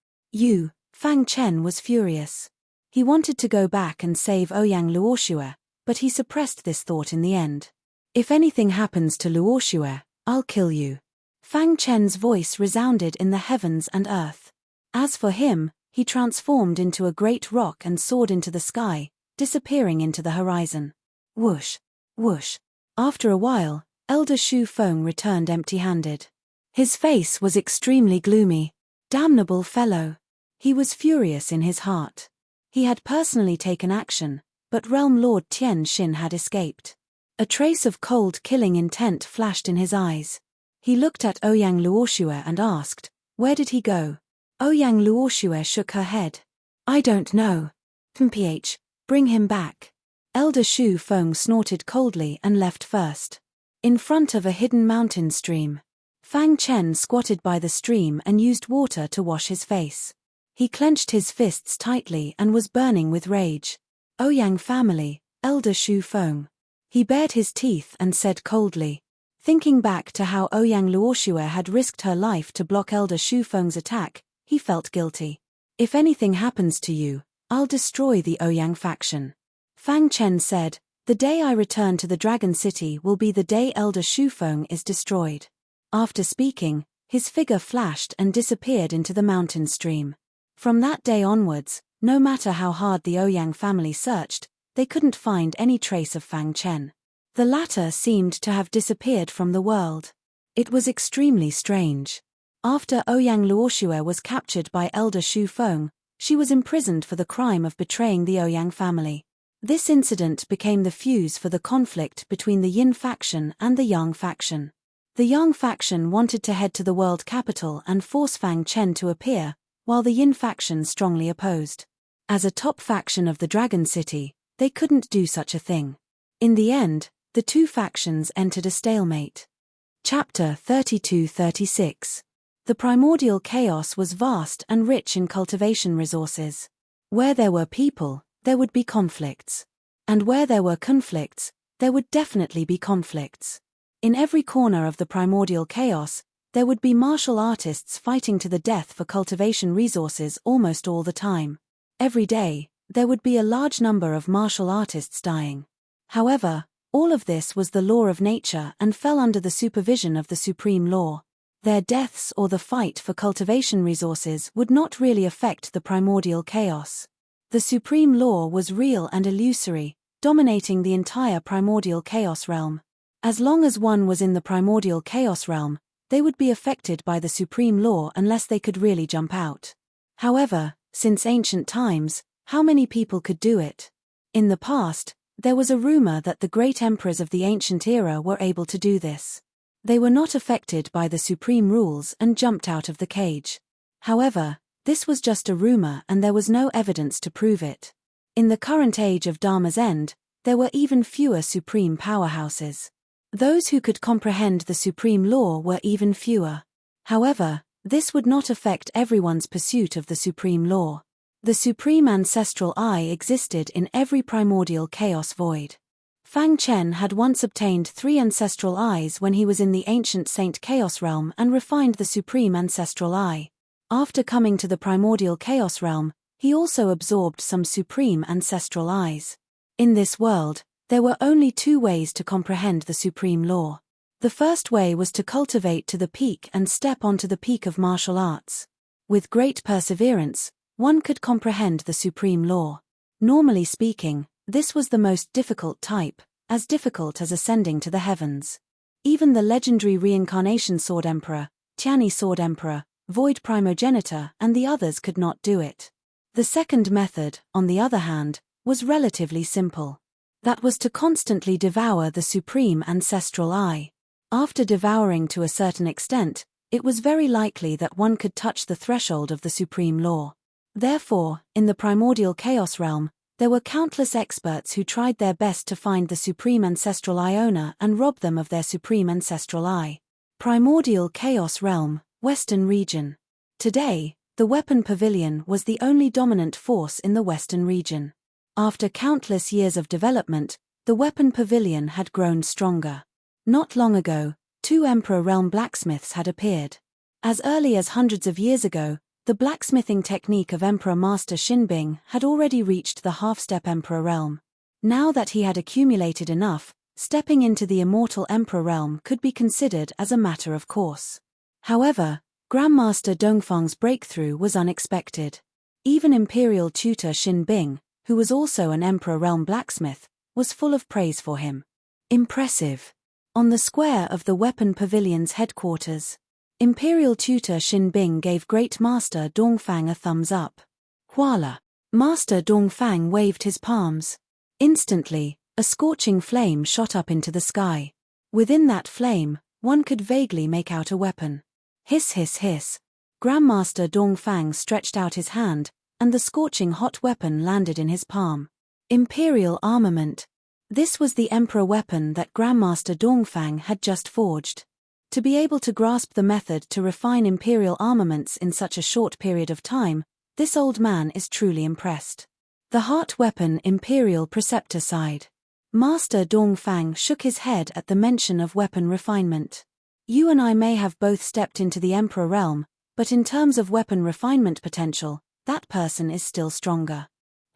Fang Chen was furious. He wanted to go back and save Ouyang Luoxue, but he suppressed this thought in the end. If anything happens to Luoxue, I'll kill you. Fang Chen's voice resounded in the heavens and earth. As for him, he transformed into a great rock and soared into the sky, disappearing into the horizon. Whoosh! Whoosh! After a while, Elder Shu Feng returned empty-handed. His face was extremely gloomy. Damnable fellow! He was furious in his heart. He had personally taken action, but Realm Lord Tian Xin had escaped. A trace of cold killing intent flashed in his eyes. He looked at Ouyang Luoxue and asked, where did he go? Ouyang Luoxue shook her head. I don't know. Mph, bring him back. Elder Shu Feng snorted coldly and left first. In front of a hidden mountain stream, Fang Chen squatted by the stream and used water to wash his face. He clenched his fists tightly and was burning with rage. Ouyang family, Elder Shu Feng. He bared his teeth and said coldly. Thinking back to how Ouyang Luoxue had risked her life to block Elder Shu Feng's attack, he felt guilty. If anything happens to you, I'll destroy the Ouyang faction. Fang Chen said, the day I return to the Dragon City will be the day Elder Shu Feng is destroyed. After speaking, his figure flashed and disappeared into the mountain stream. From that day onwards, no matter how hard the Ouyang family searched, they couldn't find any trace of Fang Chen. The latter seemed to have disappeared from the world. It was extremely strange. After Ouyang Luoxue was captured by Elder Shu Feng, she was imprisoned for the crime of betraying the Ouyang family. This incident became the fuse for the conflict between the Yin faction and the Yang faction. The Yang faction wanted to head to the world capital and force Fang Chen to appear, while the Yin faction strongly opposed. As a top faction of the Dragon City, they couldn't do such a thing. In the end, the two factions entered a stalemate. Chapter 32-36. The primordial chaos was vast and rich in cultivation resources. Where there were people, there would be conflicts. And where there were conflicts, there would definitely be conflicts. In every corner of the primordial chaos, there would be martial artists fighting to the death for cultivation resources almost all the time. Every day, there would be a large number of martial artists dying. However, all of this was the law of nature and fell under the supervision of the supreme law. Their deaths or the fight for cultivation resources would not really affect the primordial chaos. The supreme law was real and illusory, dominating the entire primordial chaos realm. As long as one was in the primordial chaos realm, they would be affected by the supreme law unless they could really jump out. However, since ancient times, how many people could do it? In the past, there was a rumor that the great emperors of the ancient era were able to do this. They were not affected by the supreme rules and jumped out of the cage. However, this was just a rumor and there was no evidence to prove it. In the current age of Dharma's end, there were even fewer supreme powerhouses. Those who could comprehend the supreme law were even fewer. However, this would not affect everyone's pursuit of the supreme law. The supreme ancestral eye existed in every primordial chaos void. Fang Chen had once obtained 3 ancestral eyes when he was in the ancient Saint Chaos realm and refined the supreme ancestral eye. After coming to the primordial chaos realm, he also absorbed some supreme ancestral eyes. In this world, there were only 2 ways to comprehend the supreme law. The first way was to cultivate to the peak and step onto the peak of martial arts. With great perseverance, one could comprehend the supreme law. Normally speaking, this was the most difficult type, as difficult as ascending to the heavens. Even the legendary reincarnation sword emperor, Tianyi sword emperor, void primogenitor and the others could not do it. The second method, on the other hand, was relatively simple. That was to constantly devour the supreme ancestral I. After devouring to a certain extent, it was very likely that one could touch the threshold of the supreme law. Therefore, in the primordial chaos realm, there were countless experts who tried their best to find the supreme ancestral Iona and rob them of their supreme ancestral I. Primordial chaos realm, Western region. Today, the weapon pavilion was the only dominant force in the Western region. After countless years of development, the weapon pavilion had grown stronger. Not long ago, 2 Emperor realm blacksmiths had appeared. As early as hundreds of years ago, the blacksmithing technique of Emperor Master Xinbing had already reached the half-step Emperor realm. Now that he had accumulated enough, stepping into the immortal Emperor realm could be considered as a matter of course. However, Grandmaster Dongfang's breakthrough was unexpected. Even Imperial Tutor Xinbing, who was also an Emperor realm blacksmith, was full of praise for him. Impressive. On the square of the weapon pavilion's headquarters, Imperial Tutor Xinbing gave Great Master Dongfang a thumbs up. Voila! Master Dongfang waved his palms. Instantly, a scorching flame shot up into the sky. Within that flame, one could vaguely make out a weapon. Hiss hiss hiss. Grandmaster Dongfang stretched out his hand, and the scorching hot weapon landed in his palm. Imperial armament. This was the Emperor weapon that Grandmaster Dongfang had just forged. To be able to grasp the method to refine Imperial armaments in such a short period of time, this old man is truly impressed. The heart weapon Imperial Preceptor sighed. Master Dongfang shook his head at the mention of weapon refinement. You and I may have both stepped into the Emperor realm, but in terms of weapon refinement potential, that person is still stronger.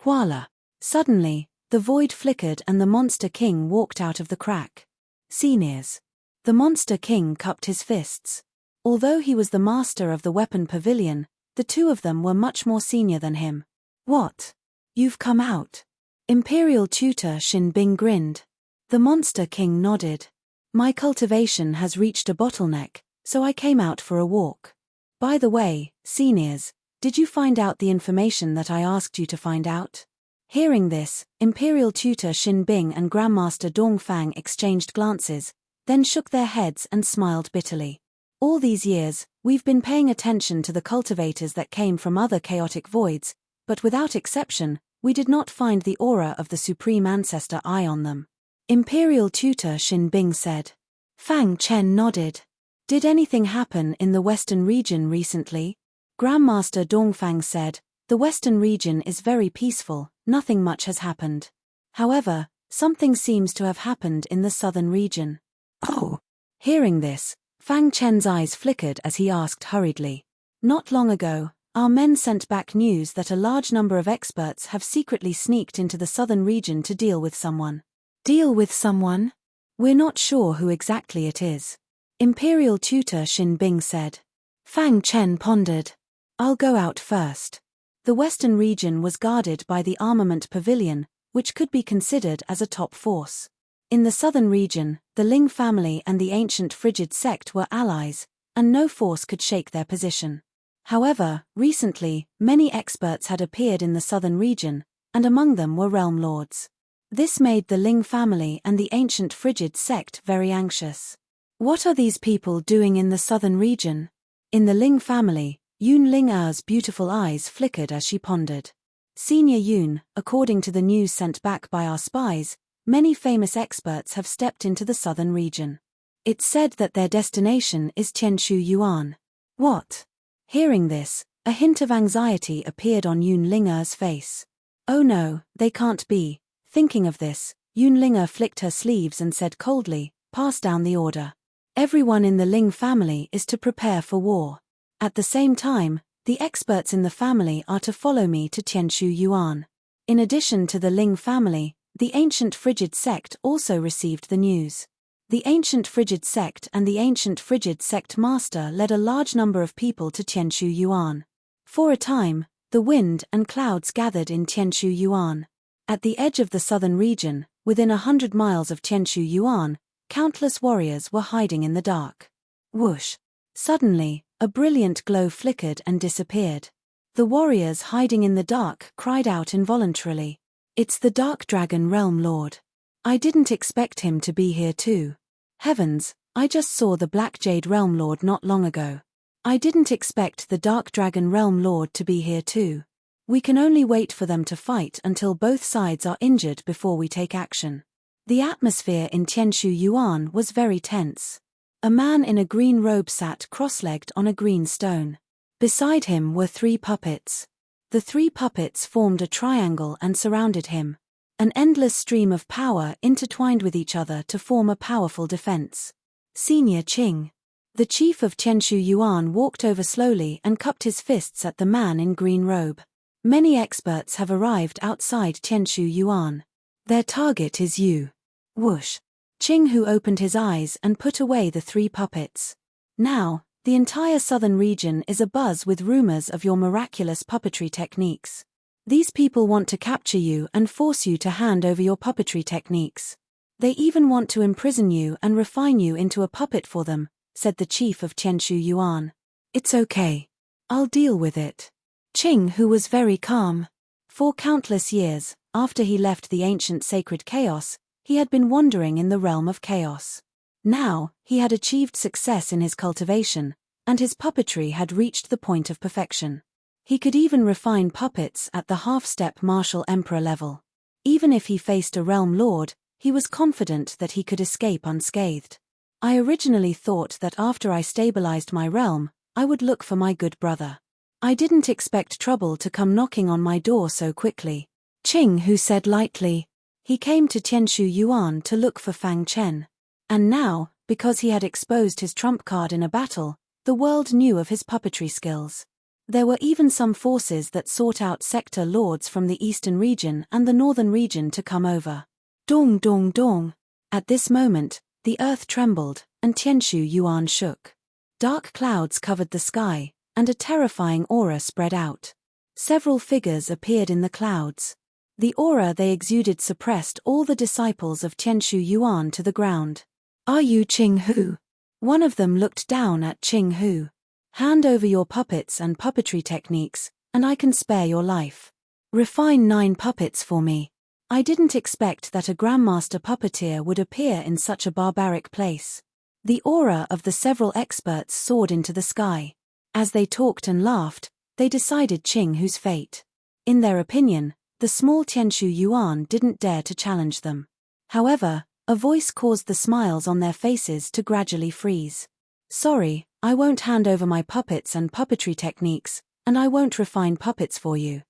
Voila! Suddenly, the void flickered and the Monster King walked out of the crack. Seniors. The Monster King cupped his fists. Although he was the master of the weapon pavilion, the two of them were much more senior than him. What? You've come out? Imperial Tutor Xinbing grinned. The Monster King nodded. My cultivation has reached a bottleneck, so I came out for a walk. By the way, seniors, did you find out the information that I asked you to find out? Hearing this, Imperial Tutor Xinbing and Grandmaster Dongfang exchanged glances, then shook their heads and smiled bitterly. All these years, we've been paying attention to the cultivators that came from other chaotic voids, but without exception, we did not find the aura of the Supreme Ancestor Eye on them. Imperial Tutor Xinbing said. Fang Chen nodded. Did anything happen in the Western region recently? Grandmaster Dongfang said, the Western region is very peaceful, nothing much has happened. However, something seems to have happened in the Southern region. Oh! Hearing this, Fang Chen's eyes flickered as he asked hurriedly. Not long ago, our men sent back news that a large number of experts have secretly sneaked into the Southern region to deal with someone. Deal with someone? We're not sure who exactly it is. Imperial Tutor Xinbing said. Fang Chen pondered. I'll go out first. The Western region was guarded by the Armament Pavilion, which could be considered as a top force. In the Southern region, the Ling family and the ancient Frigid sect were allies, and no force could shake their position. However, recently, many experts had appeared in the Southern region, and among them were realm lords. This made the Ling family and the ancient Frigid sect very anxious. What are these people doing in the Southern region? In the Ling family, Yun Ling-er's beautiful eyes flickered as she pondered. Senior Yun, according to the news sent back by our spies, many famous experts have stepped into the Southern region. It's said that their destination is Tianshu Yuan. What? Hearing this, a hint of anxiety appeared on Yun Ling-er's face. Oh no, they can't be. Thinking of this, Yun Ling-er flicked her sleeves and said coldly, pass down the order. Everyone in the Ling family is to prepare for war. At the same time, the experts in the family are to follow me to Tianshu Yuan. In addition to the Ling family, the ancient Frigid sect also received the news. The ancient Frigid sect and the ancient Frigid sect master led a large number of people to Tianshu Yuan. For a time, the wind and clouds gathered in Tianshu Yuan. At the edge of the southern region, within 100 miles of Tianshu Yuan, countless warriors were hiding in the dark. Whoosh! Suddenly, a brilliant glow flickered and disappeared. The warriors hiding in the dark cried out involuntarily. "It's the Dark Dragon Realm Lord. I didn't expect him to be here too. Heavens, I just saw the Black Jade Realm Lord not long ago. I didn't expect the Dark Dragon Realm Lord to be here too. We can only wait for them to fight until both sides are injured before we take action." The atmosphere in Tianshu Yuan was very tense. A man in a green robe sat cross-legged on a green stone. Beside him were 3 puppets. The 3 puppets formed a triangle and surrounded him. An endless stream of power intertwined with each other to form a powerful defense. Senior Qing. The chief of Tianshu Yuan walked over slowly and cupped his fists at the man in green robe. Many experts have arrived outside Tianshu Yuan. Their target is you. Whoosh. Qing Hu opened his eyes and put away the 3 puppets. Now, the entire southern region is abuzz with rumors of your miraculous puppetry techniques. These people want to capture you and force you to hand over your puppetry techniques. They even want to imprison you and refine you into a puppet for them, said the chief of Tianshu Yuan. "It's okay. I'll deal with it." Qing Hu was very calm. For countless years, after he left the ancient sacred chaos, he had been wandering in the realm of chaos. Now, he had achieved success in his cultivation, and his puppetry had reached the point of perfection. He could even refine puppets at the half-step martial emperor level. Even if he faced a realm lord, he was confident that he could escape unscathed. "I originally thought that after I stabilized my realm, I would look for my good brother. I didn't expect trouble to come knocking on my door so quickly," Qing Hu said lightly. He came to Tianshu Yuan to look for Fang Chen. And now, because he had exposed his trump card in a battle, the world knew of his puppetry skills. There were even some forces that sought out sector lords from the eastern region and the northern region to come over. Dong dong dong. At this moment, the earth trembled, and Tianshu Yuan shook. Dark clouds covered the sky, and a terrifying aura spread out. Several figures appeared in the clouds. The aura they exuded suppressed all the disciples of Tianshu Yuan to the ground. "Are you Qing Hu?" One of them looked down at Qing Hu. "Hand over your puppets and puppetry techniques, and I can spare your life. Refine 9 puppets for me. I didn't expect that a grandmaster puppeteer would appear in such a barbaric place." The aura of the several experts soared into the sky. As they talked and laughed, they decided Qing Hu's fate. In their opinion, the small Tianshu Yuan didn't dare to challenge them. However, a voice caused the smiles on their faces to gradually freeze. "Sorry, I won't hand over my puppets and puppetry techniques, and I won't refine puppets for you."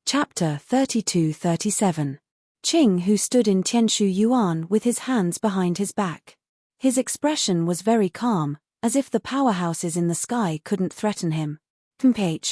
Chapter 32-37. Qing Hu stood in Tianshu Yuan with his hands behind his back. His expression was very calm, as if the powerhouses in the sky couldn't threaten him.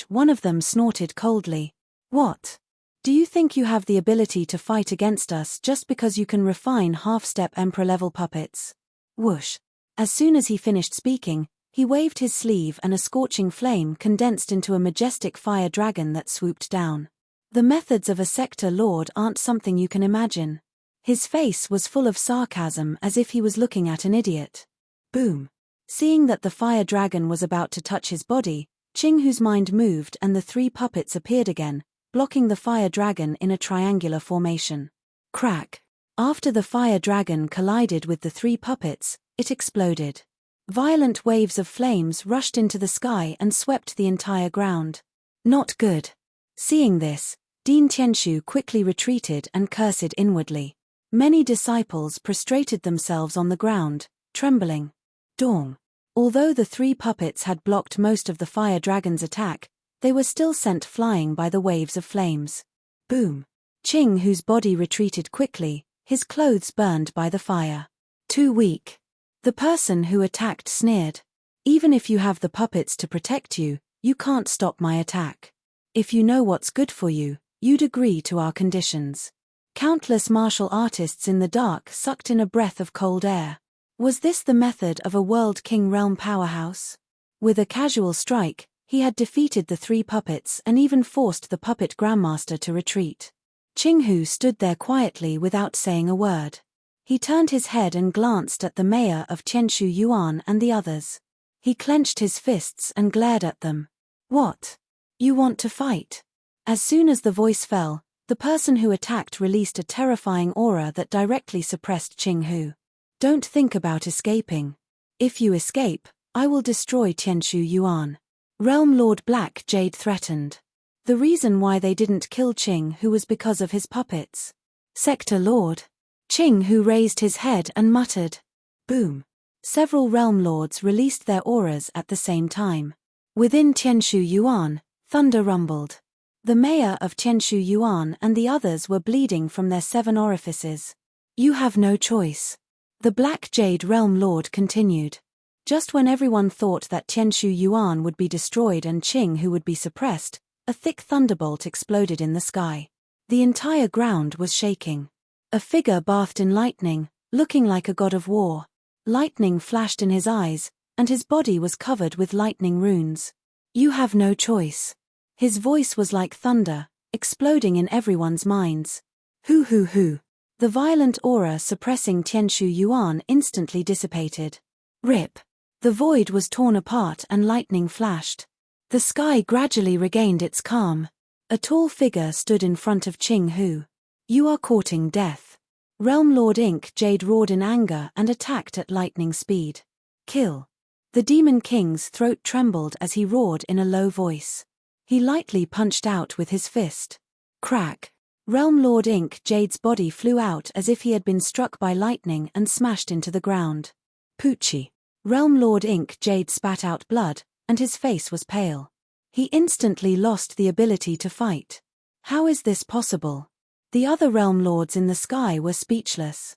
One of them snorted coldly. "What? Do you think you have the ability to fight against us just because you can refine half-step emperor-level puppets?" Whoosh. As soon as he finished speaking, he waved his sleeve and a scorching flame condensed into a majestic fire dragon that swooped down. The methods of a sector lord aren't something you can imagine. His face was full of sarcasm as if he was looking at an idiot. Boom. Seeing that the fire dragon was about to touch his body, Qing Hu's mind moved and the 3 puppets appeared again, blocking the fire dragon in a triangular formation. Crack. After the fire dragon collided with the 3 puppets, it exploded. Violent waves of flames rushed into the sky and swept the entire ground. Not good. Seeing this, Dean Tianshu quickly retreated and cursed inwardly. Many disciples prostrated themselves on the ground, trembling. Dong. Although the 3 puppets had blocked most of the fire dragon's attack, they were still sent flying by the waves of flames. Boom. Qing Hu's body retreated quickly, his clothes burned by the fire. Too weak. The person who attacked sneered. "Even if you have the puppets to protect you, you can't stop my attack. If you know what's good for you, you'd agree to our conditions." Countless martial artists in the dark sucked in a breath of cold air. Was this the method of a World King Realm powerhouse? With a casual strike, He had defeated the 3 puppets and even forced the puppet grandmaster to retreat. Qinghu stood there quietly without saying a word. He turned his head and glanced at the mayor of Qianshu Yuan and the others. He clenched his fists and glared at them. What? You want to fight? As soon as the voice fell, the person who attacked released a terrifying aura that directly suppressed Qinghu. Don't think about escaping. If you escape, I will destroy Qianshu Yuan. Realm Lord Black Jade threatened. The reason why they didn't kill Qinghu was because of his puppets. Sector Lord. Qinghu raised his head and muttered. Boom. Several realm lords released their auras at the same time. Within Qianshu Yuan, thunder rumbled. The mayor of Qianshu Yuan and the others were bleeding from their 7 orifices. You have no choice. The Black Jade Realm Lord continued. Just when everyone thought that Qianshu Yuan would be destroyed and Qinghu would be suppressed, a thick thunderbolt exploded in the sky. The entire ground was shaking. A figure bathed in lightning, looking like a god of war. Lightning flashed in his eyes, and his body was covered with lightning runes. You have no choice. His voice was like thunder, exploding in everyone's minds. Hoo hoo hoo. The violent aura suppressing Qianshu Yuan instantly dissipated. Rip. The void was torn apart and lightning flashed. The sky gradually regained its calm. A tall figure stood in front of Qinghu. You are courting death. Realm Lord Ink Jade roared in anger and attacked at lightning speed. Kill. The Demon King's throat trembled as he roared in a low voice. He lightly punched out with his fist. Crack. Realm Lord Ink Jade's body flew out as if he had been struck by lightning and smashed into the ground. Poochie. Realm Lord Ink Jade spat out blood, and his face was pale. He instantly lost the ability to fight. How is this possible? The other Realm Lords in the sky were speechless.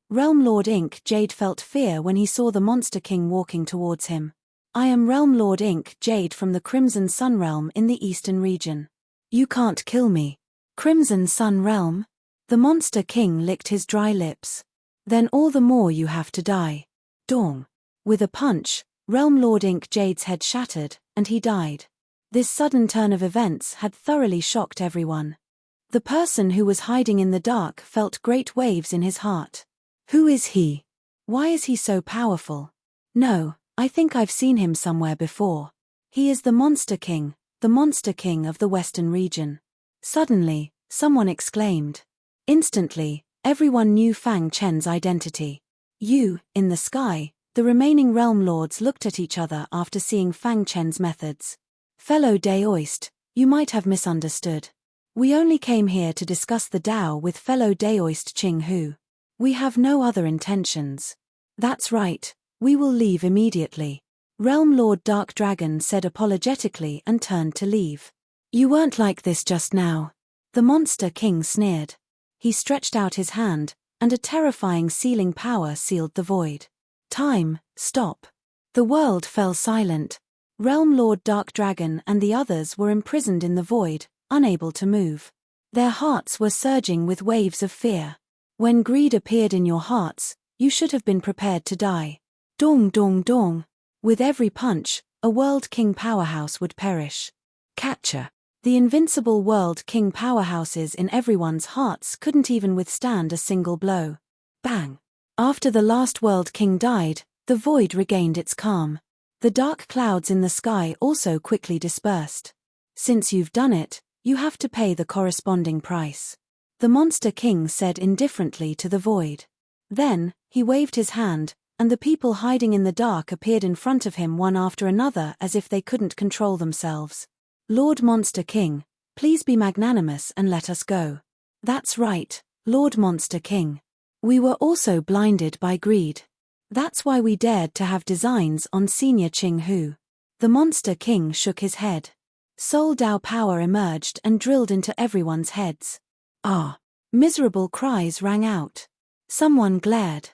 Realm Lord Ink Jade felt fear when he saw the Monster King walking towards him. I am Realm Lord Ink Jade from the Crimson Sun Realm in the Eastern region. You can't kill me. Crimson Sun Realm? The Monster King licked his dry lips. Then all the more you have to die. Dong. With a punch, Realm Lord Ink Jade's head shattered, and he died. This sudden turn of events had thoroughly shocked everyone. The person who was hiding in the dark felt great waves in his heart. Who is he? Why is he so powerful? No, I think I've seen him somewhere before. He is the Monster King of the Western region. Suddenly, someone exclaimed. Instantly, everyone knew Fang Chen's identity. In the sky, the remaining realm lords looked at each other after seeing Fang Chen's methods. Fellow Daoist, you might have misunderstood. We only came here to discuss the Tao with fellow Daoist Qinghu. We have no other intentions. That's right, we will leave immediately. Realm Lord Dark Dragon said apologetically and turned to leave. You weren't like this just now. The Monster King sneered. He stretched out his hand, and a terrifying sealing power sealed the void. Time, stop. The world fell silent. Realm Lord Dark Dragon and the others were imprisoned in the void, unable to move. Their hearts were surging with waves of fear. When greed appeared in your hearts, you should have been prepared to die. Dong dong dong. With every punch, a World King powerhouse would perish. Catcher. The invincible World King powerhouses in everyone's hearts couldn't even withstand a single blow. Bang. After the last World King died, the void regained its calm. The dark clouds in the sky also quickly dispersed. Since you've done it, you have to pay the corresponding price. The Monster King said indifferently to the void. Then, he waved his hand, and the people hiding in the dark appeared in front of him one after another as if they couldn't control themselves. Lord Monster King, please be magnanimous and let us go. That's right, Lord Monster King. We were also blinded by greed. That's why we dared to have designs on Senior Qinghu. The Monster King shook his head. Soul Dao power emerged and drilled into everyone's heads. Ah! Miserable cries rang out. Someone glared.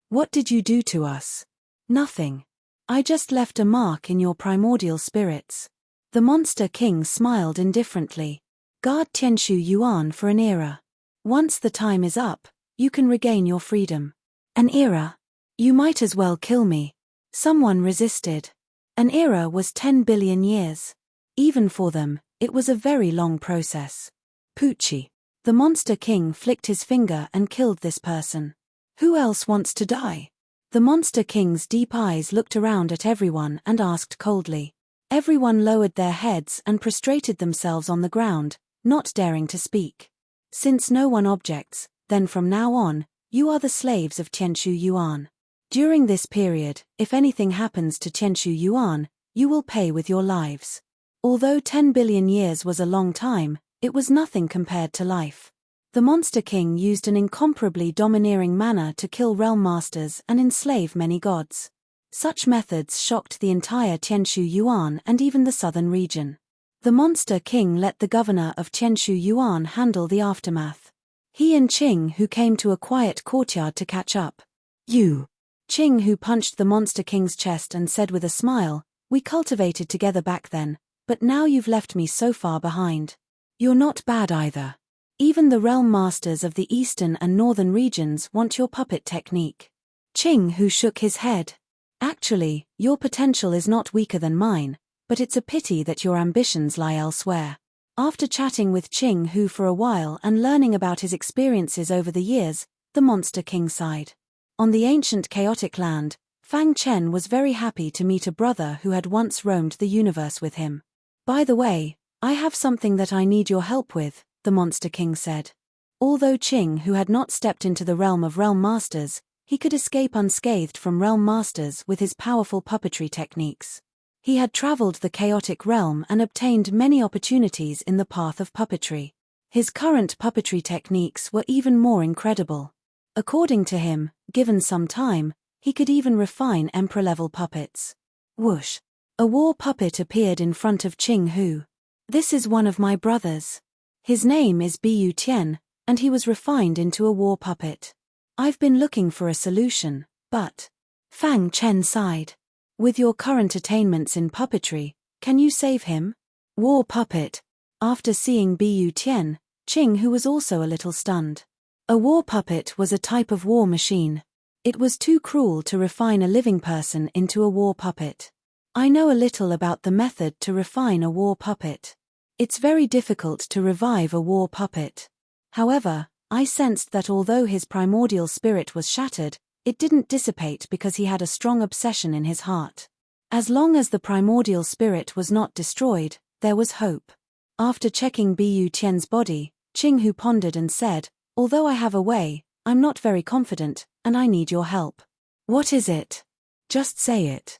What did you do to us? Nothing. I just left a mark in your primordial spirits. The Monster King smiled indifferently. Guard Qianshu Yuan for an era. Once the time is up, you can regain your freedom. An era? You might as well kill me. Someone resisted. An era was 10 billion years. Even for them, it was a very long process. Poochie. The Monster King flicked his finger and killed this person. Who else wants to die? The Monster King's deep eyes looked around at everyone and asked coldly. Everyone lowered their heads and prostrated themselves on the ground, not daring to speak. Since no one objects, then from now on, you are the slaves of Tianshu Yuan. During this period, if anything happens to Tianshu Yuan, you will pay with your lives. Although 10 billion years was a long time, it was nothing compared to life. The Monster King used an incomparably domineering manner to kill realm masters and enslave many gods. Such methods shocked the entire Tianshu Yuan and even the southern region. The Monster King let the governor of Tianshu Yuan handle the aftermath. He and Qing Hu came to a quiet courtyard to catch up. You. Qing Hu punched the Monster King's chest and said with a smile, "We cultivated together back then, but now you've left me so far behind. You're not bad either. Even the realm masters of the eastern and northern regions want your puppet technique." Qing Hu shook his head. "Actually, your potential is not weaker than mine, but it's a pity that your ambitions lie elsewhere." After chatting with Qing Hu for a while and learning about his experiences over the years, the Monster King sighed. On the ancient chaotic land, Fang Chen was very happy to meet a brother who had once roamed the universe with him. "By the way, I have something that I need your help with," the Monster King said. Although Qing Hu had not stepped into the realm of realm masters, he could escape unscathed from realm masters with his powerful puppetry techniques. He had traveled the chaotic realm and obtained many opportunities in the path of puppetry. His current puppetry techniques were even more incredible. According to him, given some time, he could even refine emperor-level puppets. Whoosh! A war puppet appeared in front of Qing Hu. "This is one of my brothers. His name is Bu Tian, and he was refined into a war puppet. I've been looking for a solution, but..." Fang Chen sighed. "With your current attainments in puppetry, can you save him?" War puppet. After seeing Bu Tian, Qing Hu was also a little stunned. A war puppet was a type of war machine. It was too cruel to refine a living person into a war puppet. I know a little about the method to refine a war puppet. It's very difficult to revive a war puppet. However, I sensed that although his primordial spirit was shattered, it didn't dissipate because he had a strong obsession in his heart. As long as the primordial spirit was not destroyed, there was hope. After checking Bu Tian's body, Qing Hu pondered and said, "Although I have a way, I'm not very confident, and I need your help." "What is it? Just say it."